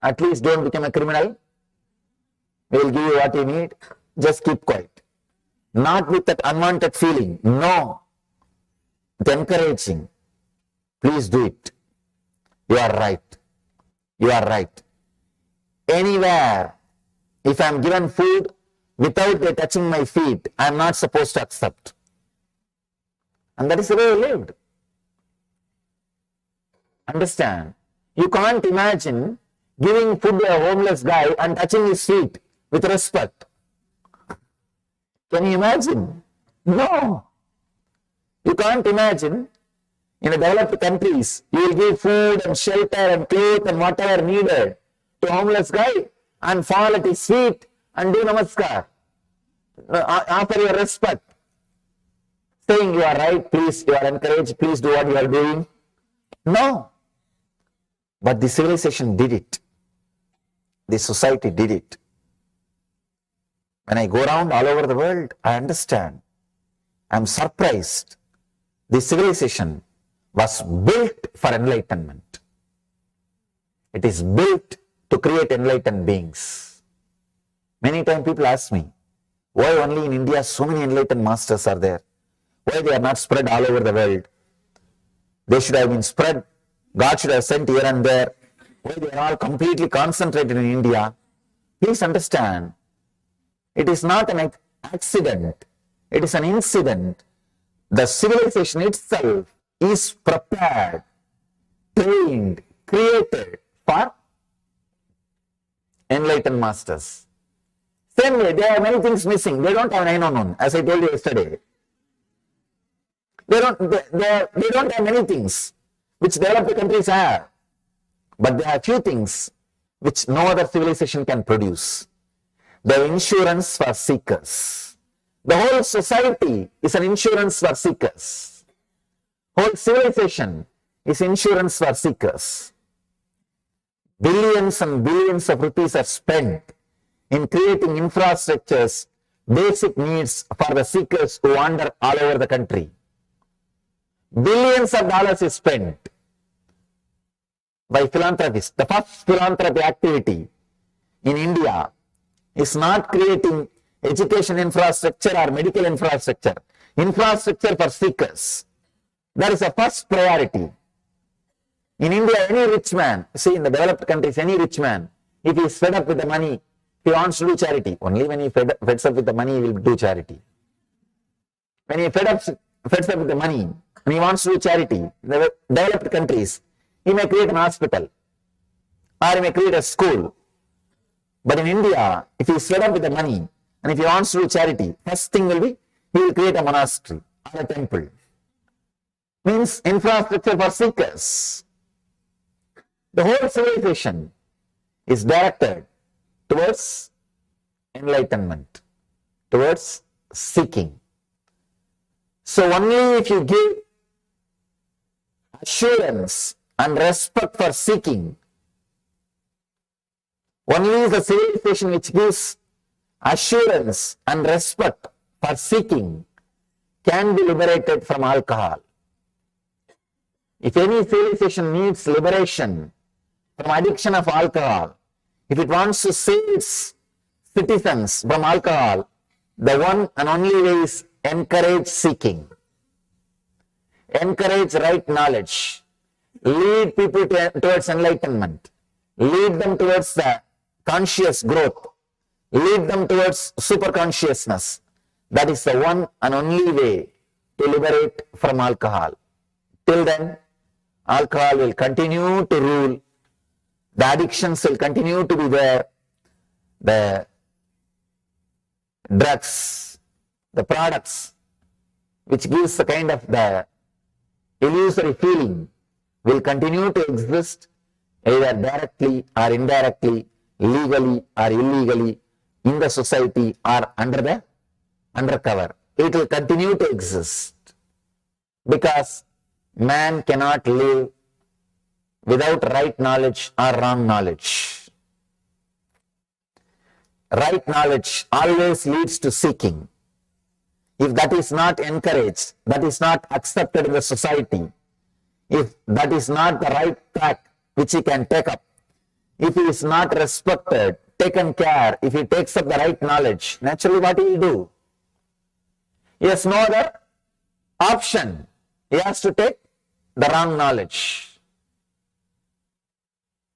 At least don't become a criminal. We will give you what you need. Just keep quiet. Not with that unwanted feeling. No. With encouraging. Please do it. You are right. You are right. Anywhere, if I am given food without they touching my feet, I am not supposed to accept. And that is the way I lived. Understand? You can't imagine giving food to a homeless guy and touching his feet with respect. Can you imagine? No. You can't imagine in the developed countries, you will give food and shelter and clothes and whatever needed to a homeless guy and fall at his feet and do namaskar. Offer your respect. Saying you are right, please, you are encouraged, please do what you are doing. No. But the civilization did it. The society did it. When I go around all over the world, I understand. I am surprised. The civilization was built for enlightenment. It is built to create enlightened beings. Many times people ask me, why only in India so many enlightened masters are there? Why they are not spread all over the world? They should have been spread. God should have sent here and there. Why they are all completely concentrated in India? Please understand, it is not an accident. It is an incident. The civilization itself is prepared, trained, created for enlightened masters. Same way, there are many things missing. They don't have 911, as I told you yesterday. They don't have many things which developed countries have. But there are few things which no other civilization can produce. The insurance for seekers. The whole society is an insurance for seekers. Whole civilization is insurance for seekers. Billions and billions of rupees are spent in creating infrastructures, basic needs for the seekers who wander all over the country. Billions of dollars is spent by philanthropists. The first philanthropy activity in India is not creating education infrastructure or medical infrastructure. Infrastructure for seekers. That is the first priority. In India, any rich man, see in the developed countries, any rich man, if he is fed up with the money, he wants to do charity. Only when he feds up with the money, he will do charity. When he feds up with the money and he wants to do charity, in the developed countries, he may create an hospital or he may create a school. But in India, if he is fed up with the money and if he wants to do charity, first thing will be, he will create a monastery or a temple. Means infrastructure for seekers. The whole civilization is directed towards enlightenment, towards seeking. So only if you give assurance and respect for seeking, only the civilization which gives assurance and respect for seeking can be liberated from alcohol. If any civilization needs liberation from addiction of alcohol, if it wants to save its citizens from alcohol, The one and only way is encourage seeking. Encourage right knowledge. Lead people towards enlightenment. Lead them towards the conscious growth. Lead them towards superconsciousness. That is the one and only way to liberate from alcohol. Till then, alcohol will continue to rule. The addictions will continue to be there. The drugs, the products, which gives the kind of the illusory feeling, will continue to exist either directly or indirectly, legally or illegally, in the society or undercover. It will continue to exist because man cannot live without right knowledge or wrong knowledge. Right knowledge always leads to seeking. If that is not encouraged, that is not accepted in the society, if that is not the right track which he can take up, if he is not respected, taken care, if he takes up the right knowledge, naturally what he will do? He has no other option. He has to take the wrong knowledge.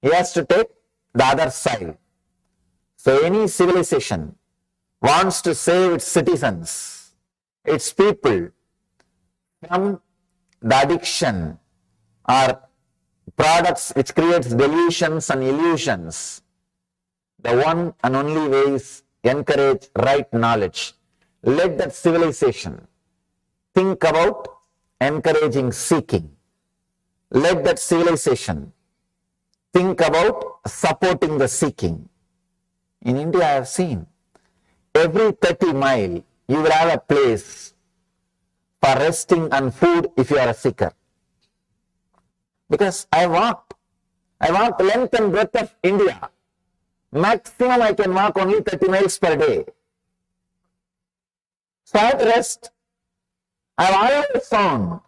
He has to take the other side. So any civilization wants to save its citizens, its people, from the addiction or products which creates delusions and illusions. The one and only way is encourage right knowledge. Let that civilization think about encouraging seeking. Let that civilization think about supporting the seeking. In India, I have seen every 30 miles you will have a place for resting and food if you are a seeker. Because I walked length and breadth of India. Maximum I can walk only 30 miles per day. So I have to rest. I have always found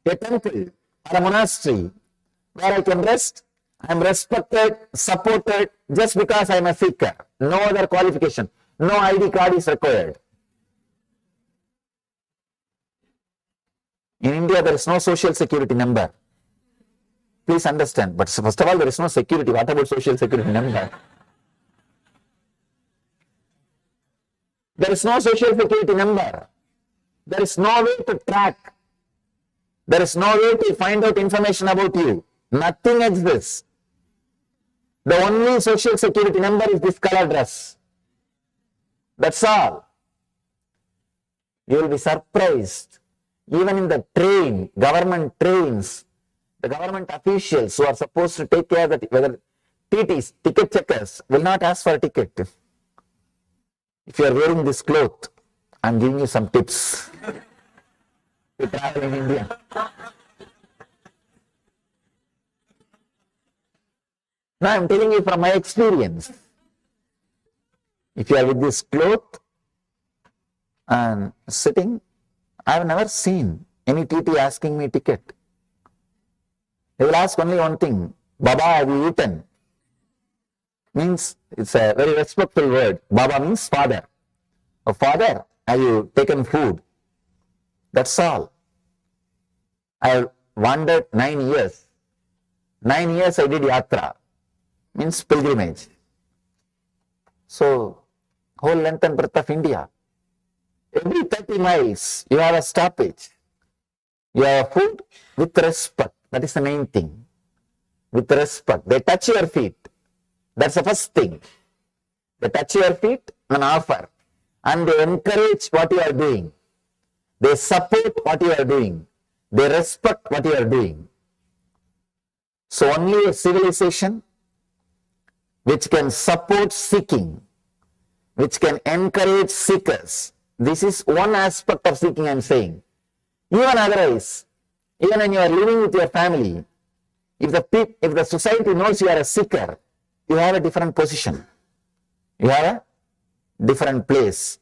a temple or a monastery where I can rest. I am respected, supported just because I am a seeker. No other qualification. No ID card is required. In India, there is no social security number. Please understand. But first of all, there is no security. What about social security number? There is no social security number. There is no way to track. There is no way to find out information about you. Nothing exists. The only social security number is this color dress. That's all. You will be surprised. Even in the train, government trains, the government officials who are supposed to take care that whether TTs, ticket checkers, will not ask for a ticket. If you are wearing this cloth, I am giving you some tips to travel in India. Now I am telling you from my experience. If you are with this cloth and sitting, I have never seen any TT asking me ticket. They will ask only one thing, Baba, have you eaten? Means, it's a very respectful word. Baba means father. Oh, father, have you taken food? That's all. I wandered 9 years. 9 years I did yatra. Means pilgrimage. So, whole length and breadth of India. Every 30 miles, you have a stoppage. You have food with respect. That is the main thing. With respect. They touch your feet. That's the first thing. They touch your feet and offer. And they encourage what you are doing. They support what you are doing. They respect what you are doing. So only a civilization which can support seeking, which can encourage seekers. This is one aspect of seeking I am saying. Even otherwise, even when you are living with your family, if the society knows you are a seeker, you have a different position. You have a different place.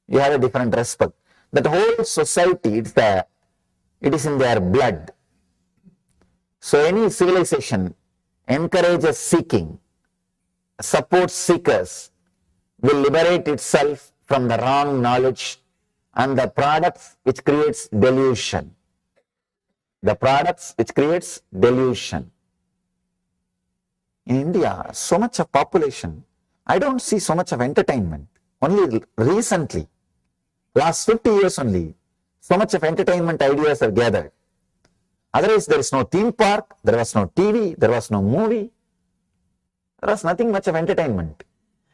You have a different respect. That whole society, it is in their blood. So any civilization encourages seeking, supports seekers, will liberate itself from the wrong knowledge and the products which creates delusion. The products which creates delusion. In India, so much of population, I don't see so much of entertainment. Only recently, last 50 years only, so much of entertainment ideas are gathered. Otherwise, there is no theme park, there was no TV, there was no movie. There was nothing much of entertainment.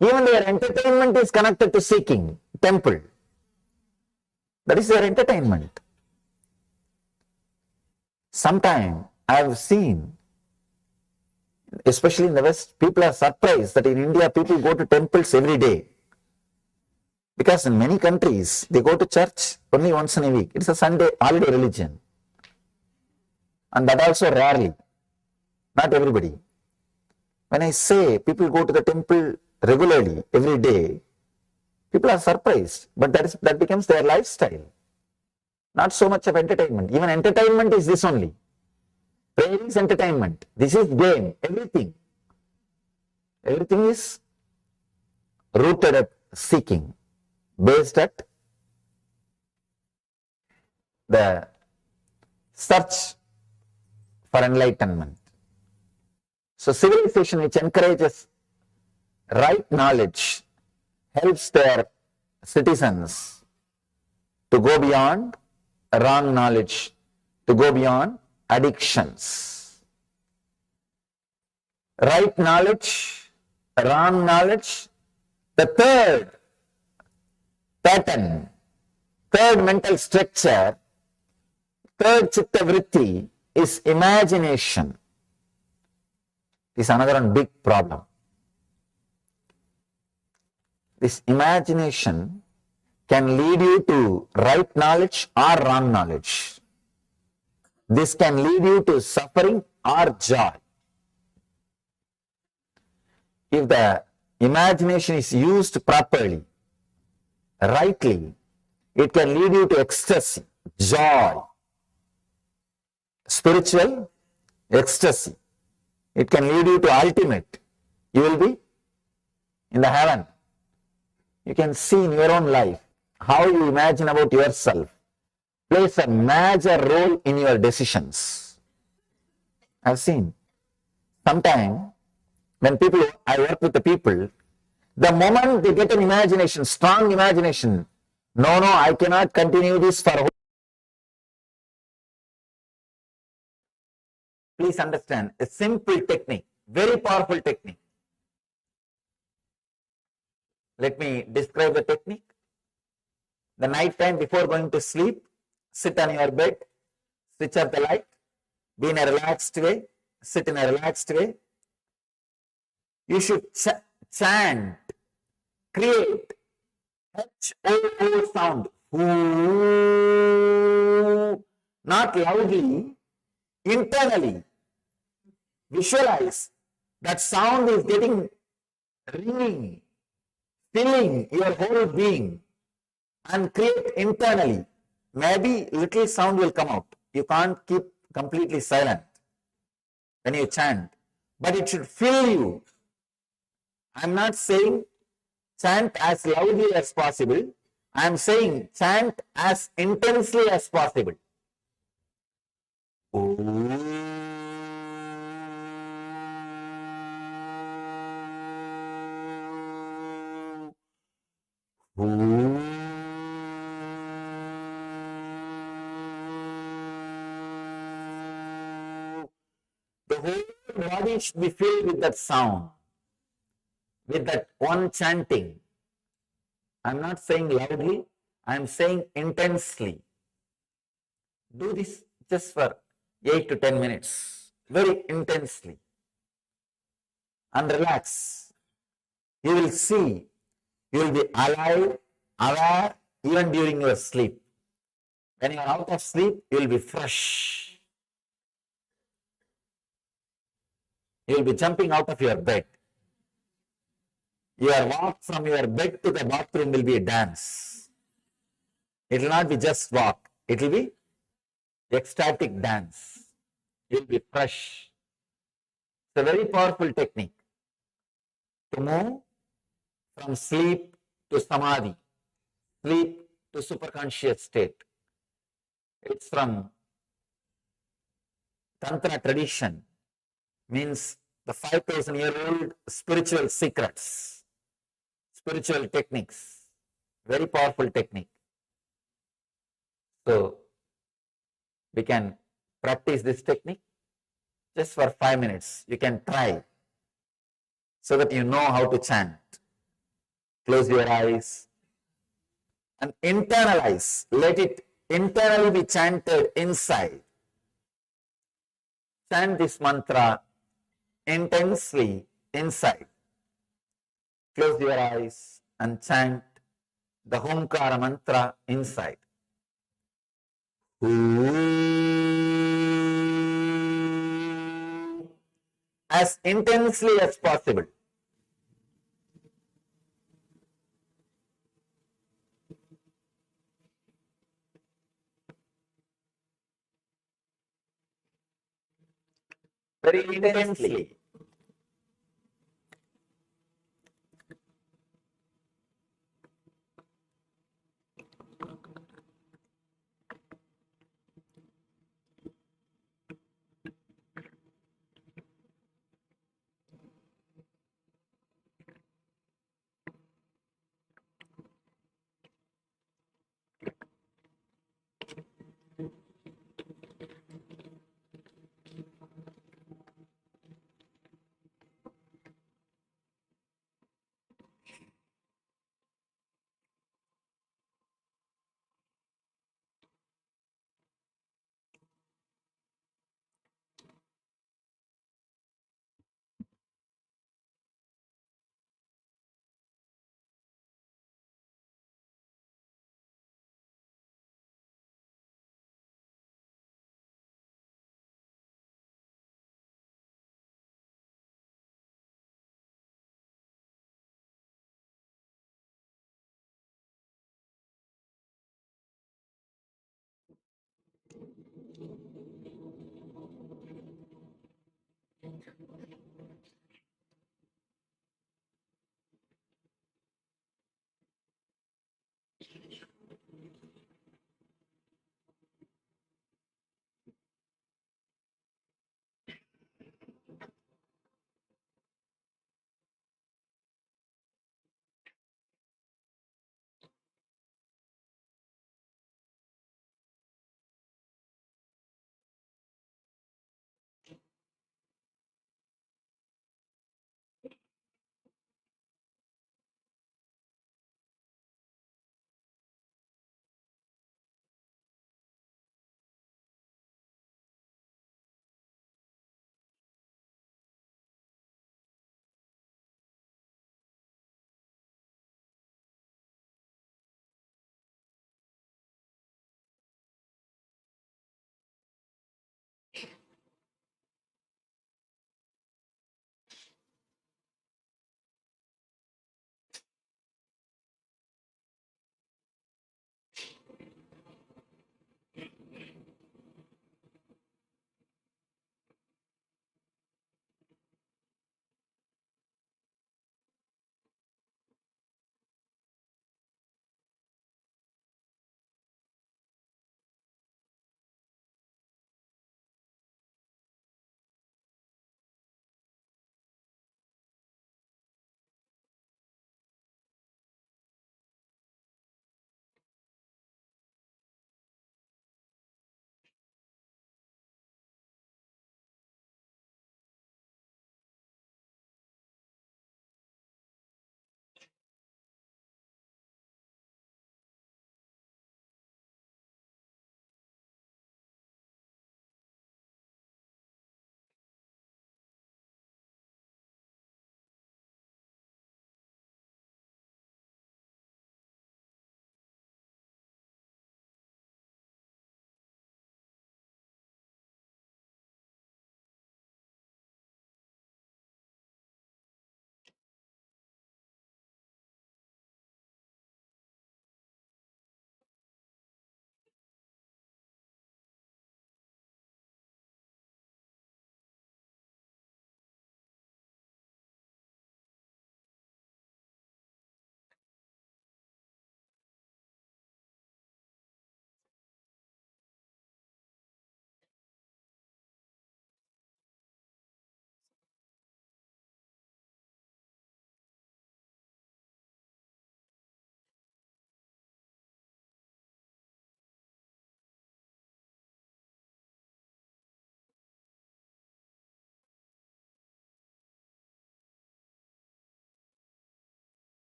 Even their entertainment is connected to seeking, temple. That is their entertainment. Sometime I have seen, especially in the West, people are surprised that in India people go to temples every day. Because in many countries, they go to church only once in a week. It's a Sunday holiday religion. And that also rarely. Not everybody. When I say people go to the temple regularly, every day, people are surprised. But that becomes their lifestyle. Not so much of entertainment. Even entertainment is this only. Prayer is entertainment. This is game. Everything. Everything is rooted at seeking. Based at the search for enlightenment. So civilization which encourages right knowledge helps their citizens to go beyond wrong knowledge, to go beyond addictions. Right knowledge, wrong knowledge, the third pattern, third mental structure, third chitta vritti is imagination. This is another one big problem. This imagination can lead you to right knowledge or wrong knowledge. This can lead you to suffering or joy. If the imagination is used properly, rightly, it can lead you to ecstasy, joy, spiritual ecstasy. It can lead you to ultimate. You will be in the heaven. You can see in your own life how you imagine about yourself plays a major role in your decisions. I've seen. Sometimes when I work with the people, the moment they get an imagination, strong imagination, no, I cannot continue this for whole. Please understand, a simple technique, very powerful technique. Let me describe the technique. The night time before going to sleep, sit on your bed, switch off the light, be in a relaxed way, sit in a relaxed way. You should chant, create H-O-O sound. Ooh. Not loudly, internally. Visualize that sound is getting ringing, filling your whole being, and create internally. Maybe little sound will come out. You can't keep completely silent when you chant, but it should fill you. I'm not saying chant as loudly as possible. I'm saying chant as intensely as possible. The whole body should be filled with that sound, with that one chanting. I'm not saying loudly, I'm saying intensely. Do this just for 8 to 10 minutes, very intensely, and relax. You will see, you will be alive, aware, even during your sleep. When you are out of sleep, you will be fresh. You will be jumping out of your bed. Your walk from your bed to the bathroom will be a dance. It will not be just walk. It will be ecstatic dance. You will be fresh. It's a very powerful technique to move from sleep to samadhi. sleep to superconscious state. It's from Tantra tradition, means the 5,000-year-old spiritual secrets, spiritual techniques, very powerful technique. So we can practice this technique just for 5 minutes. You can try so that you know how to chant. Close your eyes and internalize. Let it internally be chanted inside. Chant this mantra intensely inside. Close your eyes and chant the Homkara mantra inside. As intensely as possible. Very intensely.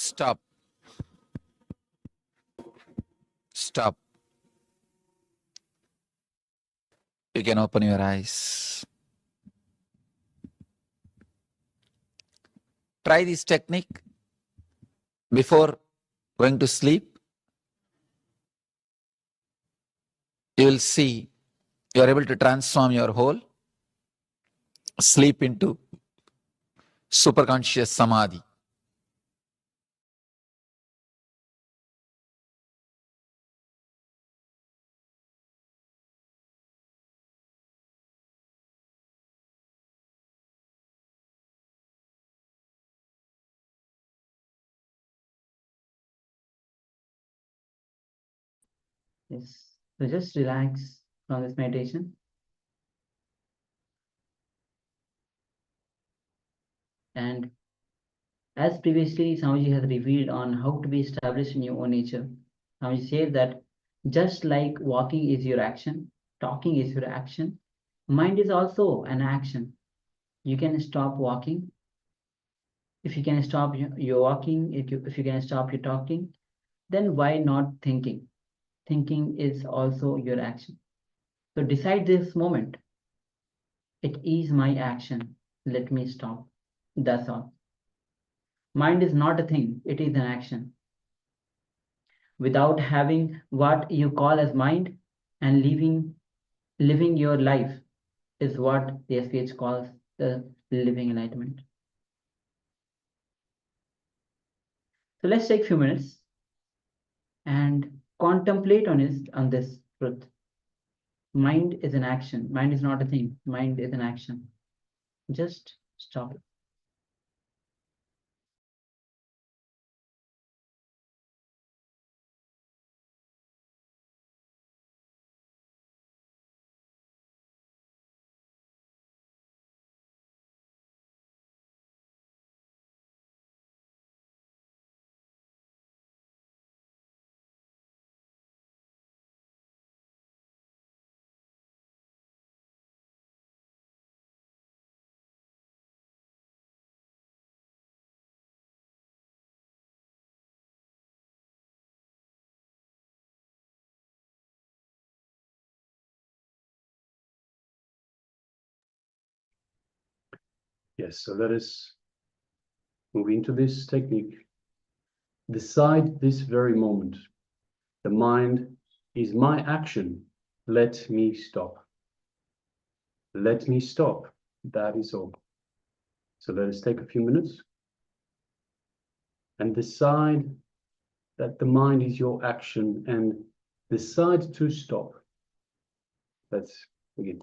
Stop. Stop. You can open your eyes. Try this technique before going to sleep. You will see you are able to transform your whole sleep into superconscious samadhi. Yes. So just relax from this meditation. And as previously Swamiji has revealed on how to be established in your own nature, Swamiji says that just like walking is your action, talking is your action, mind is also an action. You can stop walking. If you can stop your walking, if you can stop your talking, then why not thinking? Thinking is also your action. So decide this moment. It is my action. Let me stop. That's all. Mind is not a thing, it is an action. Without having what you call as mind and living your life is what the SPH calls the living enlightenment. So let's take a few minutes and contemplate on this truth. Mind is an action. Mind is not a thing. Mind is an action. Just stop it. Yes, so let us move into this technique. Decide this very moment. The mind is my action. Let me stop. Let me stop. That is all. So let us take a few minutes and decide that the mind is your action and decide to stop. Let's begin.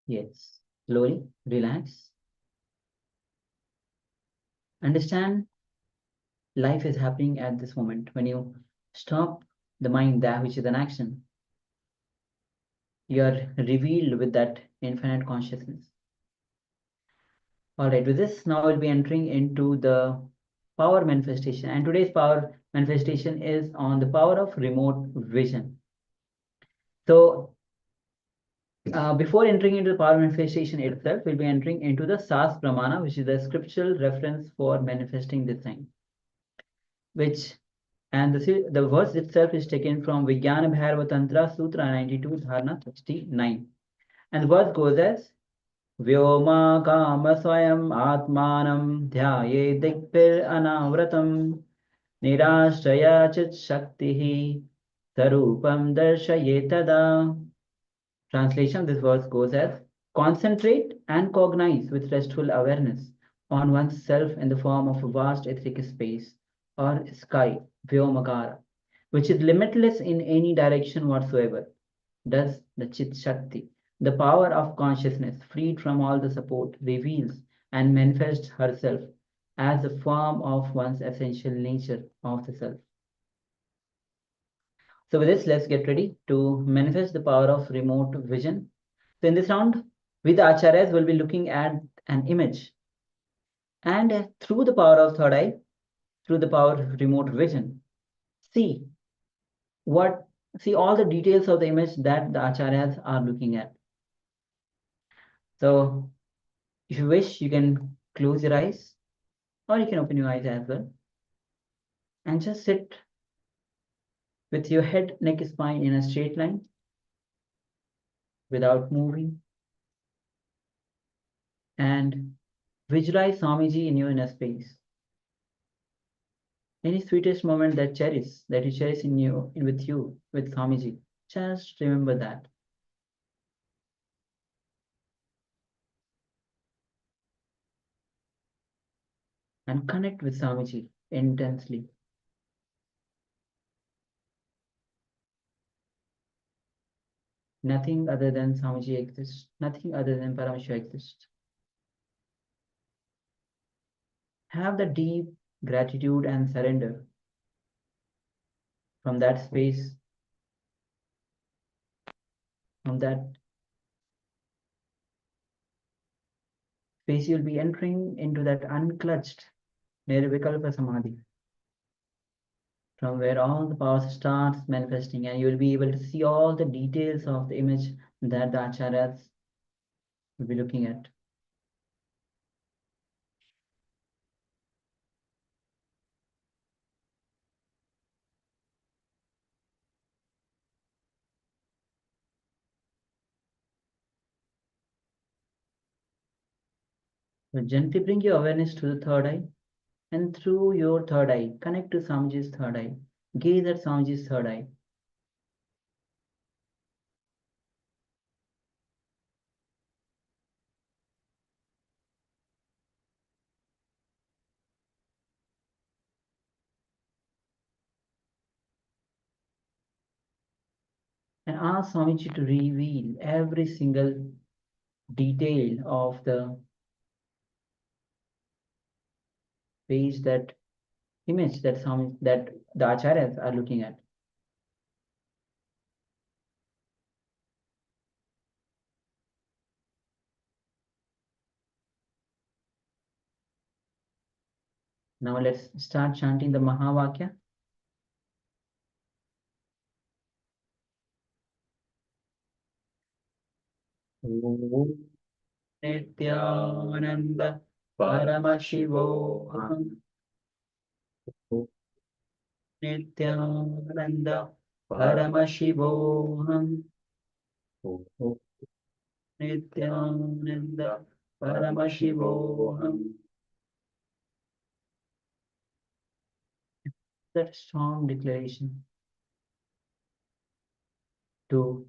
Yes. Slowly relax. Understand life is happening at this moment. When you stop the mind, that which is an action, you are revealed with that infinite consciousness. All right, with this, now we'll be entering into the power manifestation. And today's power manifestation is on the power of remote vision. So, before entering into the power manifestation itself, we'll be entering into the Sas Pramana, which is the scriptural reference for manifesting this thing. And the verse itself is taken from Vijnana Bhairava Tantra Sutra 92, Dharana 69. And the verse goes as Vyoma Kama Swayam Atmanam Dhyaye Dikpir Anavratam Nirashraya Chit Shaktihi Sarupam Darshaye Tada. Translation of this verse goes as concentrate and cognize with restful awareness on oneself in the form of a vast etheric space or sky, Vyomakara, which is limitless in any direction whatsoever. Thus, the Chit Shakti, the power of consciousness, freed from all the support, reveals and manifests herself as the form of one's essential nature of the self. So with this, let's get ready to manifest the power of remote vision. So in this round, with the acharyas, we'll be looking at an image. And through the power of third eye, through the power of remote vision, see all the details of the image that the acharyas are looking at. So if you wish, you can close your eyes or you can open your eyes as well. And just sit with your head, neck, spine in a straight line without moving. And visualize Swamiji in your inner space. Any sweetest moment that you cherish with Swamiji, just remember that. And connect with Swamiji intensely. Nothing other than Swamiji exists. Nothing other than Paramashiva exists. Have the deep gratitude and surrender from that space, from that space you'll be entering into that unclutched Nirvikalpa Samadhi, from where all the power starts manifesting, and you will be able to see all the details of the image that the acharyas will be looking at. So gently bring your awareness to the third eye, and through your third eye, connect to Swamiji's third eye. Gaze at Swamiji's third eye. And ask Swamiji to reveal every single detail of the page, that image that the acharyas are looking at. Now let's start chanting the Mahavakya. Om Nithyananda Paramashivoham Nithyananda Paramashivoham Nithyananda Paramashivoham. That strong declaration to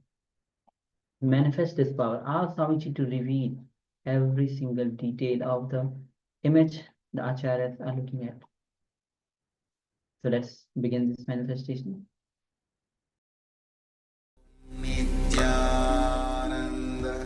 manifest this power. Ask Swamiji to reveal every single detail of the image the acharyas are looking at. So let's begin this manifestation. Nithyananda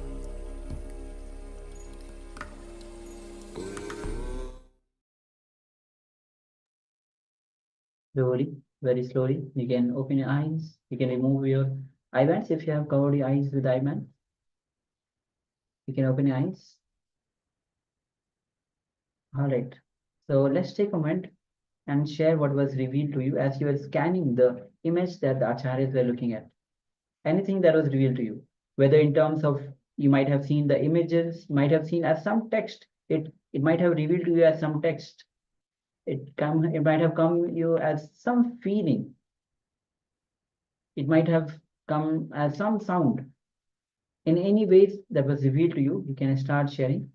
Slowly, very slowly. You can open your eyes. You can remove your eye bands if you have covered your eyes with eye bands. You can open your eyes. All right. So let's take a moment and share what was revealed to you as you were scanning the image that the acharyas were looking at. Anything that was revealed to you, whether in terms of you might have seen the images, you might have seen as some text. It might have revealed to you as some text. It might have come you as some feeling. It might have come as some sound. In any ways that was revealed to you, you can start sharing.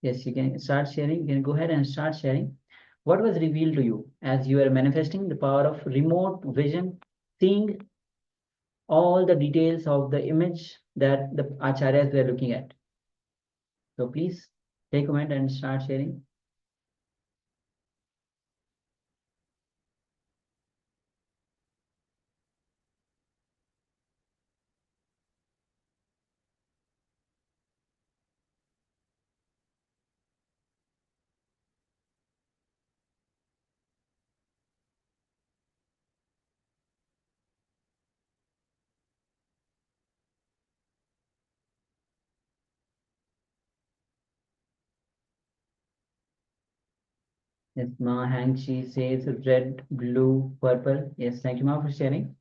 Yes, you can start sharing. You can go ahead and start sharing. What was revealed to you as you are manifesting the power of remote vision, seeing all the details of the image that the acharyas were looking at. So please take a moment and start sharing. Yes, Ma Hang Chi says red, blue, purple. Yes, thank you, Ma, for sharing.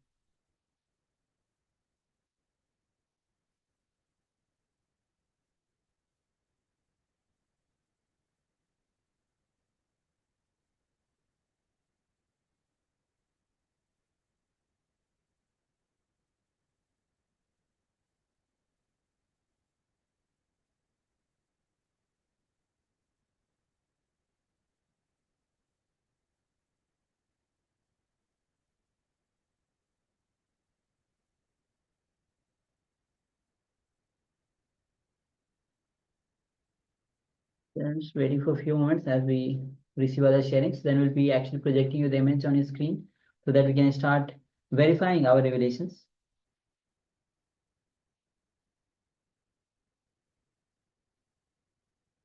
Just waiting for a few moments as we receive other sharings. Then we'll be actually projecting you the image on your screen so that we can start verifying our revelations.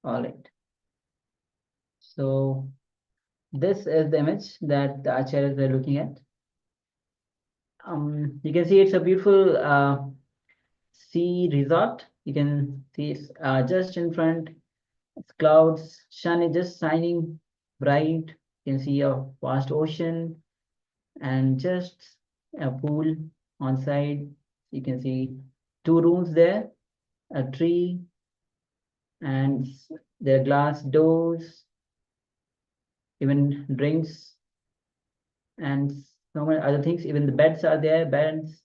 All right. So this is the image that the acharyas were looking at. You can see it's a beautiful sea resort. You can see it's just in front. It's clouds, sun is just shining bright. You can see a vast ocean and just a pool on side. You can see two rooms there, a tree, and there are glass doors, even drinks, and so many other things. Even the beds are there, beds,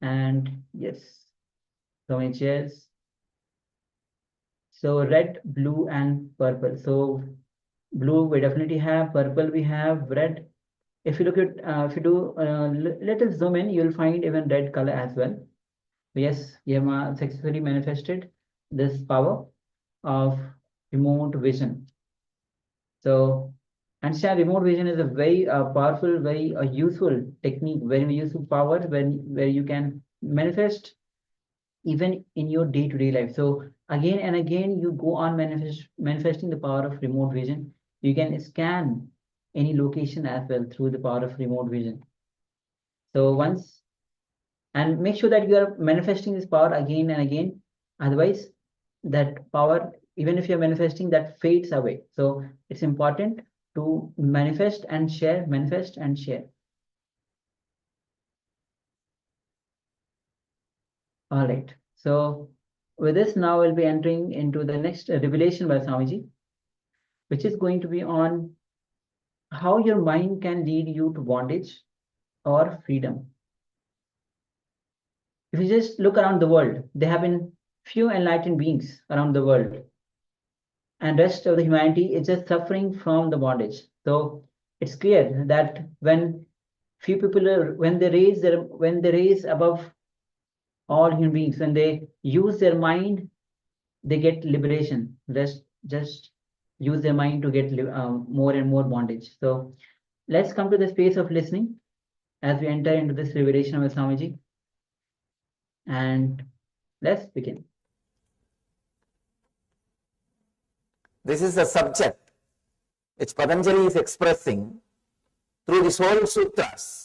and yes, so many chairs. So red, blue, and purple. So blue we definitely have, purple we have, red. If you look at, if you do, let us zoom in, you'll find even red color as well. Yes, you have successfully manifested this power of remote vision. So, and share remote vision is a very powerful, very useful technique, very useful power where you can manifest even in your day-to-day life. So again and again, you go on manifesting the power of remote vision. You can scan any location as well through the power of remote vision. So once, and make sure that you are manifesting this power again and again. Otherwise, that power, even if you're manifesting, that fades away. So it's important to manifest and share, manifest and share. All right. So with this, now we'll be entering into the next revelation by Swamiji, which is going to be on how your mind can lead you to bondage or freedom. If you just look around the world, there have been few enlightened beings around the world, and rest of the humanity is just suffering from the bondage. So it's clear that when few people when they raise above all human beings, when they use their mind, they get liberation. Rest just use their mind to get more and more bondage. So let's come to the space of listening as we enter into this revelation of Swamiji, and let's begin. This is the subject which Patanjali is expressing through these whole sutras.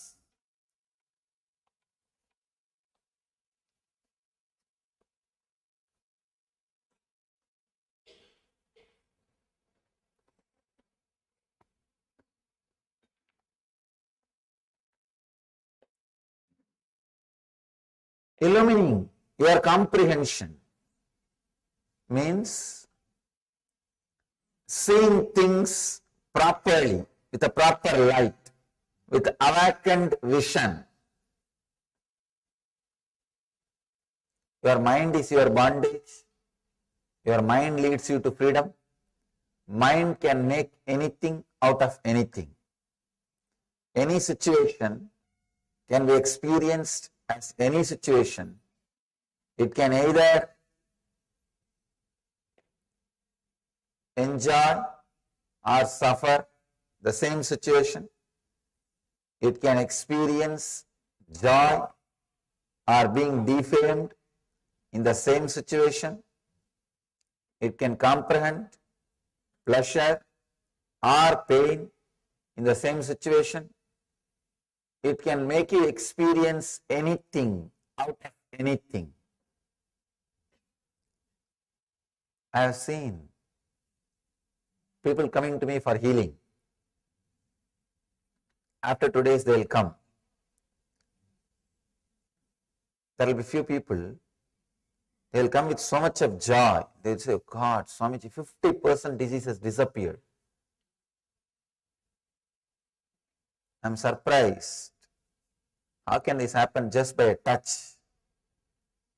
Illumining your comprehension means seeing things properly, with a proper light, with awakened vision. Your mind is your bondage. Your mind leads you to freedom. Mind can make anything out of anything. Any situation can be experienced as any situation. It can either enjoy or suffer the same situation. It can experience joy or being defamed in the same situation. It can comprehend pleasure or pain in the same situation. It can make you experience anything out of anything. I have seen people coming to me for healing. After today's they will come. There will be few people, they will come with so much of joy. They will say, oh God, Swamiji, 50% disease has disappeared. I am surprised. How can this happen just by a touch?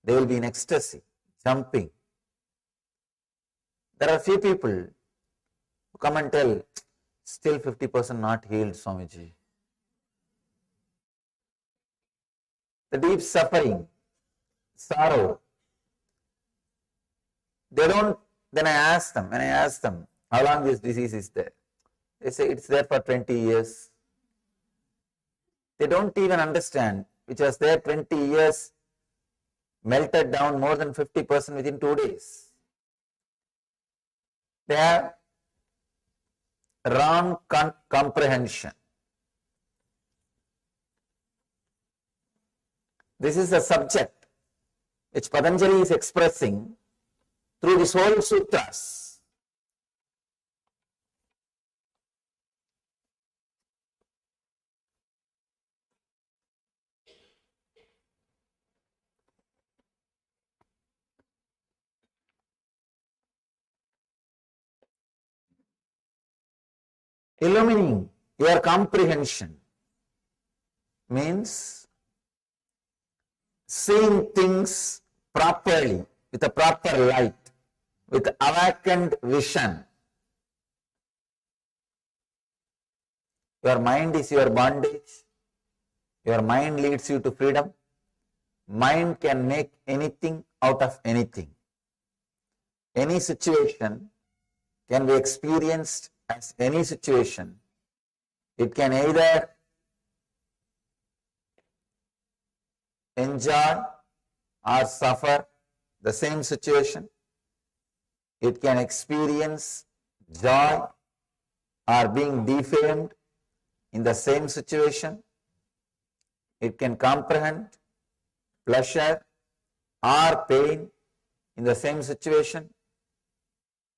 They will be in ecstasy, jumping. There are few people who come and tell, still 50% not healed, Swamiji. The deep suffering, sorrow. They don't, then when I ask them, how long this disease is there? They say it's there for 20 years. They don't even understand, which was there 20 years, melted down more than 50% within 2 days. They have wrong comprehension. This is the subject which Patanjali is expressing through these whole sutras. Illumining your comprehension means seeing things properly, with a proper light, with awakened vision. Your mind is your bondage. Your mind leads you to freedom. Mind can make anything out of anything. Any situation can be experienced as any situation. It can either enjoy or suffer the same situation. It can experience joy or being defamed in the same situation. It can comprehend pleasure or pain in the same situation.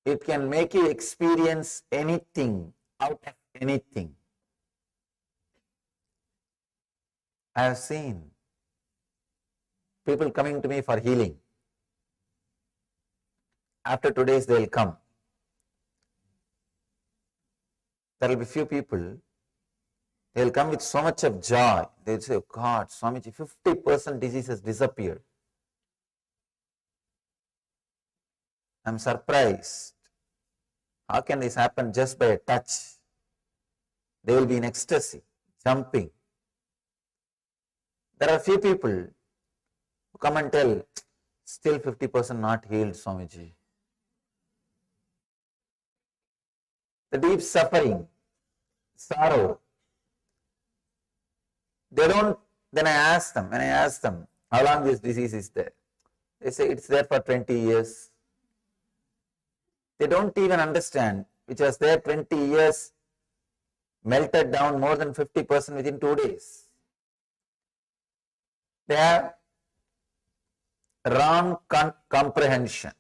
It can make you experience anything out of anything. I have seen people coming to me for healing. After today's they will come. There will be few people, They'll come with so much of joy. They'll say, oh God, Swamiji, 50% disease has disappeared. I'm surprised. How can this happen just by a touch? They will be in ecstasy, jumping. There are few people who come and tell, still 50% not healed, Swamiji. The deep suffering, sorrow. They don't, then when I ask them, how long this disease is there? They say it's there for 20 years. They don't even understand, which was there 20 years, melted down more than 50% within 2 days. They have wrong comprehension,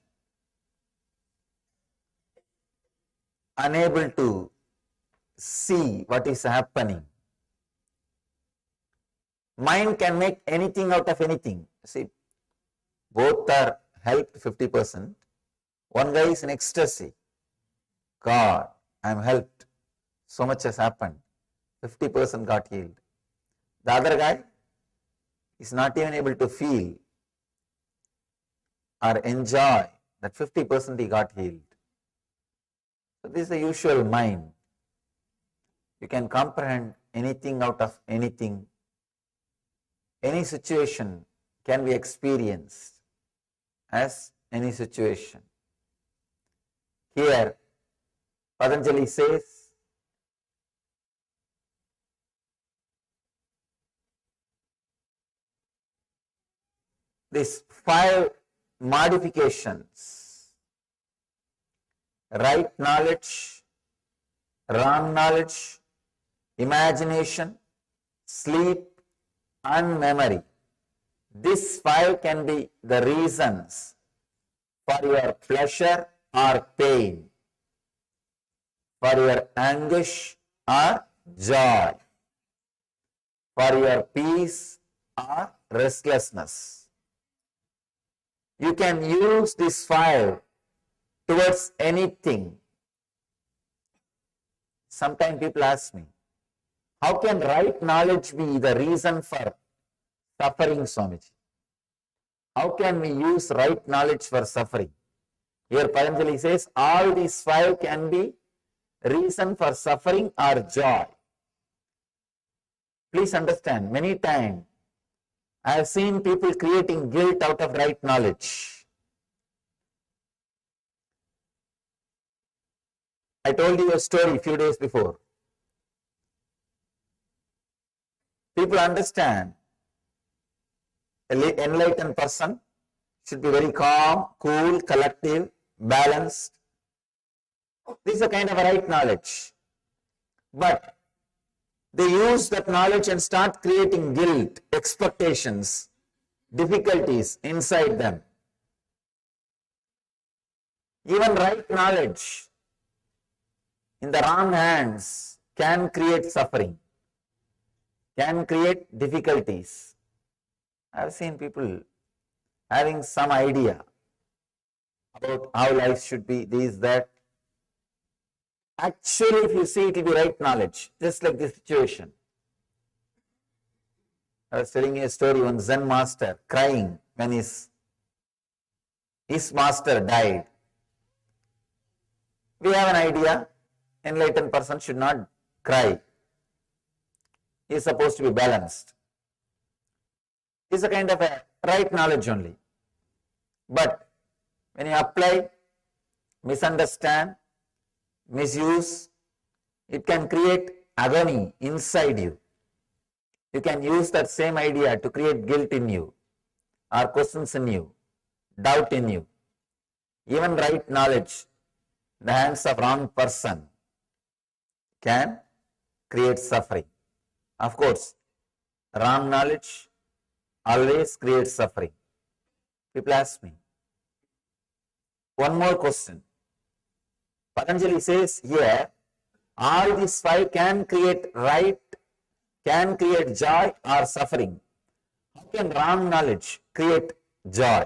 unable to see what is happening. Mind can make anything out of anything. See, both are helped 50%. One guy is in ecstasy. God, I am helped. So much has happened. 50% got healed. The other guy is not even able to feel or enjoy that 50% he got healed. So this is the usual mind. You can comprehend anything out of anything. Any situation can be experienced as any situation. Here, Patanjali says, these 5 modifications: right knowledge, wrong knowledge, imagination, sleep, and memory. These 5 can be the reasons for your pleasure or pain, for your anguish or joy, for your peace or restlessness. You can use these 5 towards anything. Sometimes people ask me, how can right knowledge be the reason for suffering, Swamiji? How can we use right knowledge for suffering? Here Patanjali says, all these 5 can be reason for suffering or joy. Please understand, many times I have seen people creating guilt out of right knowledge. I told you a story a few days before. People understand an enlightened person should be very calm, cool, collective, balanced. This is a kind of a right knowledge. But they use that knowledge and start creating guilt, expectations, difficulties inside them. Even right knowledge in the wrong hands can create suffering, can create difficulties. I have seen people having some idea about how life should be, this, that. Actually, if you see, it will be right knowledge, just like this situation. I was telling you a story, one Zen master crying when his master died. We have an idea, enlightened person should not cry. He is supposed to be balanced. It's a kind of a right knowledge only. But when you apply, misunderstand, misuse, it can create agony inside you. You can use that same idea to create guilt in you, or questions in you, doubt in you. Even right knowledge in the hands of wrong person can create suffering. Of course, wrong knowledge always creates suffering. People ask me, one more question. Patanjali says here, all these 5 can create right, can create joy or suffering. How can wrong knowledge create joy?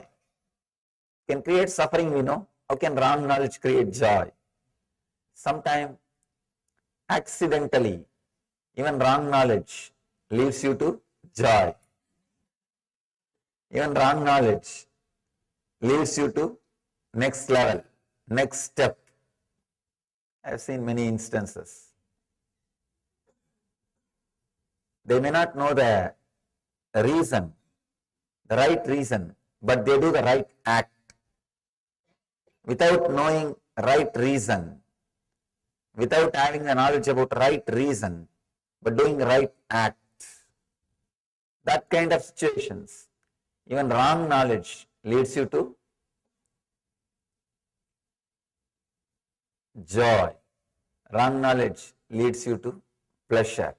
Can create suffering, we know. How can wrong knowledge create joy? Sometimes accidentally Even wrong knowledge leads you to joy. Even wrong knowledge leads you to next level, next step. I have seen many instances. They may not know the reason, the right reason, but they do the right act. Without knowing right reason, without having the knowledge about right reason, but doing right act. That kind of situations, even wrong knowledge leads you to joy. Wrong knowledge leads you to pleasure.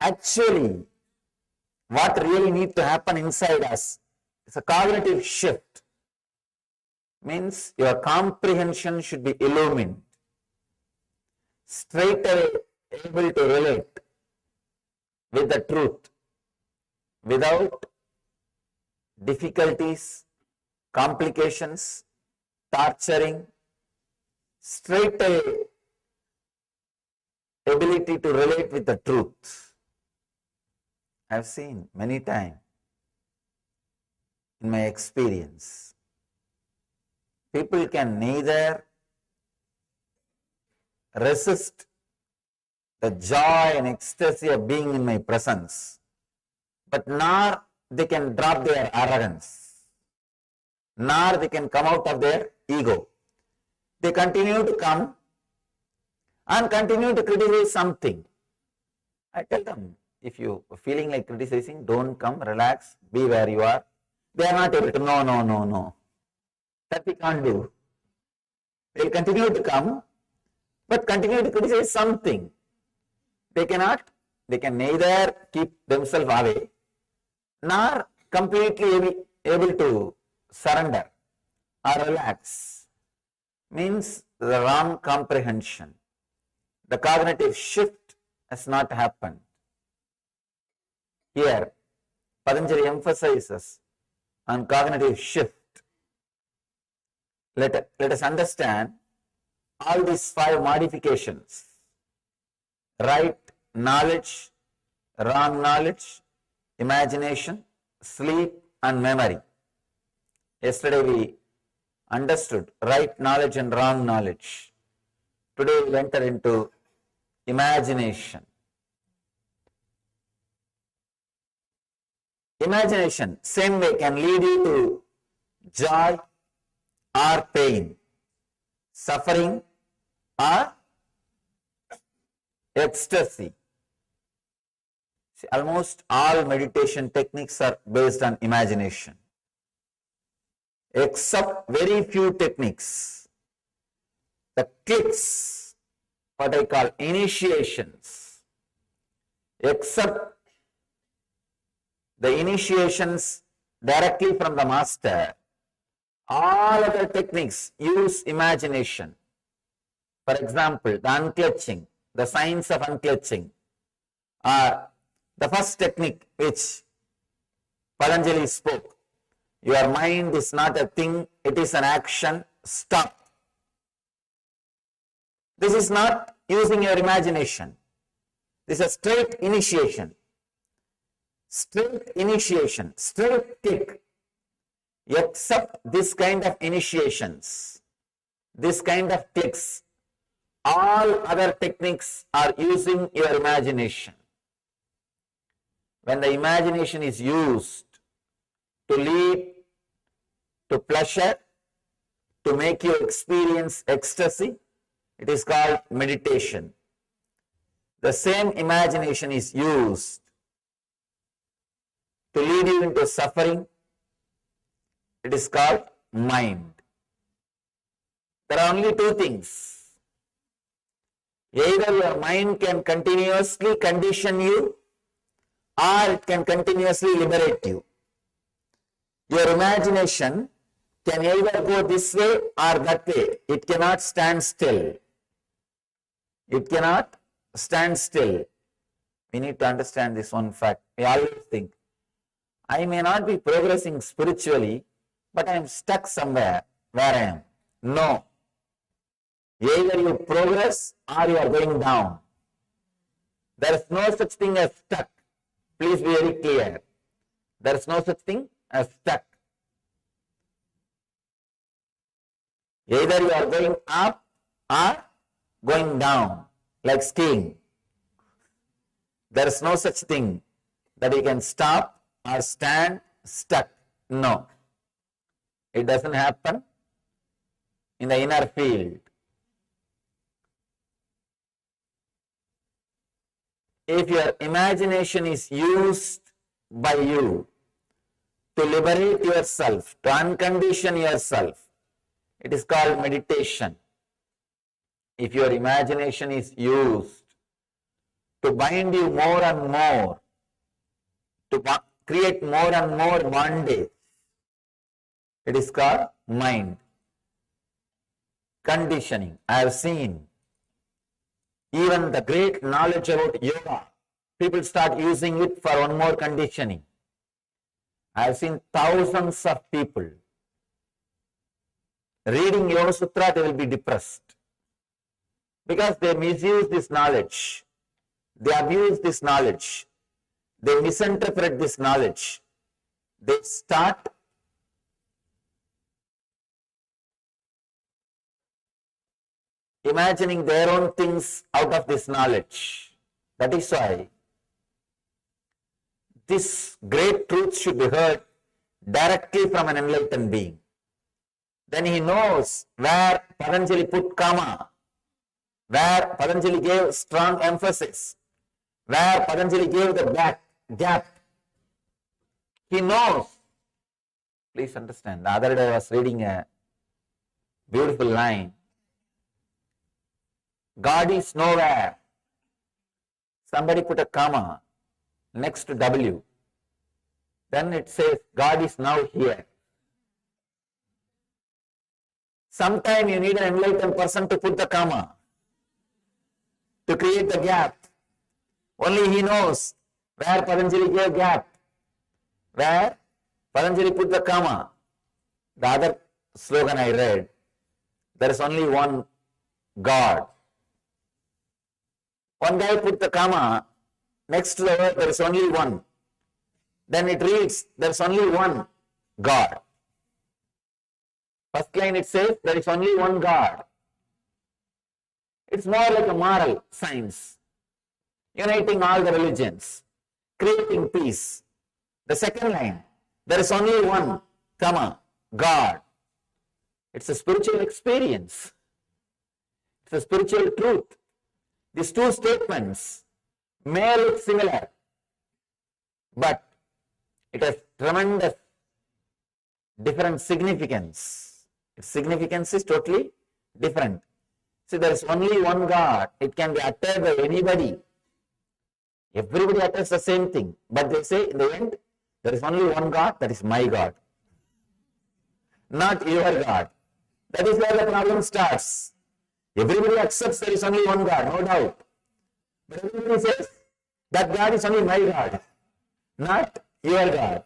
Actually, what really needs to happen inside us is a cognitive shift. Means your comprehension should be illumined. Straight away able to relate with the truth without difficulties, complications, torturing. Straight away ability to relate with the truth. I have seen many times in my experience. People can neither resist the joy and ecstasy of being in my presence, but nor they can drop their arrogance, nor they can come out of their ego. They continue to come and continue to criticize something. I tell them, if you are feeling like criticizing, don't come, relax, be where you are. They are not able to, no. That we can't do. They will continue to come, but continue to criticize something. They can neither keep themselves away, nor completely able to surrender or relax. Means the wrong comprehension. The cognitive shift has not happened. Here, Patanjali emphasizes on cognitive shift. Let us understand all these 5 modifications. Right knowledge, wrong knowledge, imagination, sleep and memory. Yesterday we understood right knowledge and wrong knowledge. Today we will enter into imagination. Imagination, same way, can lead you to joy or pain, suffering or ecstasy. See, almost all meditation techniques are based on imagination, except very few techniques. The clicks, what I call initiations, except the initiations directly from the master, all other techniques use imagination. For example, the unclutching, the science of unclutching, or the first technique which Patanjali spoke. Your mind is not a thing, it is an action, stop. This is not using your imagination. This is a straight initiation. Straight initiation, straight kick. Except this kind of initiations, this kind of clicks, all other techniques are using your imagination. When the imagination is used to lead to pleasure, to make you experience ecstasy, it is called meditation. The same imagination is used to lead you into suffering, it is called mind. There are only 2 things. Either your mind can continuously condition you, or it can continuously liberate you. Your imagination can either go this way or that way. It cannot stand still. It cannot stand still. We need to understand this one fact. We always think, I may not be progressing spiritually, but I am stuck somewhere where I am. No. Either you progress or you are going down. There is no such thing as stuck. Please be very clear. There is no such thing as stuck. Either you are going up or going down, like skiing. There is no such thing that you can stop or stand stuck. No. It doesn't happen in the inner field. If your imagination is used by you to liberate yourself, to uncondition yourself, it is called meditation. If your imagination is used to bind you more and more, to create more and more bondage, it is called mind. Conditioning. I have seen even the great knowledge about yoga, people start using it for one more conditioning. I have seen thousands of people reading Yoga Sutra, they will be depressed because they misuse this knowledge, they abuse this knowledge, they misinterpret this knowledge, they start imagining their own things out of this knowledge. That is why this great truth should be heard directly from an enlightened being. Then he knows where Patanjali put comma, where Patanjali gave strong emphasis, where Patanjali gave the gap. He knows. Please understand. The other day I was reading a beautiful line. God is nowhere. Somebody put a comma next to W. Then it says, God is now here. Sometime you need an enlightened person to put the comma, to create the gap. Only he knows where Patanjali gave gap, where Patanjali put the comma. The other slogan I read, there is only one God. One guy put the comma next to the word, there is only one. Then it reads, there is only one God. First line it says, there is only one God. It's more like a moral science, uniting all the religions, creating peace. The second line, there is only one, comma, God. It's a spiritual experience. It's a spiritual truth. These two statements may look similar, but it has tremendous different significance. Its significance is totally different. See, there is only one God. It can be uttered by anybody. Everybody utters the same thing. But they say in the end, there is only one God, that is my God. Not your God. That is where the problem starts. Everybody accepts there is only one God, no doubt. But everybody says, that God is only my God, not your God.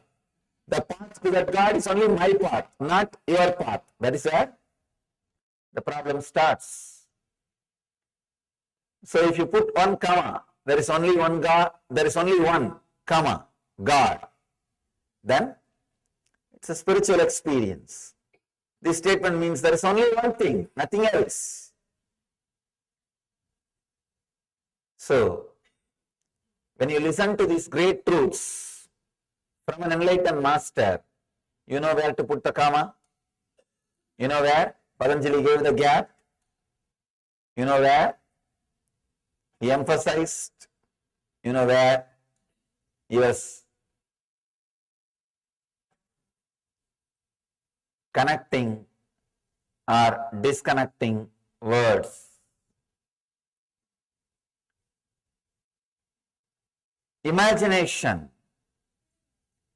The path to that God is only my path, not your path. That is where the problem starts. So if you put one comma, there is only one God, there is only one comma, God, then it's a spiritual experience. This statement means there is only one thing, nothing else. So, when you listen to these great truths from an enlightened master, you know where to put the comma, you know where Patanjali gave the gap, you know where he emphasized, you know where he was connecting or disconnecting words. Imagination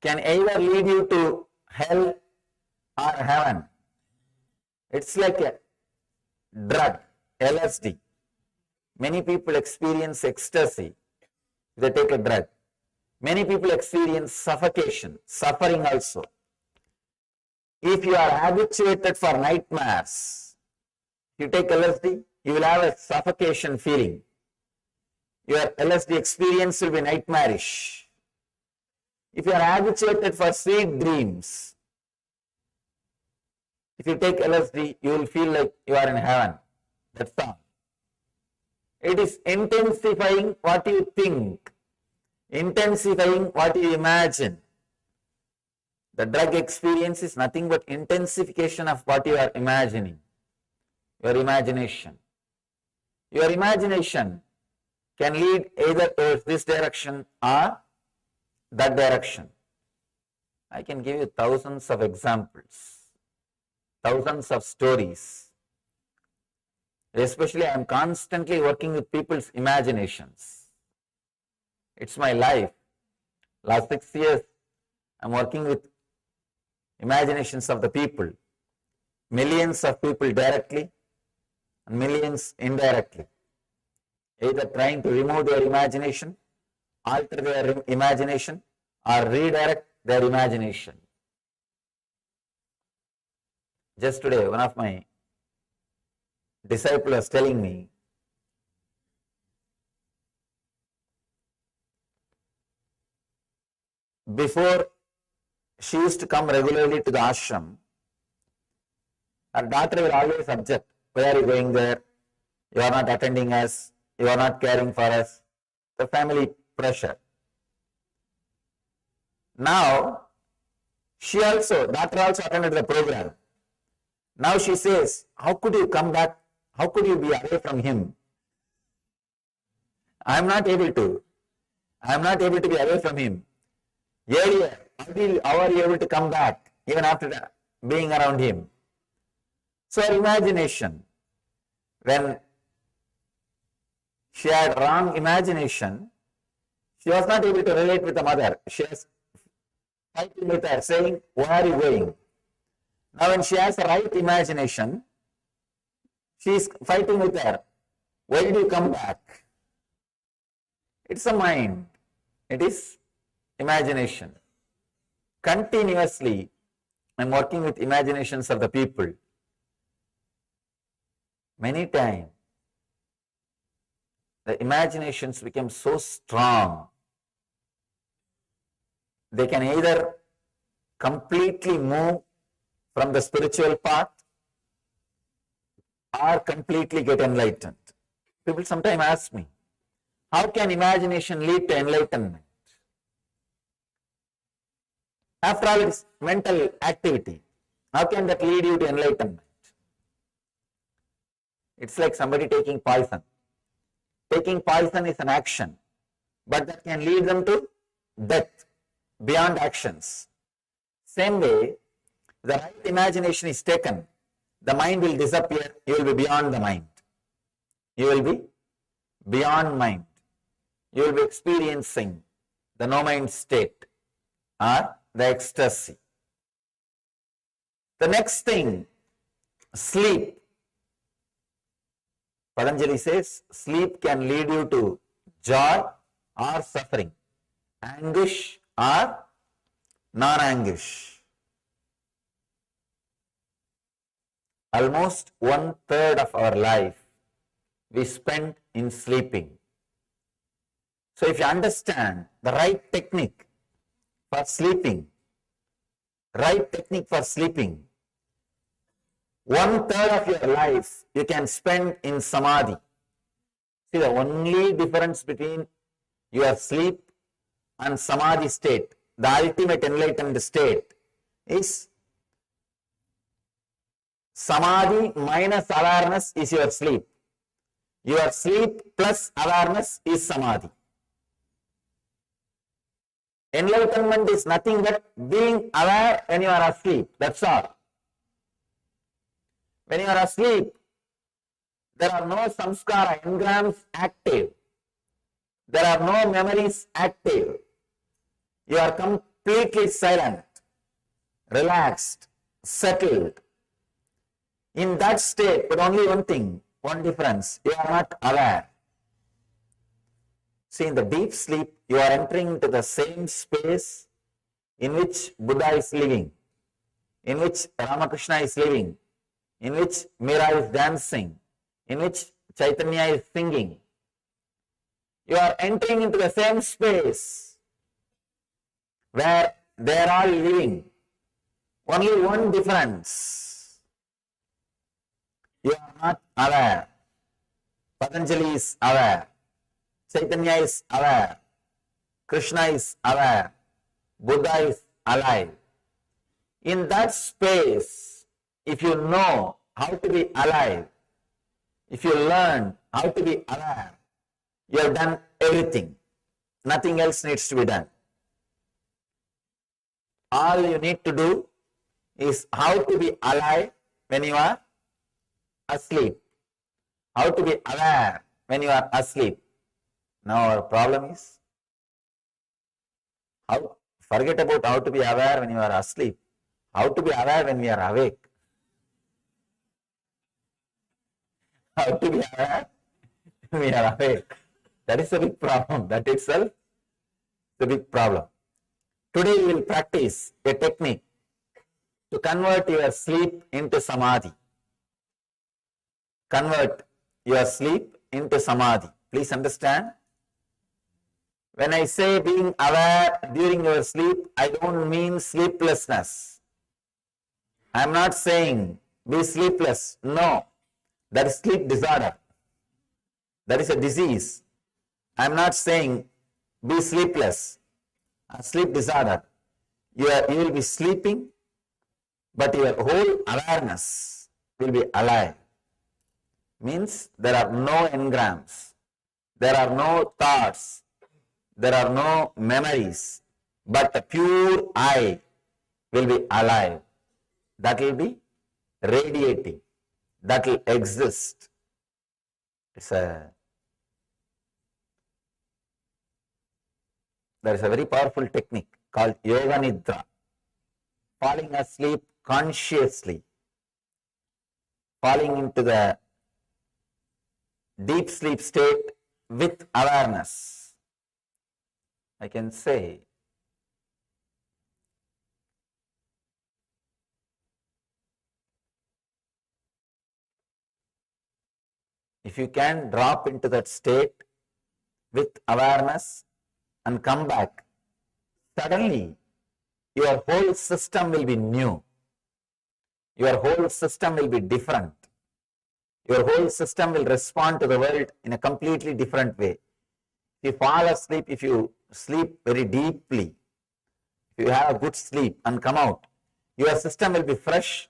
can either lead you to hell or heaven. It's like a drug, LSD. Many people experience ecstasy. They take a drug. Many people experience suffocation, suffering also. If you are habituated for nightmares, If you take LSD, you will have a suffocation feeling. Your LSD experience will be nightmarish. If you are habituated for sweet dreams, if you take LSD, you will feel like you are in heaven. That's all. It is intensifying what you think, intensifying what you imagine. The drug experience is nothing but intensification of what you are imagining. Your imagination. Your imagination can lead either towards this direction or that direction. I can give you thousands of examples, thousands of stories. Especially I am constantly working with people's imaginations. It's my life. Last 6 years, I'm working with imaginations of the people. Millions of people directly and millions indirectly. Either trying to remove their imagination, alter their imagination, or redirect their imagination. Just today, one of my disciples was telling me, before she used to come regularly to the ashram, her daughter will always object. Why are you going there? You are not attending us. You are not caring for us. The family pressure. Now, daughter also attended the program. Now she says, how could you come back? How could you be away from him? I am not able to. I am not able to be away from him. Earlier, how are you able to come back even after being around him? So her imagination, when she had wrong imagination, she was not able to relate with the mother. She was fighting with her, saying, where are you going? Now when she has the right imagination, she is fighting with her. Why did you come back? It's a mind. It is imagination. Continuously, I am working with imaginations of the people. Many times, the imaginations become so strong, they can either completely move from the spiritual path or completely get enlightened. People sometimes ask me, how can imagination lead to enlightenment? After all, it's mental activity. How can that lead you to enlightenment? It's like somebody taking poison. Taking poison is an action, but that can lead them to death beyond actions. Same way, the right imagination is taken, the mind will disappear, you will be beyond the mind. You will be beyond mind. You will be experiencing the no-mind state or the ecstasy. The next thing, sleep. Patanjali says, sleep can lead you to joy or suffering, anguish or non-anguish. Almost 1/3 of our life we spend in sleeping. So if you understand the right technique for sleeping, 1/3 of your life you can spend in samadhi. See, the only difference between your sleep and samadhi state, the ultimate enlightened state, is samadhi minus awareness is your sleep. Your sleep plus awareness is samadhi. Enlightenment is nothing but being aware when you are asleep. That's all. When you are asleep, there are no samskara, engrams active. There are no memories active. You are completely silent, relaxed, settled. In that state, but only one thing, one difference, you are not aware. See, in the deep sleep, you are entering into the same space in which Buddha is living, in which Ramakrishna is living, in which Meera is dancing, in which Chaitanya is singing. You are entering into the same space where they are all living. Only one difference. You are not aware. Patanjali is aware. Chaitanya is aware. Krishna is aware. Buddha is alive. In that space, if you know how to be alive, if you learn how to be aware, you have done everything. Nothing else needs to be done. All you need to do is how to be alive when you are asleep. How to be aware when you are asleep. Now our problem is, forget about how to be aware when you are asleep. How to be aware when we are awake. How to be aware when we are awake. That is a big problem. That itself is a big problem. Today we will practice a technique to convert your sleep into samadhi. Convert your sleep into samadhi. Please understand. When I say being aware during your sleep, I don't mean sleeplessness. I am not saying be sleepless. No, that is sleep disorder. That is a disease. I am not saying be sleepless. A sleep disorder. You will be sleeping, but your whole awareness will be alive. Means there are no engrams, there are no thoughts, there are no memories, but the pure I will be alive. That will be radiating. That will exist. There is a very powerful technique called Yoga Nidra. Falling asleep consciously. Falling into the deep sleep state with awareness. I can say, if you can drop into that state with awareness and come back, suddenly your whole system will be new. Your whole system will be different. Your whole system will respond to the world in a completely different way. If you fall asleep, if you sleep very deeply, if you have a good sleep and come out, your system will be fresh.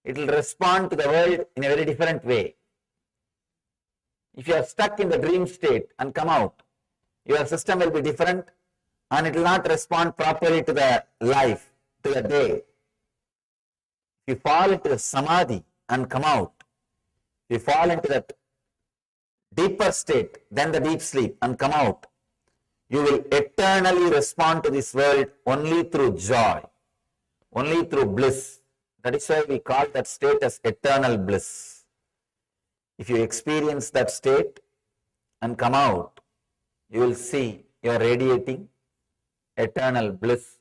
It will respond to the world in a very different way. If you are stuck in the dream state and come out, your system will be different and it will not respond properly to the life, to the day. If you fall into the samadhi and come out, if you fall into that deeper state than the deep sleep and come out, you will eternally respond to this world only through joy, only through bliss. That is why we call that state as eternal bliss. If you experience that state and come out, you will see you are radiating eternal bliss,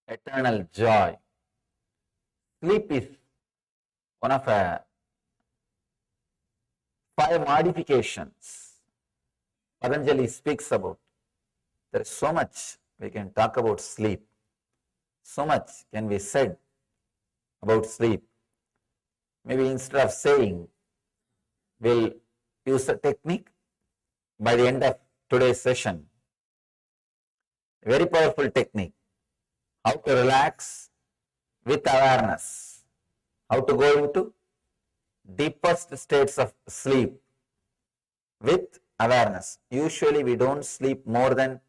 eternal joy. Sleep is one of 5 modifications Patanjali speaks about. There is so much we can talk about sleep. So much can be said about sleep. Maybe instead of saying, we'll use a technique by the end of today's session. A very powerful technique. How to relax with awareness. How to go into deepest states of sleep with awareness. Usually we don't sleep more than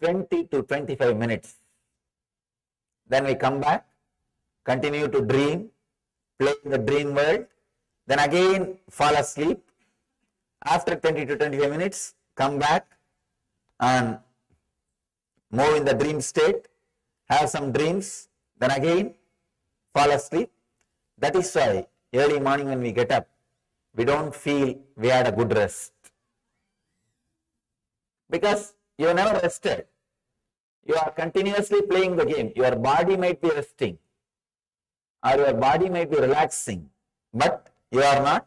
20 to 25 minutes. Then we come back, continue to dream, play in the dream world, then again fall asleep. After 20 to 25 minutes, come back and move in the dream state, have some dreams, then again fall asleep. That is why early morning when we get up, we don't feel we had a good rest. Because you have never rested. You are continuously playing the game. Your body might be resting or your body might be relaxing, but you are not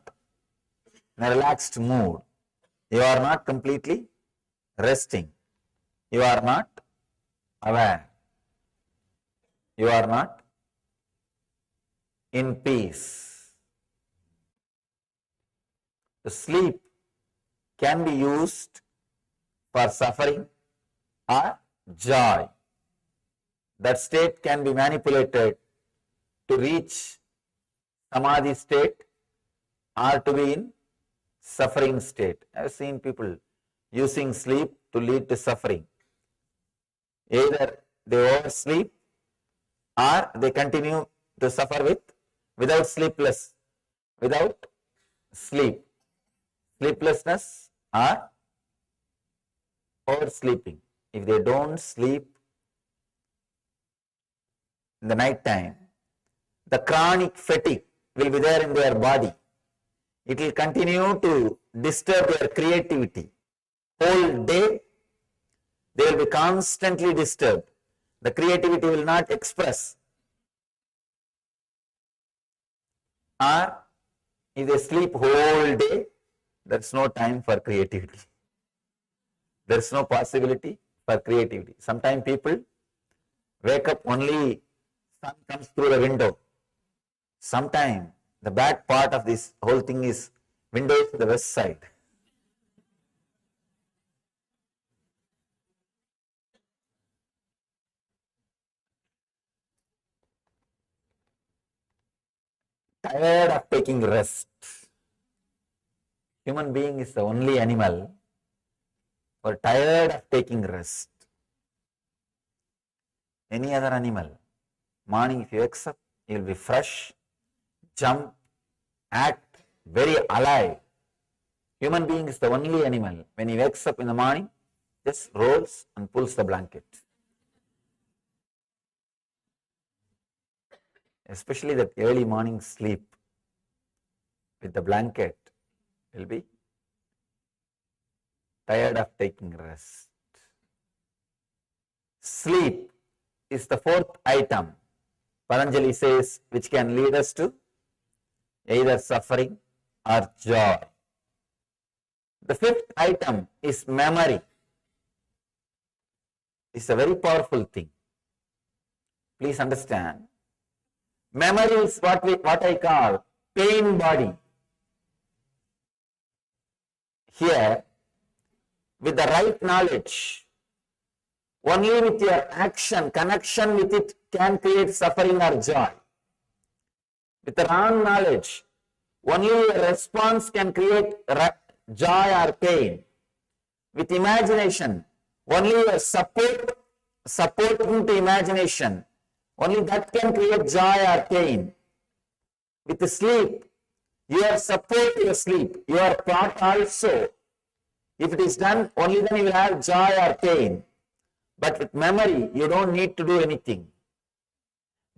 in a relaxed mood. You are not completely resting. You are not aware. You are not in peace. The sleep can be used for suffering or joy. That state can be manipulated to reach samadhi state or to be in suffering state. I have seen people using sleep to lead to suffering. Either they oversleep or they continue to suffer without sleep, sleeplessness or oversleeping. If they don't sleep in the night time, the chronic fatigue will be there in their body. It will continue to disturb their creativity. Whole day, they will be constantly disturbed. The creativity will not express. Or if they sleep whole day, there is no time for creativity. There is no possibility for creativity. Sometimes people wake up only sun comes through the window. Sometimes the bad part of this whole thing is windows to the west side. Tired of taking rest. Human being is the only animal who are tired of taking rest. Any other animal, morning if you wake up, you will be fresh, jump, act very alive. Human being is the only animal, when he wakes up in the morning, just rolls and pulls the blanket. Especially that early morning sleep with the blanket will be tired of taking rest. Sleep is the fourth item, Patanjali says, which can lead us to either suffering or joy. The fifth item is memory. It's a very powerful thing. Please understand. Memory is what I call pain body. Here, with the right knowledge, only with your action, connection with it can create suffering or joy. With the wrong knowledge, only your response can create joy or pain. With imagination, only your supporting to imagination, only that can create joy or pain. With the sleep, your support to your sleep, your thought also. If it is done, only then you will have joy or pain. But with memory, you don't need to do anything.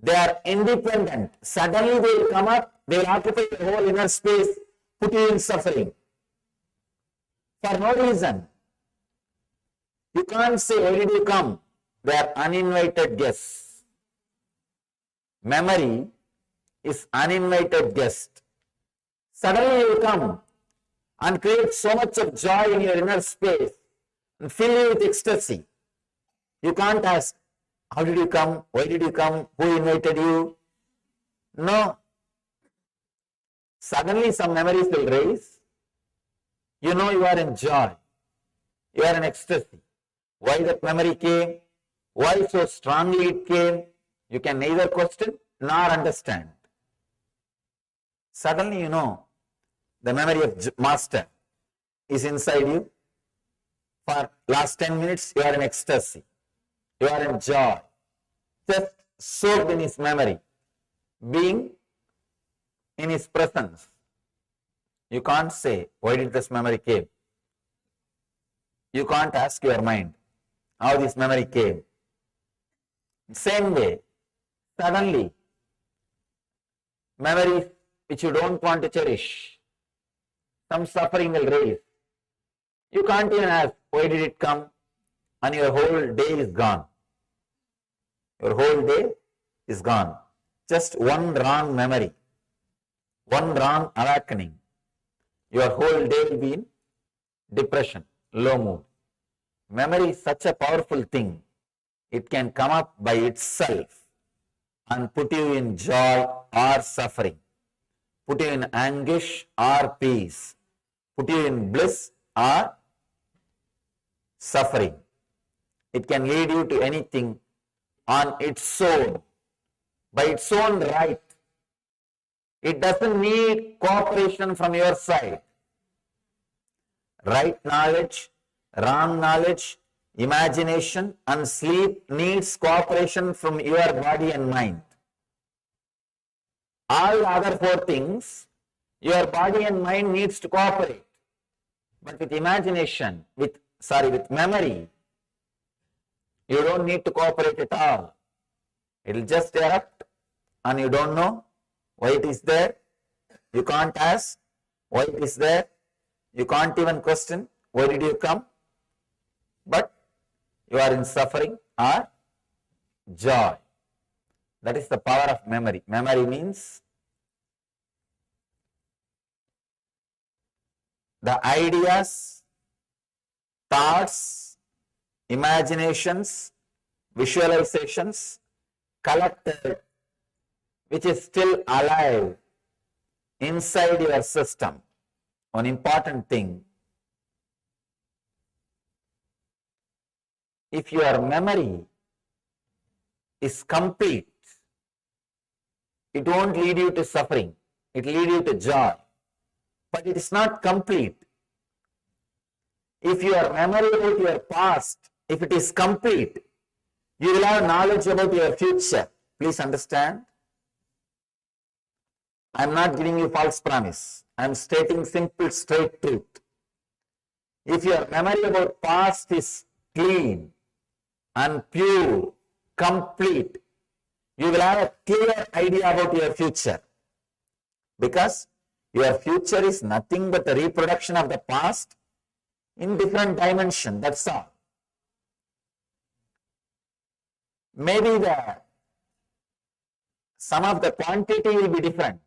They are independent. Suddenly they will come up, they will occupy the whole inner space, put you in suffering. For no reason. You can't say, why did you come? They are uninvited guests. Memory is uninvited guest. Suddenly you will come and create so much of joy in your inner space and fill you with ecstasy. You can't ask, how did you come? Why did you come? Who invited you? No. Suddenly some memories will raise. You know you are in joy. You are in ecstasy. Why that memory came? Why so strongly it came? You can neither question nor understand. Suddenly you know the memory of Master is inside you. For last 10 minutes you are in ecstasy. You are in joy. Just soaked in his memory. Being in his presence. You can't say, why did this memory came? You can't ask your mind how this memory came. Same way, suddenly, memories which you don't want to cherish, some suffering will raise. You can't even ask, why did it come? And your whole day is gone. Your whole day is gone. Just one wrong memory. one wrong awakening, your whole day will be in depression, low mood. Memory is such a powerful thing. It can come up by itself and put you in joy or suffering, put you in anguish or peace, put you in bliss or suffering. It can lead you to anything on its own, by its own right. It doesn't need cooperation from your side. Right knowledge, wrong knowledge, imagination and sleep needs cooperation from your body and mind. All other four things, your body and mind needs to cooperate. But with imagination, with memory, you don't need to cooperate at all. It will just erupt and you don't know why it is there. You can't ask why it is there. You can't even question why did you come. But you are in suffering or joy. That is the power of memory. Memory means the ideas, thoughts, imaginations, visualizations collected, which is still alive inside your system. One important thing, if your memory is complete, it won't lead you to suffering, it will lead you to joy. But it is not complete. If your memory about your past, if it is complete, you will have knowledge about your future. Please understand. I am not giving you false promise. I am stating simple, straight truth. If your memory about past is clean and pure, complete, you will have a clear idea about your future. Because your future is nothing but the reproduction of the past in different dimension. That's all. Maybe some of the quantity will be different,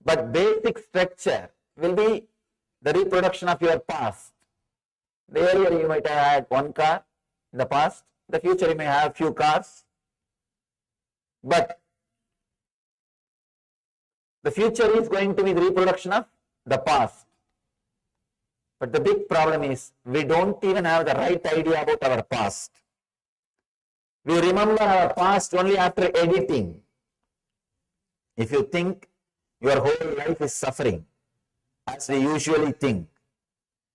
but basic structure will be the reproduction of your past. The earlier you might have had one car in the past, in the future you may have few cars, but the future is going to be the reproduction of the past. But the big problem is we don't even have the right idea about our past. We remember our past only after editing. If you think your whole life is suffering, as we usually think,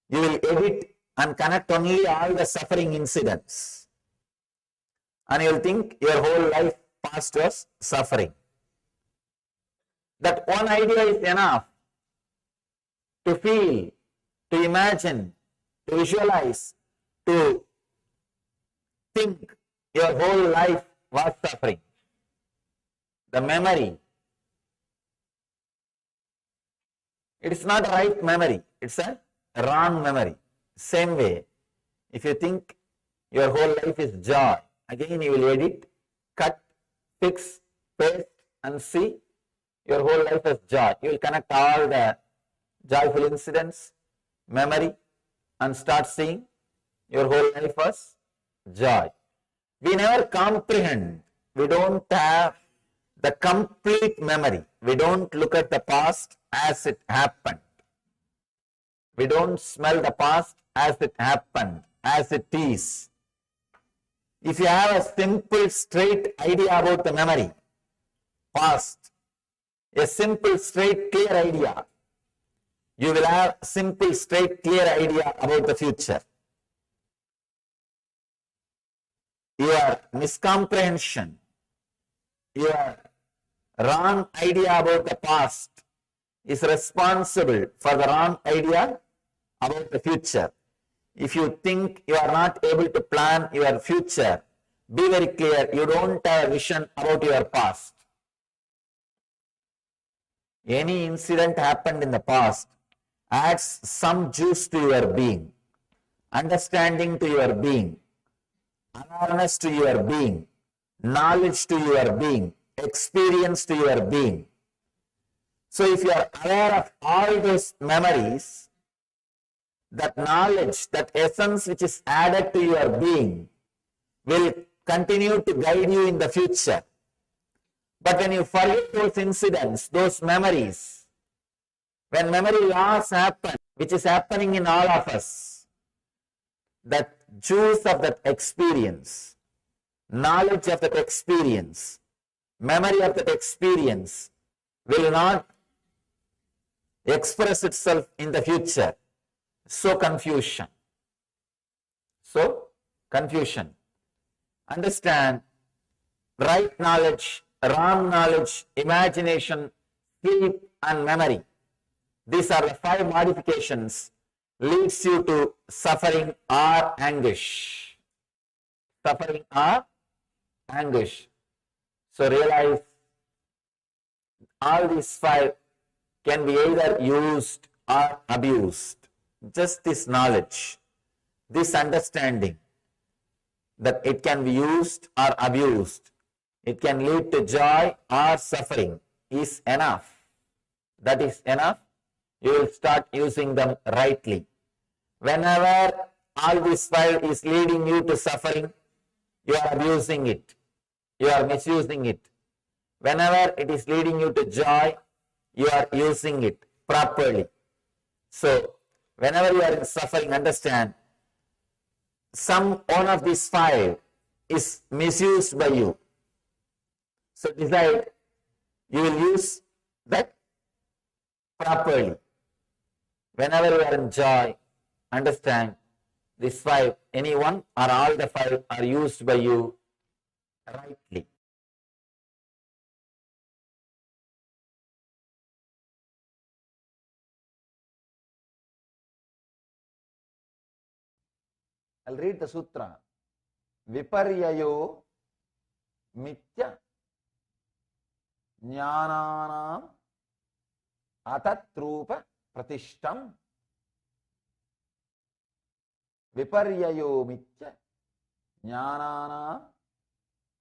you will edit and connect only all the suffering incidents. And you will think your whole life past was suffering. That one idea is enough to feel, to imagine, to visualize, to think your whole life was suffering. The memory, it is not a right memory, it's a wrong memory. Same way, if you think your whole life is joy, again you will edit, cut, fix, paste and see your whole life as joy. You will connect all the joyful incidents, memory, and start seeing your whole life as joy. We never comprehend. We don't have the complete memory. We don't look at the past as it happened. We don't smell the past as it happened, as it is. If you have a simple, straight idea about the memory, past, a simple, straight, clear idea, you will have simple, straight, clear idea about the future. Your miscomprehension, your wrong idea about the past is responsible for the wrong idea about the future. If you think you are not able to plan your future, be very clear, you don't have a vision about your past. Any incident happened in the past adds some juice to your being, understanding to your being, awareness to your being, knowledge to your being, experience to your being. So if you are aware of all those memories, that knowledge, that essence which is added to your being will continue to guide you in the future. But when you forget those incidents, those memories, when memory loss happens, which is happening in all of us, that juice of that experience, knowledge of that experience, memory of that experience will not express itself in the future. So confusion. So confusion. Understand, right knowledge, wrong knowledge, imagination, sleep and memory. These are the 5 modifications leads you to suffering or anguish. Suffering or anguish. So realize all these 5 can be either used or abused. Just this knowledge, this understanding that it can be used or abused, it can lead to joy or suffering is enough. That is enough. You will start using them rightly. Whenever all this 5 is leading you to suffering, you are abusing it. You are misusing it. Whenever it is leading you to joy, you are using it properly. So, whenever you are in suffering, understand, one of these 5 is misused by you. So, decide you will use that properly. Whenever you are in joy, understand, these 5, any one or all the 5 are used by you rightly. I'll read the sutra. Viparyayo mitya jnananam atatrupa pratishtam. Viparyayo mitya jnananam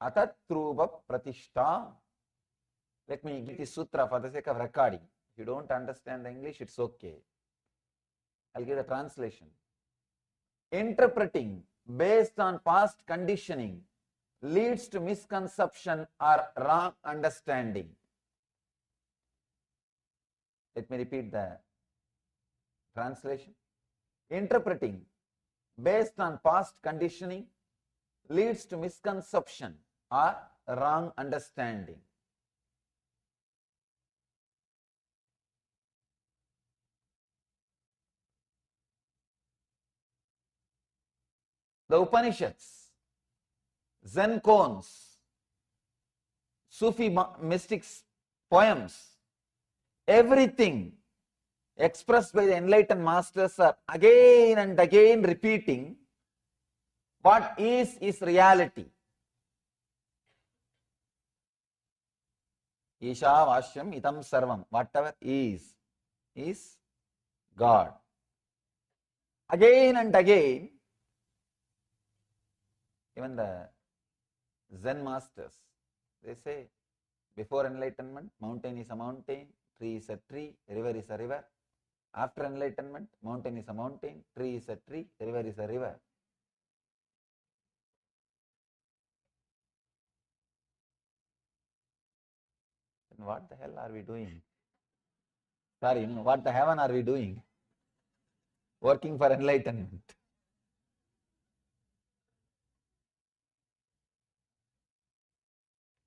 atatrupa pratishtam. Let me get this sutra for the sake of recording. If you don't understand the English, it's okay. I'll give the translation. Interpreting based on past conditioning leads to misconception or wrong understanding. Let me repeat the translation. Interpreting based on past conditioning leads to misconception or wrong understanding. The Upanishads, Zen koans, Sufi mystics' poems, everything expressed by the enlightened masters are again and again repeating what is reality. Isha Vashyam Itam Sarvam, whatever is God. Again and again, even the Zen masters, they say, before enlightenment, mountain is a mountain, tree is a tree, river is a river. After enlightenment, mountain is a mountain, tree is a tree, river is a river. Then what the hell are we doing? Sorry, what the heaven are we doing? Working for enlightenment.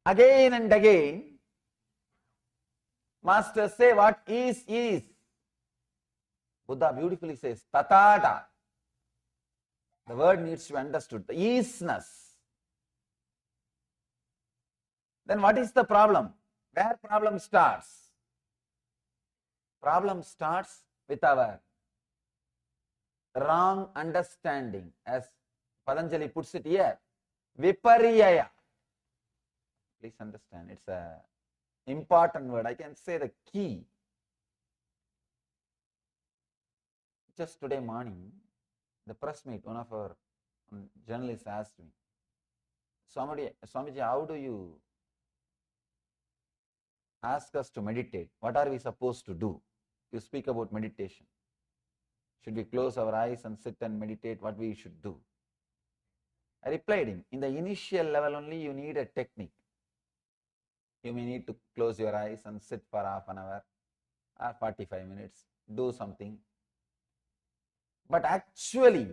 Again and again, masters say what is. Buddha beautifully says, tatata. The word needs to be understood. The isness. Then what is the problem? Where problem starts? Problem starts with our wrong understanding, as Patanjali puts it here. Viparyaya. Please understand, it's a important word. I can say the key. Just today morning, the press meet, one of our journalists asked me, Swamiji, how do you ask us to meditate. What are we supposed to do? You speak about meditation. Should we close our eyes and sit and meditate? What we should do? I replied him, in the initial level only you need a technique. You may need to close your eyes and sit for half an hour or 45 minutes, do something. But actually,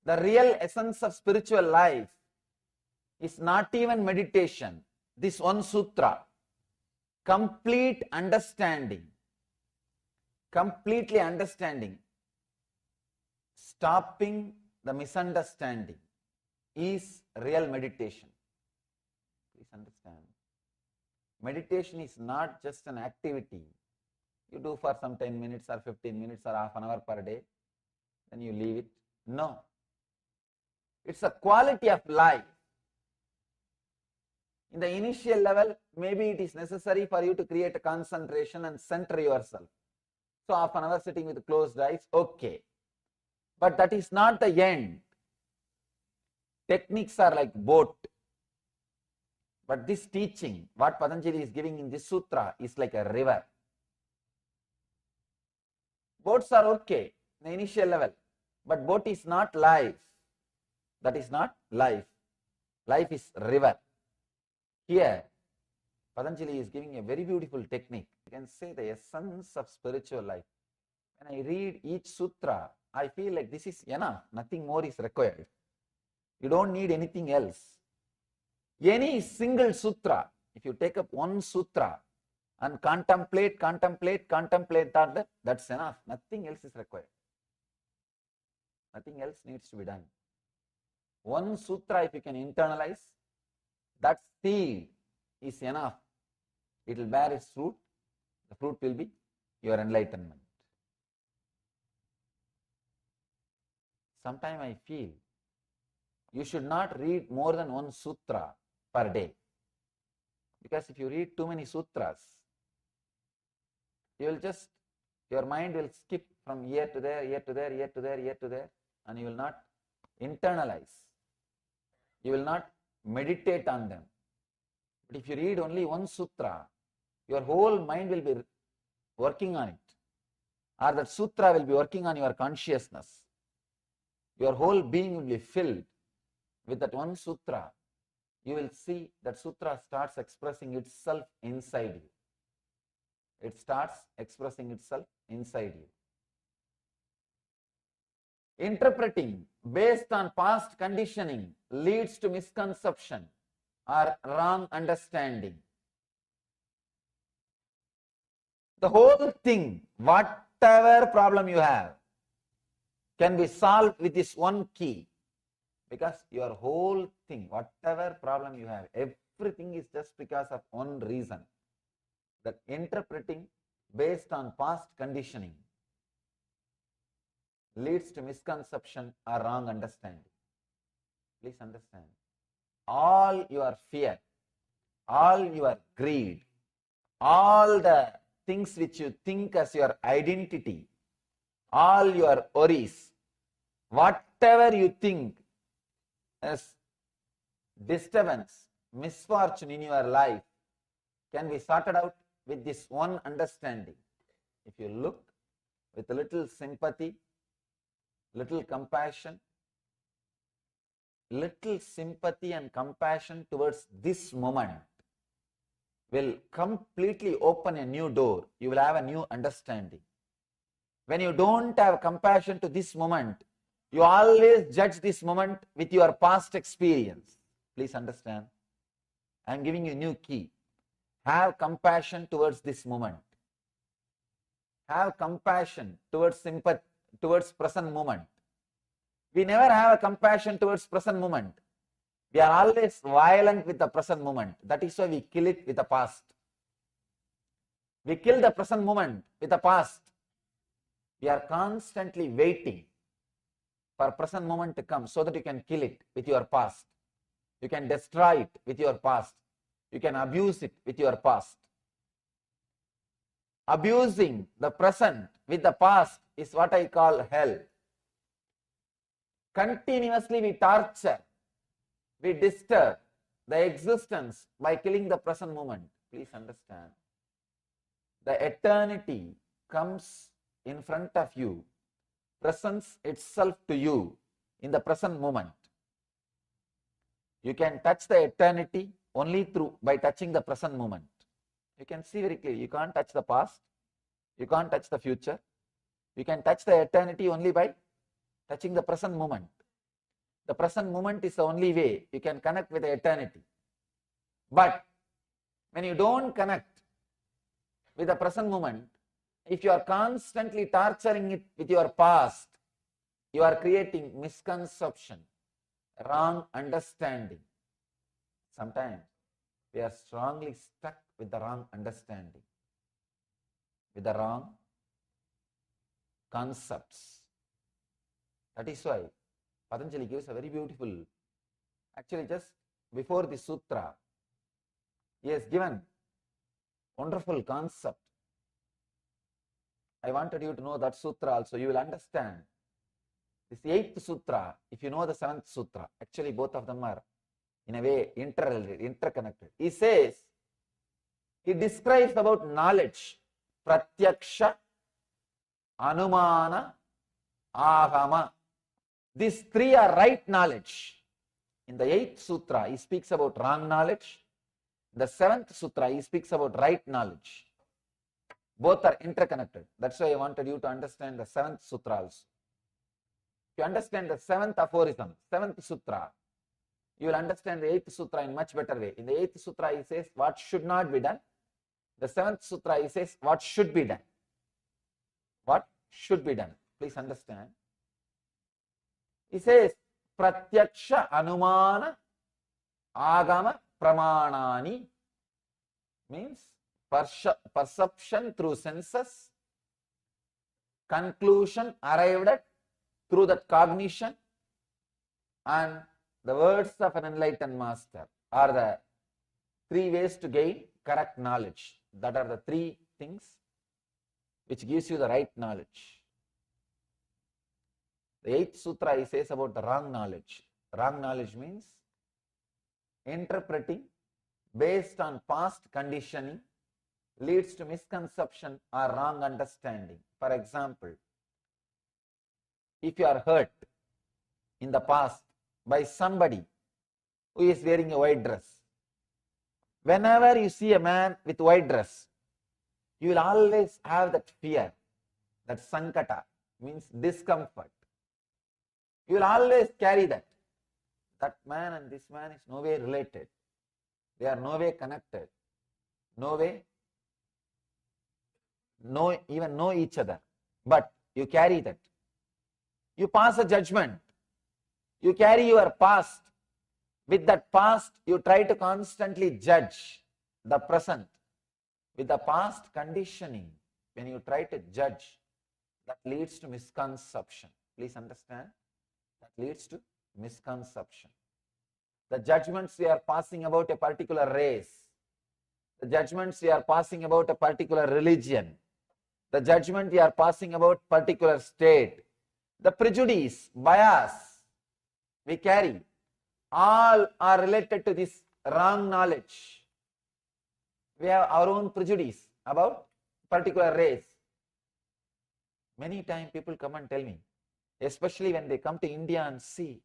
the real essence of spiritual life is not even meditation. This one sutra, complete understanding, completely understanding, stopping the misunderstanding is real meditation. Please understand. Meditation is not just an activity you do for some 10 minutes or 15 minutes or half an hour per day, then you leave it. No. It's a quality of life. In the initial level, maybe it is necessary for you to create a concentration and center yourself. So half an hour sitting with closed eyes, okay. But that is not the end. Techniques are like boat. But this teaching, what Patanjali is giving in this sutra, is like a river. Boats are okay, the initial level. But boat is not life. That is not life. Life is river. Here, Patanjali is giving a very beautiful technique. You can say the essence of spiritual life. When I read each sutra, I feel like this is enough. Nothing more is required. You don't need anything else. Any single sutra, if you take up one sutra and contemplate, that's enough. Nothing else is required. Nothing else needs to be done. One sutra, if you can internalize, that seed is enough. It will bear its fruit. The fruit will be your enlightenment. Sometimes I feel you should not read more than one sutra per day. Because if you read too many sutras, your mind will skip from here to there, here to there, here to there, here to there, and you will not internalize. You will not meditate on them. But if you read only one sutra, your whole mind will be working on it. Or that sutra will be working on your consciousness. Your whole being will be filled with that one sutra. You will see that sutra starts expressing itself inside you. It starts expressing itself inside you. Interpreting based on past conditioning leads to misconception or wrong understanding. The whole thing, whatever problem you have, can be solved with this one key. Because your whole thing, whatever problem you have, everything is just because of one reason. That interpreting based on past conditioning leads to misconception or wrong understanding. Please understand. All your fear, all your greed, all the things which you think as your identity, all your worries, whatever you think as disturbance, misfortune in your life can be sorted out with this one understanding. If you look with a little sympathy, little compassion, little sympathy and compassion towards this moment will completely open a new door. You will have a new understanding. When you don't have compassion to this moment, you always judge this moment with your past experience. Please understand. I am giving you a new key. Have compassion towards this moment. Have compassion towards sympathy, towards present moment. We never have a compassion towards present moment. We are always violent with the present moment. That is why we kill it with the past. We kill the present moment with the past. We are constantly waiting for present moment to come so that you can kill it with your past. You can destroy it with your past. You can abuse it with your past. Abusing the present with the past is what I call hell. Continuously we torture, we disturb the existence by killing the present moment. Please understand. The eternity comes in front of you, presents itself to you in the present moment. You can touch the eternity only by touching the present moment. You can see very clearly. You can't touch the past. You can't touch the future. You can touch the eternity only by touching the present moment. The present moment is the only way you can connect with the eternity. But when you don't connect with the present moment, if you are constantly torturing it with your past, you are creating misconception, wrong understanding. Sometimes we are strongly stuck with the wrong understanding, with the wrong concepts. That is why Patanjali gives a very beautiful, actually just before the sutra, he has given wonderful concept. I wanted you to know that sutra also. You will understand. This 8th sutra, if you know the 7th sutra, actually both of them are in a way interconnected. He says, he describes about knowledge, pratyaksha, anumana, agama. These three are right knowledge. In the 8th sutra, he speaks about wrong knowledge. In the 7th sutra, he speaks about right knowledge. Both are interconnected. That's why I wanted you to understand the 7th sutra also. If you understand the 7th aphorism, 7th sutra, you will understand the 8th sutra in much better way. In the 8th sutra, he says what should not be done. The 7th sutra, he says what should be done. What should be done. Please understand. He says, pratyaksha anumana agama pramanani, means perception through senses, conclusion arrived at through that cognition, and the words of an enlightened master are the three ways to gain correct knowledge. That are the three things which gives you the right knowledge. The 8th sutra, he says about the wrong knowledge. Wrong knowledge means interpreting based on past conditioning leads to misconception or wrong understanding. For example, if you are hurt in the past by somebody who is wearing a white dress, whenever you see a man with white dress, you will always have that fear, that sankata, means discomfort. You will always carry that. That man and this man is no way related. They are no way connected. No way, even know each other. But you carry that. You pass a judgment. You carry your past. With that past, you try to constantly judge the present. With the past conditioning, when you try to judge, that leads to misconception. Please understand. That leads to misconception. The judgments we are passing about a particular race, the judgments we are passing about a particular religion, the judgment we are passing about particular state, the prejudice, bias we carry, all are related to this wrong knowledge. We have our own prejudice about particular race. Many times people come and tell me, especially when they come to India and see,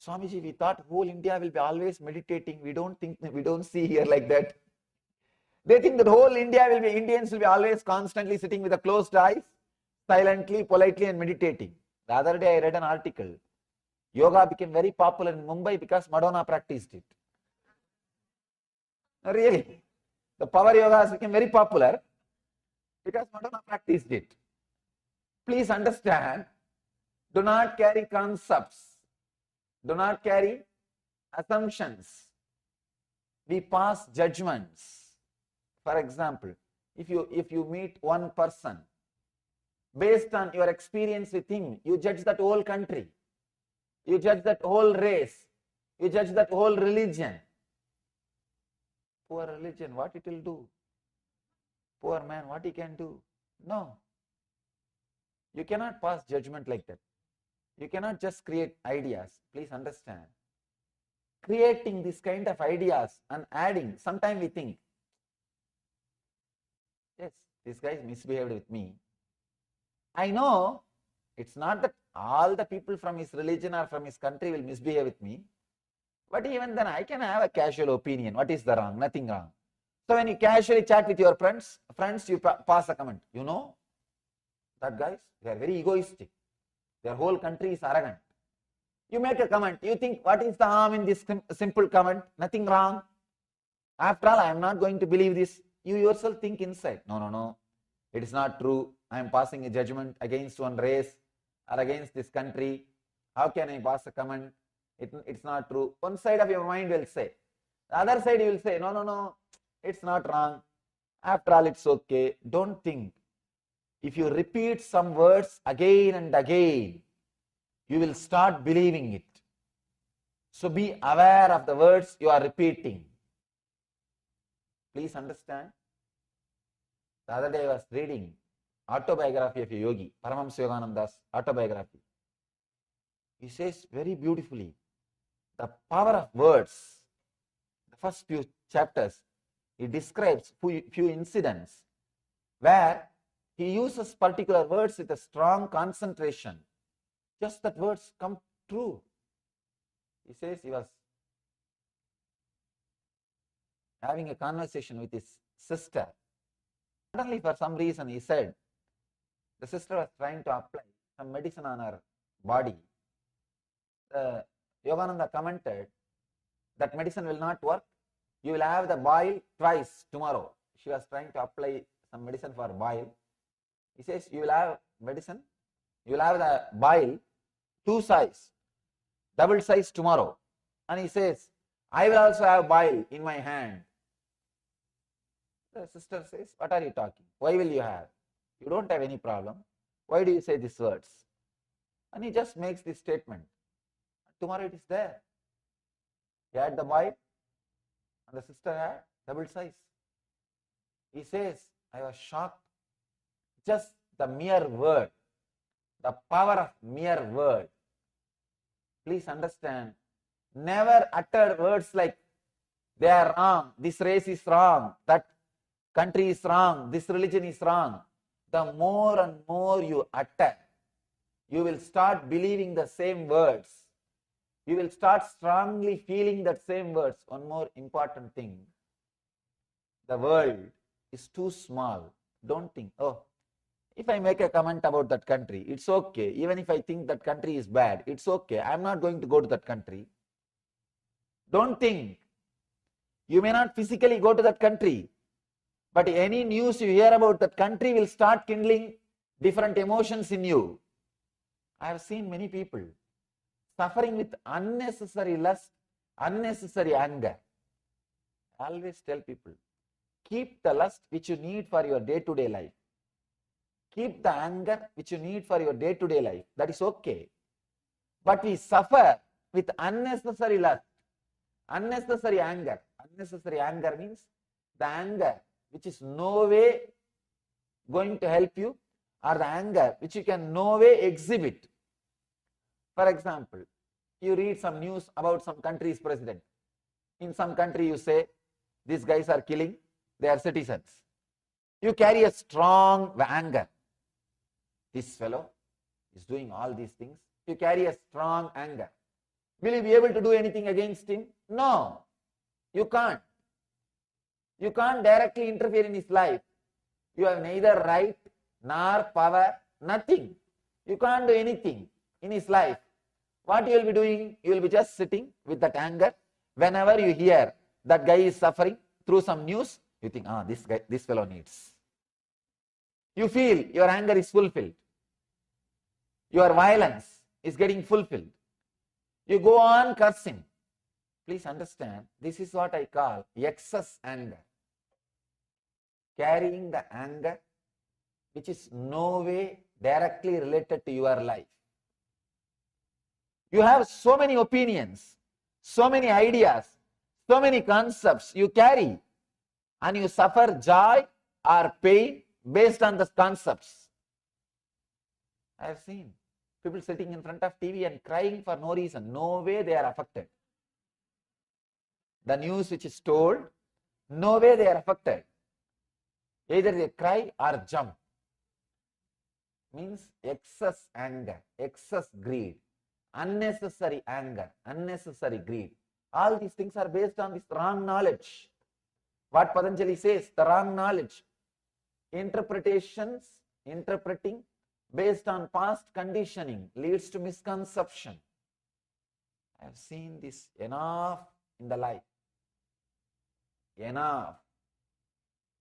Swamiji, we thought whole India will be always meditating. We don't see here like that. They think that whole Indians will be always constantly sitting with the closed eyes, silently, politely and meditating. The other day I read an article. Yoga became very popular in Mumbai because Madonna practiced it. Really. The power yogas became very popular because Madonna practiced it. Please understand, do not carry concepts. Do not carry assumptions. We pass judgments. For example, if you meet one person, based on your experience with him, you judge that whole country. You judge that whole race. You judge that whole religion. Poor religion, what it will do? Poor man, what he can do? No. You cannot pass judgment like that. You cannot just create ideas. Please understand. Creating this kind of ideas and adding, sometimes we think, Yes, this guy misbehaved with me. I know it's not that all the people from his religion or from his country will misbehave with me, but even then I can have a casual opinion. What is the wrong? Nothing wrong. So when you casually chat with your friends, you pass a comment. You know, that guys, they are very egoistic. Their whole country is arrogant. You make a comment. You think, what is the harm in this simple comment? Nothing wrong. After all, I am not going to believe this. You yourself think inside. No. It is not true. I am passing a judgment against one race or against this country. How can I pass a comment? It's not true. One side of your mind will say. The other side you will say, no, it's not wrong. After all, it's okay. Don't think. If you repeat some words again and again, you will start believing it. So be aware of the words you are repeating. Please understand. The other day I was reading autobiography of a yogi, Paramashivoham autobiography. He says very beautifully, the power of words. The first few chapters, he describes few incidents where he uses particular words with a strong concentration. Just that words come true. He says he was having a conversation with his sister. Suddenly, for some reason, he said, the sister was trying to apply some medicine on her body. Yogananda commented, that medicine will not work. You will have the boil twice tomorrow. She was trying to apply some medicine for boil. He says, you will have medicine, you will have the boil, 2 size, double size tomorrow. And he says, I will also have boil in my hand. The sister says, what are you talking? Why will you have? You don't have any problem. Why do you say these words? And he just makes this statement. Tomorrow it is there. He had the boil and the sister had double size. He says, I was shocked. Just the mere word, the power of mere word. Please understand, never utter words like, they are wrong, this race is wrong, that country is wrong, this religion is wrong. The more and more you utter, you will start believing the same words. You will start strongly feeling that same words. One more important thing, the world is too small. Don't think, oh, if I make a comment about that country, it's okay. Even if I think that country is bad, it's okay. I'm not going to go to that country. Don't think. You may not physically go to that country, but any news you hear about that country will start kindling different emotions in you. I have seen many people suffering with unnecessary lust, unnecessary anger. I always tell people, keep the lust which you need for your day-to-day life. Keep the anger which you need for your day-to-day life. That is okay. But we suffer with unnecessary lust, unnecessary anger. Unnecessary anger means the anger which is no way going to help you, or the anger which you can no way exhibit. For example, you read some news about some country's president. In some country you say, these guys are killing their citizens. You carry a strong anger. This fellow is doing all these things. You carry a strong anger. Will you be able to do anything against him? No, you can't. You can't directly interfere in his life. You have neither right nor power, nothing. You can't do anything in his life. What you will be doing? You will be just sitting with that anger. Whenever you hear that guy is suffering through some news, you think, this fellow needs. You feel your anger is fulfilled. Your violence is getting fulfilled. You go on cursing. Please understand, this is what I call excess anger. Carrying the anger which is no way directly related to your life. You have so many opinions, so many ideas, so many concepts you carry, and you suffer joy or pain based on the concepts. I have seen people sitting in front of TV and crying for no reason. No way they are affected. The news which is told, no way they are affected. Either they cry or jump. Means excess anger, excess greed, unnecessary anger, unnecessary greed. All these things are based on this wrong knowledge. What Patanjali says, the wrong knowledge. Interpreting based on past conditioning leads to misconception. I have seen this enough in the life. Enough.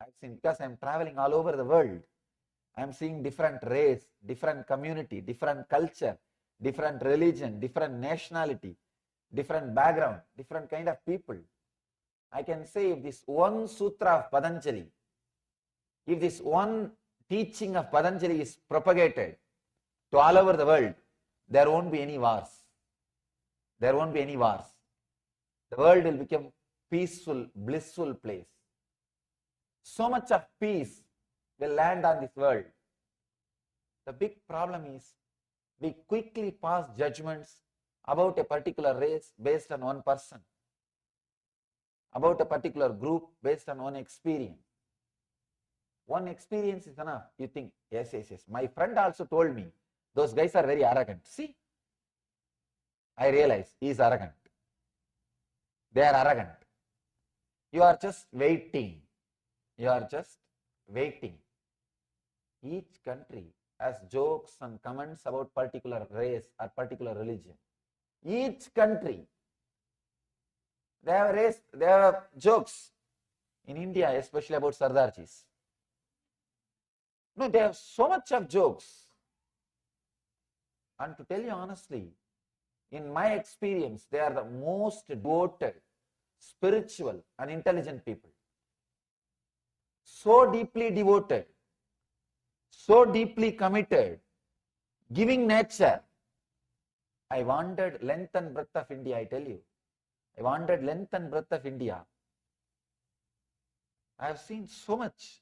I've seen, because I'm traveling all over the world. I'm seeing different race, different community, different culture, different religion, different nationality, different background, different kind of people. I can say if this one sutra of Patanjali, if this one teaching of Patanjali is propagated to all over the world, there won't be any wars. There won't be any wars. The world will become peaceful, blissful place. So much of peace will land on this world. The big problem is we quickly pass judgments about a particular race based on one person, about a particular group based on one experience. One experience is enough. You think, yes. My friend also told me, those guys are very arrogant. See, I realize he is arrogant. They are arrogant. You are just waiting. You are just waiting. Each country has jokes and comments about particular race or particular religion. Each country, they have race, they have jokes. In India, especially about Sardarjis. No, they have so much of jokes. And to tell you honestly, in my experience, they are the most devoted, spiritual and intelligent people. So deeply devoted, so deeply committed, giving nature. I wandered length and breadth of India, I tell you. I wandered length and breadth of India. I have seen so much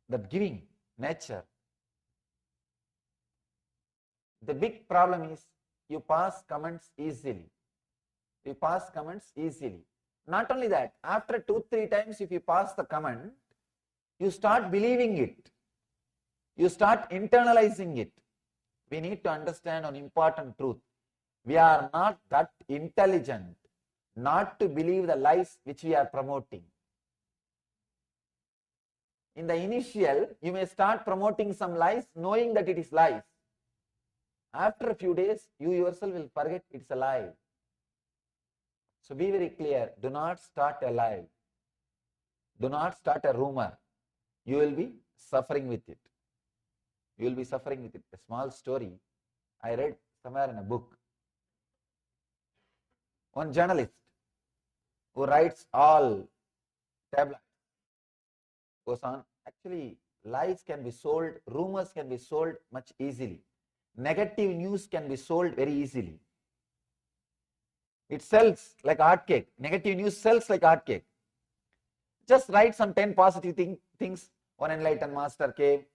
that giving nature. The big problem is you pass comments easily. You pass comments easily. Not only that, after 2-3 times if you pass the comment, you start believing it. You start internalizing it. We need to understand an important truth. We are not that intelligent not to believe the lies which we are promoting. In the initial, you may start promoting some lies knowing that it is lies. After a few days, you yourself will forget it's a lie. So be very clear. Do not start a lie. Do not start a rumor. You will be suffering with it. You will be suffering with it. A small story I read somewhere in a book. One journalist who writes all tabloids goes on. Actually, lies can be sold, rumors can be sold much easily. Negative news can be sold very easily. It sells like hotcake. Negative news sells like hotcake. Just write some 10 positive things. One enlightened master came.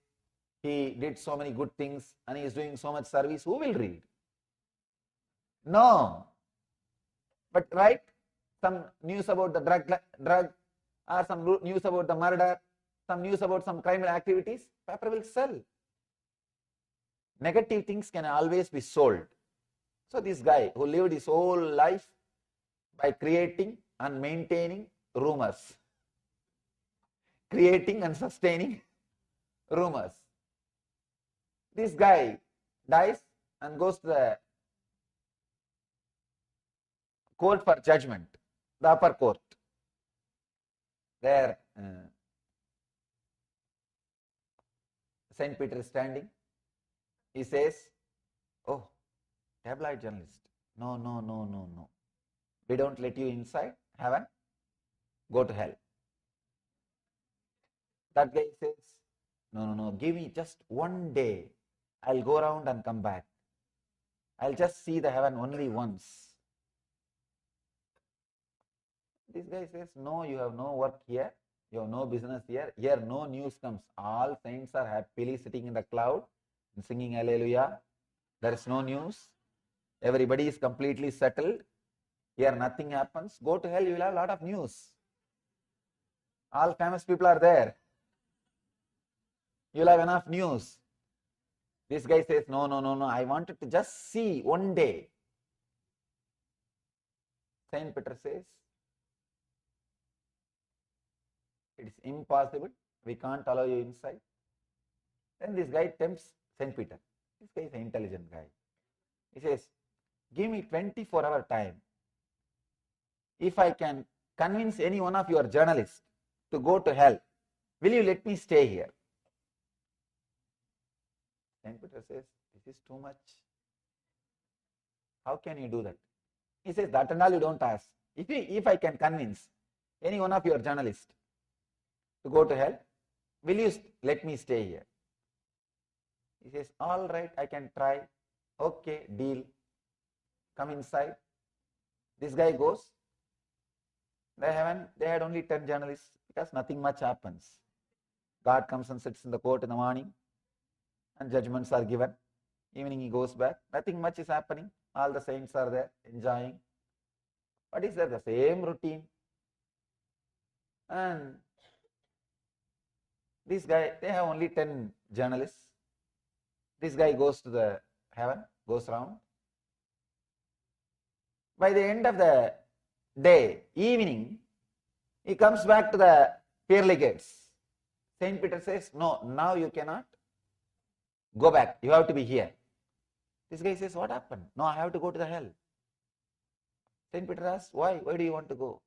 He did so many good things and he is doing so much service. Who will read? No. But write some news about the drug or some news about the murder, some news about some criminal activities, paper will sell. Negative things can always be sold. So this guy who lived his whole life by creating and maintaining rumors, creating and sustaining rumors. This guy dies and goes to the court for judgment, the upper court. There, Saint Peter is standing. He says, "Oh, tabloid journalist, no. We don't let you inside heaven. Go to hell." That guy says, No, give me just one day. I'll go around and come back. I'll just see the heaven only once. This guy says, no, you have no work here. You have no business here. Here no news comes. All saints are happily sitting in the cloud and singing hallelujah. There is no news. Everybody is completely settled. Here nothing happens. Go to hell, you will have a lot of news. All famous people are there. You'll have enough news. This guy says, no, no, no, no, I wanted to just see one day. Saint Peter says, it is impossible. We can't allow you inside. Then this guy tempts Saint Peter. This guy is an intelligent guy. He says, give me 24-hour time. If I can convince any one of your journalists to go to hell, will you let me stay here? Saint Peter says, this is too much. How can you do that? He says, that and all you don't ask. If I can convince any one of your journalists to go to hell, will you let me stay here? He says, all right, I can try. Okay, deal. Come inside. This guy goes. They had only 10 journalists because nothing much happens. God comes and sits in the court in the morning and judgments are given. Evening he goes back. Nothing much is happening. All the saints are there enjoying. What is there? The same routine. And this guy, they have only 10 journalists. This guy goes to the heaven, goes round. By the end of the day, evening, he comes back to the pearly gates. Saint Peter says, no, now you cannot go back. You have to be here. This guy says, what happened? No, I have to go to the hell. Saint Peter asks, why? Why do you want to go?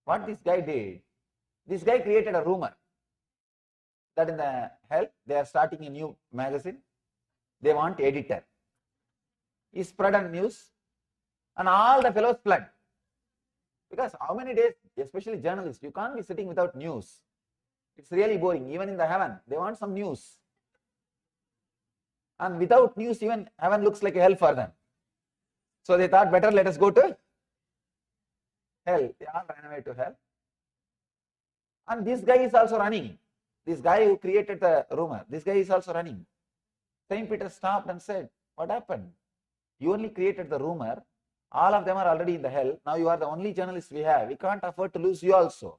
What this guy did, this guy created a rumor that in the hell, they are starting a new magazine. They want editor. He spread a news and all the fellows fled. Because how many days, especially journalists, you can't be sitting without news. It's really boring. Even in the heaven, they want some news. And without news, even heaven looks like a hell for them. So they thought, better let us go to hell. They all ran away to hell. And this guy is also running. This guy who created the rumor, this guy is also running. Saint Peter stopped and said, what happened? You only created the rumor. All of them are already in the hell. Now you are the only journalist we have. We can't afford to lose you also.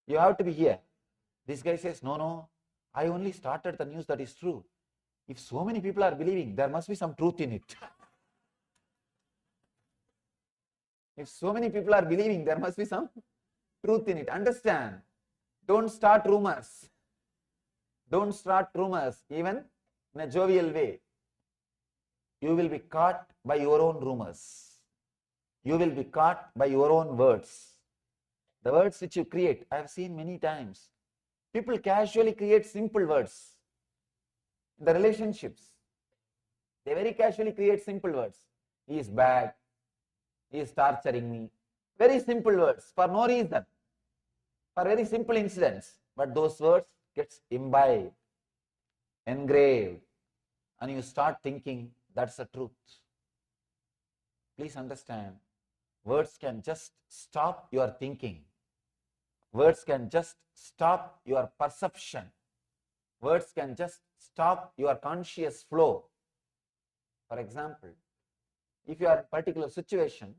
You have to be here. This guy says, no, no, I only started the news that is true. If so many people are believing, there must be some truth in it. If so many people are believing, there must be some truth in it. Understand? Don't start rumors. Don't start rumors, even in a jovial way. You will be caught by your own rumors. You will be caught by your own words. The words which you create, I have seen many times. People casually create simple words. In the relationships, they very casually create simple words. He is bad. He is torturing me. Very simple words for no reason. For very simple incidents. But those words gets imbibed, engraved, and you start thinking that's the truth. Please understand, words can just stop your thinking. Words can just stop your perception. Words can just stop your conscious flow. For example, if you are in a particular situation,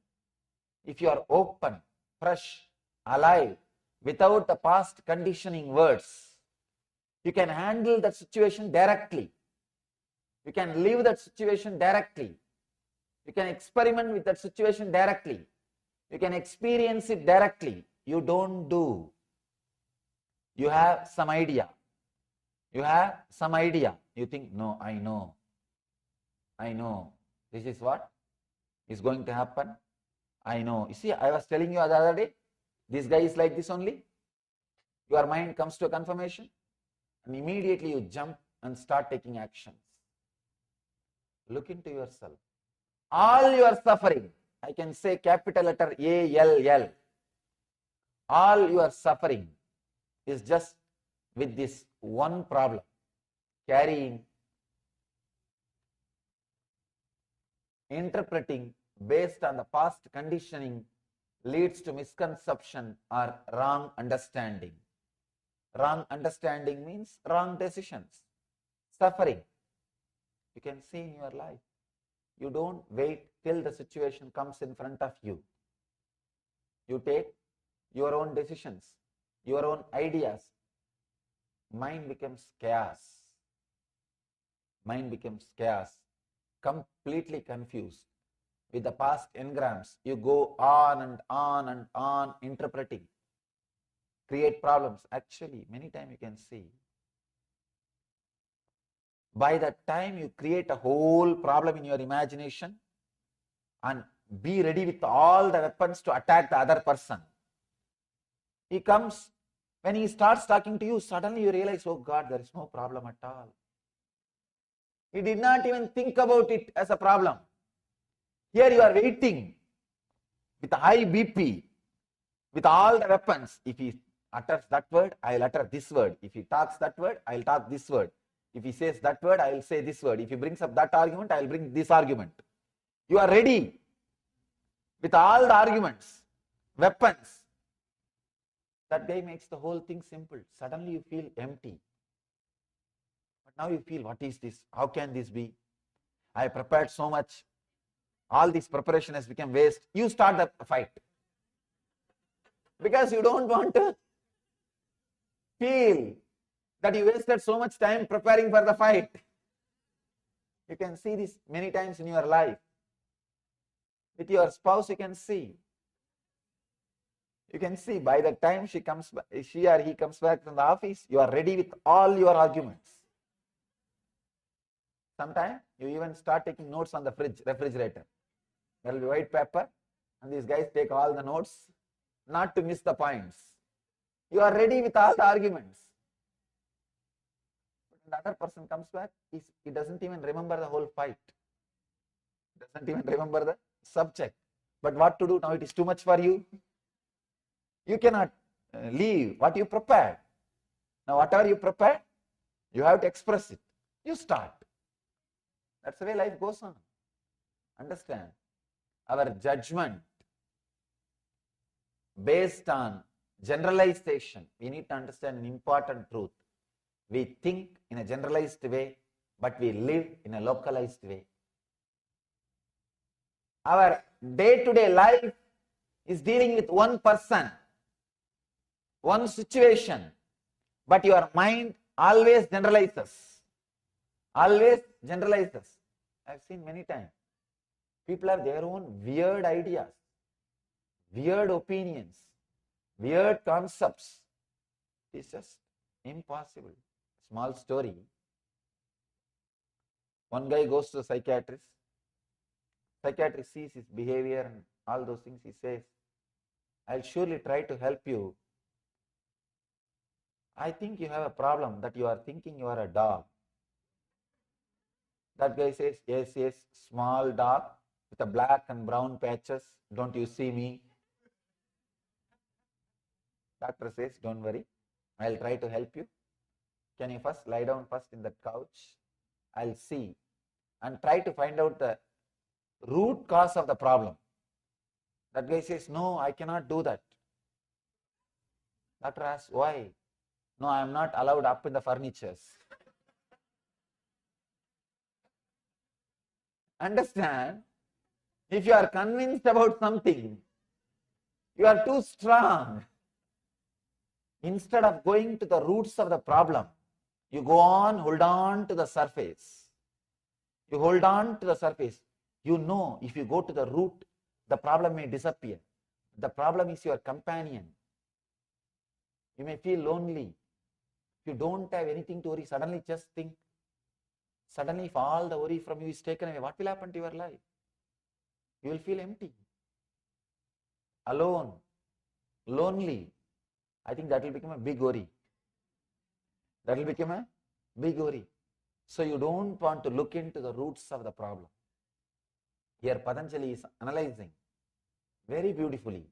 if you are open, fresh, alive, without the past conditioning words, you can handle that situation directly. You can live that situation directly. You can experiment with that situation directly. You can experience it directly. You don't do. You have some idea. You have some idea. You think, no, I know. I know. This is what is going to happen. I know. You see, I was telling you the other day, this guy is like this only. Your mind comes to a confirmation and immediately you jump and start taking actions. Look into yourself. All your suffering, I can say capital letter ALL, all your suffering is just with this one problem, carrying, interpreting based on the past conditioning leads to misconception or wrong understanding. Wrong understanding means wrong decisions. Suffering, you can see in your life. You don't wait till the situation comes in front of you. You take your own decisions, your own ideas. mind becomes chaos. Mind becomes chaos, completely confused. With the past engrams, you go on and on and on interpreting, create problems. Actually, many times you can see, by the time you create a whole problem in your imagination and be ready with all the weapons to attack the other person, he comes, when he starts talking to you, suddenly you realize, oh God, there is no problem at all. He did not even think about it as a problem. Here you are waiting with a high BP, with all the weapons. If he utters that word, I will utter this word. If he talks that word, I will talk this word. If he says that word, I will say this word. If he brings up that argument, I will bring this argument. You are ready with all the arguments, weapons. That guy makes the whole thing simple. Suddenly you feel empty. But now you feel, what is this? How can this be? I prepared so much. All this preparation has become waste. You start the fight. Because you don't want to feel that you wasted so much time preparing for the fight. You can see this many times in your life. With your spouse, you can see. You can see by the time she or he comes back from the office, you are ready with all your arguments. Sometimes you even start taking notes on the refrigerator. There will be white paper, and these guys take all the notes, not to miss the points. You are ready with all the arguments. But when the other person comes back, he doesn't even remember the whole fight. He doesn't even remember the subject. But what to do now? It is too much for you. You cannot leave what you prepared. Now, whatever you prepared, you have to express it. You start. That's the way life goes on. Understand? Our judgment based on generalization, we need to understand an important truth. We think in a generalized way, but we live in a localized way. Our day-to-day life is dealing with one person, one situation, but your mind always generalizes. Always generalizes. I've seen many times. People have their own weird ideas, weird opinions, weird concepts. It's just impossible. Small story. One guy goes to a psychiatrist. Psychiatrist sees his behavior and all those things. He says, I'll surely try to help you. I think you have a problem that you are thinking you are a dog. That guy says, yes, small dog with a black and brown patches. Don't you see me? Doctor says, don't worry. I'll try to help you. Can you first lie down first in that couch? I'll see and try to find out the root cause of the problem. That guy says, no, I cannot do that. Doctor asks, why? No, I am not allowed up in the furnitures. Understand? If you are convinced about something, you are too strong. Instead of going to the roots of the problem, you go on, hold on to the surface. You hold on to the surface. You know, if you go to the root, the problem may disappear. The problem is your companion. You may feel lonely. If you don't have anything to worry, suddenly just think. Suddenly, if all the worry from you is taken away, what will happen to your life? You will feel empty, alone, lonely. I think that will become a big worry. That will become a big worry. So you don't want to look into the roots of the problem. Here Patanjali is analyzing very beautifully.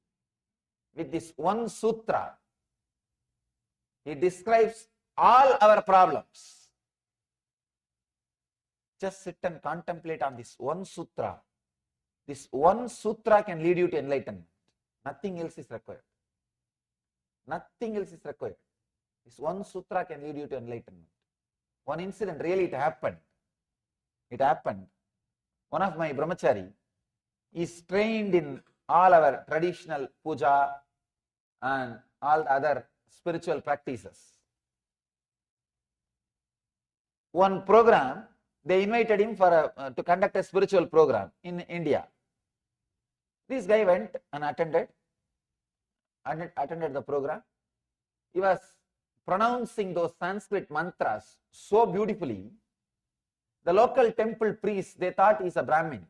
With this one sutra, he describes all our problems. Just sit and contemplate on this one sutra. This one sutra can lead you to enlightenment. Nothing else is required. Nothing else is required. This one sutra can lead you to enlightenment. One incident, really it happened. It happened. One of my brahmachari is trained in all our traditional puja and all the other spiritual practices. one program, they invited him for to conduct a spiritual program in India. This guy went and attended the program. He was pronouncing those Sanskrit mantras so beautifully. The local temple priest, they thought he's a Brahmin.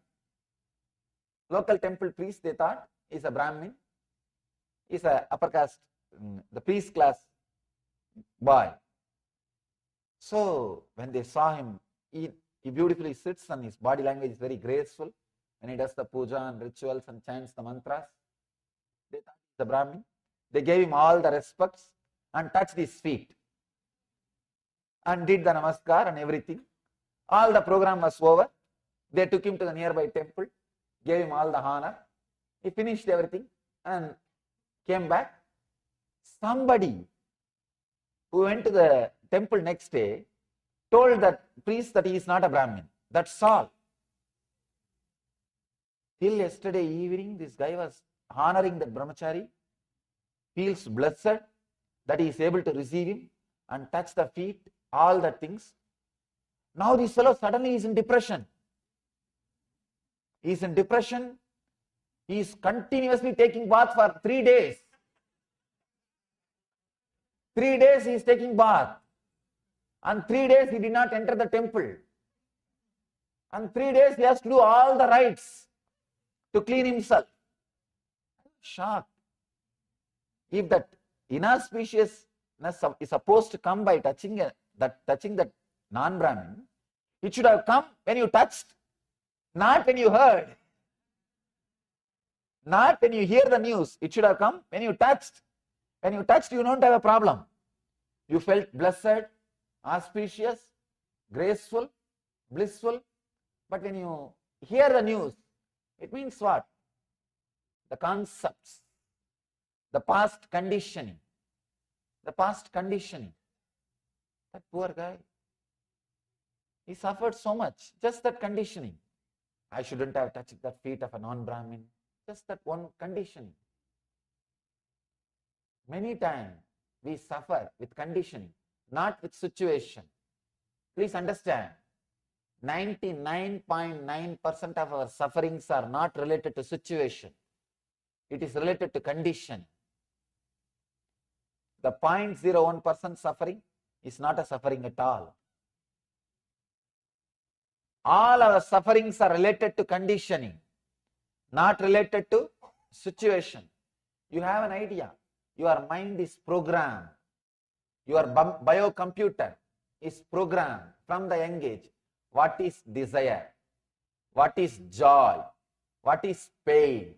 Local temple priest, they thought he's a Brahmin. He's a upper caste, the priest class boy. So when they saw him, he beautifully sits and his body language is very graceful. When he does the puja and rituals and chants the mantras, they thought he's a Brahmin. They gave him all the respects and touched his feet and did the namaskar and everything. All the program was over. They took him to the nearby temple, gave him all the honor. He finished everything and came back. Somebody who went to the temple next day told that priest that he is not a Brahmin. That's all. Till yesterday evening, this guy was honoring that brahmachari, feels blessed that he is able to receive him and touch the feet, all the things. Now this fellow suddenly is in depression. He is in depression. He is continuously taking bath for 3 days. 3 days he is taking bath. And 3 days he did not enter the temple. And 3 days he has to do all the rites to clean himself. Shocked. If that inauspiciousness is supposed to come by touching that non-Brahmin, it should have come when you touched, not when you heard. Not when you hear the news. It should have come when you touched. When you touched, you don't have a problem. You felt blessed, auspicious, graceful, blissful. But when you hear the news, it means what? The concepts, the past conditioning. The past conditioning. That poor guy, he suffered so much. Just that conditioning. I shouldn't have touched the feet of a non-Brahmin. Just that one conditioning. Many times we suffer with conditioning, not with situation. Please understand, 99.9% of our sufferings are not related to situation. It is related to condition. The 0.01% suffering is not a suffering at all. All our sufferings are related to conditioning, not related to situation. You have an idea. Your mind is programmed. Your biocomputer is programmed from the young age. What is desire? What is joy? What is pain?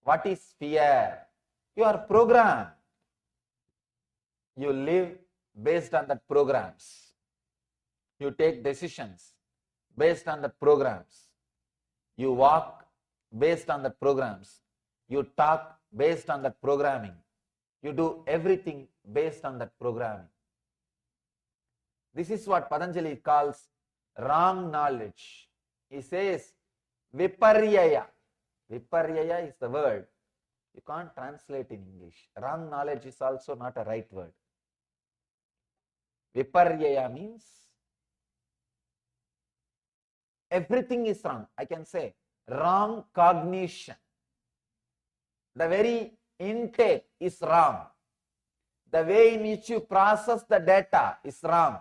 What is fear? You are programmed. You live based on that programs. You take decisions based on the programs. You walk based on the programs. You talk based on that programming. You do everything based on that programming. This is what Patanjali calls wrong knowledge. He says viparyaya. Viparyaya is the word. You can't translate in English. Wrong knowledge is also not a right word. Viparyaya means everything is wrong. I can say wrong cognition. The very intake is wrong. The way in which you process the data is wrong.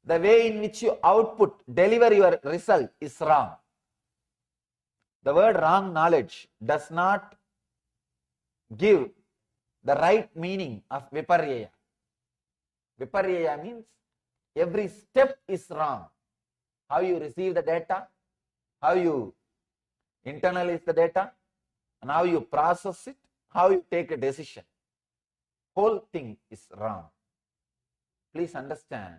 The way in which you deliver your result is wrong. The word wrong knowledge does not give the right meaning of viparyaya. Viparyaya means every step is wrong. How you receive the data, how you internalize the data, and how you process it, how you take a decision. Whole thing is wrong. Please understand.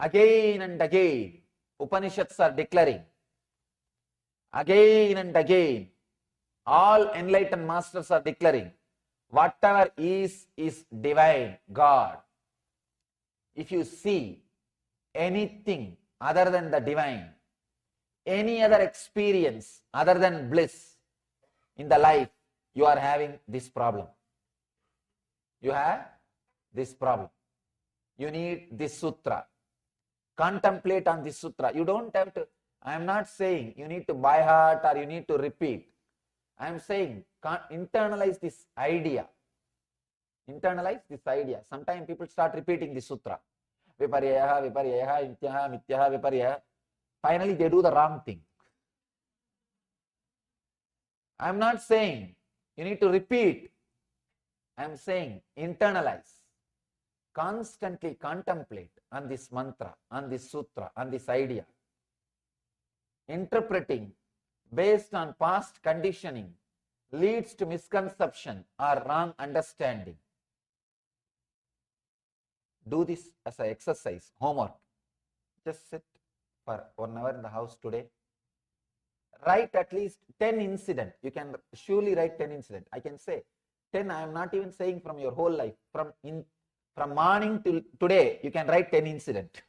Again and again, Upanishads are declaring. Again and again, all enlightened masters are declaring, whatever is divine, God. If you see anything other than the divine, any other experience other than bliss in the life, you are having this problem. You have this problem. You need this sutra. contemplate on this sutra. You don't have to, I am not saying you need to by heart or you need to repeat. I am saying internalize this idea. Internalize this idea. Sometimes people start repeating this sutra. Viparyaha, viparyaha, mityaha, mityaha, viparyaha. Finally, they do the wrong thing. I am not saying you need to repeat. I am saying internalize. Constantly contemplate on this mantra, on this sutra, on this idea. Interpreting based on past conditioning leads to misconception or wrong understanding. Do this as an exercise, homework. Just sit for 1 hour in the house today. Write at least 10 incidents. You can surely write 10 incidents. I can say 10, I am not even saying from your whole life. From morning till today, you can write 10 incidents.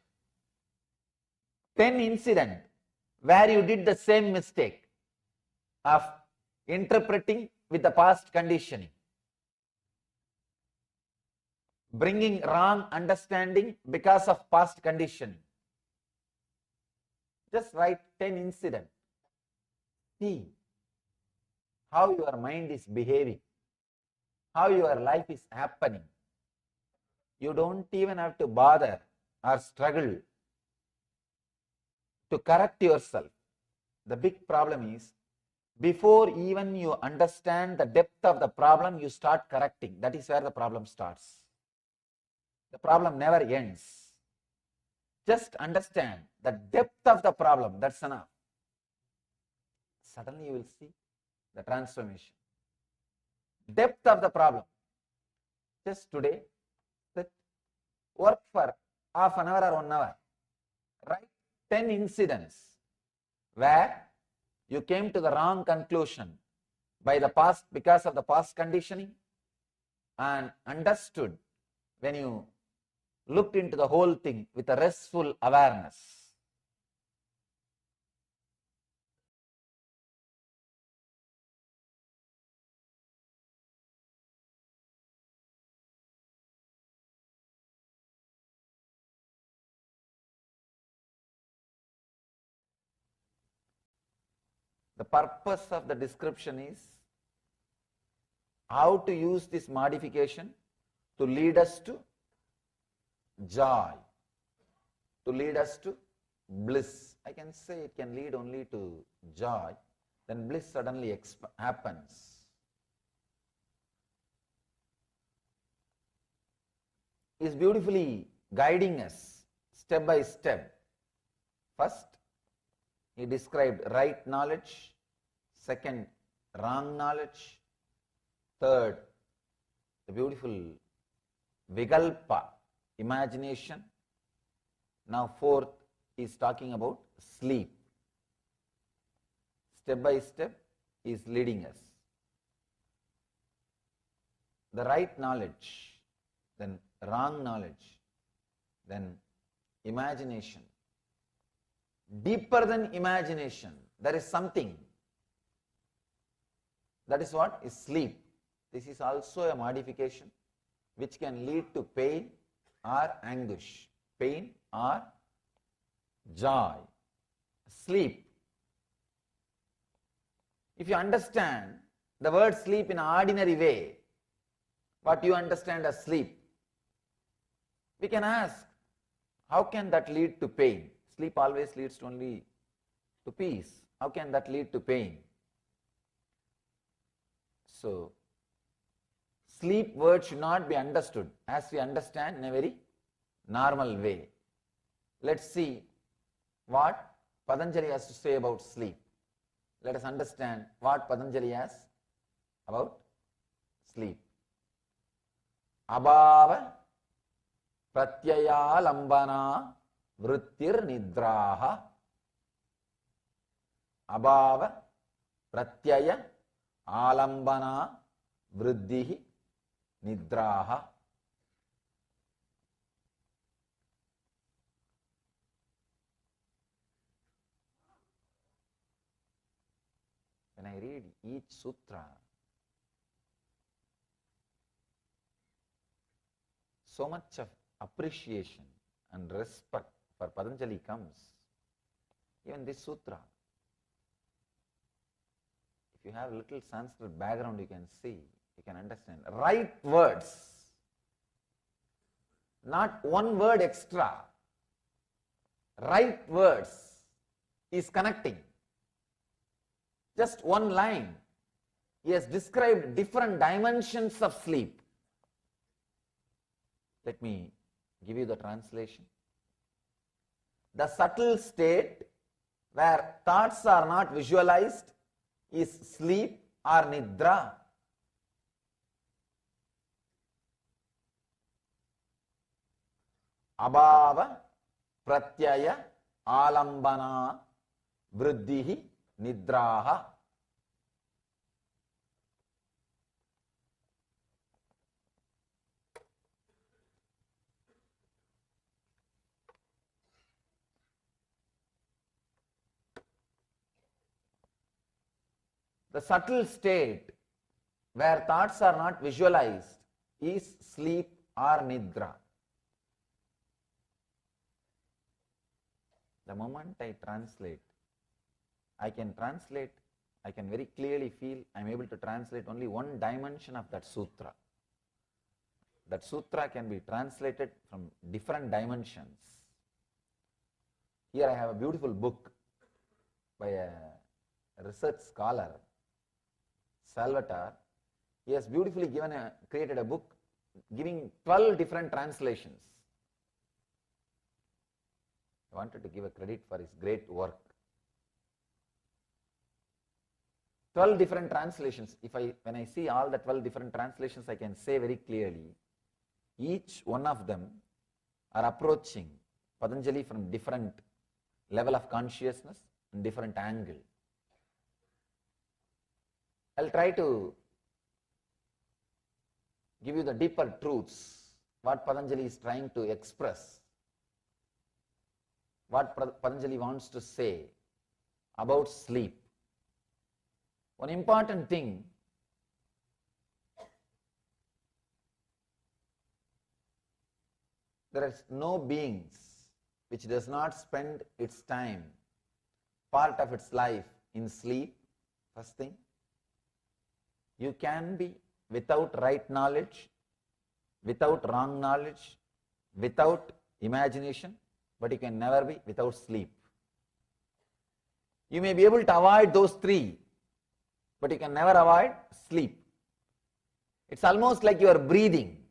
10 incidents where you did the same mistake of interpreting with the past conditioning, bringing wrong understanding because of past conditioning. Just write 10 incidents. See how your mind is behaving, how your life is happening. You don't even have to bother or struggle to correct yourself. The big problem is, before even you understand the depth of the problem, you start correcting. That is where the problem starts. The problem never ends. Just understand the depth of the problem, that's enough. Suddenly you will see the transformation. Depth of the problem. Just today, work for half an hour or 1 hour. Write 10 incidents where you came to the wrong conclusion by the past, because of the past conditioning, and understood when you looked into the whole thing with a restful awareness. The purpose of the description is how to use this modification to lead us to joy, to lead us to bliss. I can say it can lead only to joy, then bliss suddenly happens. He is beautifully guiding us step by step. First, he described right knowledge. Second, wrong knowledge. Third, the beautiful vigalpa, imagination. Now fourth, he is talking about sleep. Step by step, he is leading us. The right knowledge, then wrong knowledge, then imagination. Deeper than imagination, there is something. That is what is sleep. This is also a modification which can lead to pain or anguish, pain or joy. Sleep. If you understand the word sleep in an ordinary way, what you understand as sleep, we can ask, how can that lead to pain? Sleep always leads only to peace. How can that lead to pain? So, sleep word should not be understood as we understand in a very normal way. Let's see what Patanjali has to say about sleep. Let us understand what Patanjali has about sleep. Abhava pratyaya lambana vrittir nidraha. Abhava pratyaya alambana vriddhi nidraha. When I read each sutra, so much of appreciation and respect for Patanjali comes, even this sutra, if you have a little Sanskrit background, you can see, you can understand. Right words, not one word extra. Right words is connecting. Just one line. He has described different dimensions of sleep. Let me give you the translation. The subtle state where thoughts are not visualized is sleep or nidra. Abhava pratyaya alambana vriddhihi nidraha. The subtle state where thoughts are not visualized is sleep or nidra. The moment I translate, I can very clearly feel I am able to translate only one dimension of that sutra. That sutra can be translated from different dimensions. Here I have a beautiful book by a research scholar, Salvatore. He has beautifully created a book giving 12 different translations. I wanted to give a credit for his great work. 12 different translations. When I see all the 12 different translations, I can say very clearly, each one of them are approaching Patanjali from different level of consciousness and different angle. I'll try to give you the deeper truths, what Patanjali is trying to express, what Patanjali wants to say about sleep. One important thing, there is no beings which does not spend its time, part of its life in sleep, first thing. You can be without right knowledge, without wrong knowledge, without imagination, but you can never be without sleep. You may be able to avoid those three, but you can never avoid sleep. It's almost like you are breathing.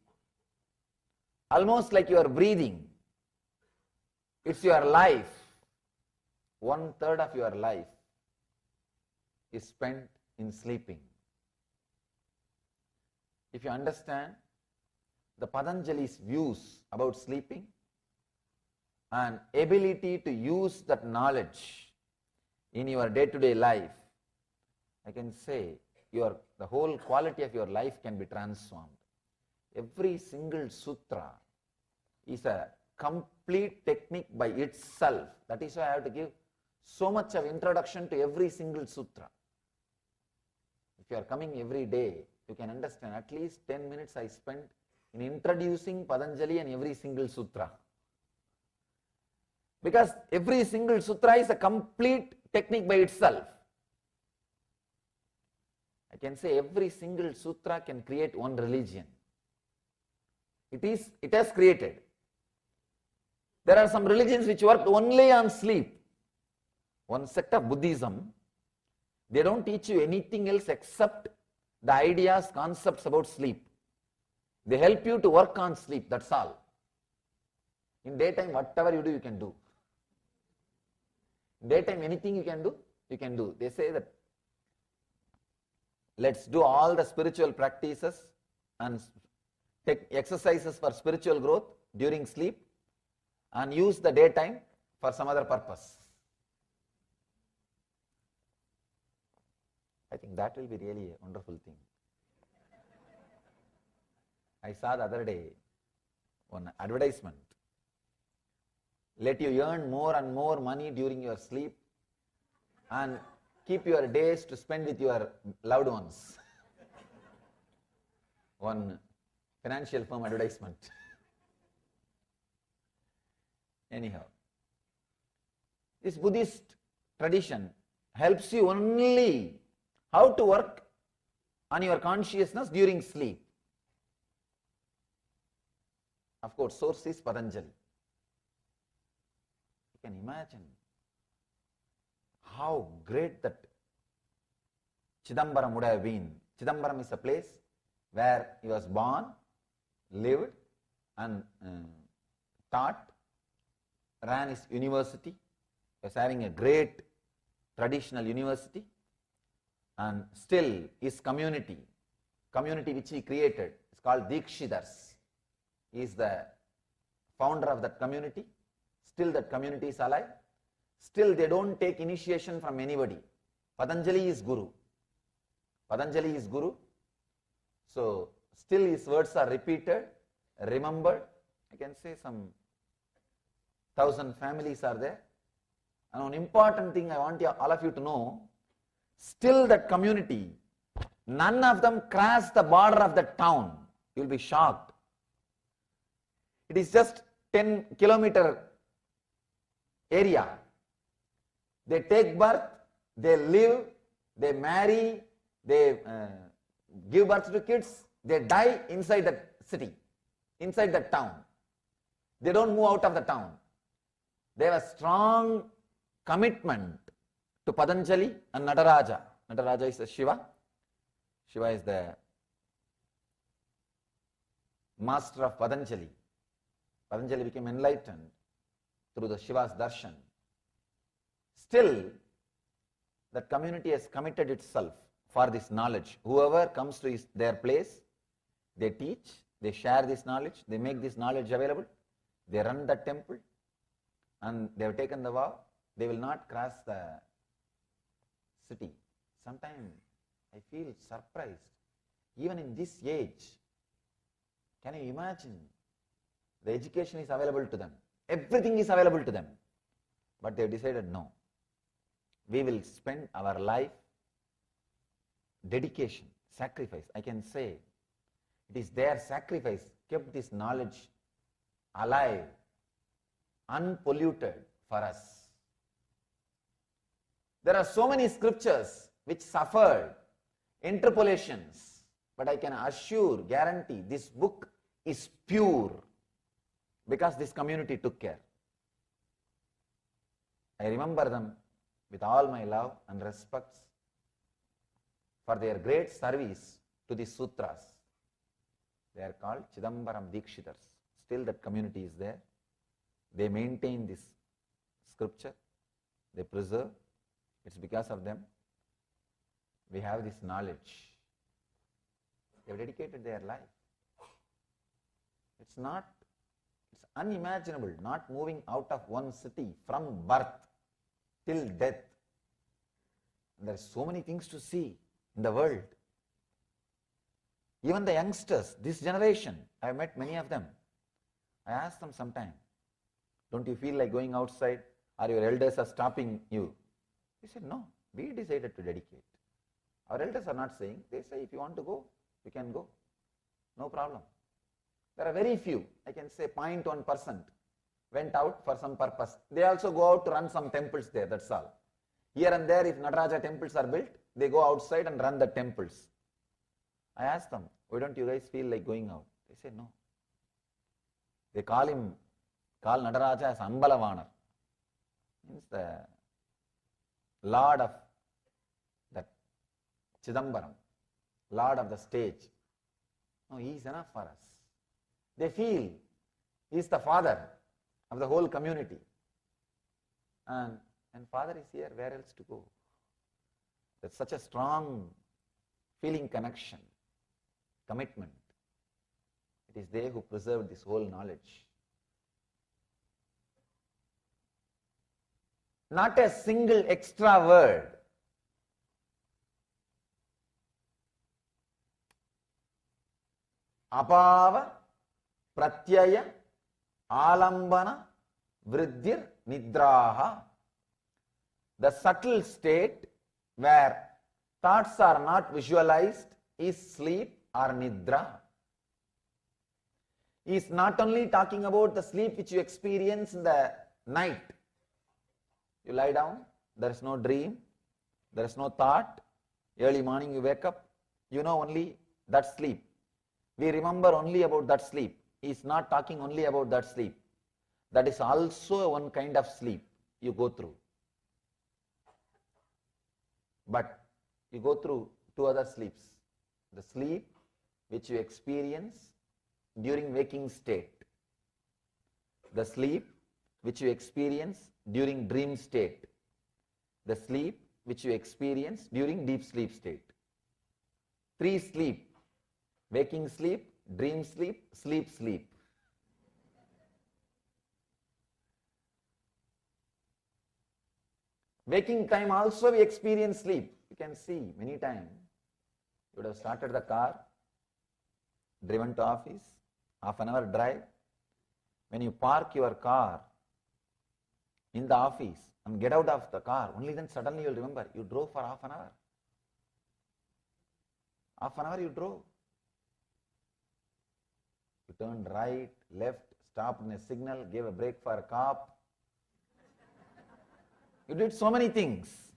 Almost like you are breathing. It's your life. 1/3 of your life is spent in sleeping. If you understand the Patanjali's views about sleeping and ability to use that knowledge in your day-to-day life, I can say the whole quality of your life can be transformed. Every single sutra is a complete technique by itself. That is why I have to give so much of introduction to every single sutra. If you are coming every day, you can understand at least 10 minutes I spent in introducing Patanjali and every single sutra. Because every single sutra is a complete technique by itself. I can say every single sutra can create one religion. It has created. There are some religions which work only on sleep. One sect of Buddhism, they don't teach you anything else except the ideas, concepts about sleep. They help you to work on sleep, that's all. In daytime, whatever you do, you can do. In daytime, anything you can do. They say that let's do all the spiritual practices and take exercises for spiritual growth during sleep and use the daytime for some other purpose. I think that will be really a wonderful thing. I saw the other day one advertisement. Let you earn more and more money during your sleep and keep your days to spend with your loved ones. One financial firm advertisement. Anyhow, This Buddhist tradition helps you only how to work on your consciousness during sleep. Of course, source is Patanjali. You can imagine how great that Chidambaram would have been. Chidambaram is a place where he was born, lived and taught, ran his university. He was having a great traditional university, and still his community which he created is called Dikshidars. He is the founder of that community. Still that community is alive. Still they don't take initiation from anybody. Patanjali is Guru. Patanjali is Guru. So still his words are repeated, remembered. I can say some 1,000 families are there. And one important thing I want all of you to know, still that community, none of them cross the border of the town. You will be shocked. It is just 10-kilometer area. They take birth, they live, they marry, they give birth to kids, they die inside that city, inside that town. They don't move out of the town. They have a strong commitment to Patanjali and Nataraja. Nataraja is the Shiva. Shiva is the master of Patanjali. Patanjali became enlightened through the Shiva's darshan. Still, that community has committed itself for this knowledge. Whoever comes to their place, they teach, they share this knowledge, they make this knowledge available, they run the temple, and they have taken the vow, they will not cross the city. Sometimes I feel surprised. Even in this age, can you imagine? The education is available to them. Everything is available to them. But they have decided, no. We will spend our life, dedication, sacrifice. I can say it is their sacrifice kept this knowledge alive, unpolluted for us. There are so many scriptures which suffered interpolations, but I can assure, guarantee, this book is pure because this community took care. I remember them with all my love and respect for their great service to the sutras. They are called Chidambaram Dikshidars. Still that community is there. They maintain this scripture. They preserve. It's because of them we have this knowledge. They have dedicated their life. It's unimaginable, not moving out of one city from birth till death. And there are so many things to see in the world. Even the youngsters, this generation, I have met many of them. I ask them sometime, don't you feel like going outside, or your elders are stopping you? They said, no, we decided to dedicate. Our elders are not saying, they say if you want to go, you can go. No problem. There are very few, I can say 0.1% went out for some purpose. They also go out to run some temples there, that's all. Here and there, if Nataraja temples are built, they go outside and run the temples. I asked them, why don't you guys feel like going out? They say no. They call Nataraja as Ambalavanar. Means the Lord of that Chidambaram, Lord of the stage. No, he is enough for us. They feel he is the father of the whole community. And father is here, where else to go? That's such a strong feeling connection, commitment. It is they who preserved this whole knowledge. Not a single extra word. Apava, pratyaya, alambana, vriddhir, nidraha. The subtle state where thoughts are not visualized is sleep or nidra. He is not only talking about the sleep which you experience in the night. You lie down, there is no dream, there is no thought. Early morning you wake up, you know only that sleep. We remember only about that sleep. He is not talking only about that sleep. That is also one kind of sleep you go through. But you go through two other sleeps. The sleep which you experience during waking state. The sleep which you experience during dream state. The sleep which you experience during deep sleep state. Three sleep. Waking sleep, dream sleep, sleep sleep. Waking time also we experience sleep. You can see many times. You would have started the car, driven to office, half an hour drive. When you park your car in the office and get out of the car, only then suddenly you will remember you drove for half an hour. Half an hour you drove. You turned right, left, stopped in a signal, gave a brake for a cop. You did so many things.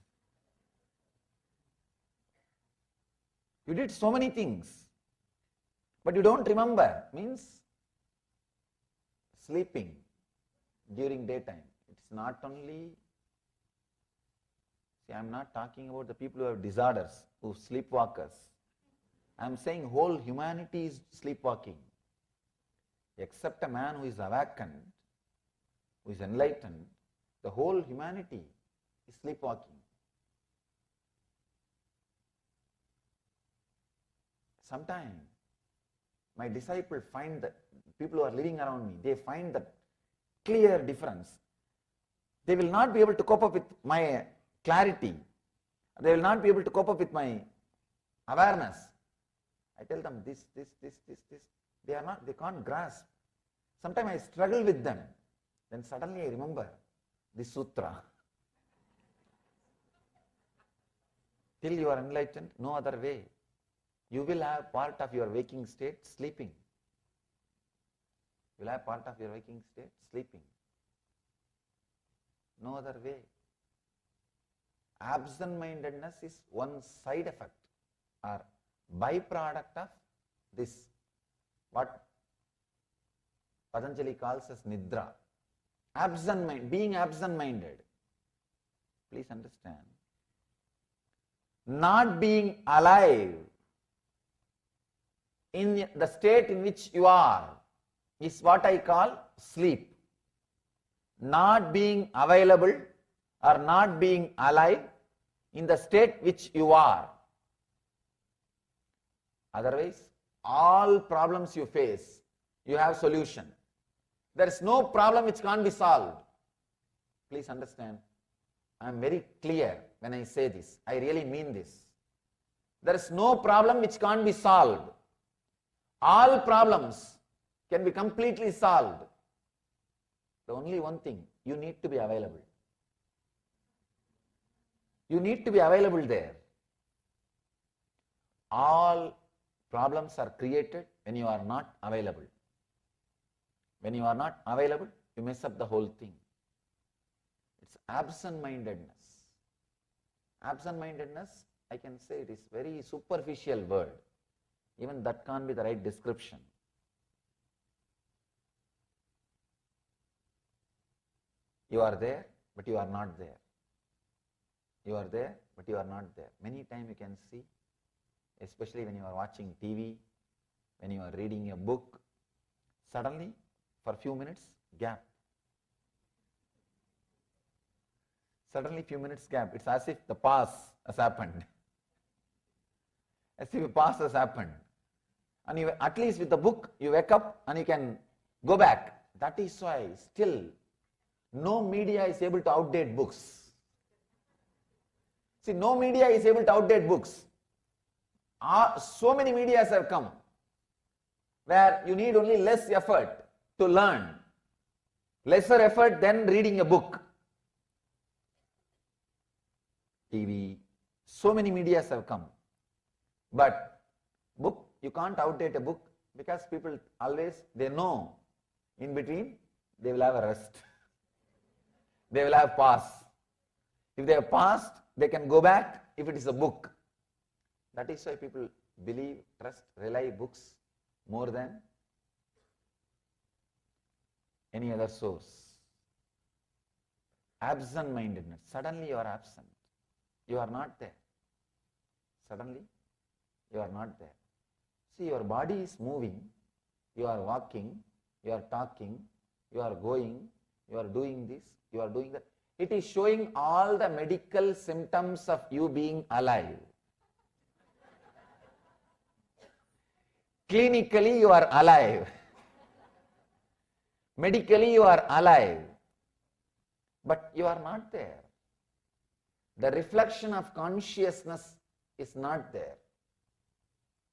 You did so many things. But you don't remember. Means sleeping during daytime. It's not only, see, I'm not talking about the people who have disorders, who sleepwalkers. I'm saying whole humanity is sleepwalking. Except a man who is awakened, who is enlightened, the whole humanity is sleepwalking. Sometimes my disciples find that people who are living around me, they find that clear difference. They will not be able to cope up with my clarity. They will not be able to cope up with my awareness. I tell them this. They can't grasp. Sometimes I struggle with them. Then suddenly I remember this sutra. Till you are enlightened, no other way. You will have part of your waking state sleeping. You will have part of your waking state sleeping. No other way. Absent-mindedness is one side effect or byproduct of this, what Patanjali calls as nidra. Being absent-minded. Please understand. Not being alive in the state in which you are is what I call sleep. Not being available or not being alive in the state which you are. Otherwise, all problems you face, you have solution. There is no problem which can't be solved. Please understand. I am very clear when I say this. I really mean this. There is no problem which can't be solved. All problems can be completely solved. The only one thing, you need to be available. You need to be available there. All problems are created when you are not available. When you are not available, you mess up the whole thing. It's absent-mindedness. Absent-mindedness, I can say it is very superficial word. Even that can't be the right description. You are there, but you are not there. You are there, but you are not there. Many times you can see, especially when you are watching TV, when you are reading a book, suddenly, for a few minutes, gap. Suddenly, few minutes gap. It's as if the pause has happened. As if a pause has happened. And you, at least with the book, you wake up and you can go back. That is why still no media is able to outdate books. See, no media is able to outdate books. So many medias have come where you need only less effort to learn. Lesser effort than reading a book. TV, so many medias have come. But book, you can't outdate a book because people always, they know in between they will have a rest. They will have pause. If they have passed, they can go back if it is a book. That is why people believe, trust, rely books more than any other source. Absent-mindedness. Suddenly you are absent. You are not there. Suddenly you are not there. See, your body is moving, you are walking, you are talking, you are going, you are doing this, you are doing that. It is showing all the medical symptoms of you being alive. Clinically you are alive. Medically you are alive. But you are not there. The reflection of consciousness is not there.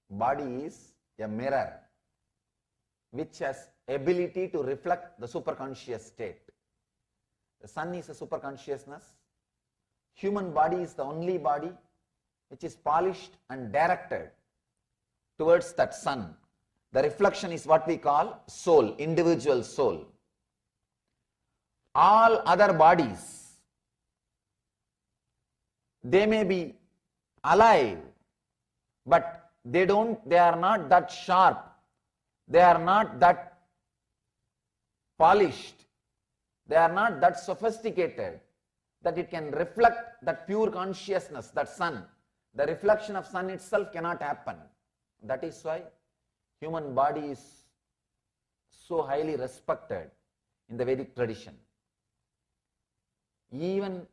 Body is a mirror which has ability to reflect the superconscious state. The sun is a superconsciousness. Human body is the only body which is polished and directed towards that sun. The reflection is what we call soul, individual soul. All other bodies, they may be alive, but they are not that sharp, they are not that polished, they are not that sophisticated that it can reflect that pure consciousness, that sun. The reflection of sun itself cannot happen. That is why human body is so highly respected in the Vedic tradition. Even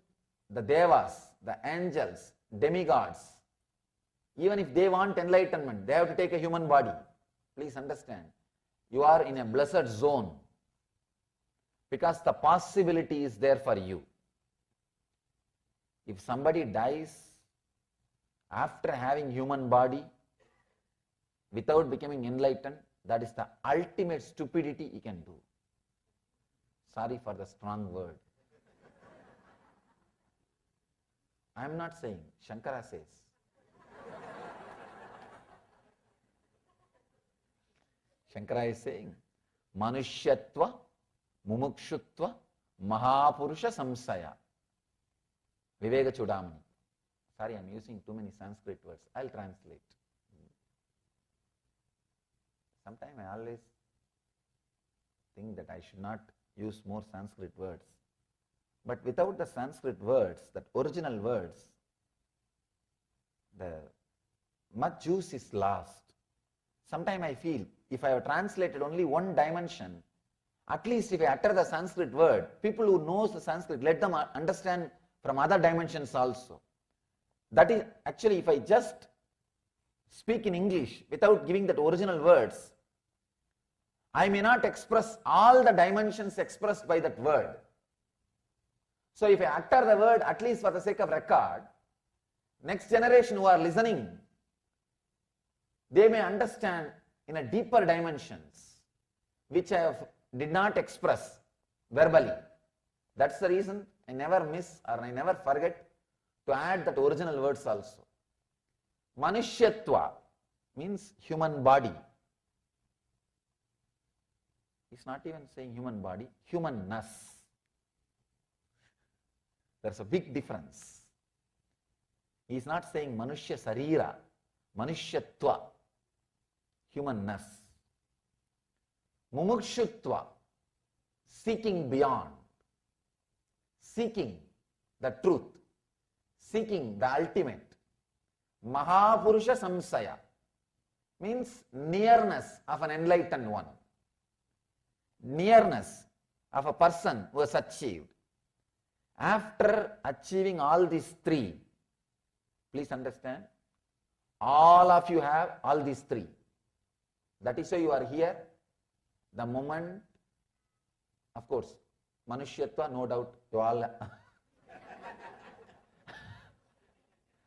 the devas, the angels, demigods, even if they want enlightenment, they have to take a human body. Please understand, you are in a blessed zone because the possibility is there for you. If somebody dies after having human body without becoming enlightened, that is the ultimate stupidity he can do. Sorry for the strong word. I am not saying, Shankara says. Shankara is saying, Manushyatva, Mumukshutva, Mahapurusha Samsaya. Viveka Chudamani. Sorry, I am using too many Sanskrit words. I will translate. Sometimes I always think that I should not use more Sanskrit words. But without the Sanskrit words, that original words, the much juice is lost. Sometimes I feel, if I have translated only one dimension, at least if I utter the Sanskrit word, people who knows the Sanskrit, let them understand from other dimensions also. That is, actually, if I just speak in English without giving that original words, I may not express all the dimensions expressed by that word. So if I utter the word, at least for the sake of record, next generation who are listening, they may understand in a deeper dimensions, which I did not express verbally. That's the reason I never miss or I never forget to add that original words also. Manushyatva means human body. He's not even saying human body, humanness. There's a big difference. He is not saying Manushya Sarira, Manushyatva, humanness. Mumukshutva, seeking beyond, seeking the truth, seeking the ultimate. Mahapurusha Samsaya means nearness of an enlightened one, nearness of a person who has achieved. After achieving all these three, please understand, all of you have all these three. That is why you are here. The moment, of course, Manushyatva, no doubt, you all,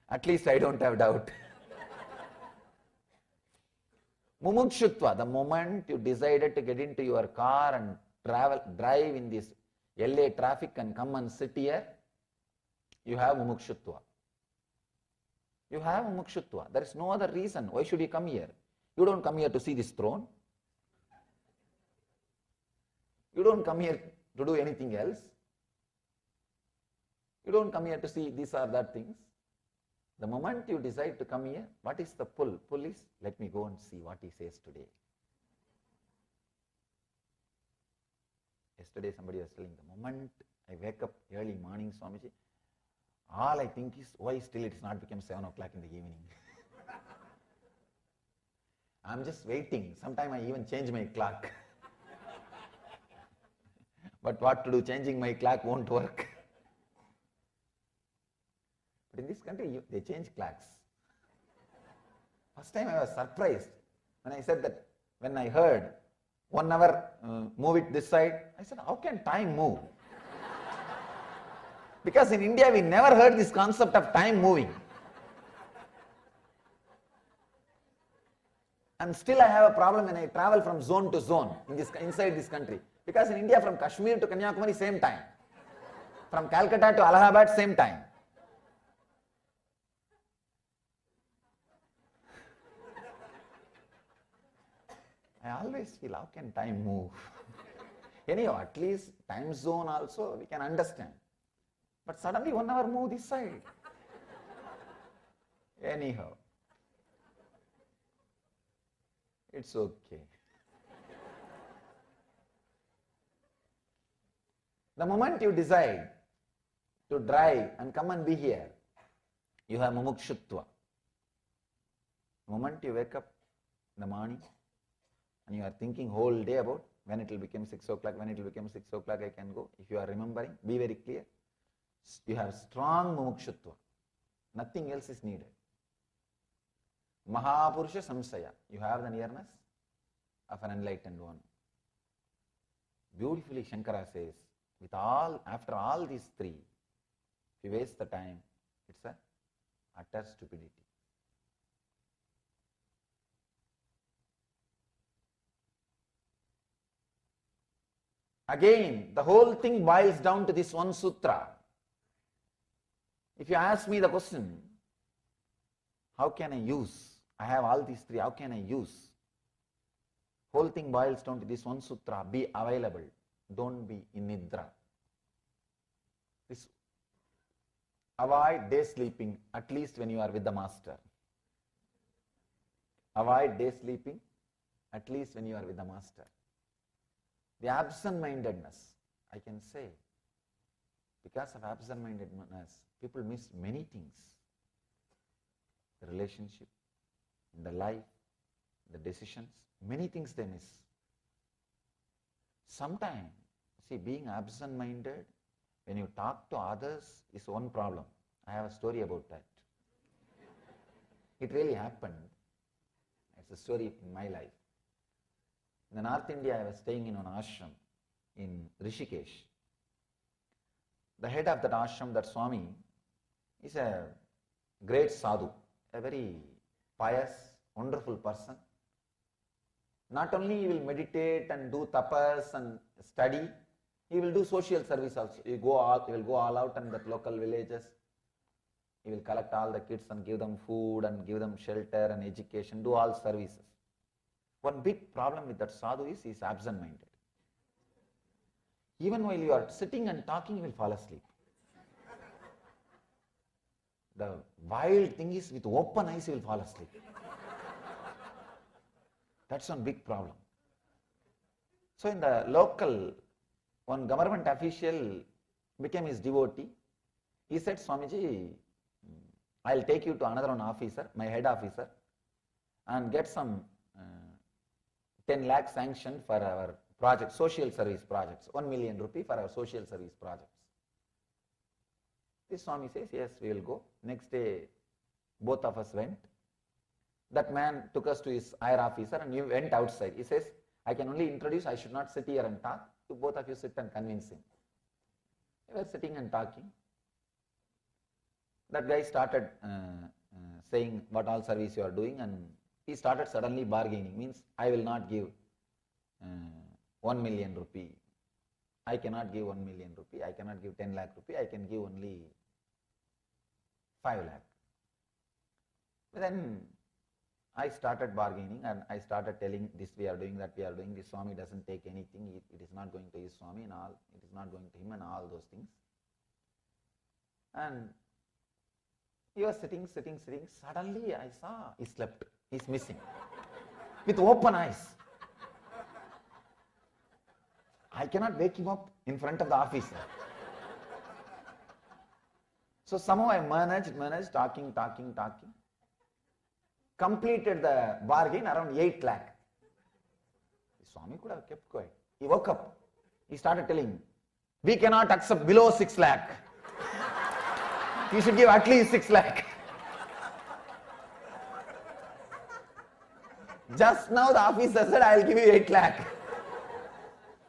at least I don't have doubt. Mumukshutva, the moment you decided to get into your car and drive in this LA traffic and come and sit here, you have Mumukshutva. You have Mumukshutva. There is no other reason. Why should you come here? You don't come here to see this throne. You don't come here to do anything else. You don't come here to see these or that things. The moment you decide to come here, what is the pull? Pull is, let me go and see what he says today. Yesterday somebody was telling, the moment I wake up early morning, Swamiji, all I think is, why still it is not become 7 o'clock in the evening? I'm just waiting. Sometime I even change my clock. But what to do? Changing my clock won't work. But in this country, they change clocks. First time I was surprised when I said that, when I heard 1 hour move it this side, I said, how can time move? Because in India, we never heard this concept of time moving. And still I have a problem when I travel from zone to zone inside this country. Because in India, from Kashmir to Kanyakumari, same time. From Calcutta to Allahabad, same time. I always feel, how can time move? Anyhow, at least time zone also we can understand. But suddenly 1 hour move this side. Anyhow, it's okay. The moment you decide to drive and come and be here, you have mumukshutva. The moment you wake up in the morning and you are thinking whole day about when it will become 6 o'clock, when it will become 6 o'clock I can go. If you are remembering, be very clear. You have strong mumukshutva. Nothing else is needed. Mahapurusha samsaya. You have the nearness of an enlightened one. Beautifully Shankara says, after all these three, if you waste the time, it's a utter stupidity. Again, the whole thing boils down to this one sutra. If you ask me the question, how can I use? I have all these three, how can I use? Whole thing boils down to this one sutra, be available, don't be in nidra. This, avoid day sleeping, at least when you are with the master. Avoid day sleeping, at least when you are with the master. The absent-mindedness, I can say, because of absent-mindedness, people miss many things. The relationship, the life, the decisions, many things they miss. Sometimes, see, being absent-minded, when you talk to others, is one problem. I have a story about that. It really happened. It's a story in my life. In the North India, I was staying in an ashram in Rishikesh. The head of that ashram, that Swami, is a great sadhu, a very pious, wonderful person. Not only he will meditate and do tapas and study, he will do social service also. He will go all out in the local villages. He will collect all the kids and give them food and give them shelter and education, do all services. One big problem with that sadhu is he is absent-minded. Even while you are sitting and talking, he will fall asleep. The wild thing is, with open eyes, he will fall asleep. That's one big problem. So in the local, one government official became his devotee. He said, Swamiji, I'll take you to another one officer, my head officer, and get some 10 lakh sanction for our project, social service projects, 1 million rupee for our social service projects. This Swami says, yes, we will go. Next day, both of us went. That man took us to his higher officer and we went outside. He says, I can only introduce, I should not sit here and talk. You both of you sit and convince him. We were sitting and talking. That guy started saying what all service you are doing, and he started suddenly bargaining. Means, I will not give 1 million rupee. I cannot give 1 million rupee. I cannot give 10 lakh rupee. I can give only 5 lakh. But then I started bargaining and I started telling this we are doing, that we are doing. This Swami doesn't take anything. It is not going to his Swami and all. It is not going to him and all those things. And he was sitting. Suddenly I saw he slept. He's missing. With open eyes. I cannot wake him up in front of the officer. So somehow I managed, talking. Completed the bargain around 8 lakh. Swami could have kept quiet. He woke up. He started telling, we cannot accept below 6 lakh. You should give at least 6 lakh. Just now the officer said, I will give you 8 lakh.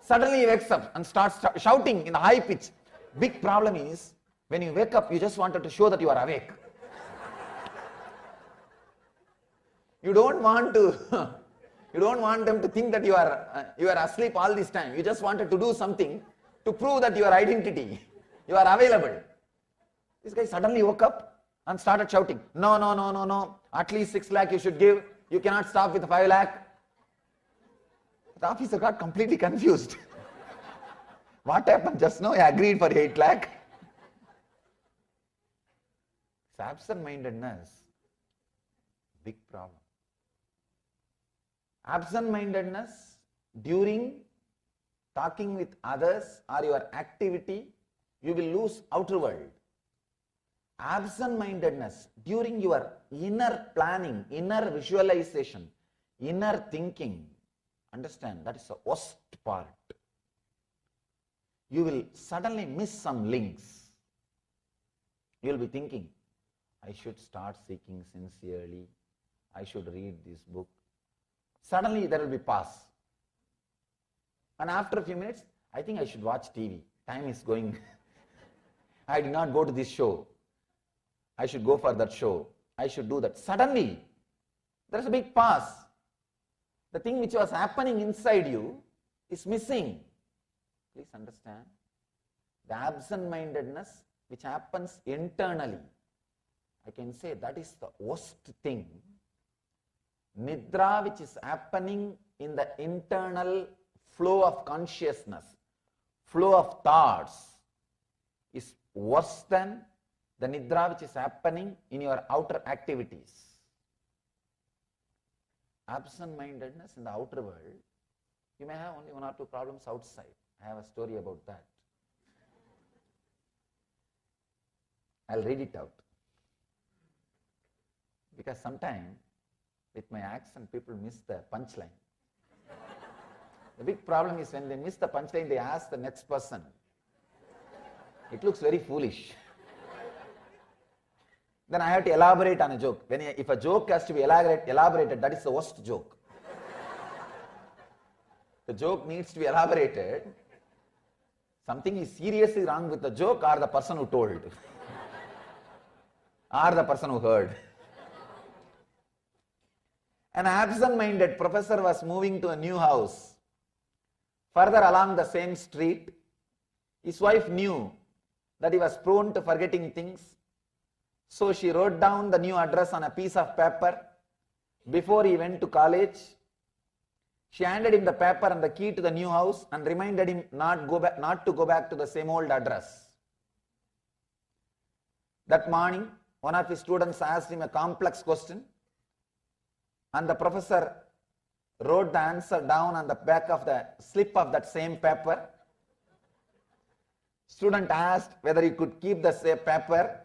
Suddenly he wakes up and starts shouting in a high pitch. Big problem is, when you wake up, you just wanted to show that you are awake. You don't want them to think that you are asleep all this time. You just wanted to do something to prove that your identity, you are available. This guy suddenly woke up and started shouting, no, at least 6 lakh you should give. You cannot stop with 5 lakh. The officer got completely confused. What happened just now? I agreed for 8 lakh. It's absent-mindedness. Big problem. Absent-mindedness during talking with others or your activity, you will lose outer world. Absent-mindedness during your inner planning, inner visualization, inner thinking, understand, that is the worst part. You will suddenly miss some links. You will be thinking, I should start seeking sincerely. I should read this book. Suddenly there will be pause. And after a few minutes, I think I should watch TV. Time is going. I did not go to this show. I should go for that show. I should do that. Suddenly, there is a big pause. The thing which was happening inside you is missing. Please understand. The absent-mindedness which happens internally, I can say that is the worst thing. Nidra which is happening in the internal flow of consciousness, flow of thoughts, is worse than the nidra which is happening in your outer activities. Absent-mindedness in the outer world, you may have only 1 or 2 problems outside. I have a story about that. I'll read it out. Because sometimes with my accent, people miss the punchline. The big problem is when they miss the punchline, they ask the next person. It looks very foolish. Then I have to elaborate on a joke. If a joke has to be elaborated, that is the worst joke. The joke needs to be elaborated. Something is seriously wrong with the joke or the person who told. Or the person who heard. An absent-minded professor was moving to a new house. Further along the same street, his wife knew that he was prone to forgetting things. So she wrote down the new address on a piece of paper before he went to college. She handed him the paper and the key to the new house and reminded him not to go back to the same old address. That morning, one of his students asked him a complex question, and the professor wrote the answer down on the back of the slip of that same paper. Student asked whether he could keep the same paper.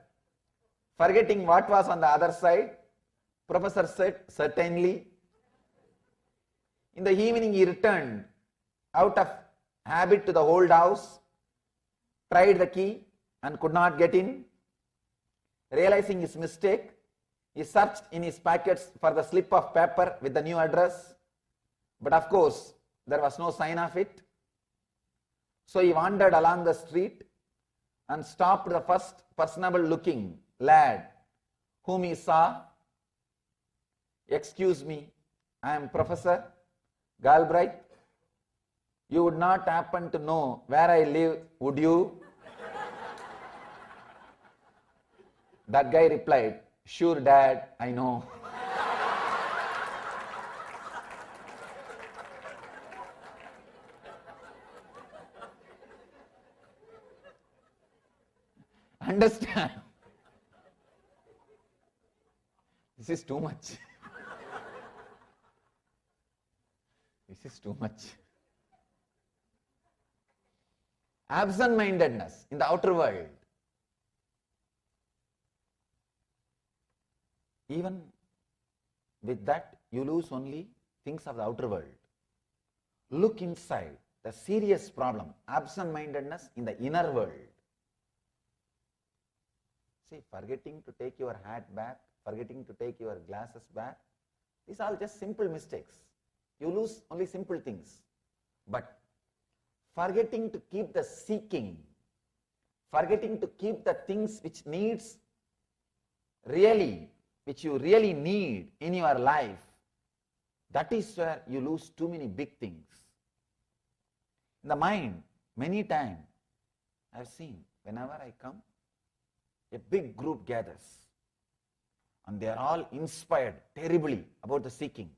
Forgetting what was on the other side, professor said, certainly. In the evening he returned out of habit to the old house, tried the key and could not get in. Realizing his mistake, he searched in his pockets for the slip of paper with the new address, but of course there was no sign of it. So he wandered along the street and stopped the first personable looking lad whom he saw. Excuse me, I am Professor Galbraith. You would not happen to know where I live, would you? That guy replied, sure dad, I know. Understand? This is too much. This is too much. Absent-mindedness in the outer world. Even with that, you lose only things of the outer world. Look inside. The serious problem, absent-mindedness in the inner world. See, forgetting to take your hat back, forgetting to take your glasses back, these are all just simple mistakes. You lose only simple things. But forgetting to keep the seeking, forgetting to keep the things which needs really, which you really need in your life, that is where you lose too many big things. In the mind, many times I have seen, whenever I come, a big group gathers and they are all inspired terribly about the seeking.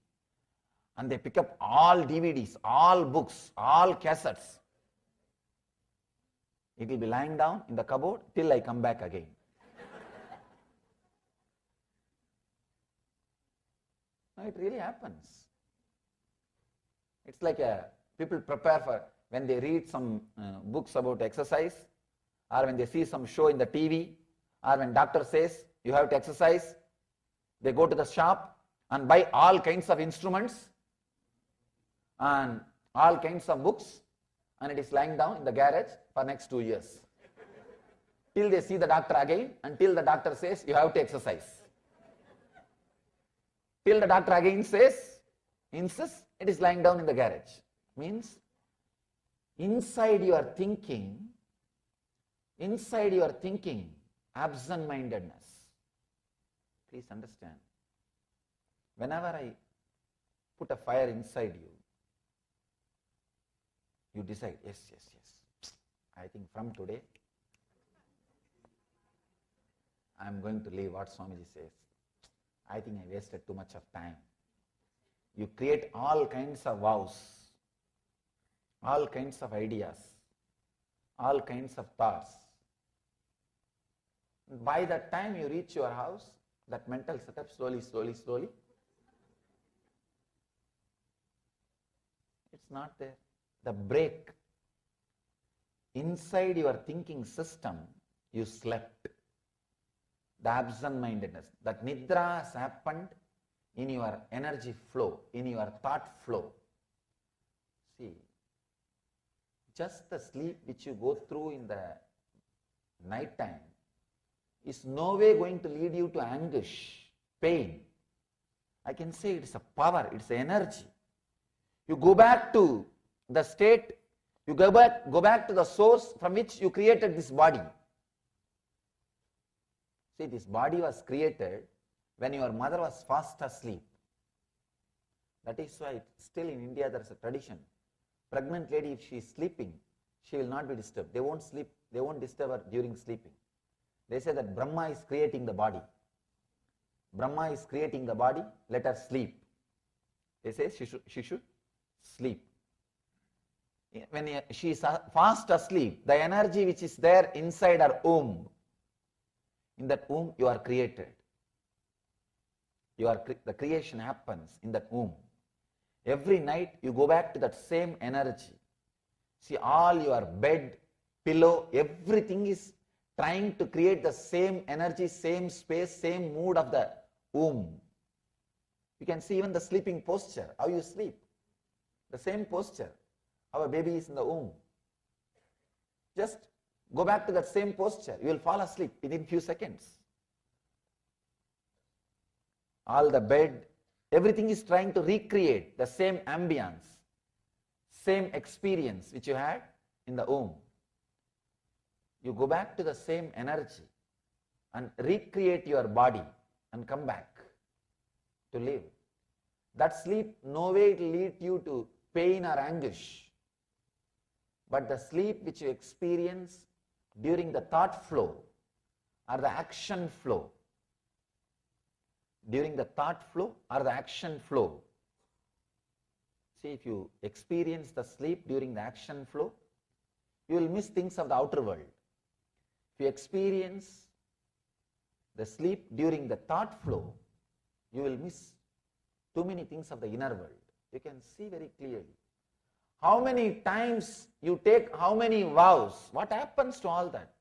And they pick up all DVDs, all books, all cassettes. It will be lying down in the cupboard till I come back again. No, it really happens. It's like people prepare for, when they read some books about exercise, or when they see some show in the TV, or when doctor says you have to exercise, they go to the shop and buy all kinds of instruments and all kinds of books, and it is lying down in the garage for next 2 years. Till they see the doctor again, until the doctor says you have to exercise. Till the doctor again says, insists, it is lying down in the garage. Means, inside your thinking, absent-mindedness. Please understand. Whenever I put a fire inside you, you decide, yes. I think from today, I am going to leave what Swamiji says. I think I wasted too much of time. You create all kinds of vows, all kinds of ideas, all kinds of thoughts. By the time you reach your house, that mental setup slowly, it's not there. The break. Inside your thinking system, you slept. The absent-mindedness. That nidra has happened in your energy flow, in your thought flow. See, just the sleep which you go through in the night time is no way going to lead you to anguish, pain. I can say it's a power, it's an energy. You go back to the state, you go back to the source from which you created this body. See, this body was created when your mother was fast asleep. That is why still in India there is a tradition. Pregnant lady, if she is sleeping, she will not be disturbed. They won't disturb her during sleeping. They say that Brahma is creating the body. Brahma is creating the body, let her sleep. They say she should sleep. When she is fast asleep, the energy which is there inside her womb, in that womb you are created. The creation happens in that womb. Every night you go back to that same energy. See, all your bed, pillow, everything is trying to create the same energy, same space, same mood of the womb. You can see even the sleeping posture, how you sleep. The same posture, how a baby is in the womb. Just go back to that same posture, you will fall asleep within few seconds. All the bed, everything is trying to recreate the same ambience, same experience which you had in the womb. You go back to the same energy and recreate your body and come back to live. That sleep, no way it will lead you to pain or anguish. But the sleep which you experience during the thought flow or the action flow, during the thought flow or the action flow. See, if you experience the sleep during the action flow, you will miss things of the outer world. If you experience the sleep during the thought flow, you will miss too many things of the inner world. You can see very clearly. How many times you take how many vows? What happens to all that?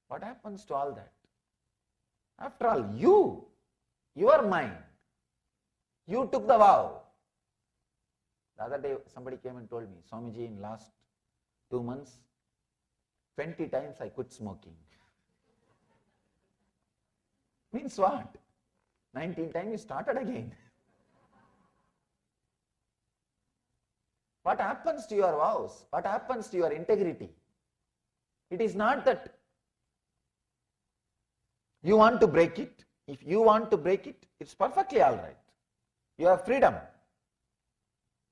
What happens to all that? After all, your mind, you took the vow. The other day somebody came and told me, Swamiji, in last 2 months, 20 times I quit smoking. Means what? 19 times you started again. What happens to your vows? What happens to your integrity? It is not that you want to break it. If you want to break it, it's perfectly all right. You have freedom.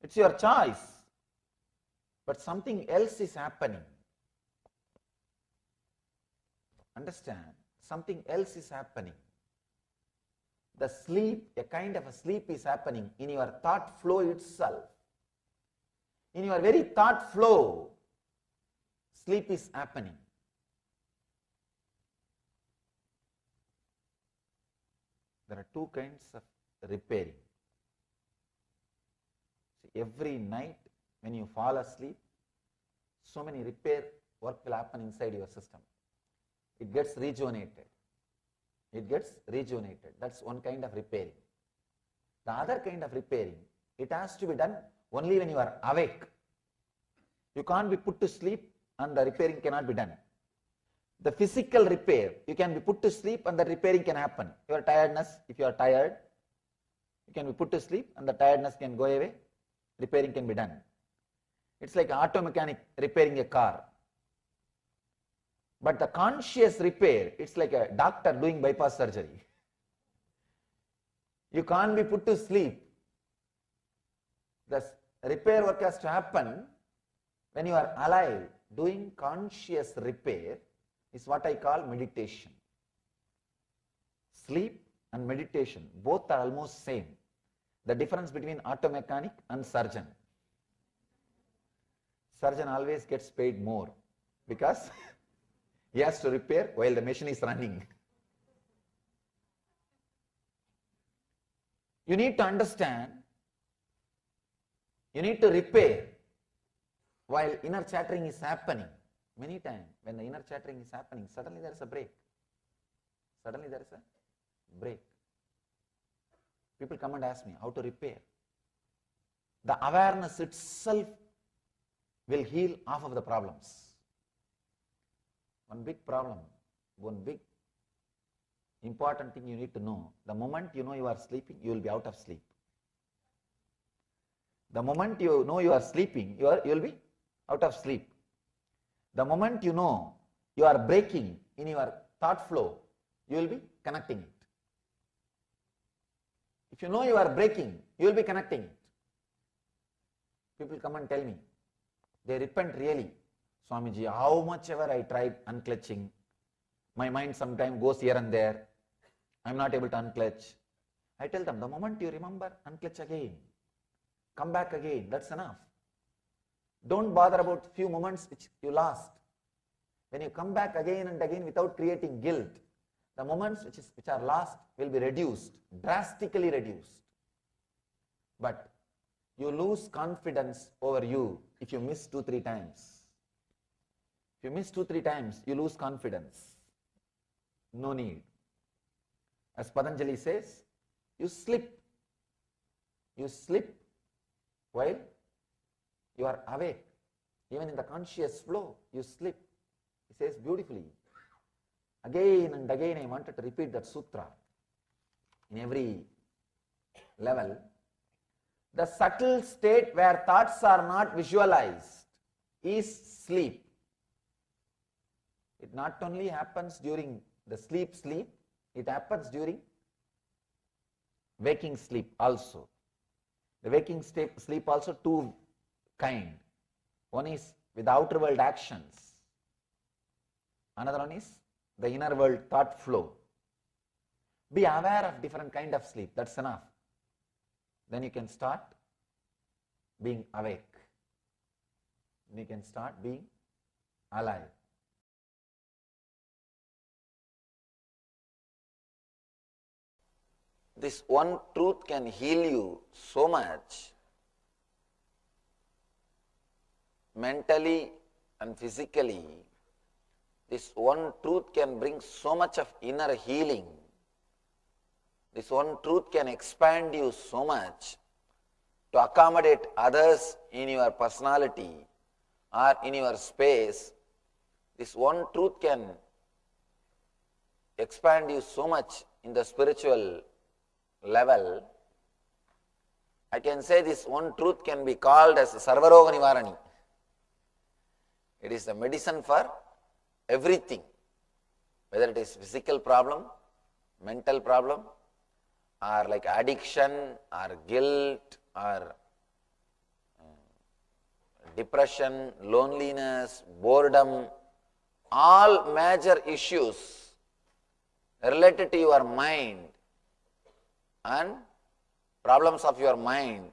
It's your choice. But something else is happening. Understand? Something else is happening. The sleep, a kind of a sleep is happening in your thought flow itself. In your very thought flow, sleep is happening. There are two kinds of repairing. See, every night when you fall asleep, so many repair work will happen inside your system. It gets rejuvenated. It gets rejuvenated. That's one kind of repairing. The other kind of repairing, it has to be done only when you are awake. You can't be put to sleep and the repairing cannot be done. The physical repair, you can be put to sleep and the repairing can happen. Your tiredness, if you are tired, you can be put to sleep and the tiredness can go away, repairing can be done. It's like an auto mechanic repairing a car. But the conscious repair, it's like a doctor doing bypass surgery. You can't be put to sleep. The repair work has to happen when you are alive. Doing conscious repair is what I call meditation. Sleep and meditation, both are almost same. The difference between auto mechanic and surgeon. Surgeon always gets paid more because he has to repair while the machine is running. You need to understand, you need to repair while inner chattering is happening. Many times when the inner chattering is happening, suddenly there is a break. Suddenly there is a break. People come and ask me how to repair. The awareness itself will heal half of the problems. One big problem, one big important thing you need to know, the moment you know you are sleeping, you will be out of sleep. The moment you know you are sleeping, you will be out of sleep. The moment you know you are breaking in your thought flow, you will be connecting it. If you know you are breaking, you will be connecting it. People come and tell me, they repent really. Swamiji, how much ever I tried unclutching, my mind sometimes goes here and there. I am not able to unclutch. I tell them, the moment you remember, unclutch again. Come back again, that's enough. Don't bother about few moments which you lost. When you come back again and again without creating guilt, the moments which are lost will be reduced, drastically reduced. But you lose confidence over you if you miss 2-3 times. If you miss 2-3 times, you lose confidence. No need. As Patanjali says, you slip. You slip while you are awake. Even in the conscious flow, you slip. He says beautifully. Again and again I wanted to repeat that sutra in every level. The subtle state where thoughts are not visualized is sleep. It not only happens during the sleep, it happens during waking sleep also. The waking sleep also two kind. One is with outer world actions. Another one is the inner world thought flow. Be aware of different kind of sleep. That's enough. Then you can start being awake. Then you can start being alive. This one truth can heal you so much, mentally and physically. This one truth can bring so much of inner healing. This one truth can expand you so much to accommodate others in your personality or in your space. This one truth can expand you so much in the spiritual level. I can say this one truth can be called as Sarvaroga Nivarani. It is the medicine for everything, whether it is physical problem, mental problem, or like addiction, or guilt, or depression, loneliness, boredom, all major issues related to your mind and problems of your mind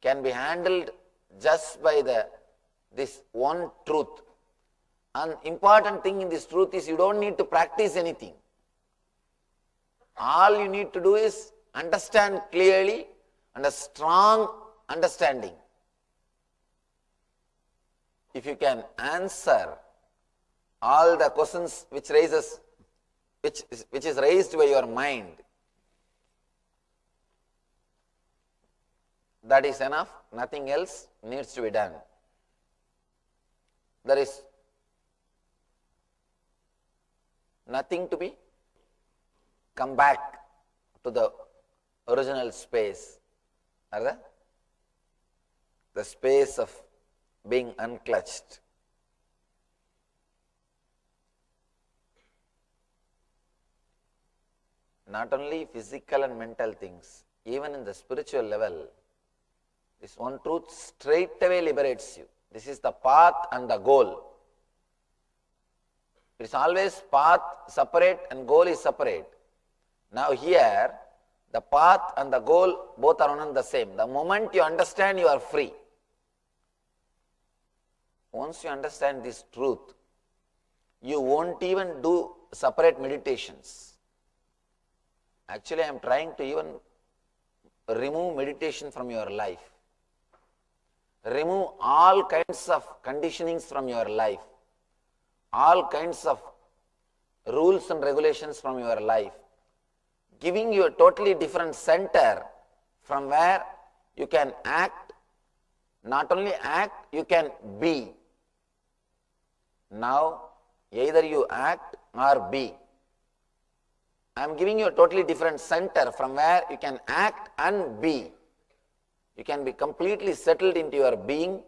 can be handled just by this one truth. And important thing in this truth is you don't need to practice anything. All you need to do is understand clearly and a strong understanding. If you can answer all the questions which is raised by your mind, that is enough. Nothing else needs to be done. There is nothing to be come back to the original space, or the space of being unclutched. Not only physical and mental things, even in the spiritual level, this one truth straight away liberates you. This is the path and the goal. It is always path separate and goal is separate. Now here, the path and the goal both are one and the same. The moment you understand, you are free. Once you understand this truth, you won't even do separate meditations. Actually, I am trying to even remove meditation from your life. Remove all kinds of conditionings from your life. All kinds of rules and regulations from your life. Giving you a totally different center from where you can act. Not only act, you can be. Now, either you act or be. I am giving you a totally different center from where you can act and be. You can be completely settled into your being.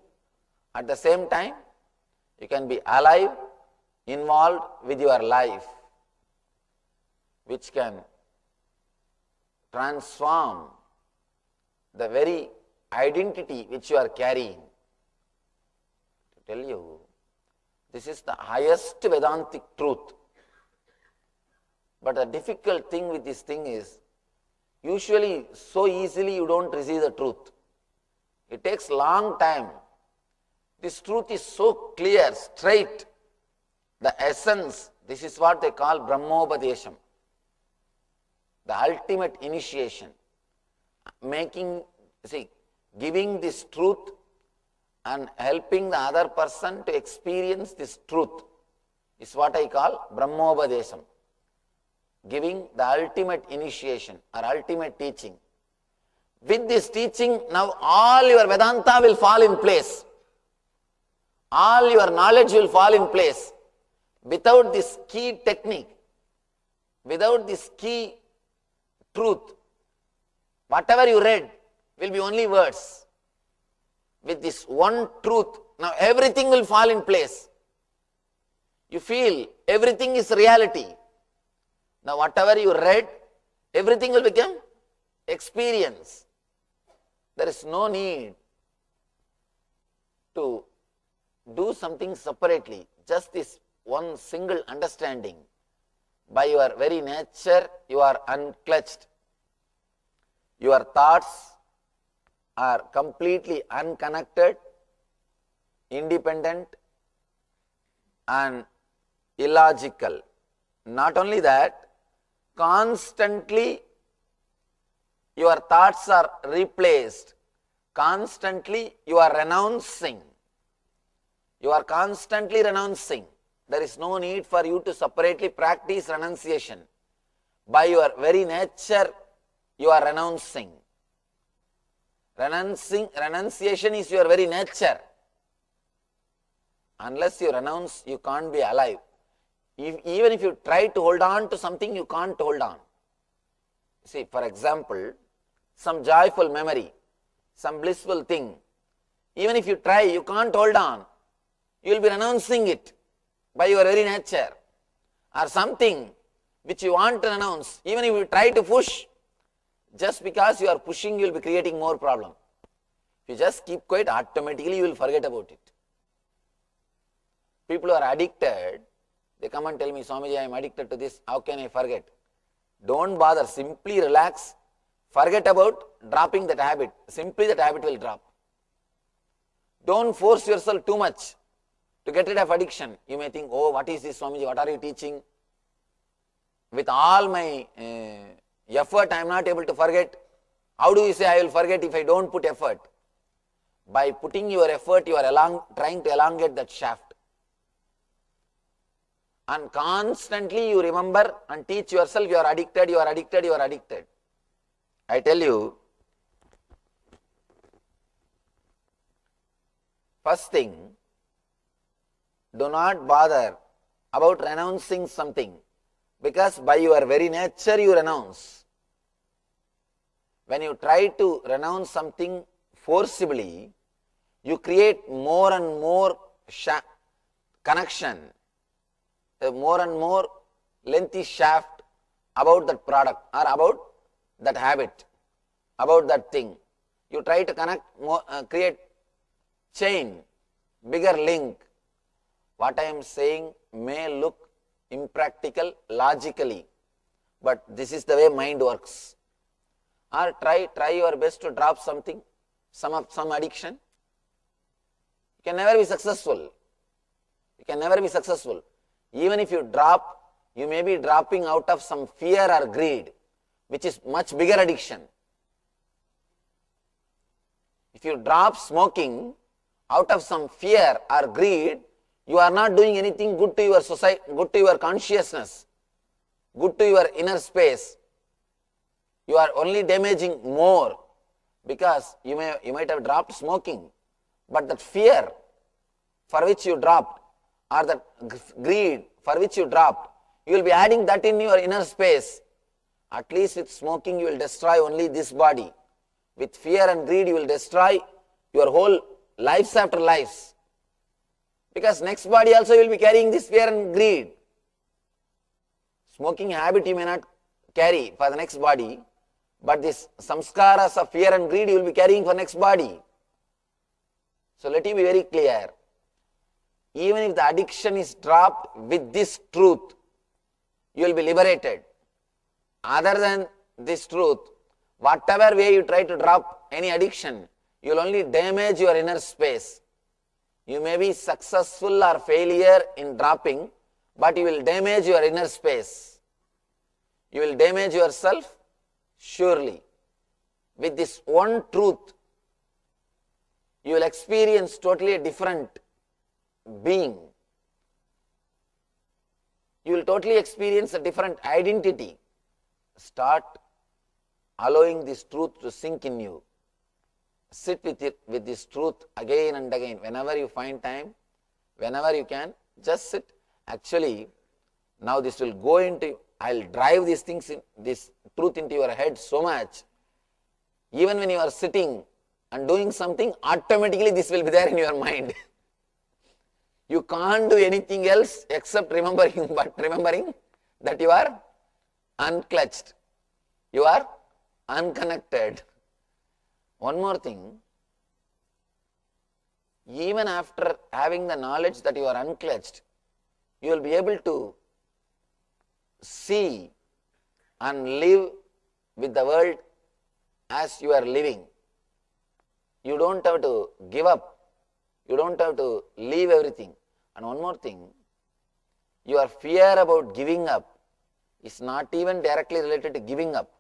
At the same time, you can be alive, involved with your life, which can transform the very identity which you are carrying. To tell you, this is the highest Vedantic truth. But the difficult thing with this thing is, usually so easily you don't receive the truth. It takes long time. This truth is so clear, straight. The essence, this is what they call Brahmopadesham. The ultimate initiation. Giving this truth and helping the other person to experience this truth is what I call Brahmopadesham. Giving the ultimate initiation or ultimate teaching. With this teaching, now all your Vedanta will fall in place. All your knowledge will fall in place. Without this key technique, without this key truth, whatever you read will be only words. With this one truth, now everything will fall in place. You feel everything is reality. Now whatever you read, everything will become experience. There is no need to do something separately. Just this one single understanding. By your very nature, you are unclutched. Your thoughts are completely unconnected, independent, and illogical. Not only that, constantly your thoughts are replaced. Constantly you are renouncing. You are constantly renouncing. There is no need for you to separately practice renunciation. By your very nature, you are renouncing. Renunciation is your very nature. Unless you renounce, you can't be alive. Even if you try to hold on to something, you can't hold on. See, for example, some joyful memory, some blissful thing. Even if you try, you can't hold on. You will be renouncing it by your very nature. Or something which you want to renounce, even if you try to push, just because you are pushing, you will be creating more problem. If you just keep quiet, automatically you will forget about it. People who are addicted, they come and tell me, Swamiji, I am addicted to this, how can I forget? Don't bother, simply relax, forget about dropping that habit. Simply that habit will drop. Don't force yourself too much to get rid of addiction. You may think, oh, what is this, Swamiji, what are you teaching? With all my effort, I am not able to forget. How do you say I will forget if I don't put effort? By putting your effort, you are trying to elongate that shaft. And constantly you remember and teach yourself, you are addicted, you are addicted, you are addicted. I tell you, first thing, do not bother about renouncing something, because by your very nature you renounce. When you try to renounce something forcibly, you create more and more connection, a more and more lengthy shaft about that product or about that habit, about that thing. You try to connect, create chain, bigger link. What I am saying may look impractical logically, but this is the way mind works. Or try your best to drop something, some addiction. You can never be successful. You can never be successful. Even if you drop, you may be dropping out of some fear or greed, which is much bigger addiction. If you drop smoking out of some fear or greed, you are not doing anything good to your society, good to your consciousness, good to your inner space. You are only damaging more, because you might have dropped smoking, but that fear for which you dropped, or that greed for which you dropped, you will be adding that in your inner space. At least with smoking you will destroy only this body. With fear and greed you will destroy your whole lives after lives. Because next body also you will be carrying this fear and greed. Smoking habit you may not carry for the next body, but this samskaras of fear and greed you will be carrying for next body. So let it be very clear. Even if the addiction is dropped, with this truth, you will be liberated. Other than this truth, whatever way you try to drop any addiction, you will only damage your inner space. You may be successful or failure in dropping, but you will damage your inner space. You will damage yourself surely. With this one truth, you will experience totally a different being. You will totally experience a different identity. Start allowing this truth to sink in you. Sit with it, with this truth again and again. Whenever you find time, whenever you can, just sit. Actually, now this will go into, I'll drive these things, this truth into your head so much. Even when you are sitting and doing something, automatically this will be there in your mind. You can't do anything else except remembering, but remembering that you are unclutched. You are unconnected. One more thing, even after having the knowledge that you are unclutched, you will be able to see and live with the world as you are living. You don't have to give up. You don't have to leave everything. And one more thing, Your fear about giving up is not even directly related to giving up.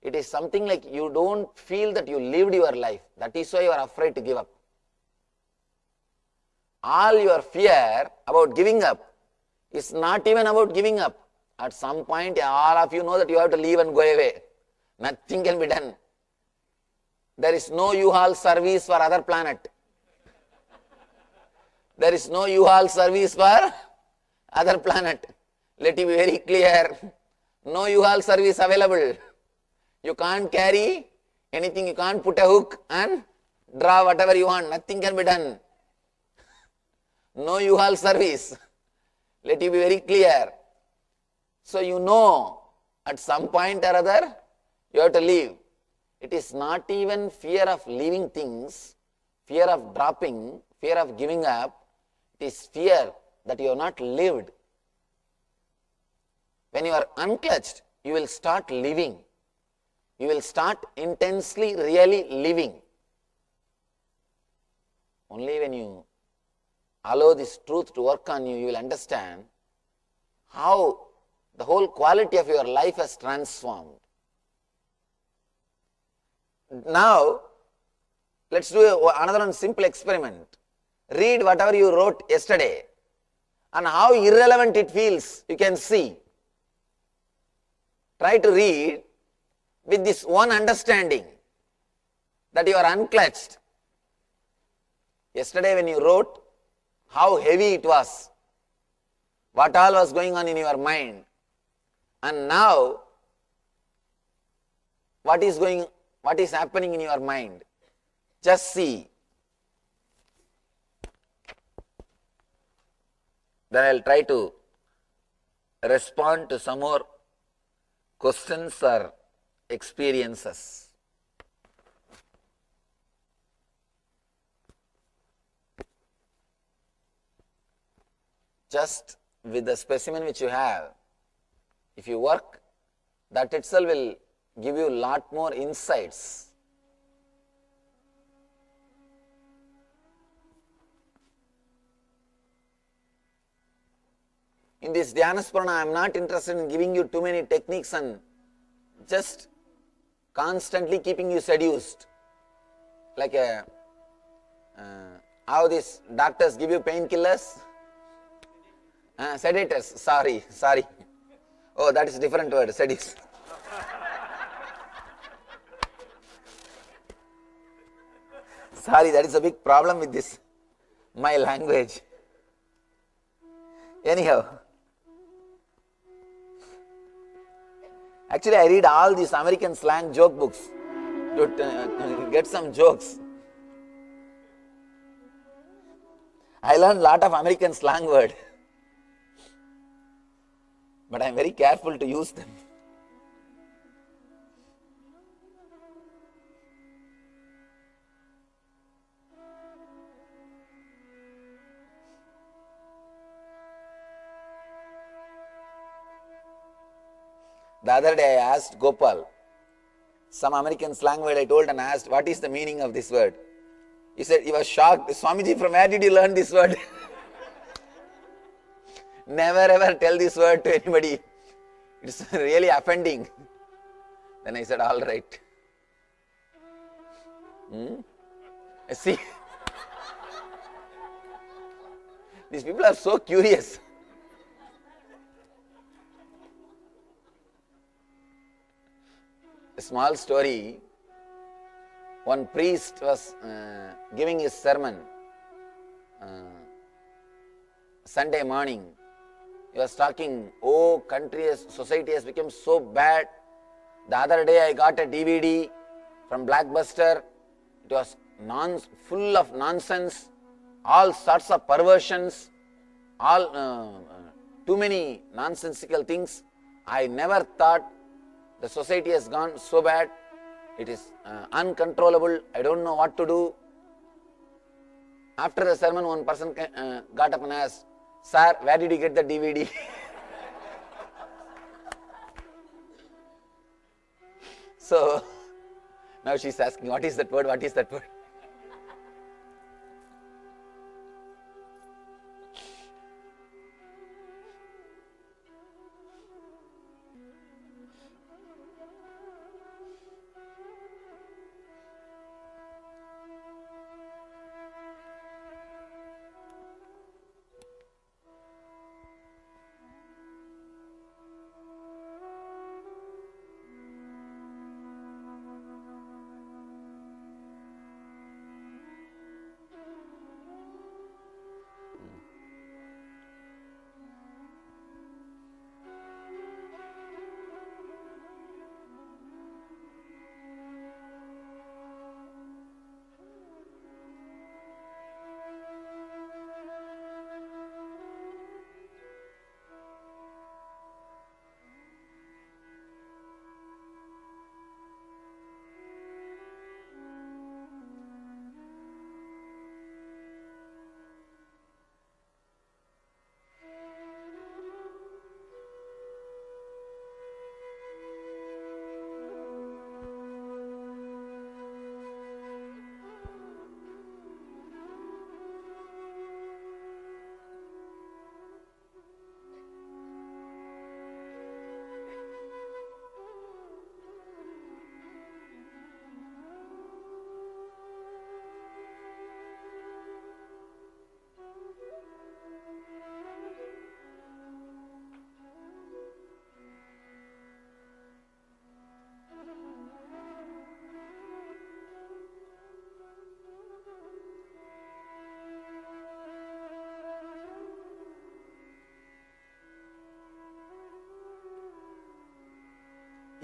It is something like you don't feel that you lived your life. That is why you are afraid to give up. All your fear about giving up is not even about giving up. At some point, all of you know that you have to leave and go away. Nothing can be done. There is no U-Haul service for other planet. There is no U-Haul service for other planet. Let it be very clear. No U-Haul service available. You can't carry anything. You can't put a hook and draw whatever you want. Nothing can be done. No U-Haul service. Let it be very clear. So you know at some point or other you have to leave. It is not even fear of leaving things, fear of dropping, fear of giving up. It is fear that you have not lived. When you are unclutched, you will start living. You will start intensely, really living. Only when you allow this truth to work on you, you will understand how the whole quality of your life has transformed. Now, let's do another one simple experiment. Read whatever you wrote yesterday and how irrelevant it feels, you can see. Try to read with this one understanding that you are unclutched. Yesterday when you wrote, how heavy it was, what all was going on in your mind. And now, what is happening in your mind? Just see. Then I will try to respond to some more questions or experiences. Just with the specimen which you have, if you work, that itself will give you a lot more insights. In this Dhyanasparana, I am not interested in giving you too many techniques and just constantly keeping you seduced. Like how these doctors give you painkillers? Sedators, sorry. Oh, that is a different word, sedis. Sorry, that is a big problem with this, my language. Anyhow, actually I read all these American slang joke books to get some jokes. I learned a lot of American slang words, but I am very careful to use them. The other day I asked Gopal, some American slang word I told and asked, what is the meaning of this word? He said, he was shocked. Swamiji, from where did you learn this word? Never ever tell this word to anybody. It's really offending. Then I said, all right. See, these people are so curious. A small story. One priest was giving his sermon Sunday morning. He was talking, oh, society has become so bad. The other day I got a DVD from Blockbuster. It was full of nonsense, all sorts of perversions, too many nonsensical things. I never thought the society has gone so bad. It is uncontrollable. I don't know what to do. After the sermon, one person got up and asked, sir, where did you get the DVD? So, now she is asking, what is that word? What is that word?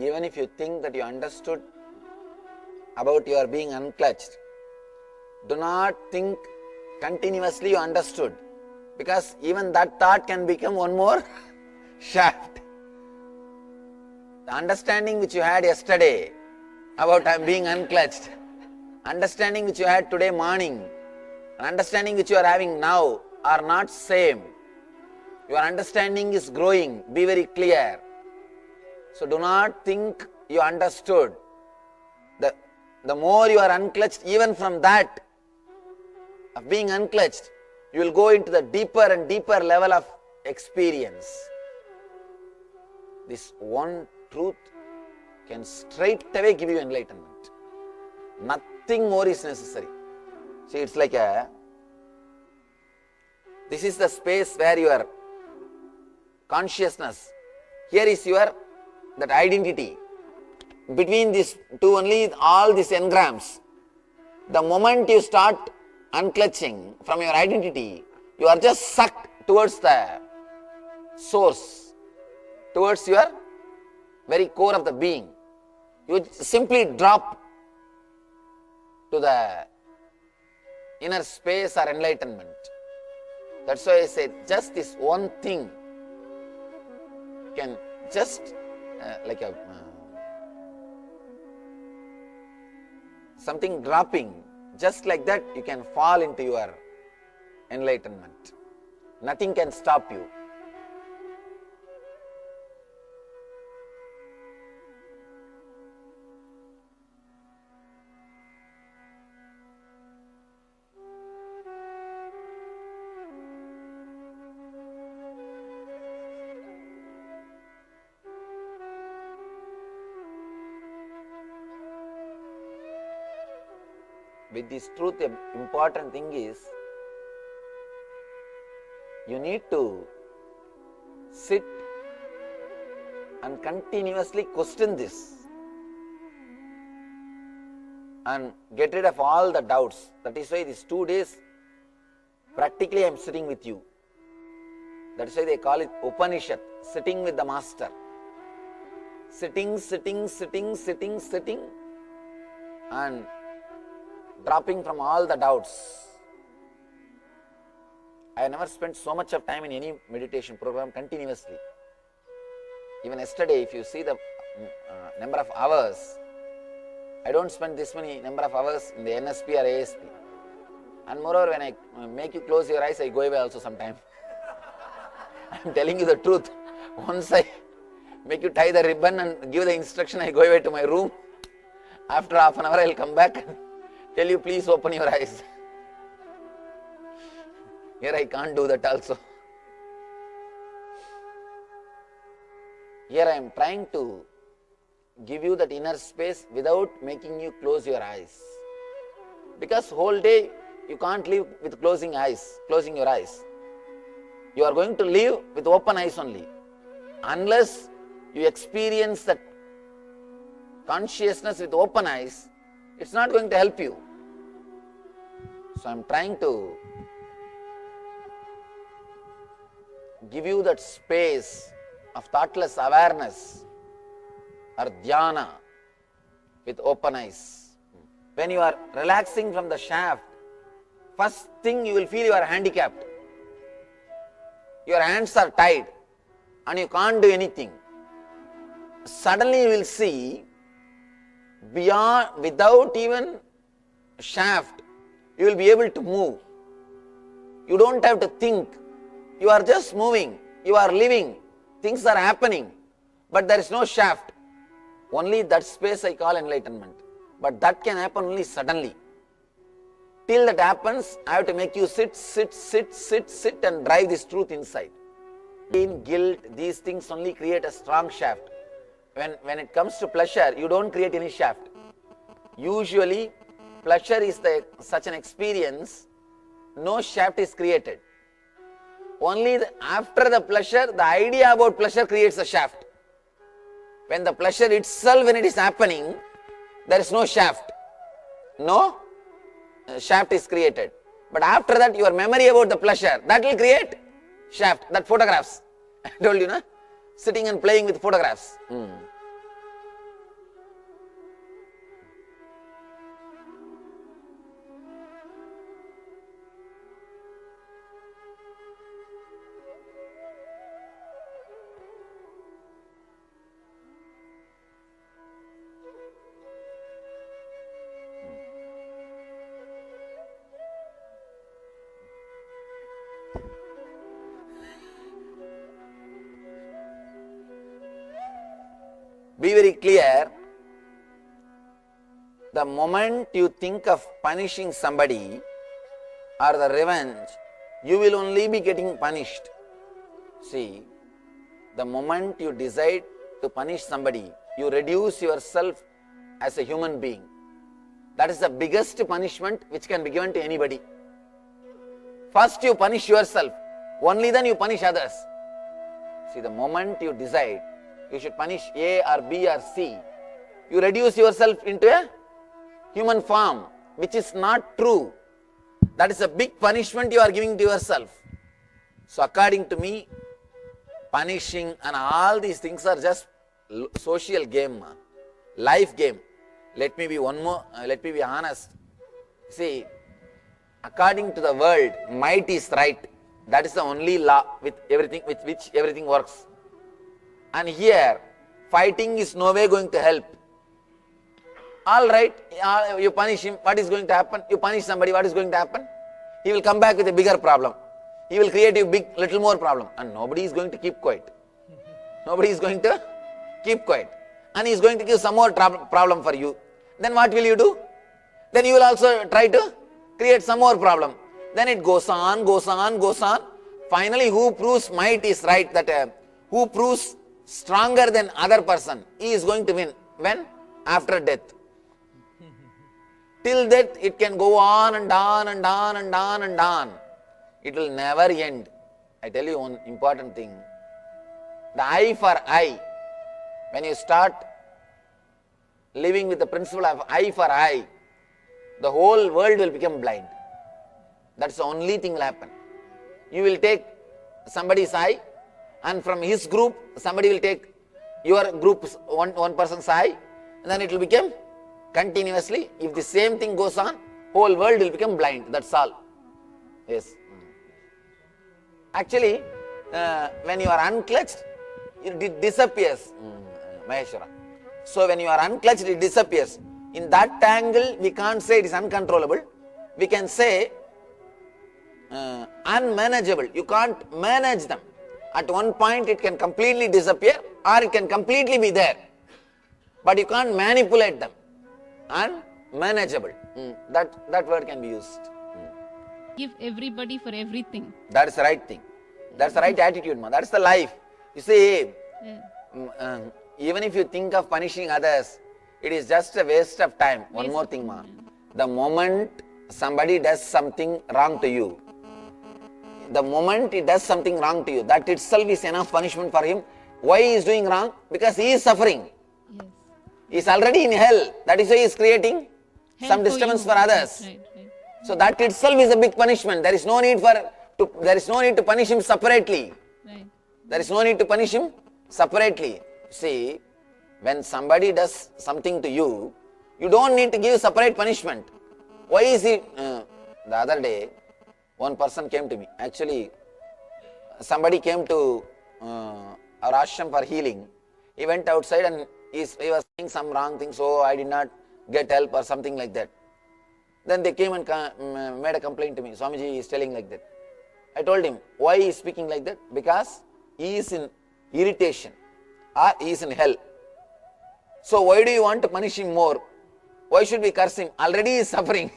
even if you think that you understood about your being unclutched, do not think continuously you understood, because even that thought can become one more shaft. The understanding which you had yesterday about I am being unclutched, understanding which you had today morning, and understanding which you are having now are not same. Your understanding is growing, be very clear. So do not think you understood. The more you are unclutched, even from that, of being unclutched, you will go into the deeper and deeper level of experience. This one truth can straight away give you enlightenment. Nothing more is necessary. See, it's like this is the space where your consciousness, here is your, that identity. Between these two only, all these engrams. The moment you start unclutching from your identity, you are just sucked towards the source, towards your very core of the being. You simply drop to the inner space or enlightenment. That's why I say just this one thing can just like a something dropping, just like that you can fall into your enlightenment. Nothing can stop you. With this truth, the important thing is you need to sit and continuously question this and get rid of all the doubts. That is why these 2 days practically I am sitting with you. That is why they call it Upanishad, sitting with the master. Sitting and dropping from all the doubts. I have never spent so much of time in any meditation program continuously. Even yesterday, if you see the number of hours, I don't spend this many number of hours in the NSP or ASP. And moreover, when I make you close your eyes, I go away also sometime. I am telling you the truth. Once I make you tie the ribbon and give the instruction, I go away to my room. After half an hour, I will come back and tell you, please open your eyes. Here I can't do that also. Here I am trying to give you that inner space without making you close your eyes. Because whole day you can't live with closing your eyes. You are going to live with open eyes only. Unless you experience that consciousness with open eyes, it's not going to help you. So I am trying to give you that space of thoughtless awareness or dhyana with open eyes. When you are relaxing from the shaft, first thing you will feel you are handicapped. Your hands are tied and you can't do anything. Suddenly you will see beyond, without even shaft, you will be able to move. You don't have to think. You are just moving. You are living. Things are happening. But there is no shaft. Only that space I call enlightenment. But that can happen only suddenly. Till that happens, I have to make you sit and drive this truth inside. Pain, guilt, these things only create a strong shaft. When it comes to pleasure, you don't create any shaft. Usually, pleasure is such an experience, no shaft is created. Only after the pleasure, the idea about pleasure creates a shaft. When the pleasure itself, when it is happening, there is no shaft. No shaft is created. But after that, your memory about the pleasure, that will create shaft, that photographs. I told you, no? Sitting and playing with photographs. Be very clear. The moment you think of punishing somebody or the revenge, you will only be getting punished. See, the moment you decide to punish somebody, you reduce yourself as a human being. That is the biggest punishment which can be given to anybody. First you punish yourself, only then you punish others. See, the moment you decide you should punish A or B or C, you reduce yourself into a human form, which is not true. That is a big punishment you are giving to yourself. So according to me, punishing and all these things are just social game, life game. Let me be honest. See, according to the world, might is right. That is the only law with which everything works. And here, fighting is no way going to help. All right, you punish him, what is going to happen? You punish somebody, what is going to happen? He will come back with a bigger problem. He will create a little more problem. And nobody is going to keep quiet. Nobody is going to keep quiet. And he is going to give some more problem for you. Then what will you do? Then you will also try to create some more problem. Then it goes on, goes on, goes on. Finally, who proves might is right, that who proves stronger than other person, he is going to win. When? After death. Till death, it can go on and on and on and on and on. It will never end. I tell you one important thing. The eye for eye. When you start living with the principle of eye for eye, the whole world will become blind. That's the only thing will happen. You will take somebody's eye, and from his group, somebody will take your group's one person's eye, and then it will become continuously. If the same thing goes on, whole world will become blind. That's all. Yes. Actually, when you are unclutched, it disappears. Maheshwara. So when you are unclutched, it disappears. In that angle, we can't say it is uncontrollable. We can say unmanageable. You can't manage them. At one point, it can completely disappear, or it can completely be there. But you can't manipulate them. Unmanageable. That word can be used. Give everybody for everything. That is the right thing. That's the right attitude, ma. That's the life. You see, even if you think of punishing others, it is just a waste of time. One more thing, ma. The moment somebody does something wrong to you, that itself is enough punishment for him. Why he is doing wrong? Because he is suffering. Yes. He is already in hell. That is why he is creating some disturbance for others. Right. So that itself is a big punishment. There is no need to punish him separately. Right. There is no need to punish him separately. See, when somebody does something to you, you don't need to give separate punishment. Why is he? The other day, one person came to me. Actually, somebody came to our ashram for healing. He went outside and he was saying some wrong things. So I did not get help or something like that. Then they came and made a complaint to me. Swamiji is telling like that. I told him, why he is speaking like that? Because he is in irritation or he is in hell. So why do you want to punish him more? Why should we curse him? Already he is suffering.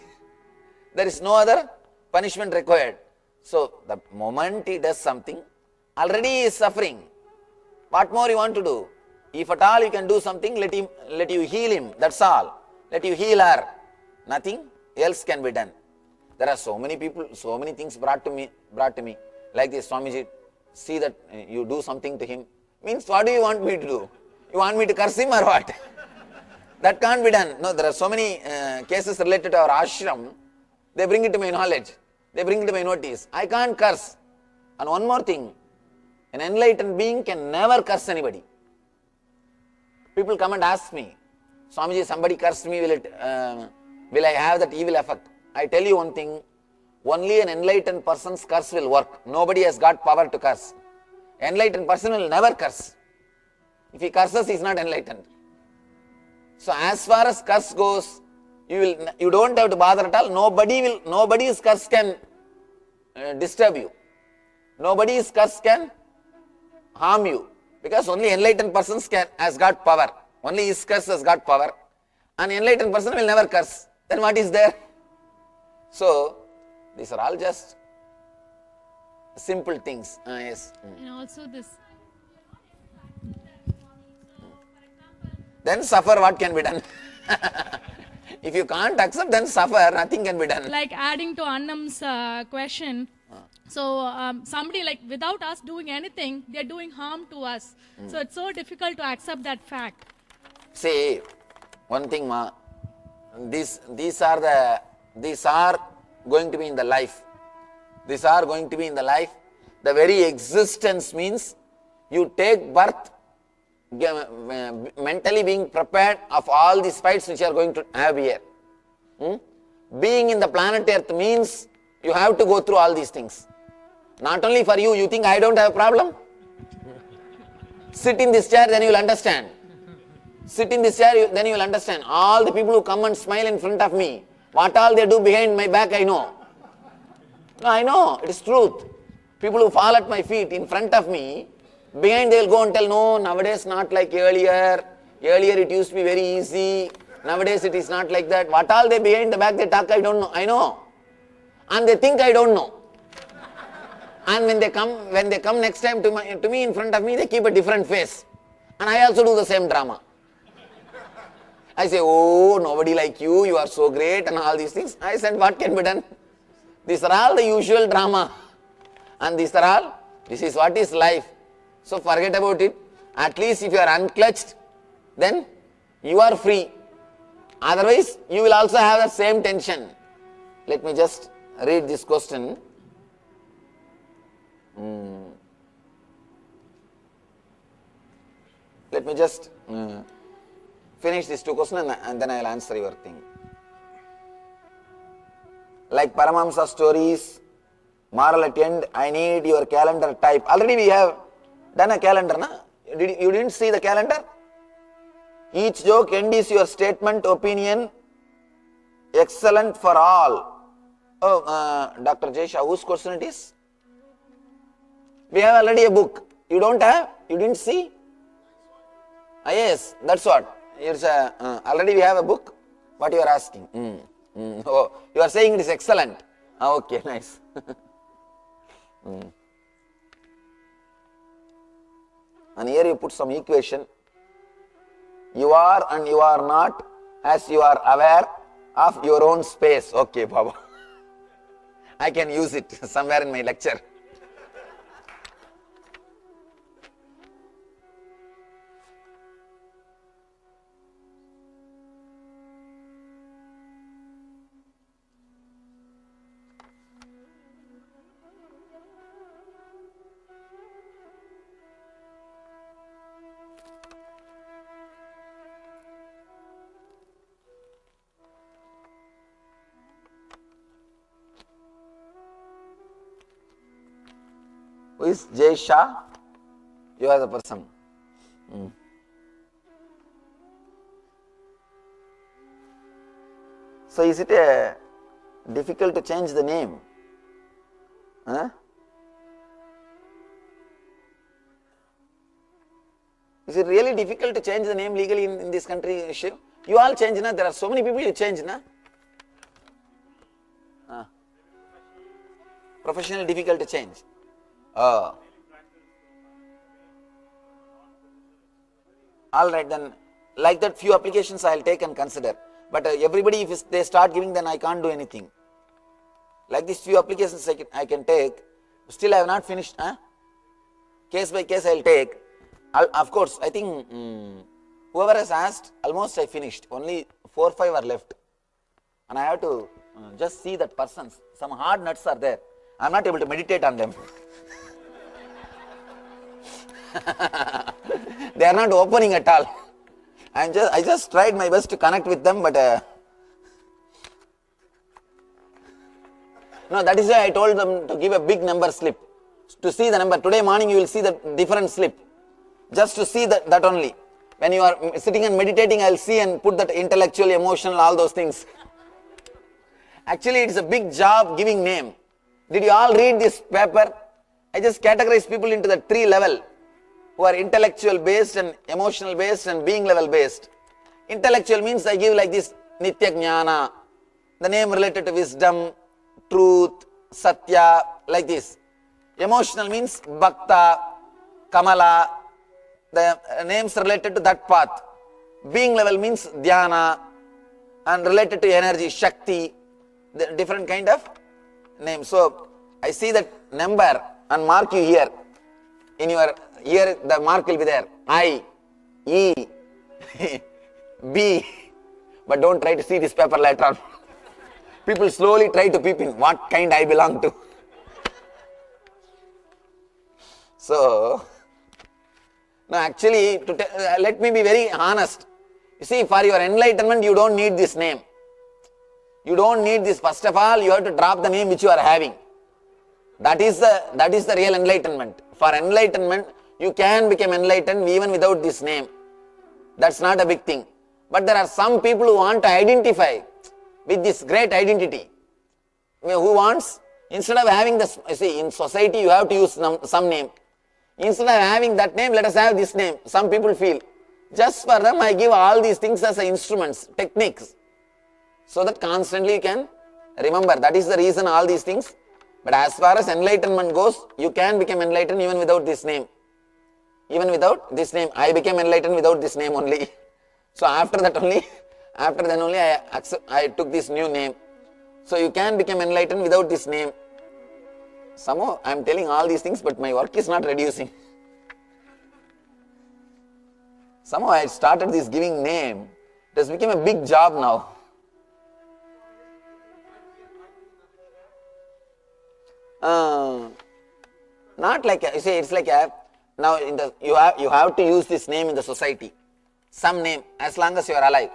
There is no other punishment required. So the moment he does something, already he is suffering. What more you want to do? If at all you can do something, let you heal him. That's all. Let you heal her. Nothing else can be done. There are so many people, so many things brought to me. Like this, Swamiji, see that you do something to him. Means what do you want me to do? You want me to curse him or what? That can't be done. No, there are so many cases related to our ashram. They bring it to my knowledge. They bring it to my notice. I can't curse. And one more thing, an enlightened being can never curse anybody. People come and ask me, Swamiji, somebody cursed me, will I have that evil effect? I tell you one thing, only an enlightened person's curse will work. Nobody has got power to curse. Enlightened person will never curse. If he curses, he is not enlightened. So as far as curse goes, you don't have to bother at all. Nobody's curse can disturb you. Nobody's curse can harm you. Because only enlightened persons has got power. Only his curse has got power. An enlightened person will never curse. Then what is there? So, these are all just simple things. Yes. And also this. Then suffer, what can be done? If you can't accept, then suffer, nothing can be done. Like adding to Annam's question, so somebody like without us doing anything, they're doing harm to us. So it's so difficult to accept that fact. See, one thing, ma, these are going to be in the life. These are going to be in the life. The very existence means you take birth mentally being prepared of all these fights which you are going to have here. Being in the planet Earth means you have to go through all these things. Not only for you, you think I don't have a problem? Sit in this chair, then you will understand. Sit in this chair, then you will understand. All the people who come and smile in front of me, what all they do behind my back, I know. No, I know, it is truth. People who fall at my feet in front of me, behind they will go and tell, no, nowadays not like earlier. Earlier it used to be very easy. Nowadays it is not like that. What all they behind the back they talk, I don't know. I know. And they think I don't know. And when they come next time to me in front of me, they keep a different face. And I also do the same drama. I say, oh, nobody like you, you are so great and all these things. I said, what can be done? These are all the usual drama. And this is what is life. So forget about it. At least if you are unclutched, then you are free. Otherwise, you will also have the same tension. Let me just read this question. Let me just finish these two questions and then I will answer your thing. Like Paramahamsa stories, moral at end, I need your calendar type. Already we have done a calendar, na? You didn't see the calendar? Each joke end is your statement, opinion, excellent for all. Oh, Dr. Jaisha, whose question it is? We have already a book. You don't have? You didn't see? Yes, that's what. It's already we have a book. What you are asking? Oh, you are saying it is excellent. Okay, nice. And here you put some equation. You are and you are not as you are aware of your own space. Okay, Baba. I can use it somewhere in my lecture. Who is Jay Shah? You are the person. So is it difficult to change the name? Huh? Is it really difficult to change the name legally in this country, Shiv? You all change, na? There are so many people you change, na? Professionally difficult to change. All right, then like that few applications I will take and consider. But everybody, if they start giving, then I can't do anything. Like these few applications I can take. Still I have not finished. Case by case I will take. Of course, I think whoever has asked, almost I finished. Only 4 or 5 are left. And I have to just see that persons. Some hard nuts are there. I am not able to meditate on them. They are not opening at all. I just tried my best to connect with them, but no, that is why I told them to give a big number slip. To see the number. Today morning you will see the different slip. Just to see that only. When you are sitting and meditating, I will see and put that intellectual, emotional, all those things. Actually, it is a big job giving name. Did you all read this paper? I just categorize people into the 3 level. who are intellectual based and emotional based and being level based. Intellectual means I give like this Nithyananda, the name related to wisdom, truth, satya, like this. Emotional means bhakta, kamala, the names related to that path. Being level means dhyana and related to energy, shakti, the different kind of names. So I see that number and mark you here. In your here the mark will be there. I, E, B. But don't try to see this paper later on. People slowly try to peep in what kind I belong to. So, now actually, let me be very honest. You see, for your enlightenment, you don't need this name. You don't need this. First of all, you have to drop the name which you are having. That is the real enlightenment. For enlightenment, you can become enlightened even without this name. That's not a big thing. But there are some people who want to identify with this great identity. Who wants, instead of having this, see, in society you have to use some name. Instead of having that name, let us have this name. Some people feel, just for them I give all these things as instruments, techniques, so that constantly you can remember. That is the reason all these things. But as far as enlightenment goes, you can become enlightened even without this name. Even without this name. I became enlightened without this name only. So after then only I took this new name. So you can become enlightened without this name. Somehow I am telling all these things, but my work is not reducing. Somehow I started this giving name. It has become a big job now. Not like you say, it's like now you have to use this name in the society. Some name, as long as you are alive.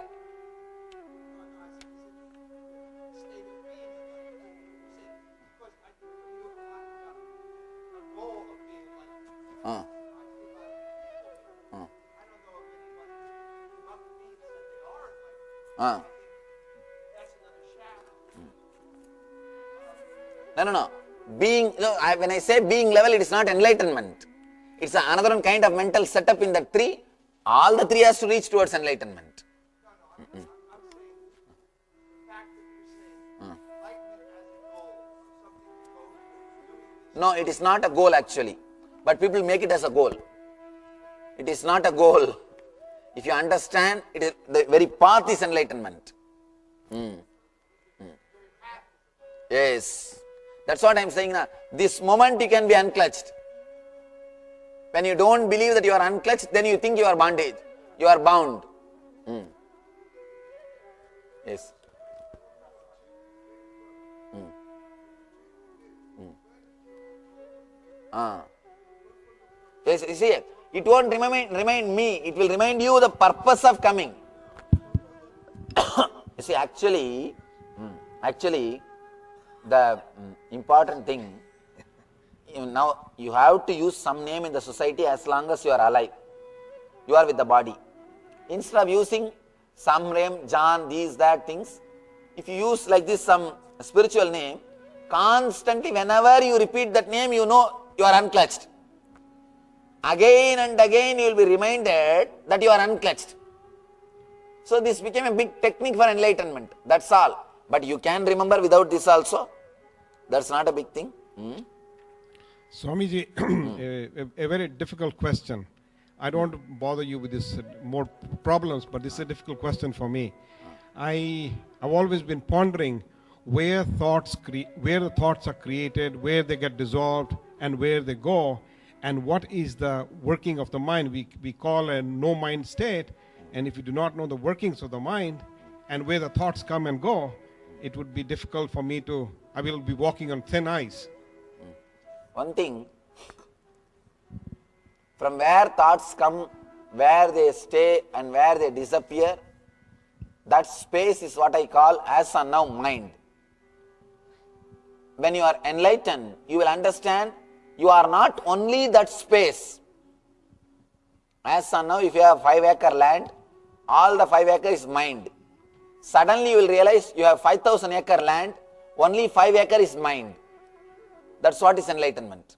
No. When I say being level, it is not enlightenment. It's another kind of mental setup in the tree. All the three has to reach towards enlightenment. No, it is not a goal actually. But people make it as a goal. It is not a goal. If you understand, it is, the very path is enlightenment. Yes. That's what I am saying now. This moment you can be unclutched. When you don't believe that you are unclutched, then you think you are bondage. You are bound. Yes. Yes, you see, it won't remind me, it will remind you the purpose of coming. You see, actually, the important thing, now you have to use some name in the society as long as you are alive. You are with the body. Instead of using some name, John, these, that things, if you use like this some spiritual name, constantly whenever you repeat that name, you know you are unclutched. Again and again you will be reminded that you are unclutched. So this became a big technique for enlightenment. That's all. But you can remember without this also. That's not a big thing. Swamiji, a very difficult question. I don't want to bother you with this more problems, but this is a difficult question for me. I've always been pondering where the thoughts are created, where they get dissolved, and where they go, and what is the working of the mind. We call a no-mind state, and if you do not know the workings of the mind and where the thoughts come and go, it would be difficult for me to, I will be walking on thin ice. One thing, from where thoughts come, where they stay and where they disappear, that space is what I call as and now mind. When you are enlightened, you will understand you are not only that space. As and now, if you have 5-acre land, all the 5 acres is mind. Suddenly you will realize you have 5,000-acre land, only 5 acres is mind. That's what is enlightenment.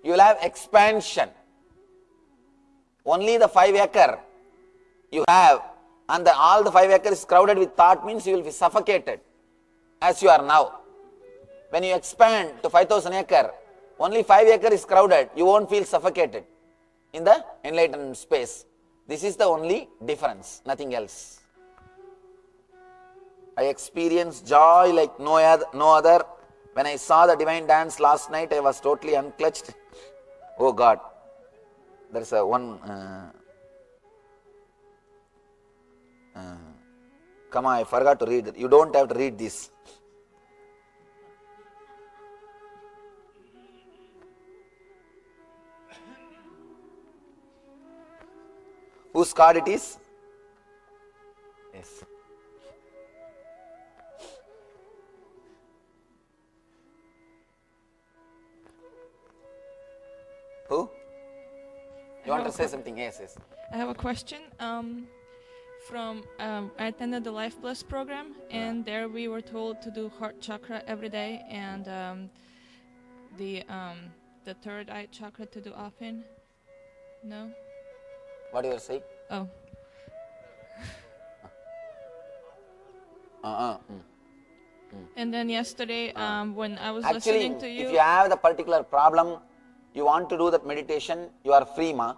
You will have expansion. only the 5 acre you have, and all the 5 acres is crowded with thought, means you will be suffocated as you are now. When you expand to 5,000 acre, only 5 acre is crowded, you won't feel suffocated in the enlightened space. This is the only difference, nothing else. I experienced joy like no other. When I saw the divine dance last night, I was totally unclutched. Oh God, there's a one. Come on, I forgot to read it. You don't have to read this. Whose card it is? Yes. Who? You want to say something? Yes, yes. I have a question. I attended the Life Bliss program, and there we were told to do heart chakra every day, and the third eye chakra to do often. No. What do you say? Oh. And then yesterday, when I was listening to you, if you have the particular problem, you want to do that meditation, you are free, ma.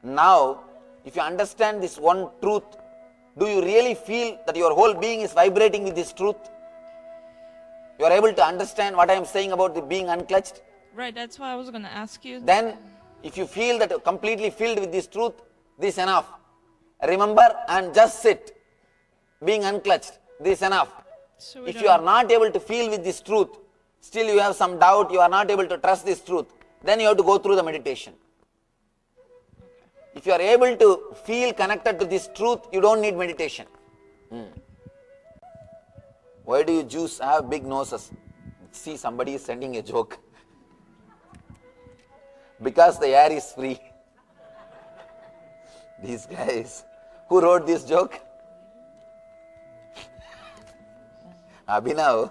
Now, if you understand this one truth, do you really feel that your whole being is vibrating with this truth? You are able to understand what I am saying about the being unclutched? Right, that's why I was going to ask you. Then, if you feel that completely filled with this truth, this is enough. Remember and just sit. Being unclutched, this is enough. So if you are not able to feel with this truth, still you have some doubt, you are not able to trust this truth, then you have to go through the meditation. If you are able to feel connected to this truth, you don't need meditation. Why do you Jews have big noses? See, somebody is sending a joke. Because the air is free. These guys. Who wrote this joke? Abhinav.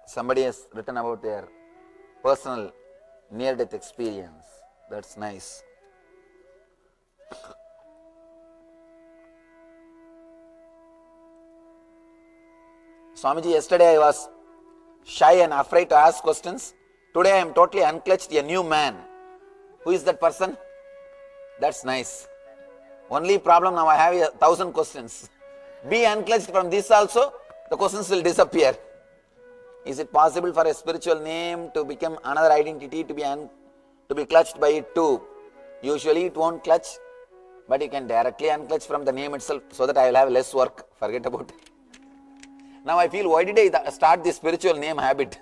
Somebody has written about their personal near-death experience. That's nice. Swamiji, yesterday I was shy and afraid to ask questions. Today I am totally unclutched, a new man. Who is that person? That's nice. Only problem now I have 1,000 questions. Be unclutched from this also, the questions will disappear. Is it possible for a spiritual name to become another identity, to be clutched by it too? Usually it won't clutch, but you can directly unclutch from the name itself, so that I will have less work. Forget about it. Now I feel, why did I start this spiritual name habit?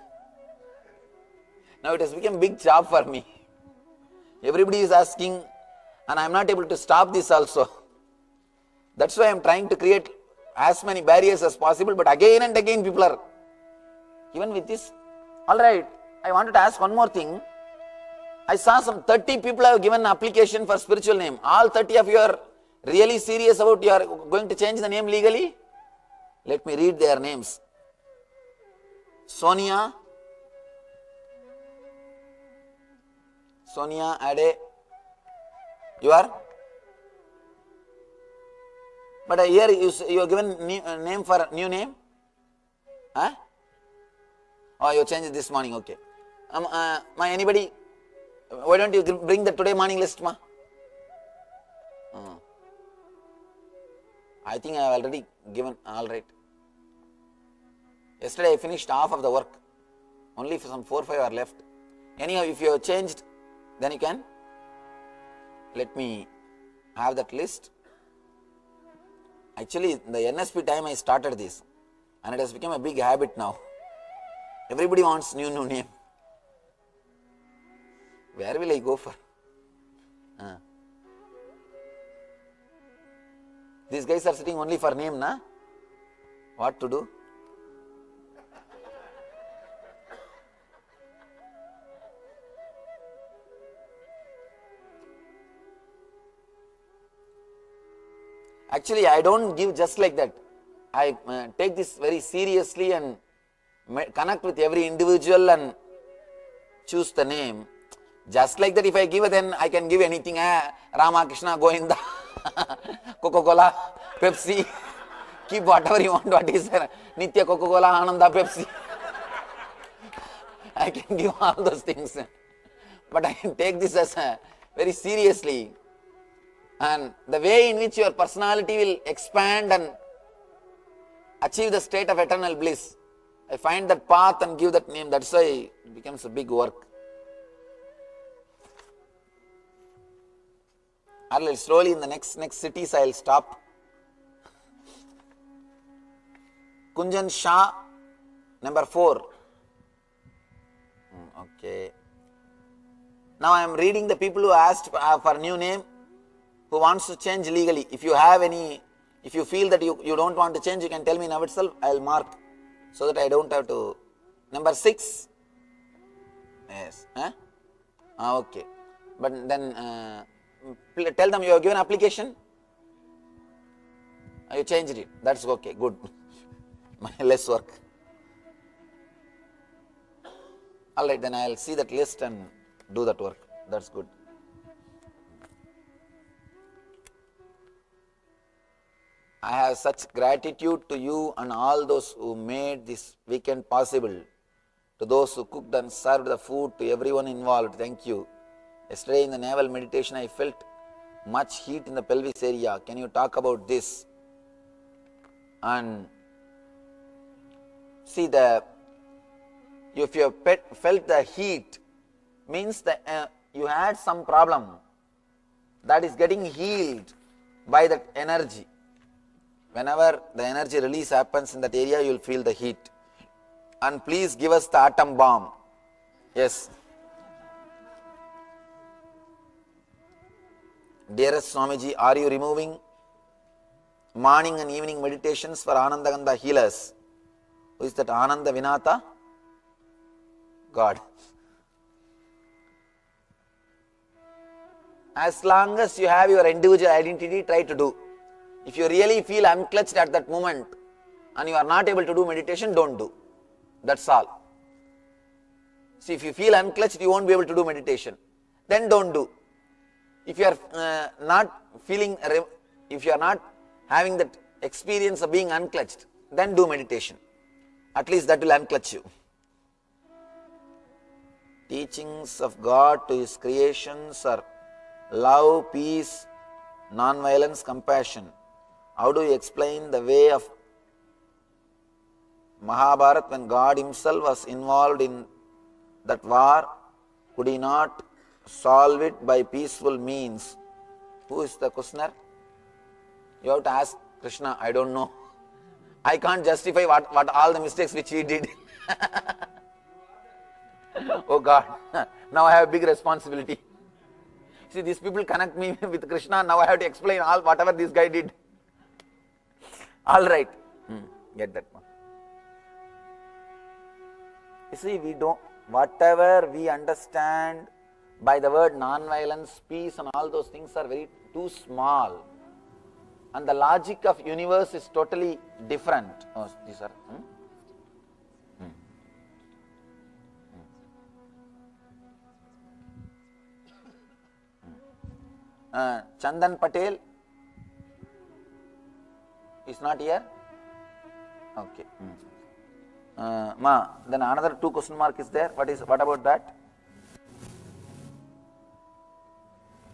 Now it has become a big job for me. Everybody is asking, and I am not able to stop this also. That's why I am trying to create as many barriers as possible, but again and again people are, even with this. Alright, I wanted to ask one more thing. I saw some 30 people have given an application for spiritual name. All 30 of you are really serious about you are going to change the name legally? Let me read their names. Sonia Ade, you are? But here you are given name for new name? Huh? Oh, you changed it this morning, okay. Anybody, why don't you bring the today morning list, ma? I think I have already given, alright. Yesterday I finished half of the work. Only some 4 or 5 are left. Anyhow, if you have changed, then you can let me have that list. Actually, the NSP time I started this, and it has become a big habit now. Everybody wants new name. Where will I go for? These guys are sitting only for name, na? What to do? Actually, I don't give just like that. I take this very seriously and connect with every individual and choose the name. Just like that, if I give it, then I can give anything. Rama, Krishna, Govinda, Coca-Cola, Pepsi. Keep whatever you want. What is there? Nitya, Coca-Cola, Ananda, Pepsi. I can give all those things. But I can take this as very seriously. And the way in which your personality will expand and achieve the state of eternal bliss, I find that path and give that name. That's why it becomes a big work. I'll slowly in the next cities I'll stop. Kunjan Shah, number 4. Okay. Now I am reading the people who asked for new name, who wants to change legally. If you have any, if you feel that you don't want to change, you can tell me now itself, I will mark so that I don't have to. Number 6. Yes. Okay. But then tell them you have given application. You changed it. That's okay. Good. Less work. Alright, then I will see that list and do that work. That's good. I have such gratitude to you and all those who made this weekend possible, to those who cooked and served the food, to everyone involved. Thank you. Yesterday in the naval meditation, I felt much heat in the pelvis area. Can you talk about this? And see, if you have felt the heat, means that you had some problem that is getting healed by that energy. Whenever the energy release happens in that area, you will feel the heat. And please give us the atom bomb. Yes. Dearest Swamiji, are you removing morning and evening meditations for Anandagandha healers? Who is that Ananda Vinata? God. As long as you have your individual identity, try to do. If you really feel unclutched at that moment and you are not able to do meditation, don't do. That's all. See, if you feel unclutched, you won't be able to do meditation. Then don't do. If you are not feeling, if you are not having that experience of being unclutched, then do meditation. At least that will unclutch you. Teachings of God to His creations are love, peace, non-violence, compassion. How do you explain the way of Mahabharata when God Himself was involved in that war? Could He not solve it by peaceful means? Who is the questioner? You have to ask Krishna. I don't know. I can't justify what all the mistakes which he did. Oh God, now I have a big responsibility. See, these people connect me with Krishna. Now I have to explain all whatever this guy did. All right. Get that one. You see, we don't, whatever we understand by the word non-violence, peace and all those things are very too small. And the logic of universe is totally different. Oh, these are. Chandan Patel is not here. Okay. Then another 2 question mark is there. What about that?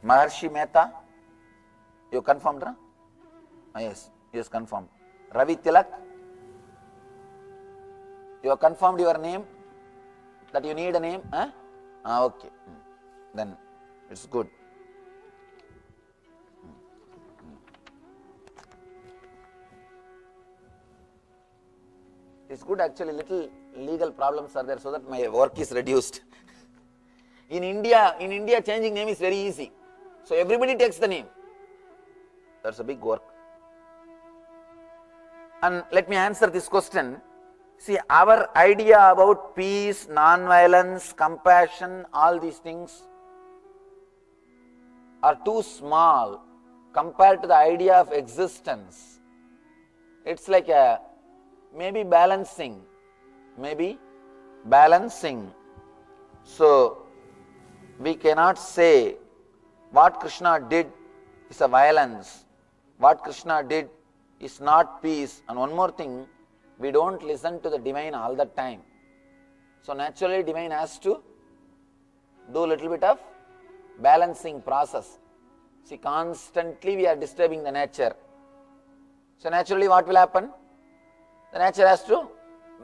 Maharshi Mehta, you confirmed, na? Yes, confirmed. Ravi Tilak, you have confirmed your name, that you need a name? Okay. Then it's good. It's good actually, little legal problems are there so that my work is reduced. In India, changing name is very easy. So everybody takes the name. That's a big work. And let me answer this question. See, our idea about peace, non-violence, compassion, all these things are too small compared to the idea of existence. It's like a maybe balancing. So, we cannot say what Krishna did is a violence, what Krishna did is not peace. And one more thing, we don't listen to the divine all the time. So naturally divine has to do a little bit of balancing process. See, constantly we are disturbing the nature. So naturally what will happen? The nature has to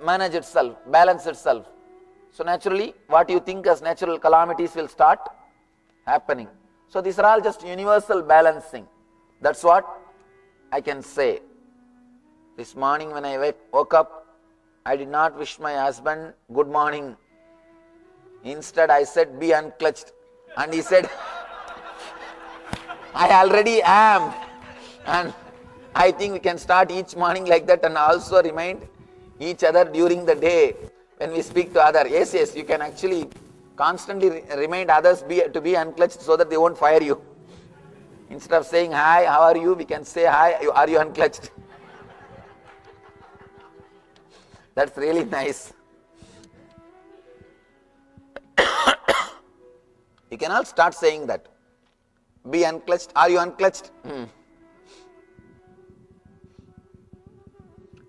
manage itself, balance itself. So naturally what you think as natural calamities will start happening. So these are all just universal balancing. That's what I can say. This morning when I woke up, I did not wish my husband good morning. Instead I said, be unclutched. And he said, I already am. And I think we can start each morning like that and also remind each other during the day when we speak to others. Yes, you can actually constantly remind others to be unclutched so that they won't fire you. Instead of saying, hi, how are you? We can say, hi, are you unclutched? That's really nice. You can all start saying that. Be unclutched. Are you unclutched?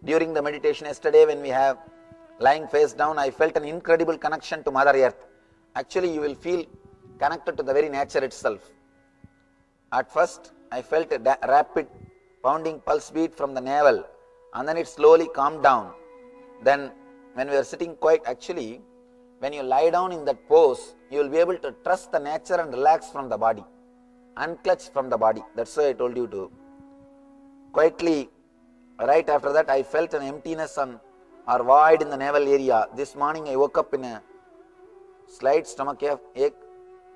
During the meditation yesterday when we have lying face down, I felt an incredible connection to Mother Earth. Actually, you will feel connected to the very nature itself. At first, I felt a rapid pounding pulse beat from the navel and then it slowly calmed down. Then when we are sitting quiet, actually, when you lie down in that pose, you will be able to trust the nature and relax from the body, unclutch from the body. That's why I told you to quietly. Right after that, I felt an emptiness or void in the navel area. This morning, I woke up in a slight stomach ache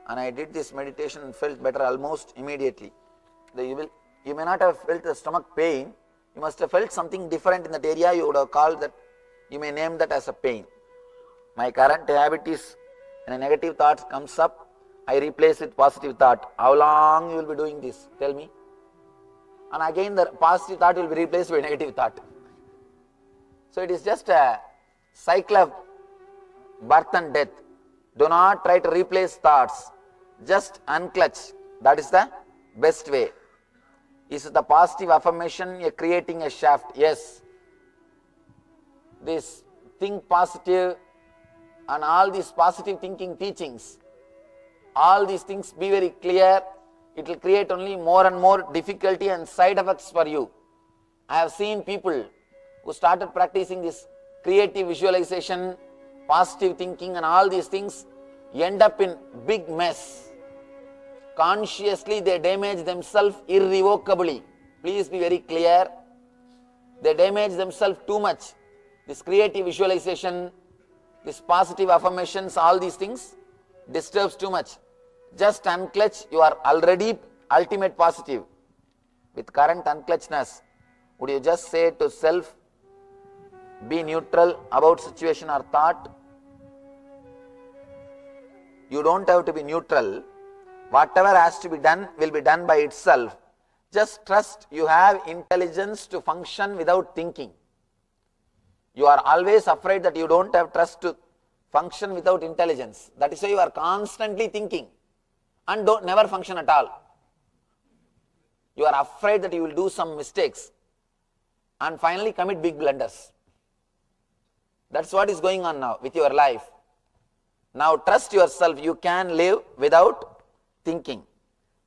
and I did this meditation and felt better almost immediately. You may not have felt the stomach pain. You must have felt something different in that area. You would have called that, you may name that as a pain. My current habit is when a negative thought comes up, I replace with positive thought. How long you will be doing this? Tell me. And again the positive thought will be replaced by negative thought. So it is just a cycle of birth and death. Do not try to replace thoughts. Just unclutch. That is the best way. Is the positive affirmation creating a shaft? Yes. This think positive and all these positive thinking teachings, all these things be very clear. It will create only more and more difficulty and side effects for you. I have seen people who started practicing this creative visualization, positive thinking and all these things end up in big mess. Consciously they damage themselves irrevocably. Please be very clear. They damage themselves too much. This creative visualization, this positive affirmations, all these things disturbs too much. Just unclutch, you are already ultimate positive. With current unclutchness, would you just say to self, be neutral about situation or thought? You don't have to be neutral. Whatever has to be done will be done by itself. Just trust you have intelligence to function without thinking. You are always afraid that you don't have trust to function without intelligence. That is why you are constantly thinking and never function at all. You are afraid that you will do some mistakes and finally commit big blunders. That's what is going on now with your life. Now trust yourself, you can live without thinking.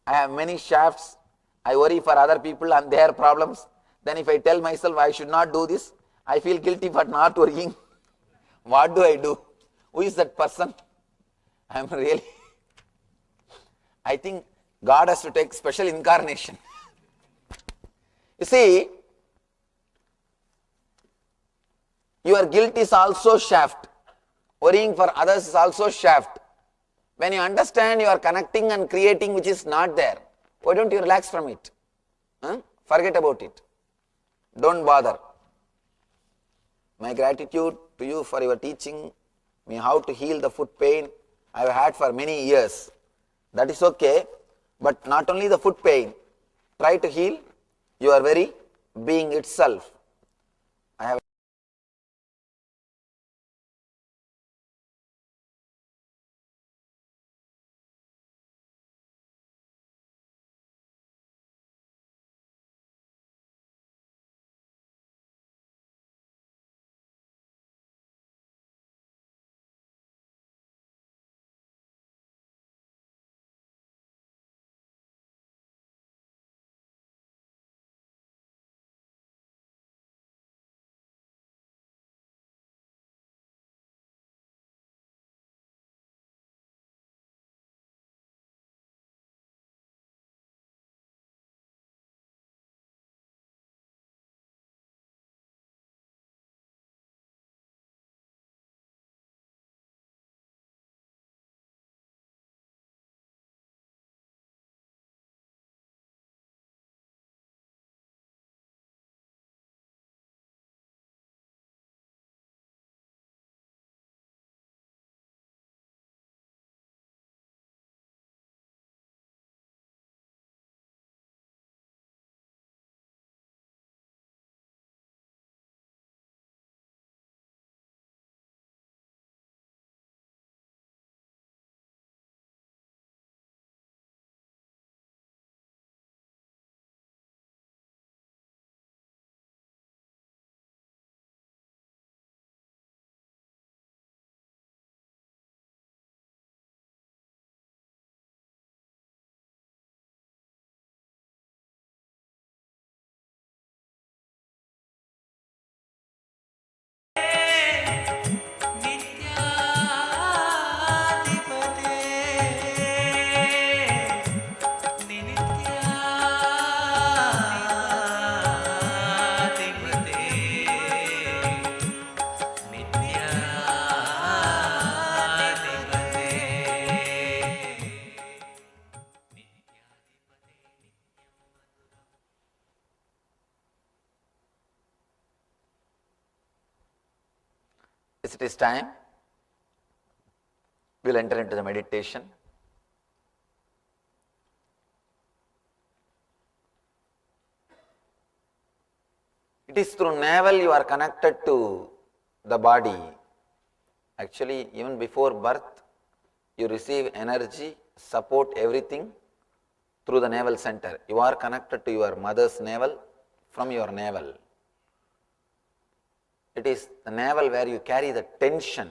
I have many shafts. I worry for other people and their problems. Then if I tell myself I should not do this, I feel guilty for not worrying. What do I do? Who is that person? I think God has to take special incarnation. You see, Your guilt is also shaft. Worrying for others is also shaft. When you understand you are connecting and creating which is not there, why don't you relax from it? Forget about it. Don't bother. My gratitude to you for your teaching me how to heal the foot pain I have had for many years. That is okay, but not only the foot pain, try to heal your very being itself. I have It is time. We will enter into the meditation. It is through navel you are connected to the body. Actually, even before birth, you receive energy, support, everything through the navel center. You are connected to your mother's navel from your navel. It is the navel where you carry the tension.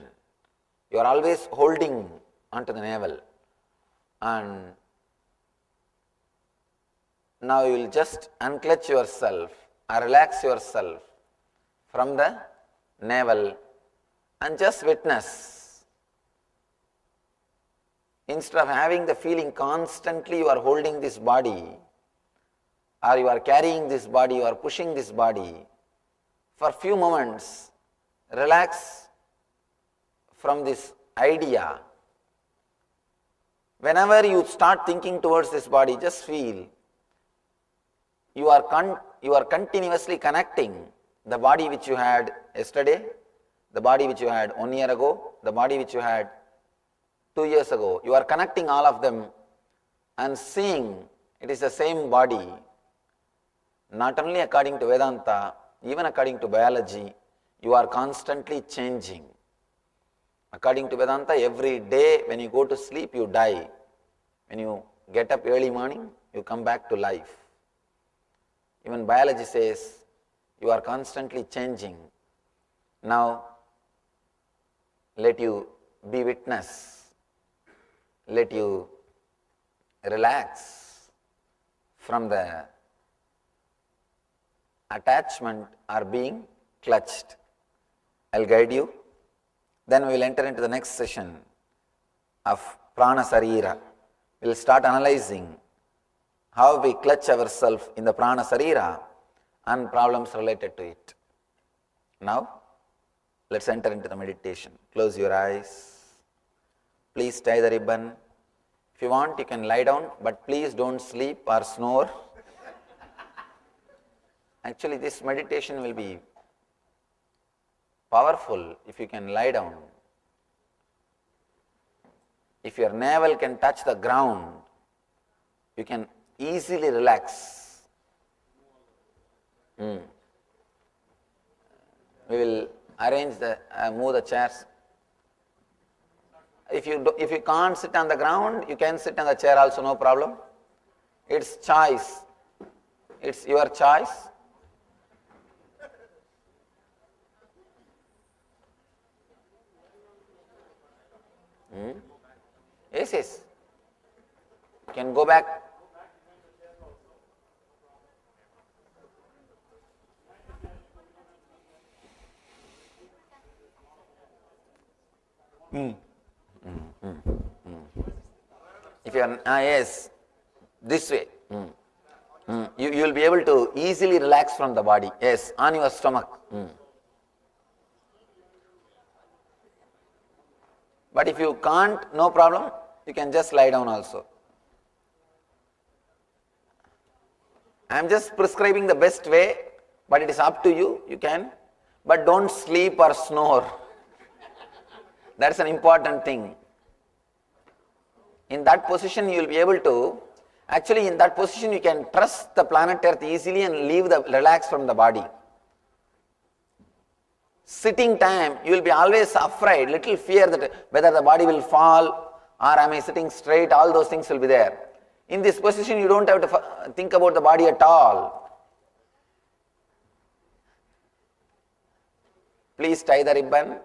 You are always holding onto the navel. And now you will just unclutch yourself or relax yourself from the navel and just witness. Instead of having the feeling constantly you are holding this body, or you are carrying this body, you are pushing this body, for a few moments, relax from this idea. Whenever you start thinking towards this body, just feel you are continuously connecting the body which you had yesterday, the body which you had 1 year ago, the body which you had 2 years ago. You are connecting all of them and seeing it is the same body. Not only according to Vedanta, even according to biology, you are constantly changing. According to Vedanta, every day when you go to sleep, you die. When you get up early morning, you come back to life. Even biology says you are constantly changing. Now, let you be witness. Let you relax from the attachment or being clutched. I'll guide you. Then we will enter into the next session of Prana Sarira. We will start analyzing how we clutch ourselves in the Prana Sarira and problems related to it. Now, Let's enter into the meditation. Close your eyes. Please tie the ribbon. If you want, you can lie down, but please don't sleep or snore. Actually, this meditation will be powerful if you can lie down. If your navel can touch the ground, you can easily relax. We will arrange move the chairs. If you can't sit on the ground, you can sit on the chair also, no problem. It's choice. It's your choice. Yes, yes. You can go back. If you are, yes, this way. You will be able to easily relax from the body. Yes, on your stomach. But if you can't, no problem, you can just lie down also. I am just prescribing the best way, but it is up to you, you can. But don't sleep or snore. That's an important thing. In that position you will be able to, actually in that position you can trust the planet Earth easily and relax from the body. Sitting time, you will be always afraid, little fear that whether the body will fall or am I sitting straight, all those things will be there. In this position you don't have to think about the body at all. Please tie the ribbon.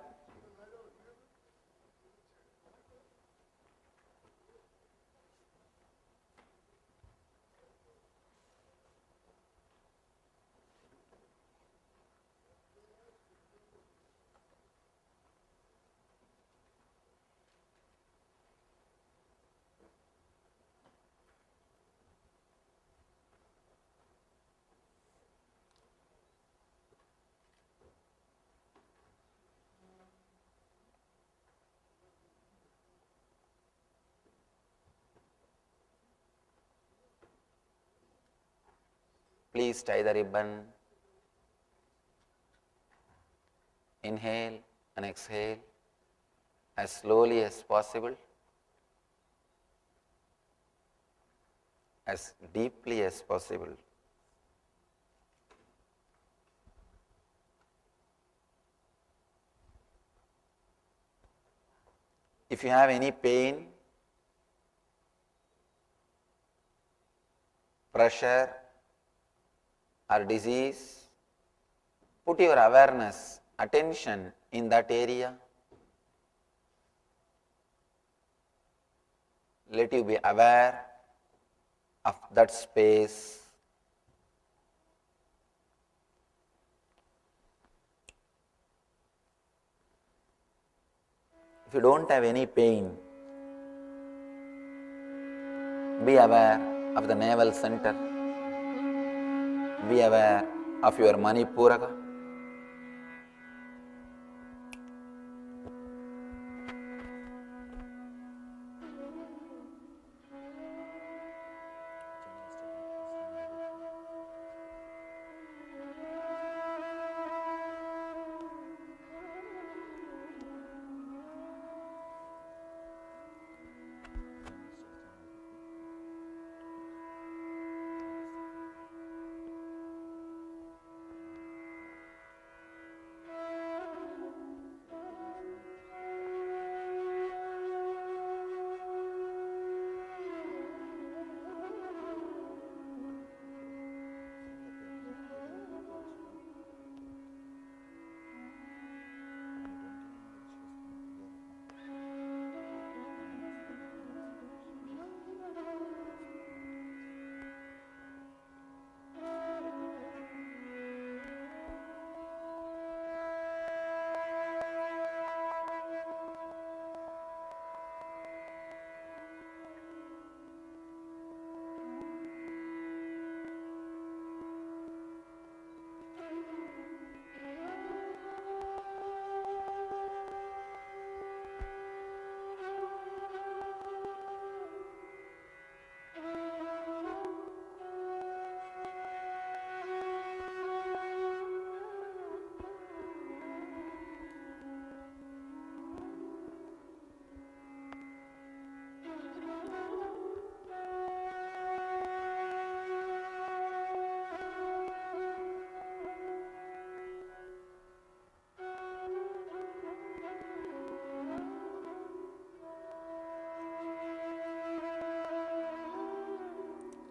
Please tie the ribbon. Inhale and exhale as slowly as possible, as deeply as possible. If you have any pain, pressure or disease, put your awareness, attention in that area. Let you be aware of that space. If you don't have any pain, be aware of the navel center. Be aware of your Manipuraka.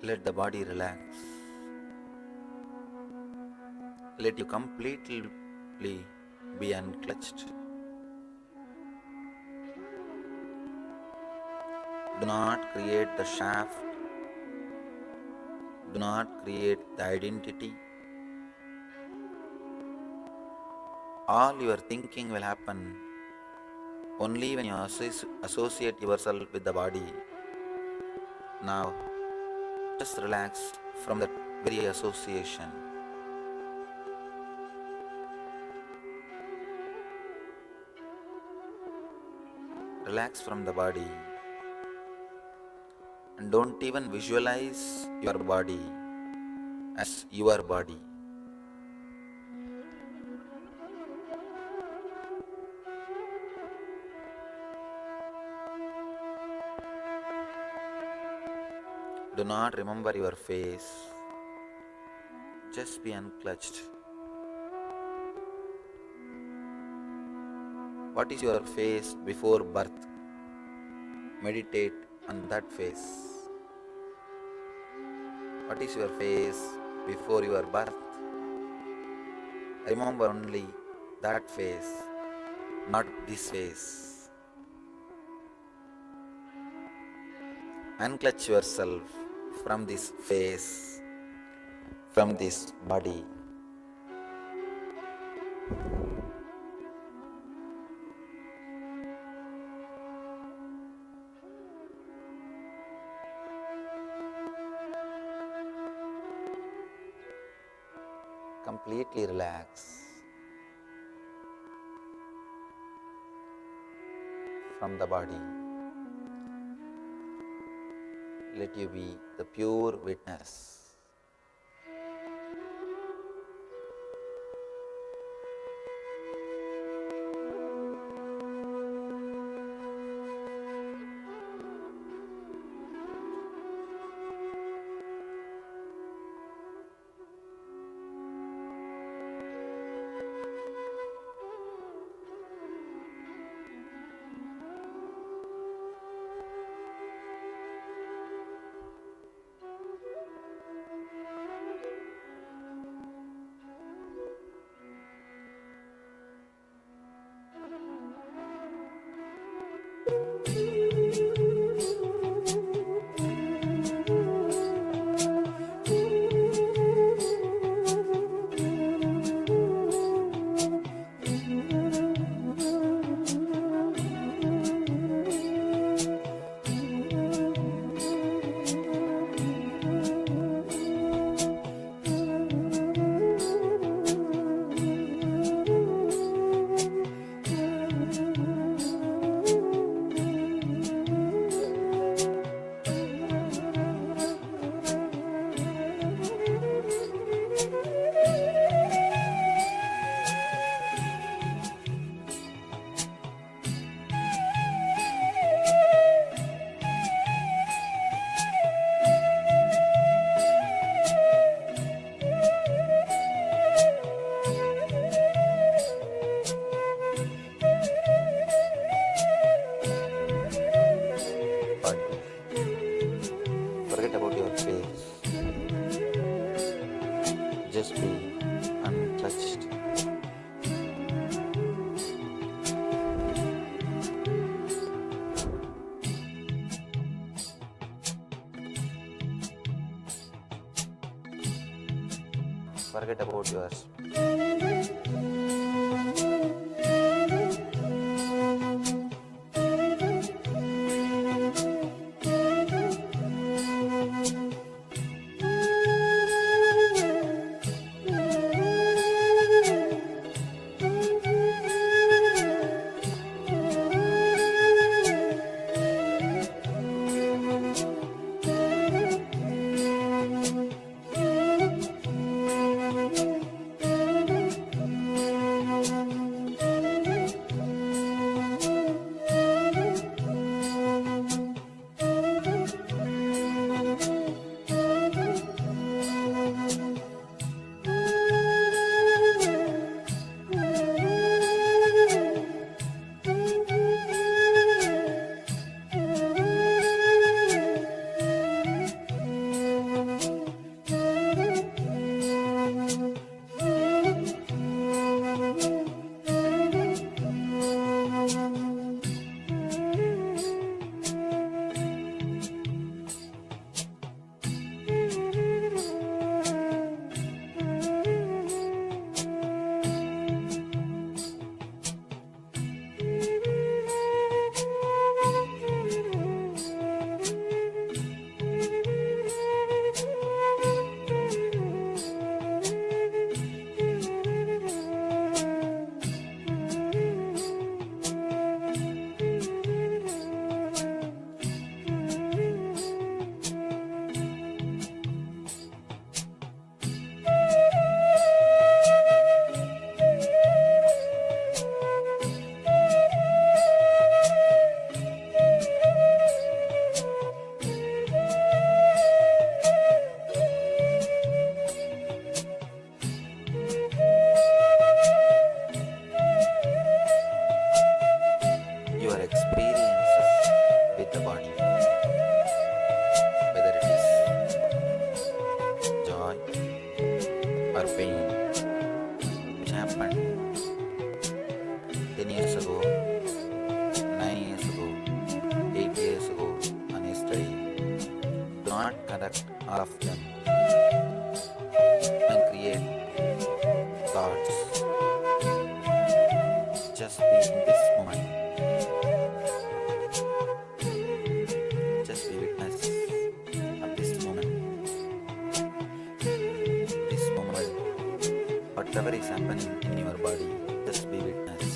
Let the body relax. Let you completely be unclutched. Do not create the shaft. Do not create the identity. All your thinking will happen only when you associate yourself with the body. Now, just relax from that very association. Relax from the body. And don't even visualize your body as your body. Do not remember your face. Just be unclutched. What is your face before birth? Meditate on that face. What is your face before your birth? Remember only that face, not this face. Unclutch yourself from this face, from this body. Completely relax from the body. Let you be the pure witness. Forget about your face. Just be untouched. Forget about yours. experiences with the body, whether it is joy or pain, which happened 10 years ago, 9 years ago, 8 years ago, on yesterday. Do not connect all of them and create thoughts. Just be in this moment. Just be witness of this moment. This moment, whatever is happening in your body, just be witness.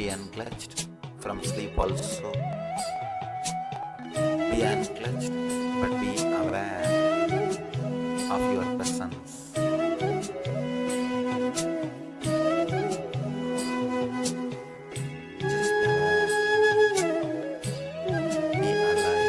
Be unclutched from sleep also. Be unclutched, but be aware of your presence. Just be aware. Be alive.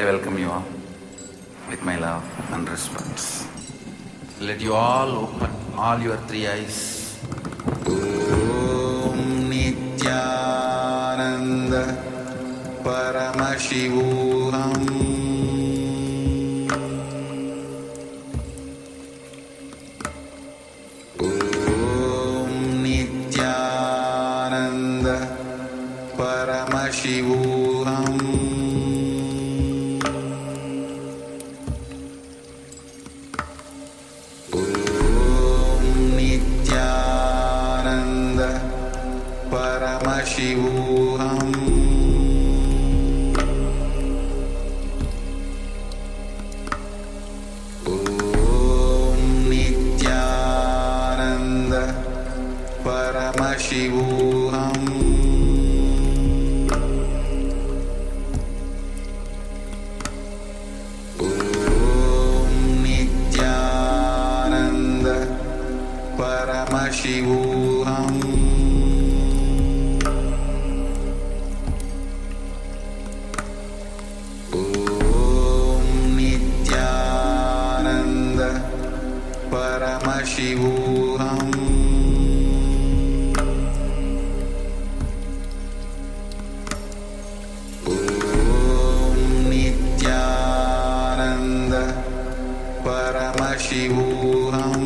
I welcome you all with my love and respect. Let you all open all your three eyes. Om Nithyananda Paramashivoham Om Nithyananda Paramashivoham Paramashivoham Om Nithyananda Paramashivoham Om Nithyananda Paramashivoham Paramashivoham Om Nithyananda Paramashivoham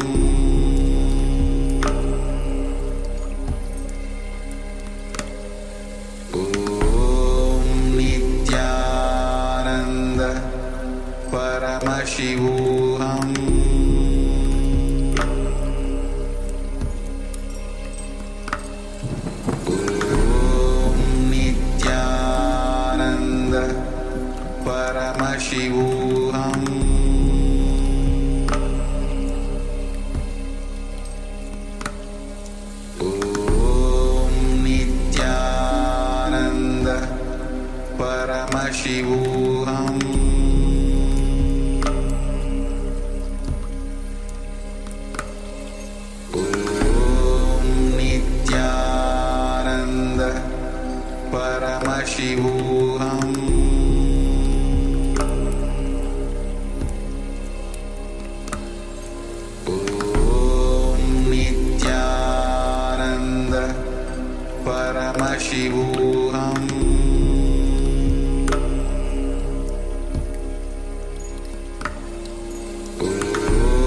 Om Nithyananda Paramashivoham Paramashivoham Om Nithyananda Paramashivoham Om Nithyananda Paramashivoham Paramashivoham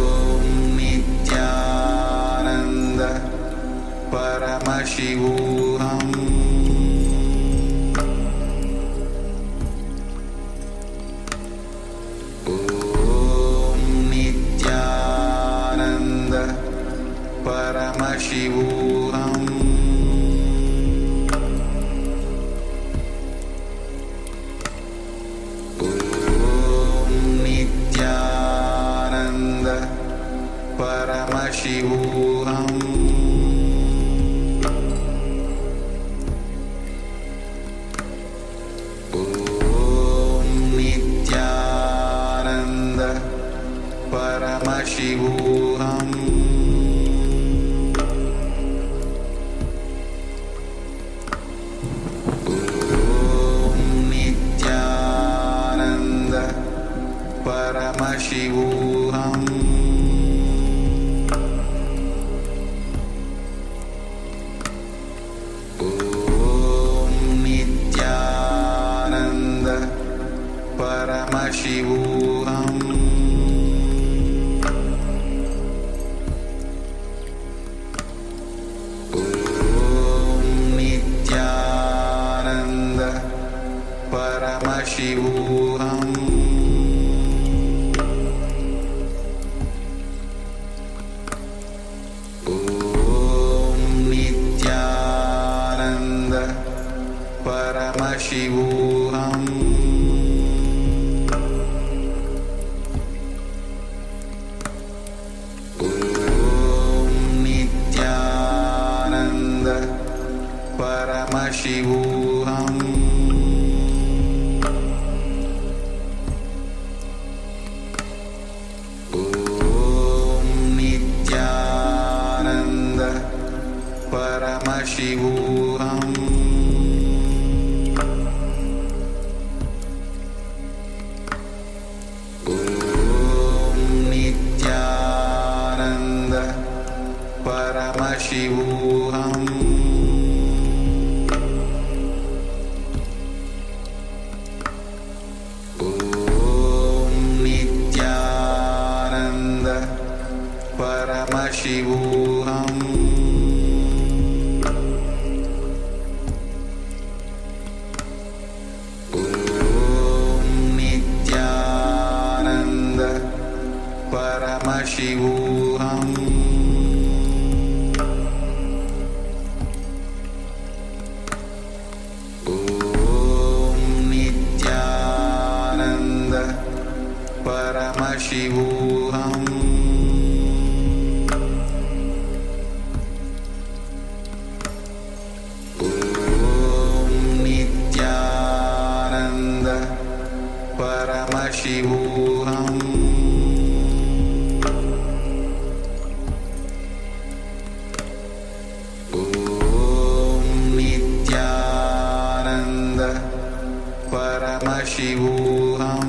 Om Nithyananda Paramashivoham Om Nithyananda Paramashivoham Paramashivoham Om Nithyananda Paramashivoham Om Nithyananda Paramashivoham Paramashivoham Om Nithyananda Paramashivoham Om Nithyananda Paramashivoham Paramashivoham Om Nithyananda Paramashivoham Paramashivoham Om Nithyananda Paramashivoham Om Nithyananda Paramashivoham.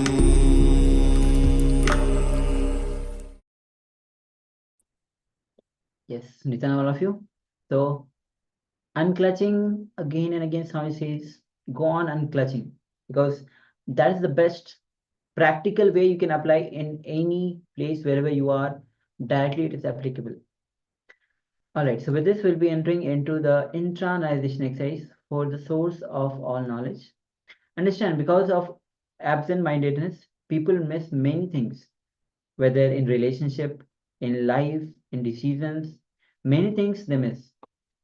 Yes, Nithyananda, all of you. So, unclutching again and again, Swami says, go on unclutching, because that is the best practical way you can apply in any place wherever you are. Directly, it is applicable. All right, so with this, we'll be entering into the internalization exercise for the source of all knowledge. Understand, because of absent-mindedness, people miss many things, whether in relationship, in life, in decisions, many things they miss.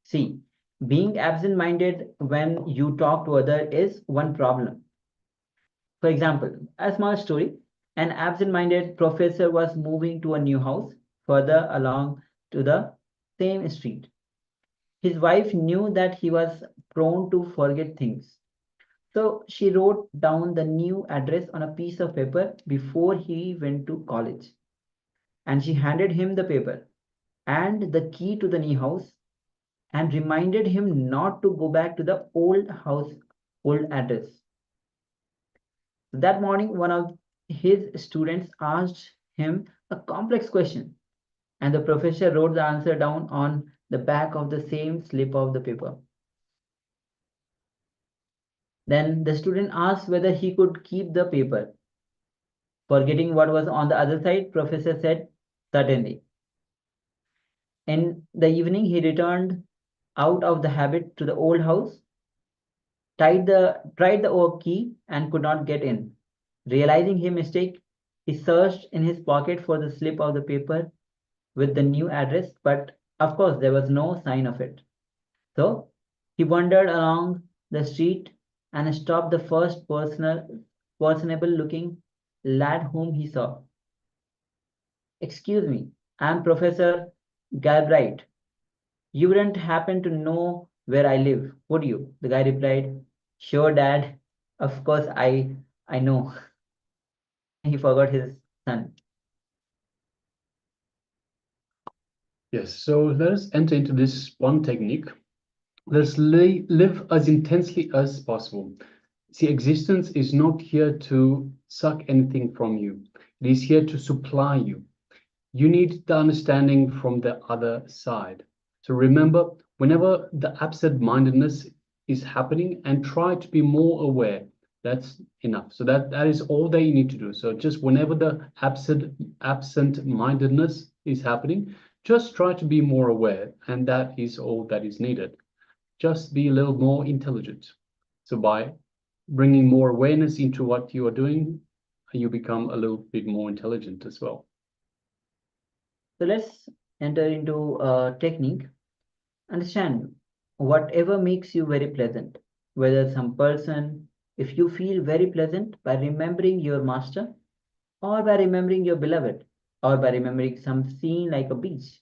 See, being absent-minded when you talk to other is one problem. For example, a small story, an absent-minded professor was moving to a new house further along to the same street. His wife knew that he was prone to forget things. So she wrote down the new address on a piece of paper before he went to college. And she handed him the paper and the key to the new house and reminded him not to go back to the old house, old address. That morning, one of his students asked him a complex question, and the professor wrote the answer down on the back of the same slip of the paper. Then the student asked whether he could keep the paper. Forgetting what was on the other side, professor said, certainly. In the evening, he returned out of the habit to the old house, tried the oak key and could not get in. Realizing his mistake, he searched in his pocket for the slip of the paper with the new address, but of course there was no sign of it. So he wandered along the street and stopped the first personable looking lad whom he saw. Excuse me, I'm Professor Galbraith. You wouldn't happen to know where I live, would you? The guy replied, sure, Dad. Of course, I know. He forgot his son. Yes, so let us enter into this one technique. Let's live as intensely as possible. See, existence is not here to suck anything from you. It is here to supply you. You need the understanding from the other side. So remember, whenever the absent-mindedness is happening, and try to be more aware. That's enough. So that is all that you need to do. So just whenever the absent-mindedness is happening, just try to be more aware, and that is all that is needed. Just be a little more intelligent. So by bringing more awareness into what you are doing, you become a little bit more intelligent as well. So let's enter into a technique. Understand, whatever makes you very pleasant, whether some person, if you feel very pleasant by remembering your master, or by remembering your beloved, or by remembering some scene like a beach.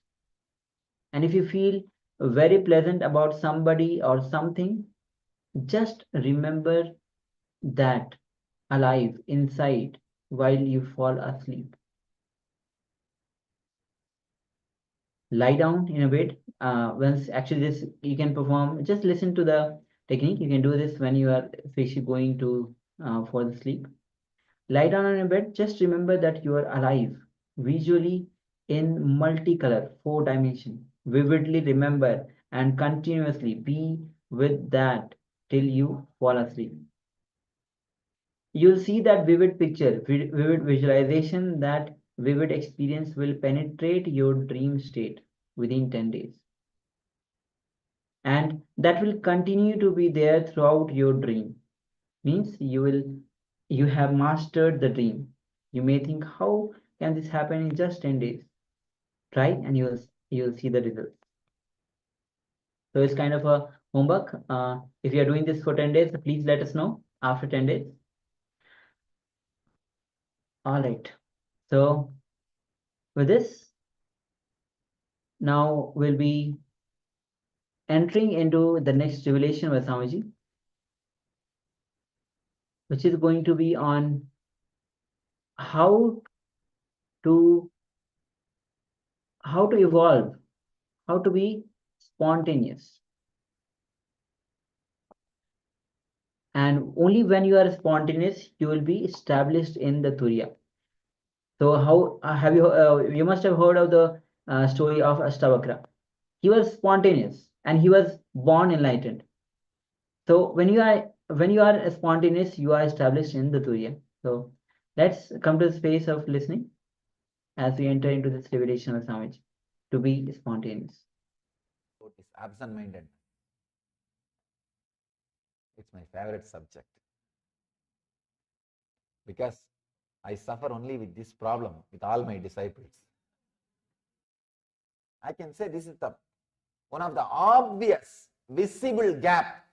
And if you feel very pleasant about somebody or something, just remember that alive inside while you fall asleep. Lie down in a bed. Once actually this you can perform, just listen to the technique. You can do this when you are actually going to fall asleep. Lie down on a bed. Just remember that you are alive, visually in multicolor, 4 dimension. Vividly remember and continuously be with that till you fall asleep. You'll see that vivid picture, vivid visualization, that vivid experience will penetrate your dream state within 10 days. And that will continue to be there throughout your dream. Means you have mastered the dream. You may think, how can this happen in just 10 days? Try and you'll see the results. So it's kind of a homework. If you are doing this for 10 days, please let us know after 10 days. All right. So with this, now we'll be entering into the next revelation by Swamiji, which is going to be on how to evolve, how to be spontaneous. And only when you are spontaneous, you will be established in the Turiya. So how have you, you must have heard of the story of Ashtavakra. He was spontaneous and he was born enlightened. So when you are spontaneous, you are established in the Turiya. So let's come to the space of listening as we enter into this revelation of Swamiji, to be spontaneous. It's absent-minded. It's my favorite subject because I suffer only with this problem with all my disciples. I can say this is one of the obvious, visible gap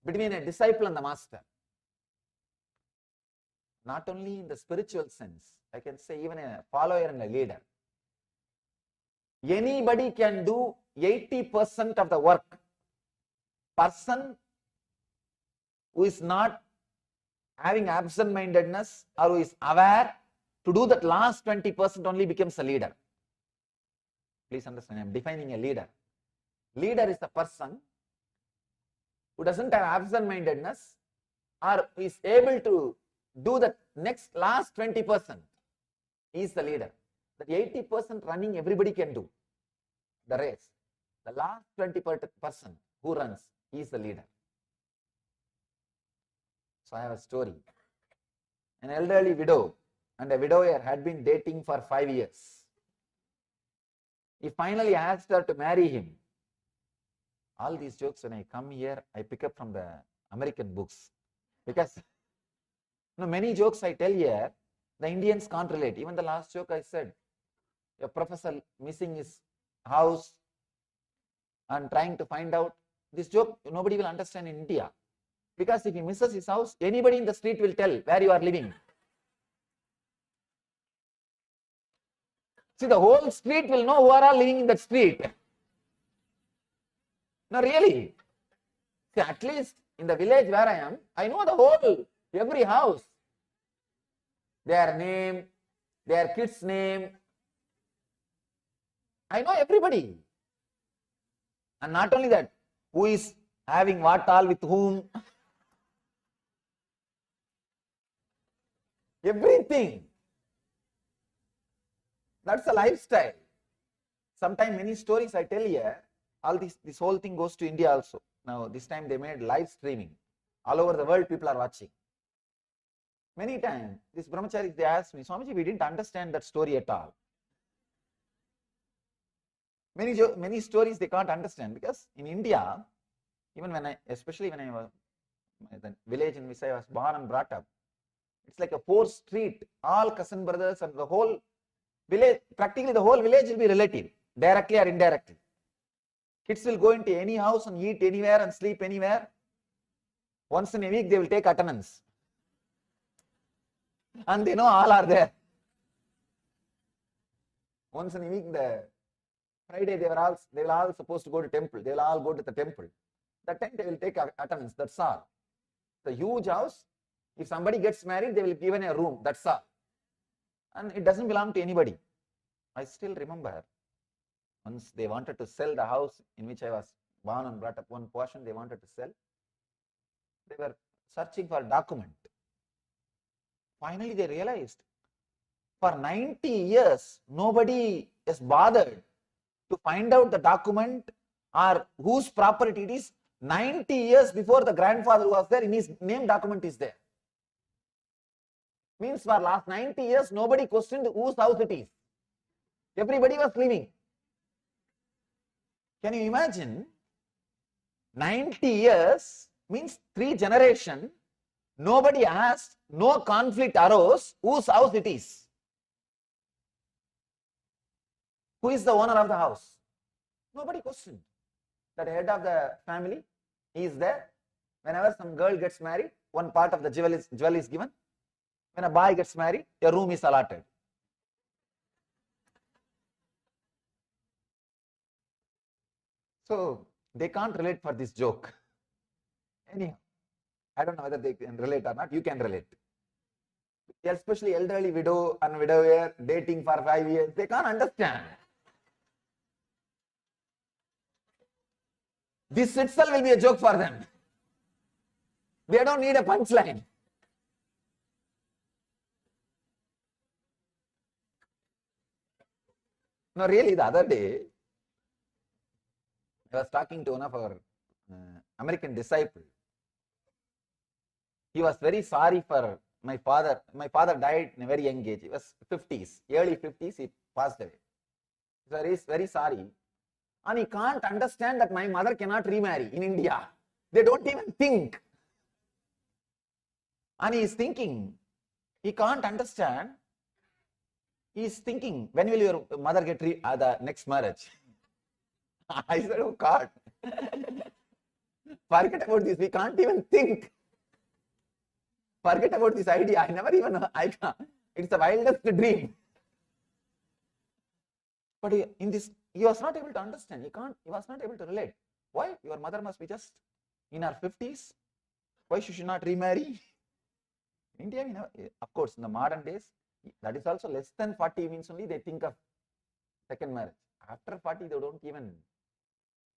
between a disciple and the master. Not only in the spiritual sense, I can say even a follower and a leader. Anybody can do 80% of the work. Person who is not having absent-mindedness or who is aware to do that last 20% only becomes a leader. Please understand, I am defining a leader. Leader is a person who doesn't have absent-mindedness or is able to do the next last 20%. He is the leader. That 80% running everybody can do the race. The last 20% who runs, he is the leader. So I have a story. An elderly widow and a widower had been dating for 5 years. He finally asked her to marry him. All these jokes, when I come here, I pick up from the American books. Because many jokes I tell here, the Indians can't relate. Even the last joke I said, a professor missing his house and trying to find out. This joke nobody will understand in India. Because if he misses his house, anybody in the street will tell where you are living. See, the whole street will know who are all living in that street. No, really. See, at least in the village where I am, I know the whole, every house. Their name, their kid's name. I know everybody. And not only that, who is having what all with whom. Everything. That's the lifestyle. Sometimes many stories I tell here, all this whole thing goes to India also. Now this time they made live streaming. All over the world people are watching. Many times these brahmacharis, they ask me, Swamiji, we didn't understand that story at all. Many stories they can't understand because in India, even especially when I was in the village in which I was born and brought up, it's like a 4th street, all cousin brothers and the whole village, practically the whole village will be relative, directly or indirectly. Kids will go into any house and eat anywhere and sleep anywhere. Once in a week they will take attendance. And they know all are there. Once in a week, the Friday they will all supposed to go to temple. They will all go to the temple. That time they will take attendance, that's all. The huge house, if somebody gets married, they will give a room, that's all. And it doesn't belong to anybody. I still remember once they wanted to sell the house in which I was born and brought up, one portion they wanted to sell. They were searching for a document. Finally they realized for 90 years nobody is bothered to find out the document or whose property it is. 90 years before the grandfather was there, in his name document is there. Means for last 90 years nobody questioned whose house it is. Everybody was living. Can you imagine? 90 years means 3 generations. Nobody asked, no conflict arose, whose house it is. Who is the owner of the house? Nobody questioned. That head of the family, he is there. Whenever some girl gets married, one part of the jewel is given. When a boy gets married, a room is allotted. So they can't relate for this joke. Anyhow, I don't know whether they can relate or not. You can relate. Especially elderly widow and widower dating for 5 years, they can't understand. This itself will be a joke for them. They don't need a punchline. No, really, the other day, I was talking to one of our American disciples. He was very sorry for my father. My father died in a very young age. He was 50s, early 50s, he passed away. So he is very sorry. And he can't understand that my mother cannot remarry in India. They don't even think. And he is thinking, he can't understand. He is thinking, when will your mother get the next marriage? I said, oh God, forget about this. We can't even think. Forget about this idea. I never even, it's the wildest dream. But in this, he was not able to understand. He was not able to relate. Why? Your mother must be just in her 50s. Why should she not remarry? In India, of course, in the modern days, that is also less than 40 means only they think of second marriage. After 40, they don't even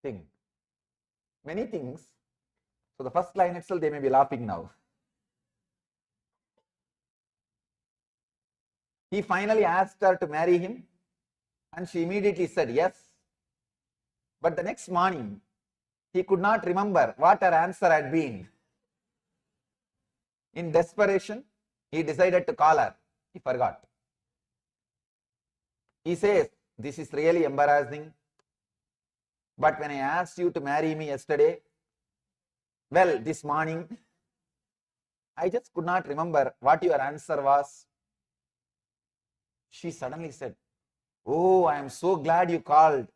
think. Many things. So the first line itself, they may be laughing now. He finally asked her to marry him, and she immediately said yes. But the next morning, he could not remember what her answer had been. In desperation, he decided to call her. He forgot. He says, this is really embarrassing. But when I asked you to marry me yesterday, well, this morning, I just could not remember what your answer was. She suddenly said, oh, I am so glad you called.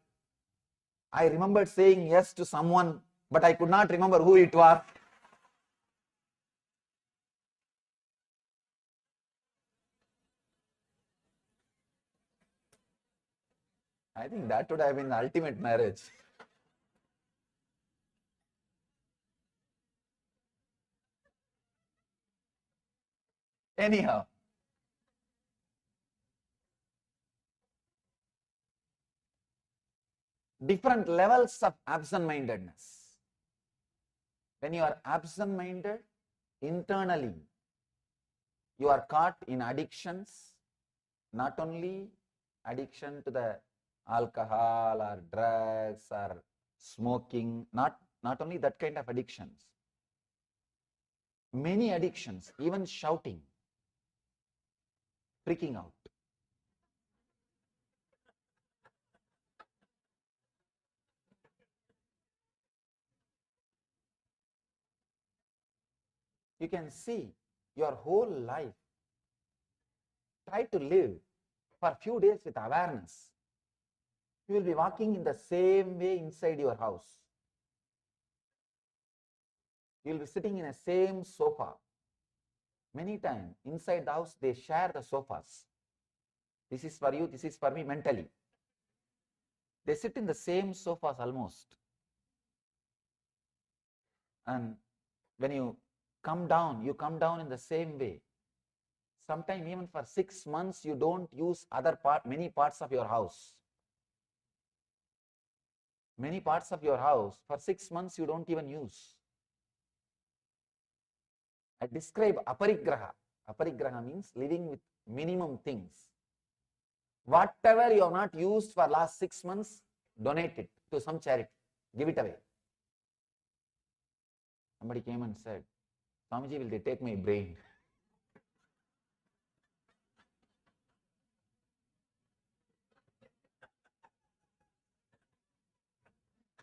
I remembered saying yes to someone, but I could not remember who it was. I think that would have been the ultimate marriage. Anyhow, different levels of absent-mindedness. When you are absent-minded, internally, you are caught in addictions, not only addiction to the alcohol or drugs or smoking, not only that kind of addictions. Many addictions, even shouting, freaking out. You can see your whole life. Try to live for a few days with awareness. You will be walking in the same way inside your house. You will be sitting in a same sofa. Many times inside the house they share the sofas. This is for you, this is for me mentally. They sit in the same sofas almost. And when you come down in the same way. Sometimes even for 6 months you don't use many parts of your house. Many parts of your house for 6 months you don't even use. I describe aparigraha. Aparigraha means living with minimum things. Whatever you have not used for last 6 months, donate it to some charity. Give it away. Somebody came and said, Swamiji, will they take my brain?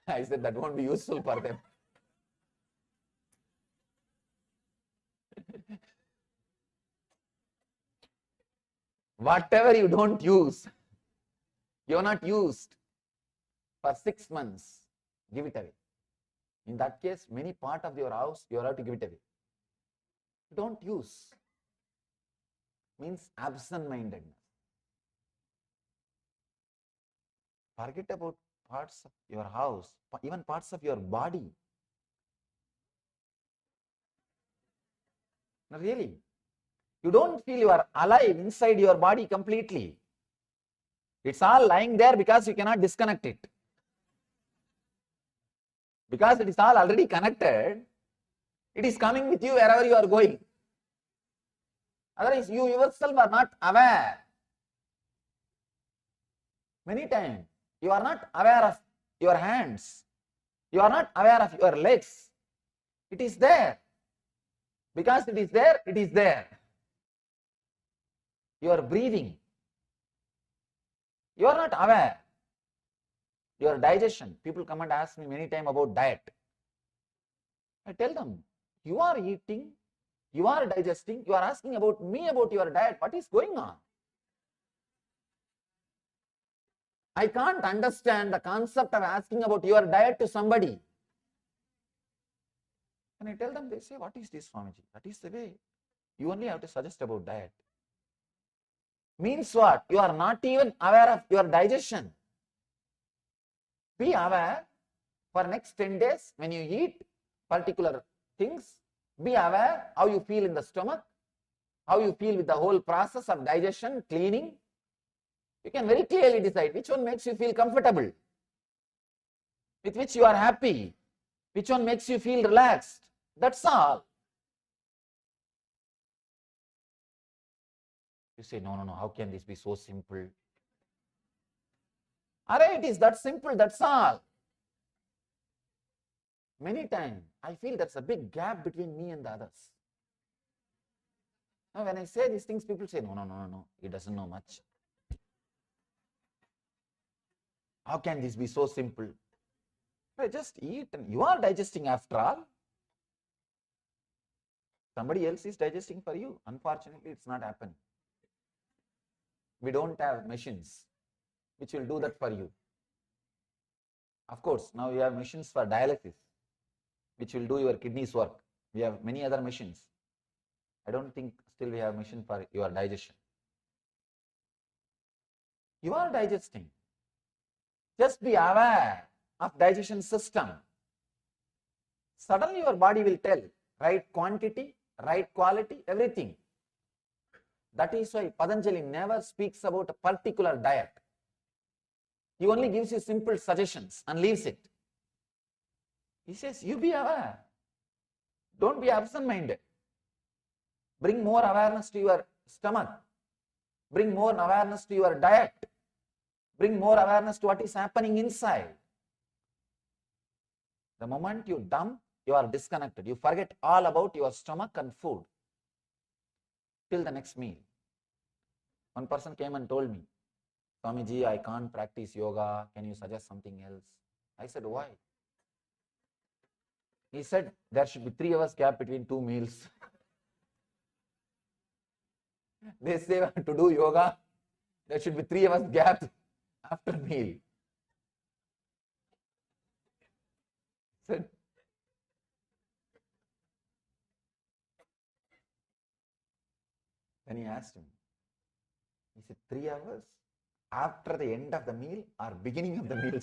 I said, that won't be useful for them. Whatever you don't use, you have not used for 6 months, give it away. In that case, many part of your house, you have to give it away. Don't use. Means absent-mindedness. Forget about parts of your house, even parts of your body. No, really. You don't feel you are alive inside your body completely. It's all lying there because you cannot disconnect it. Because it is all already connected, it is coming with you wherever you are going. Otherwise, you yourself are not aware. Many times, you are not aware of your hands. You are not aware of your legs. It is there. Because it is there, it is there. You are breathing. You are not aware. Your digestion. People come and ask me many times about diet. I tell them, you are eating, you are digesting, you are asking about me about your diet. What is going on? I can't understand the concept of asking about your diet to somebody. And I tell them, they say, what is this, Swamiji? That is the way. You only have to suggest about diet. Means what? You are not even aware of your digestion. Be aware for next 10 days when you eat particular things. Be aware how you feel in the stomach, how you feel with the whole process of digestion, cleaning. You can very clearly decide which one makes you feel comfortable, with which you are happy, which one makes you feel relaxed. That's all. You say, no, how can this be so simple? It is that simple, that's all. Many times, I feel there's a big gap between me and the others. Now, when I say these things, people say, no, he doesn't know much. How can this be so simple? Just eat and you are digesting after all. Somebody else is digesting for you. Unfortunately, it's not happening. We don't have machines which will do that for you. Of course, now we have machines for dialysis which will do your kidneys work. We have many other machines. I don't think still we have a machine for your digestion. You are digesting. Just be aware of digestion system. Suddenly your body will tell right quantity, right quality, everything. That is why Patanjali never speaks about a particular diet. He only gives you simple suggestions and leaves it. He says, you be aware. Don't be absent-minded. Bring more awareness to your stomach. Bring more awareness to your diet. Bring more awareness to what is happening inside. The moment you dump, you are disconnected. You forget all about your stomach and food till the next meal. One person came and told me, Swamiji, I can't practice yoga. Can you suggest something else? I said, why? He said, there should be 3 hours gap between 2 meals. They say to do yoga, there should be 3 hours gap after meal. Said, then he asked him, he said, 3 hours after the end of the meal or beginning of the meal?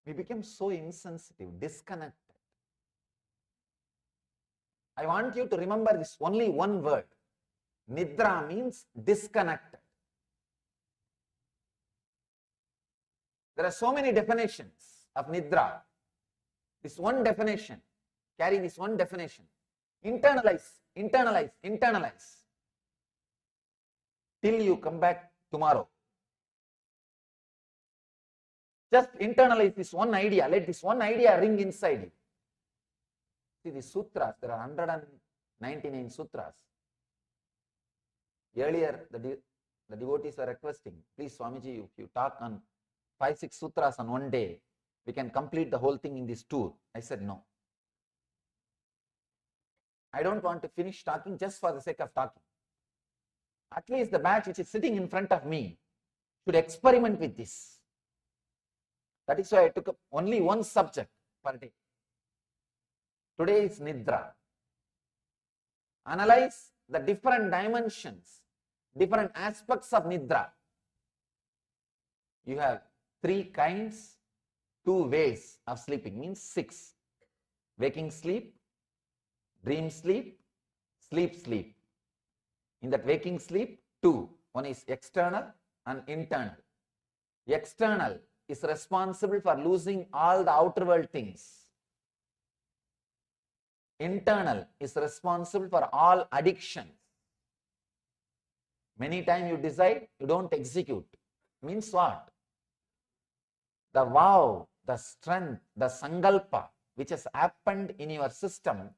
We became so insensitive, disconnected. I want you to remember this only one word. Nidra means disconnected. There are so many definitions of Nidra. This one definition, carry this one definition. Internalize, internalize, internalize. Till you come back tomorrow. Just internalize this one idea. Let this one idea ring inside you. See the sutras, there are 199 sutras. Earlier, the devotees were requesting, please Swamiji, if you talk on 5-6 sutras on one day, we can complete the whole thing in this tour. I said no. I don't want to finish talking just for the sake of talking. At least the batch which is sitting in front of me should experiment with this. That is why I took up only one subject per day. Today is Nidra. Analyze, the different dimensions, different aspects of Nidra. You have 3 kinds, 2 ways of sleeping, means 6. Waking sleep, dream sleep, sleep. In that waking sleep, 2. One is external and internal. External is responsible for losing all the outer world things. Internal is responsible for all addictions. Many times you decide, you don't execute. Means what? The vow, the strength, the sankalpa which has happened in your system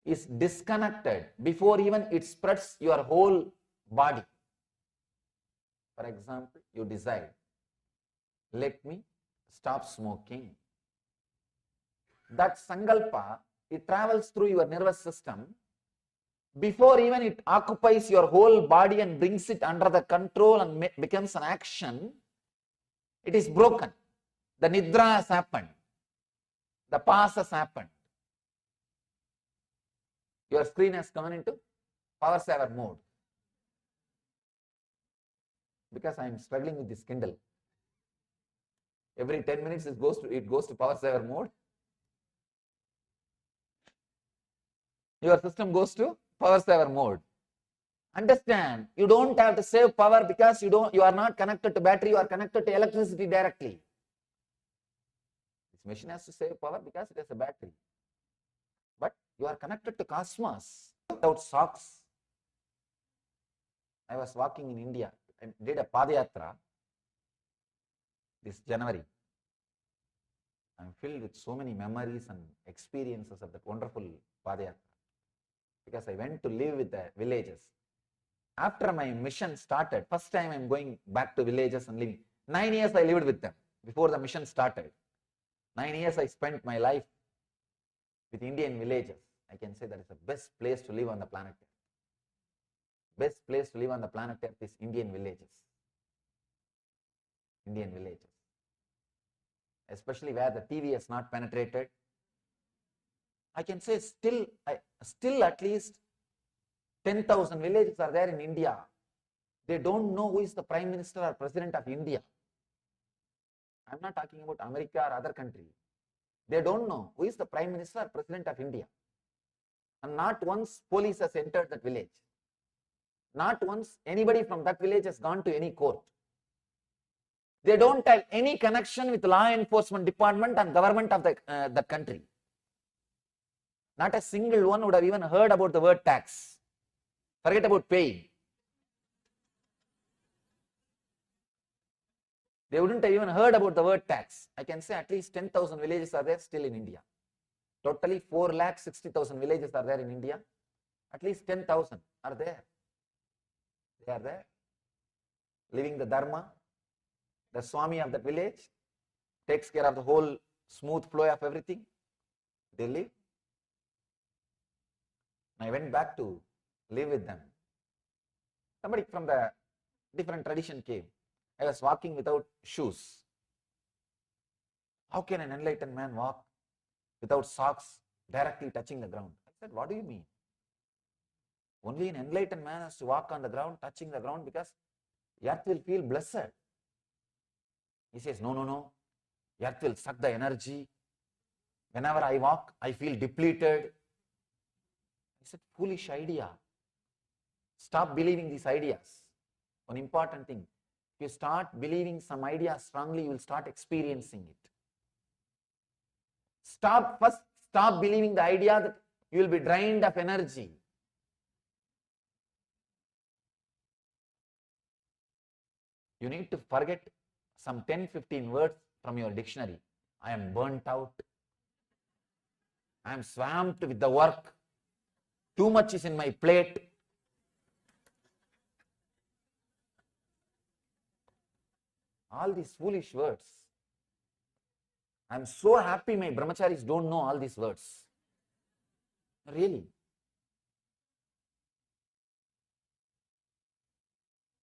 is disconnected before even it spreads your whole body. For example, you decide, let me stop smoking. That sankalpa, it travels through your nervous system. Before even it occupies your whole body and brings it under the control and becomes an action, it is broken. The nidra has happened. The pass has happened. Your screen has gone into power saver mode. Because I am struggling with this Kindle. Every 10 minutes it goes to power saver mode. Your system goes to power saver mode. Understand, you don't have to save power because you are not connected to battery, you are connected to electricity directly. This machine has to save power because it has a battery. But you are connected to cosmos without socks. I was walking in India and did a Padayatra this January. I am filled with so many memories and experiences of that wonderful Padayatra. Because I went to live with the villagers. After my mission started, first time I am going back to villages and living. 9 years I lived with them before the mission started. 9 years I spent my life with Indian villages. I can say that is the best place to live on the planet Earth. Best place to live on the planet Earth is Indian villages. Indian villages. Especially where the TV has not penetrated. I can say still at least 10,000 villages are there in India. They don't know who is the Prime Minister or President of India. I'm not talking about America or other country. They don't know who is the Prime Minister or President of India. And not once police has entered that village. Not once anybody from that village has gone to any court. They don't have any connection with law enforcement department and government of the country. Not a single one would have even heard about the word tax. Forget about paying. They wouldn't have even heard about the word tax. I can say at least 10,000 villages are there still in India. Totally 4,60,000 villages are there in India. At least 10,000 are there. They are there. Living the Dharma. The Swami of that village takes care of the whole smooth flow of everything. They live. I went back to live with them. Somebody from the different tradition came. I was walking without shoes. How can an enlightened man walk without socks directly touching the ground? I said, what do you mean? Only an enlightened man has to walk on the ground, touching the ground, because earth will feel blessed. He says, no. Earth will suck the energy. Whenever I walk, I feel depleted. I said, foolish idea. Stop believing these ideas. One important thing. If you start believing some idea strongly, you will start experiencing it. Stop believing the idea that you will be drained of energy. You need to forget some 10-15 words from your dictionary. I am burnt out. I am swamped with the work. Too much is in my plate. All these foolish words. I am so happy my brahmacharis don't know all these words. Really.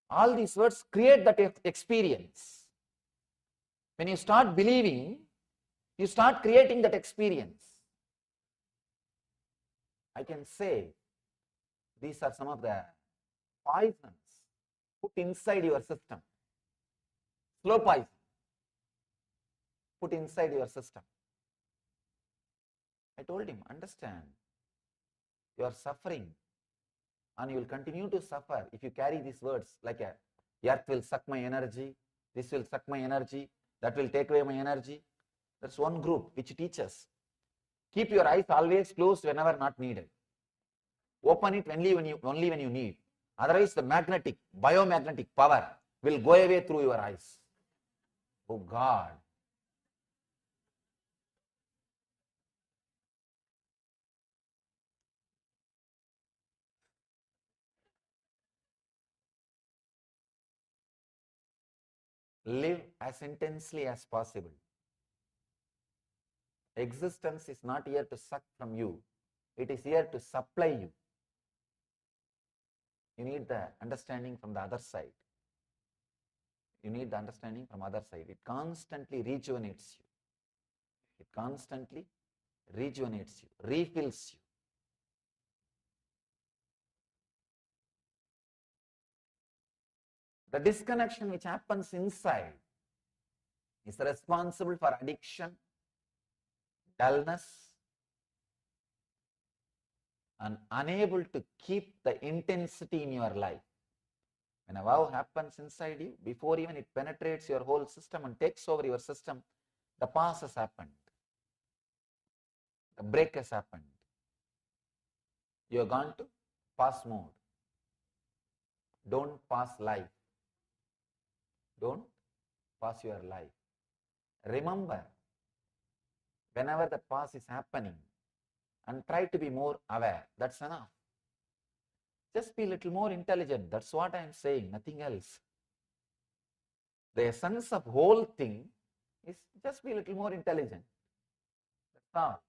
All these words create that experience. When you start believing, you start creating that experience. I can say These are some of the poisons put inside your system. Slow poison put inside your system. I told him, understand, you are suffering and you will continue to suffer if you carry these words like a earth will suck my energy, this will suck my energy, that will take away my energy. That's one group which teaches. Keep your eyes always closed whenever not needed. Open it only when you need. Otherwise, the magnetic, biomagnetic power will go away through your eyes. Oh God. Live as intensely as possible. Existence is not here to suck from you. It is here to supply you. You need the understanding from the other side. You need the understanding from the other side. It constantly rejuvenates you. It constantly rejuvenates you, refills you. The disconnection which happens inside is responsible for addiction, dullness, and unable to keep the intensity in your life. When a vow happens inside you, before even it penetrates your whole system and takes over your system, the pause has happened. The break has happened. You have gone to pause mode. Don't pass life. Don't pass your life. Remember, whenever the pause is happening, and try to be more aware. That's enough. Just be a little more intelligent. That's what I am saying, nothing else. The essence of whole thing is just be a little more intelligent. That's all.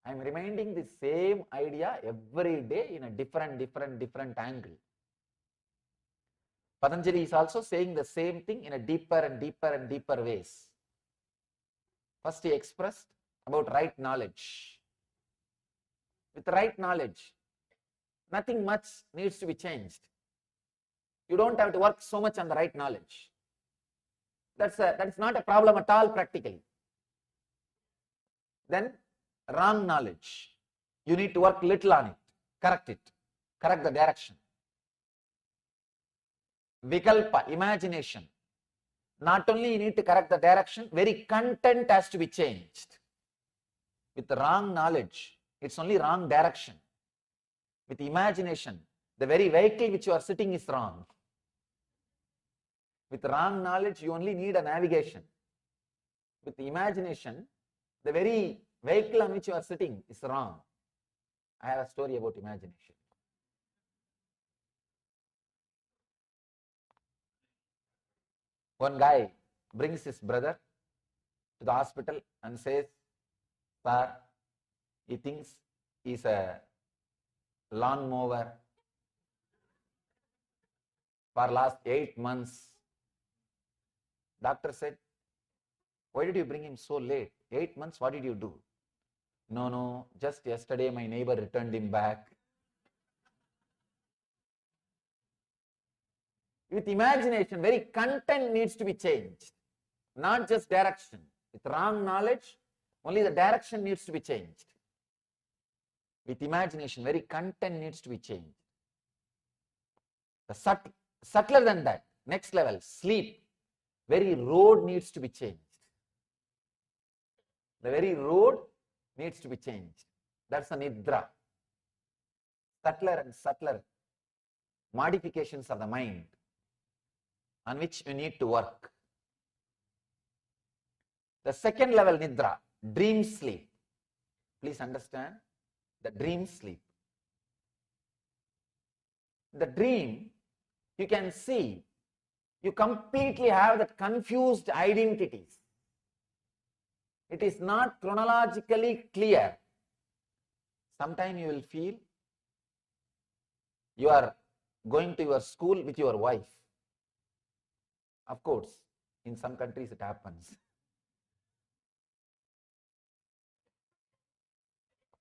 I am reminding the same idea every day in a different angle. Patanjali is also saying the same thing in a deeper and deeper ways. First he expressed about right knowledge. With right knowledge, nothing much needs to be changed. You don't have to work so much on the right knowledge. That's not a problem at all practically. Then wrong knowledge. You need to work little on it. Correct the direction. Vikalpa, imagination. Not only you need to correct the direction, very content has to be changed. With the wrong knowledge, it's only wrong direction. With imagination, the very vehicle which you are sitting is wrong. With wrong knowledge, you only need a navigation. With the imagination, the very vehicle on which you are sitting is wrong. I have a story about imagination. One guy brings his brother to the hospital and says, "Sir, he thinks he's a lawnmower for last 8 months. Doctor said, "Why did you bring him so late? 8 months, what did you do?" No, just yesterday my neighbor returned him back." With imagination, very content needs to be changed, not just direction. With wrong knowledge, only the direction needs to be changed. With imagination, very content needs to be changed. The subtler than that, next level, sleep, very road needs to be changed. The very road needs to be changed. That's a nidra. Subtler and subtler modifications of the mind on which you need to work. The second level nidra, dream sleep. Please understand the dream sleep. The dream, you can see, you completely have that confused identities. It is not chronologically clear. Sometimes you will feel you are going to your school with your wife. Of course, in some countries it happens.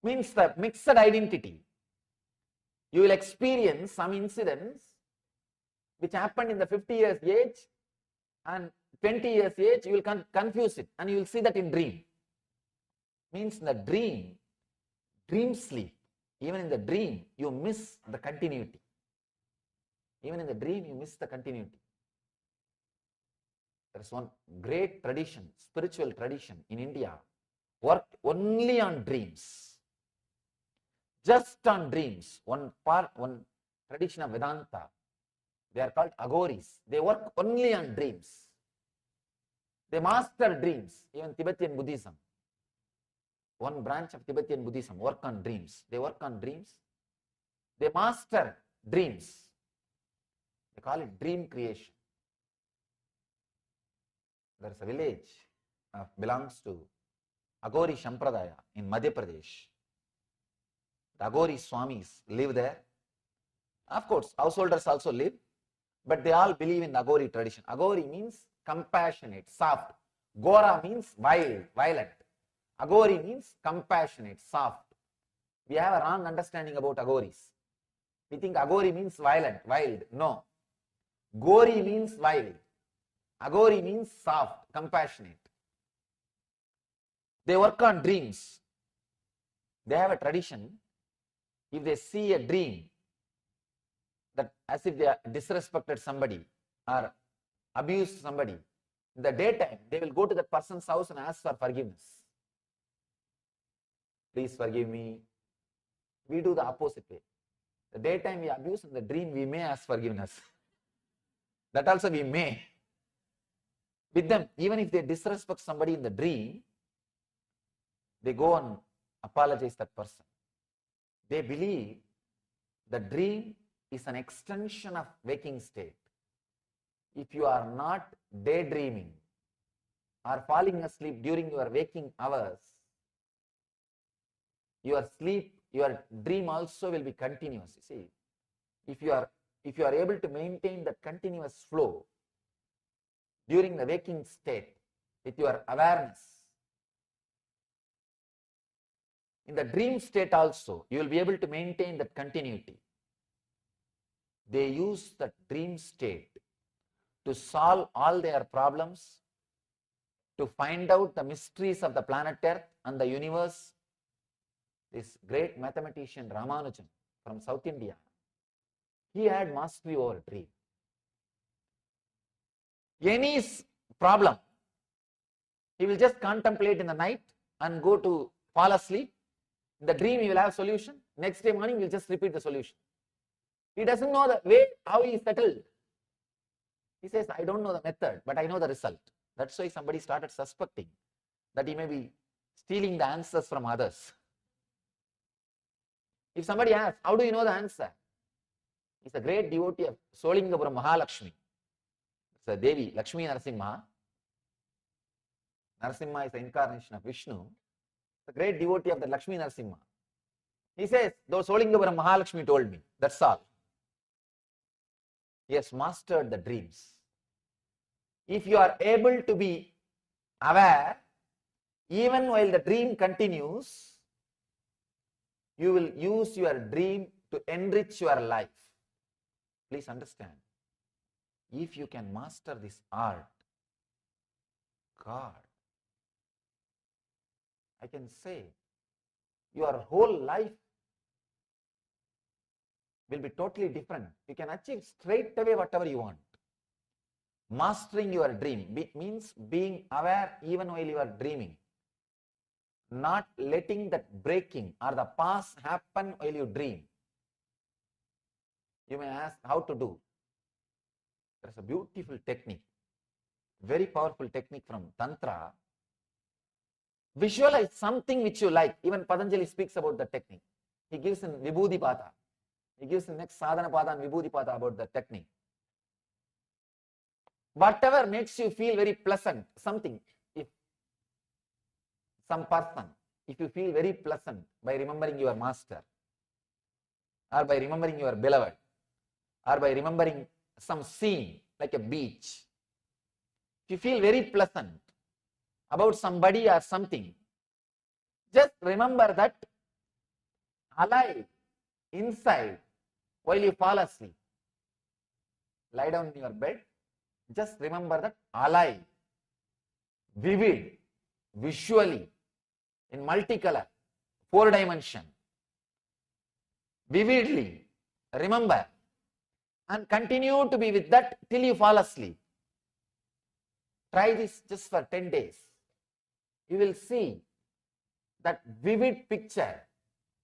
Means the mixed identity. You will experience some incidents which happened in the 50 years age and 20 years age. You will confuse it, and you will see that in dream. Means in the dream sleep, even in the dream, you miss the continuity. Even in the dream, you miss the continuity. There is one great tradition, spiritual tradition in India, worked only on dreams. Just on dreams. One tradition of Vedanta, they are called Aghoris. They work only on dreams. They master dreams. Even Tibetan Buddhism, one branch of Tibetan Buddhism, work on dreams. They work on dreams. They master dreams. They call it dream creation. There is a village belongs to Aghori Sampradaya in Madhya Pradesh. The Aghori Swamis live there. Of course, householders also live, but they all believe in the Aghori tradition. Aghori means compassionate, soft. Gora means wild, violent. Aghori means compassionate, soft. We have a wrong understanding about Aghoris. We think Aghori means violent, wild. No. Gori means wild. Aghori means soft, compassionate. They work on dreams. They have a tradition. If they see a dream that as if they disrespected somebody or abused somebody, in the daytime, they will go to that person's house and ask for forgiveness. Please forgive me. We do the opposite way. The daytime we abuse, in the dream we may ask forgiveness. That also we may. With them, even if they disrespect somebody in the dream, they go and apologize that person. They believe the dream is an extension of waking state. If you are not daydreaming or falling asleep during your waking hours, your sleep, your dream also will be continuous. You see, if you are able to maintain that continuous flow during the waking state with your awareness, in the dream state also, you will be able to maintain that continuity. They use the dream state to solve all their problems, to find out the mysteries of the planet Earth and the universe. This great mathematician Ramanujan from South India, he had mastery over dream. Any problem, he will just contemplate in the night and go to fall asleep. In the dream, he will have solution. Next day morning, he will just repeat the solution. He doesn't know the way how he settled. He says, I don't know the method, but I know the result. That's why somebody started suspecting that he may be stealing the answers from others. If somebody asks, how do you know the answer? He's a great devotee of Solingapuram Mahalakshmi. It's a Devi, Lakshmi Narasimha. Narasimha is the incarnation of Vishnu. The great devotee of the Lakshmi Narasimha. He says, though Solingapuram Mahalakshmi told me, that's all. He has mastered the dreams. If you are able to be aware, even while the dream continues, you will use your dream to enrich your life. Please understand, if you can master this art, God, I can say, your whole life will be totally different. You can achieve straight away whatever you want. Mastering your dream means being aware even while you are dreaming. Not letting that breaking or the past happen while you dream. You may ask how to do. There is a beautiful technique, very powerful technique from Tantra. Visualize something which you like. Even Patanjali speaks about the technique. He gives in Vibhudipada. He gives in next Sadhanapada and Vibhudipada about the technique. Whatever makes you feel very pleasant, something, if some person, if you feel very pleasant by remembering your master, or by remembering your beloved, or by remembering some scene like a beach, if you feel very pleasant about somebody or something, just remember that alive inside while you fall asleep. Lie down in your bed, just remember that alive, vivid, visually, in multicolor, 4 dimension, vividly, remember, and continue to be with that till you fall asleep. Try this just for 10 days. You will see that vivid picture,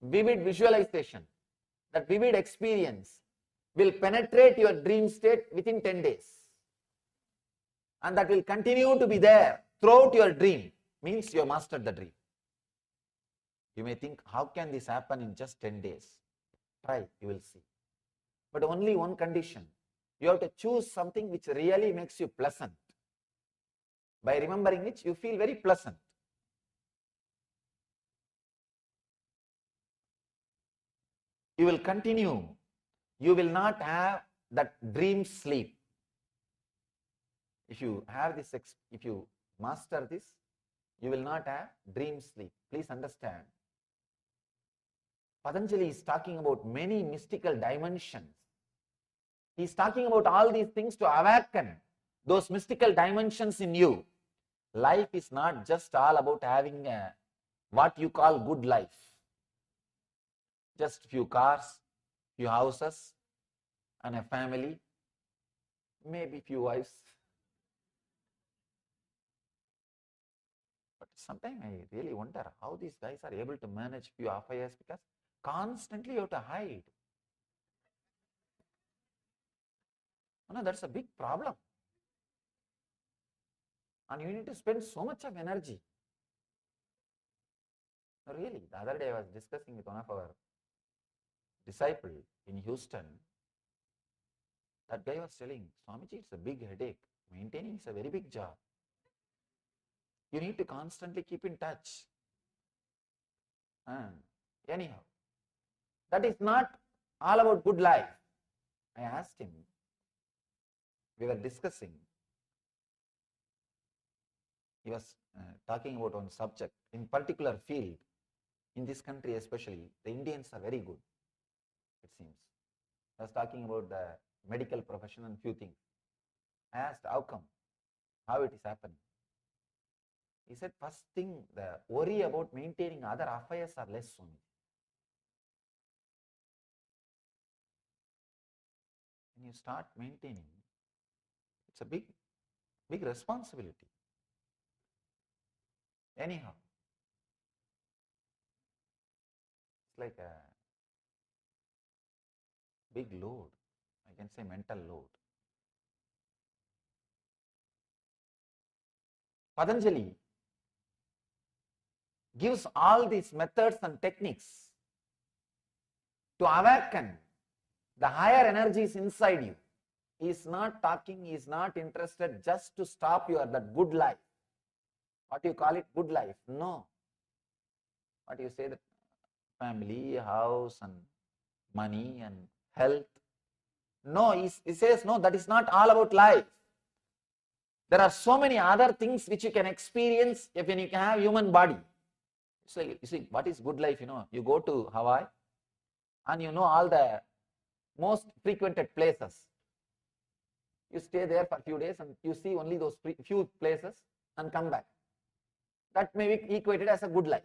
vivid visualization, that vivid experience will penetrate your dream state within 10 days. And that will continue to be there throughout your dream. Means you have mastered the dream. You may think, how can this happen in just 10 days? Try, you will see. But only one condition. You have to choose something which really makes you pleasant. By remembering which you feel very pleasant. You will continue. You will not have that dream sleep. If you have this, if you master this, you will not have dream sleep. Please understand. Patanjali is talking about many mystical dimensions. He is talking about all these things to awaken those mystical dimensions in you. Life is not just all about having what you call good life. Just few cars, few houses, and a family, maybe few wives. But sometimes I really wonder how these guys are able to manage few affairs, because constantly you have to hide. No, that's a big problem. And you need to spend so much of energy. Really, the other day I was discussing with one of our disciples in Houston. That guy was telling, Swamiji, it's a big headache. Maintaining is a very big job. You need to constantly keep in touch. And anyhow, that is not all about good life. I asked him, we were discussing, he was talking about one subject, in particular field, in this country especially, the Indians are very good, it seems. I was talking about the medical profession and few things. I asked, how come? How it is happening? He said, first thing, the worry about maintaining other affairs are less so many. When you start maintaining, it's a big responsibility. Anyhow, it's like a big load. I can say mental load. Patanjali gives all these methods and techniques to awaken the higher energies inside you. He is not talking, he is not interested just to stop your that good life. What you call it, good life? No. What you say, that family, house and money and health. No, he says, no, that is not all about life. There are so many other things which you can experience when you can have human body. It's like, you see, what is good life? You go to Hawaii and you know all the most frequented places. You stay there for a few days and you see only those few places and come back. That may be equated as a good life.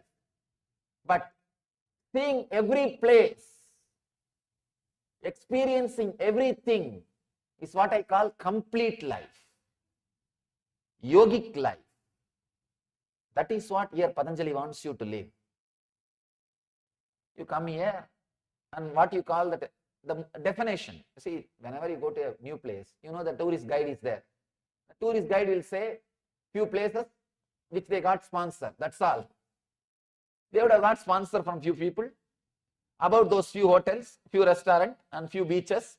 But seeing every place, experiencing everything is what I call complete life, yogic life. That is what here Patanjali wants you to live. You come here and what you call that, the definition. See, whenever you go to a new place, you know the tourist guide is there. The tourist guide will say few places which they got sponsor. That's all. They would have got sponsor from few people about those few hotels, few restaurants and few beaches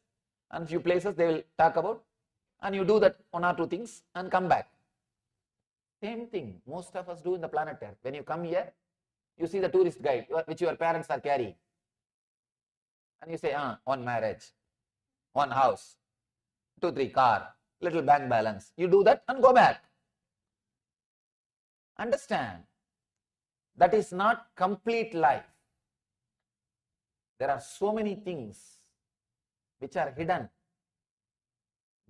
and few places they will talk about, and you do that one or two things and come back. Same thing most of us do in the planet Earth. When you come here, you see the tourist guide which your parents are carrying. And you say, one marriage, one house, 2-3 car, little bank balance. You do that and go back. Understand, that is not complete life. There are so many things which are hidden,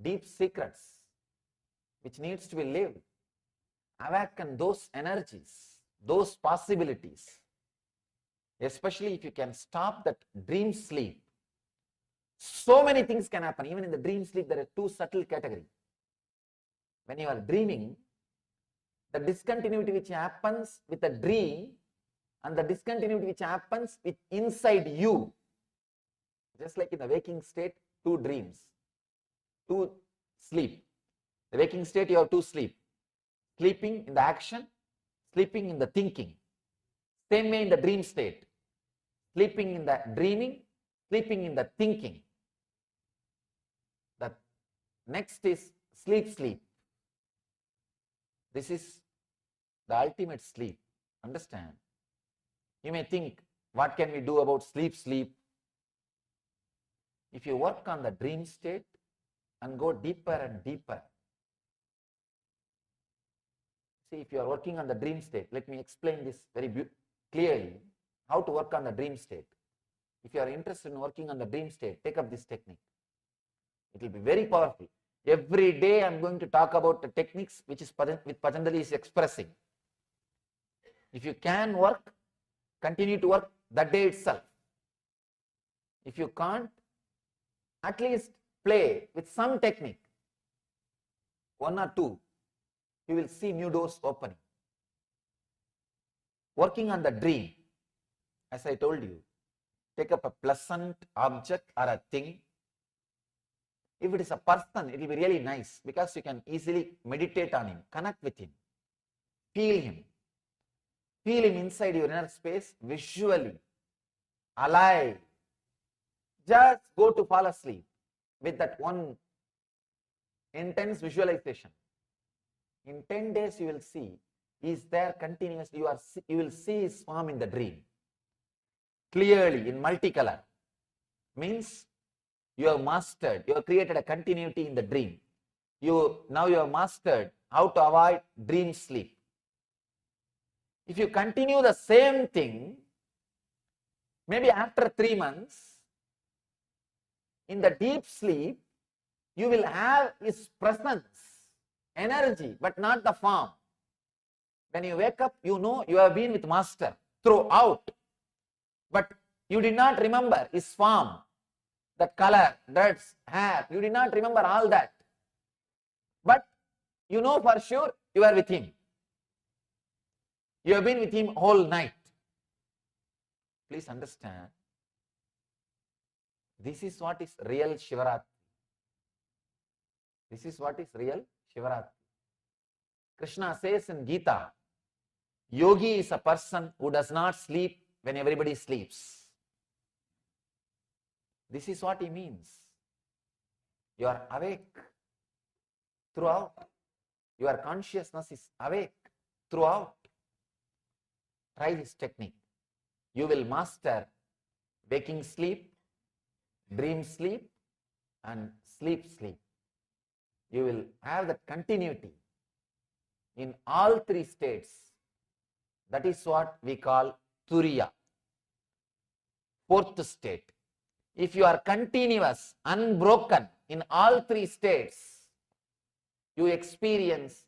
deep secrets, which needs to be lived. Awaken those energies, those possibilities. Especially if you can stop that dream sleep. So many things can happen. Even in the dream sleep, there are two subtle categories. When you are dreaming, the discontinuity which happens with the dream and the discontinuity which happens with inside you. Just like in the waking state, two dreams, two sleep. The waking state, you have two sleep. Sleeping in the action, sleeping in the thinking. Same way in the dream state. Sleeping in the dreaming, sleeping in the thinking. The next is sleep. This is the ultimate sleep. Understand? You may think, what can we do about sleep? If you work on the dream state and go deeper and deeper. See, if you are working on the dream state, let me explain this very clearly, how to work on the dream state. If you are interested in working on the dream state, take up this technique. It will be very powerful. Every day I am going to talk about the techniques which Patanjali is expressing. If you can work, continue to work that day itself. If you can't, at least play with some technique, one or two, you will see new doors opening. Working on the dream, as I told you, take up a pleasant object or a thing. If it is a person, it will be really nice because you can easily meditate on him, connect with him, feel him inside your inner space, visually, alive. Just go to fall asleep with that one intense visualization. In 10 days you will see he is there continuously. You will see his form in the dream clearly in multicolor. Means you have mastered, you have created a continuity in the dream. Now you have mastered how to avoid dream sleep. If you continue the same thing, maybe after 3 months, in the deep sleep, you will have his presence, energy, but not the form. When you wake up, you know you have been with Master throughout, but you did not remember his form, the color, dress, hair. You did not remember all that. But you know for sure you are with him. You have been with him whole night. Please understand. This is what is real Shivaratri. This is what is real Shivaratri. Krishna says in Gita, yogi is a person who does not sleep when everybody sleeps. This is what he means. You are awake throughout. Your consciousness is awake throughout. Try this technique. You will master waking sleep, dream sleep, and sleep. You will have that continuity in all three states. That is what we call Turiya, fourth state. If you are continuous, unbroken in all three states, you experience,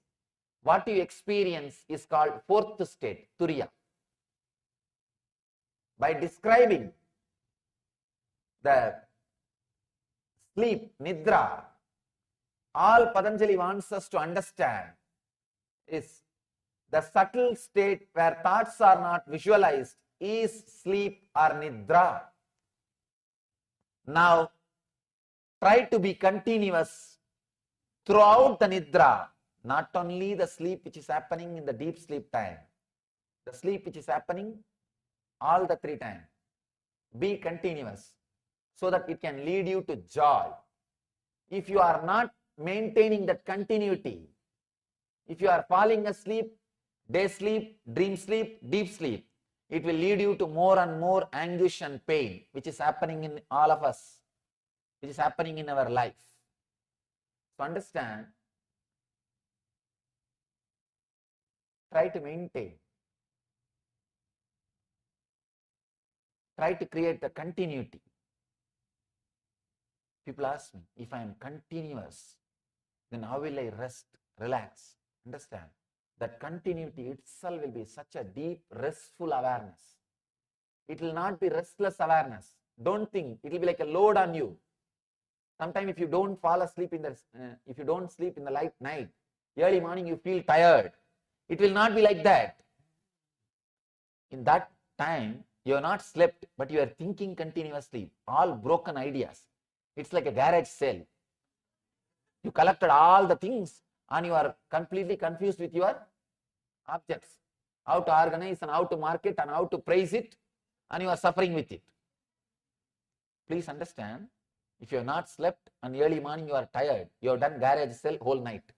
what you experience is called fourth state, Turiya. By describing the sleep, Nidra, all Patanjali wants us to understand is the subtle state where thoughts are not visualized is sleep or Nidra. Now, try to be continuous throughout the Nidra, not only the sleep which is happening in the deep sleep time, the sleep which is happening all the 3 times. Be continuous so that it can lead you to joy. If you are not maintaining that continuity, if you are falling asleep, day sleep, dream sleep, deep sleep, it will lead you to more and more anguish and pain, which is happening in all of us, which is happening in our life. So understand, try to maintain, try to create the continuity. People ask me, if I am continuous, then how will I rest, relax? Understand? That continuity itself will be such a deep, restful awareness. It will not be restless awareness. Don't think it will be like a load on you. Sometimes if you don't fall asleep if you don't sleep in the night, early morning you feel tired. It will not be like that. In that time, you are not slept, but you are thinking continuously, all broken ideas. It's like a garage sale. You collected all the things and you are completely confused with your objects. How to organize and how to market and how to price it, and you are suffering with it. Please understand, if you have not slept and early morning you are tired, you have done garage sale whole night.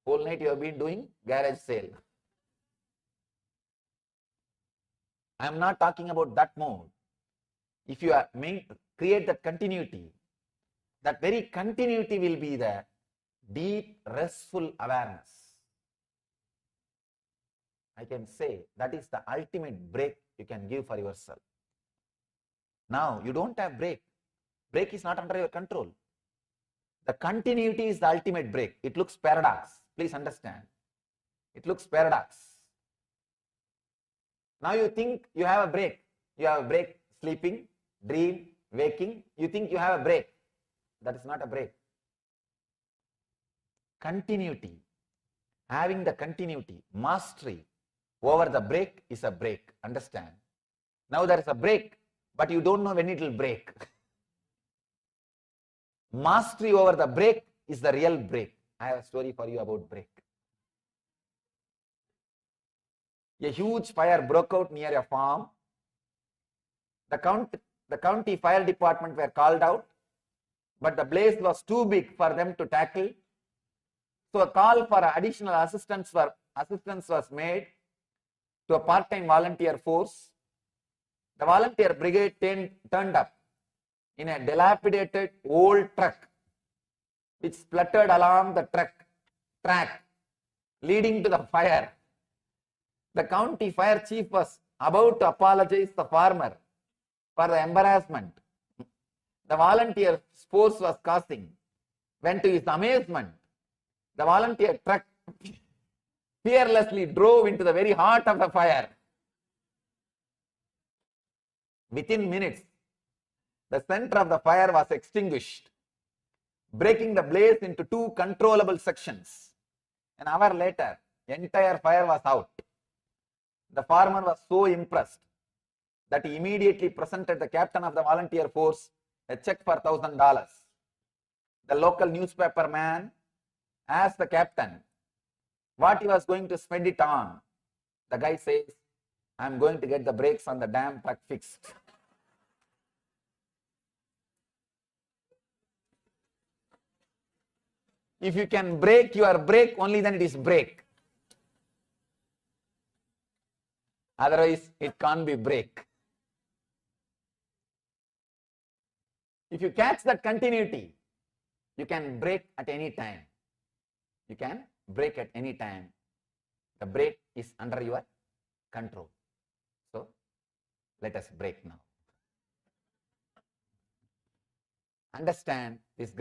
Whole night you have been doing garage sale. I am not talking about that mode. If you create that continuity, that very continuity will be the deep, restful awareness. I can say that is the ultimate break you can give for yourself. Now, you don't have break. Break is not under your control. The continuity is the ultimate break. It looks paradox. Please understand. It looks paradox. Now you think you have a break. You have a break sleeping, dream, waking. You think you have a break. That is not a break. Continuity. Having the continuity, mastery over the break is a break. Understand? Now there is a break, but you don't know when it will break. Mastery over the break is the real break. I have a story for you about break. A huge fire broke out near a farm. The county fire department were called out, but the blaze was too big for them to tackle. So a call for additional assistance was made to a part-time volunteer force. The volunteer brigade turned up in a dilapidated old truck which spluttered along the track leading to the fire. The county fire chief was about to apologize to the farmer for the embarrassment the volunteer force was causing, when to his amazement, the volunteer truck fearlessly drove into the very heart of the fire. Within minutes, the center of the fire was extinguished, breaking the blaze into two controllable sections. An hour later, the entire fire was out. The farmer was so impressed that he immediately presented the captain of the volunteer force a check for $1,000. The local newspaper man asked the captain what he was going to spend it on. The guy says, I am going to get the brakes on the damn truck fixed. If you can break your brake, only then it is brake. Otherwise, it can't be brake. If you catch that continuity, you can break at any time. You can break at any time. The brake is under your control. So, let us break now. Understand this great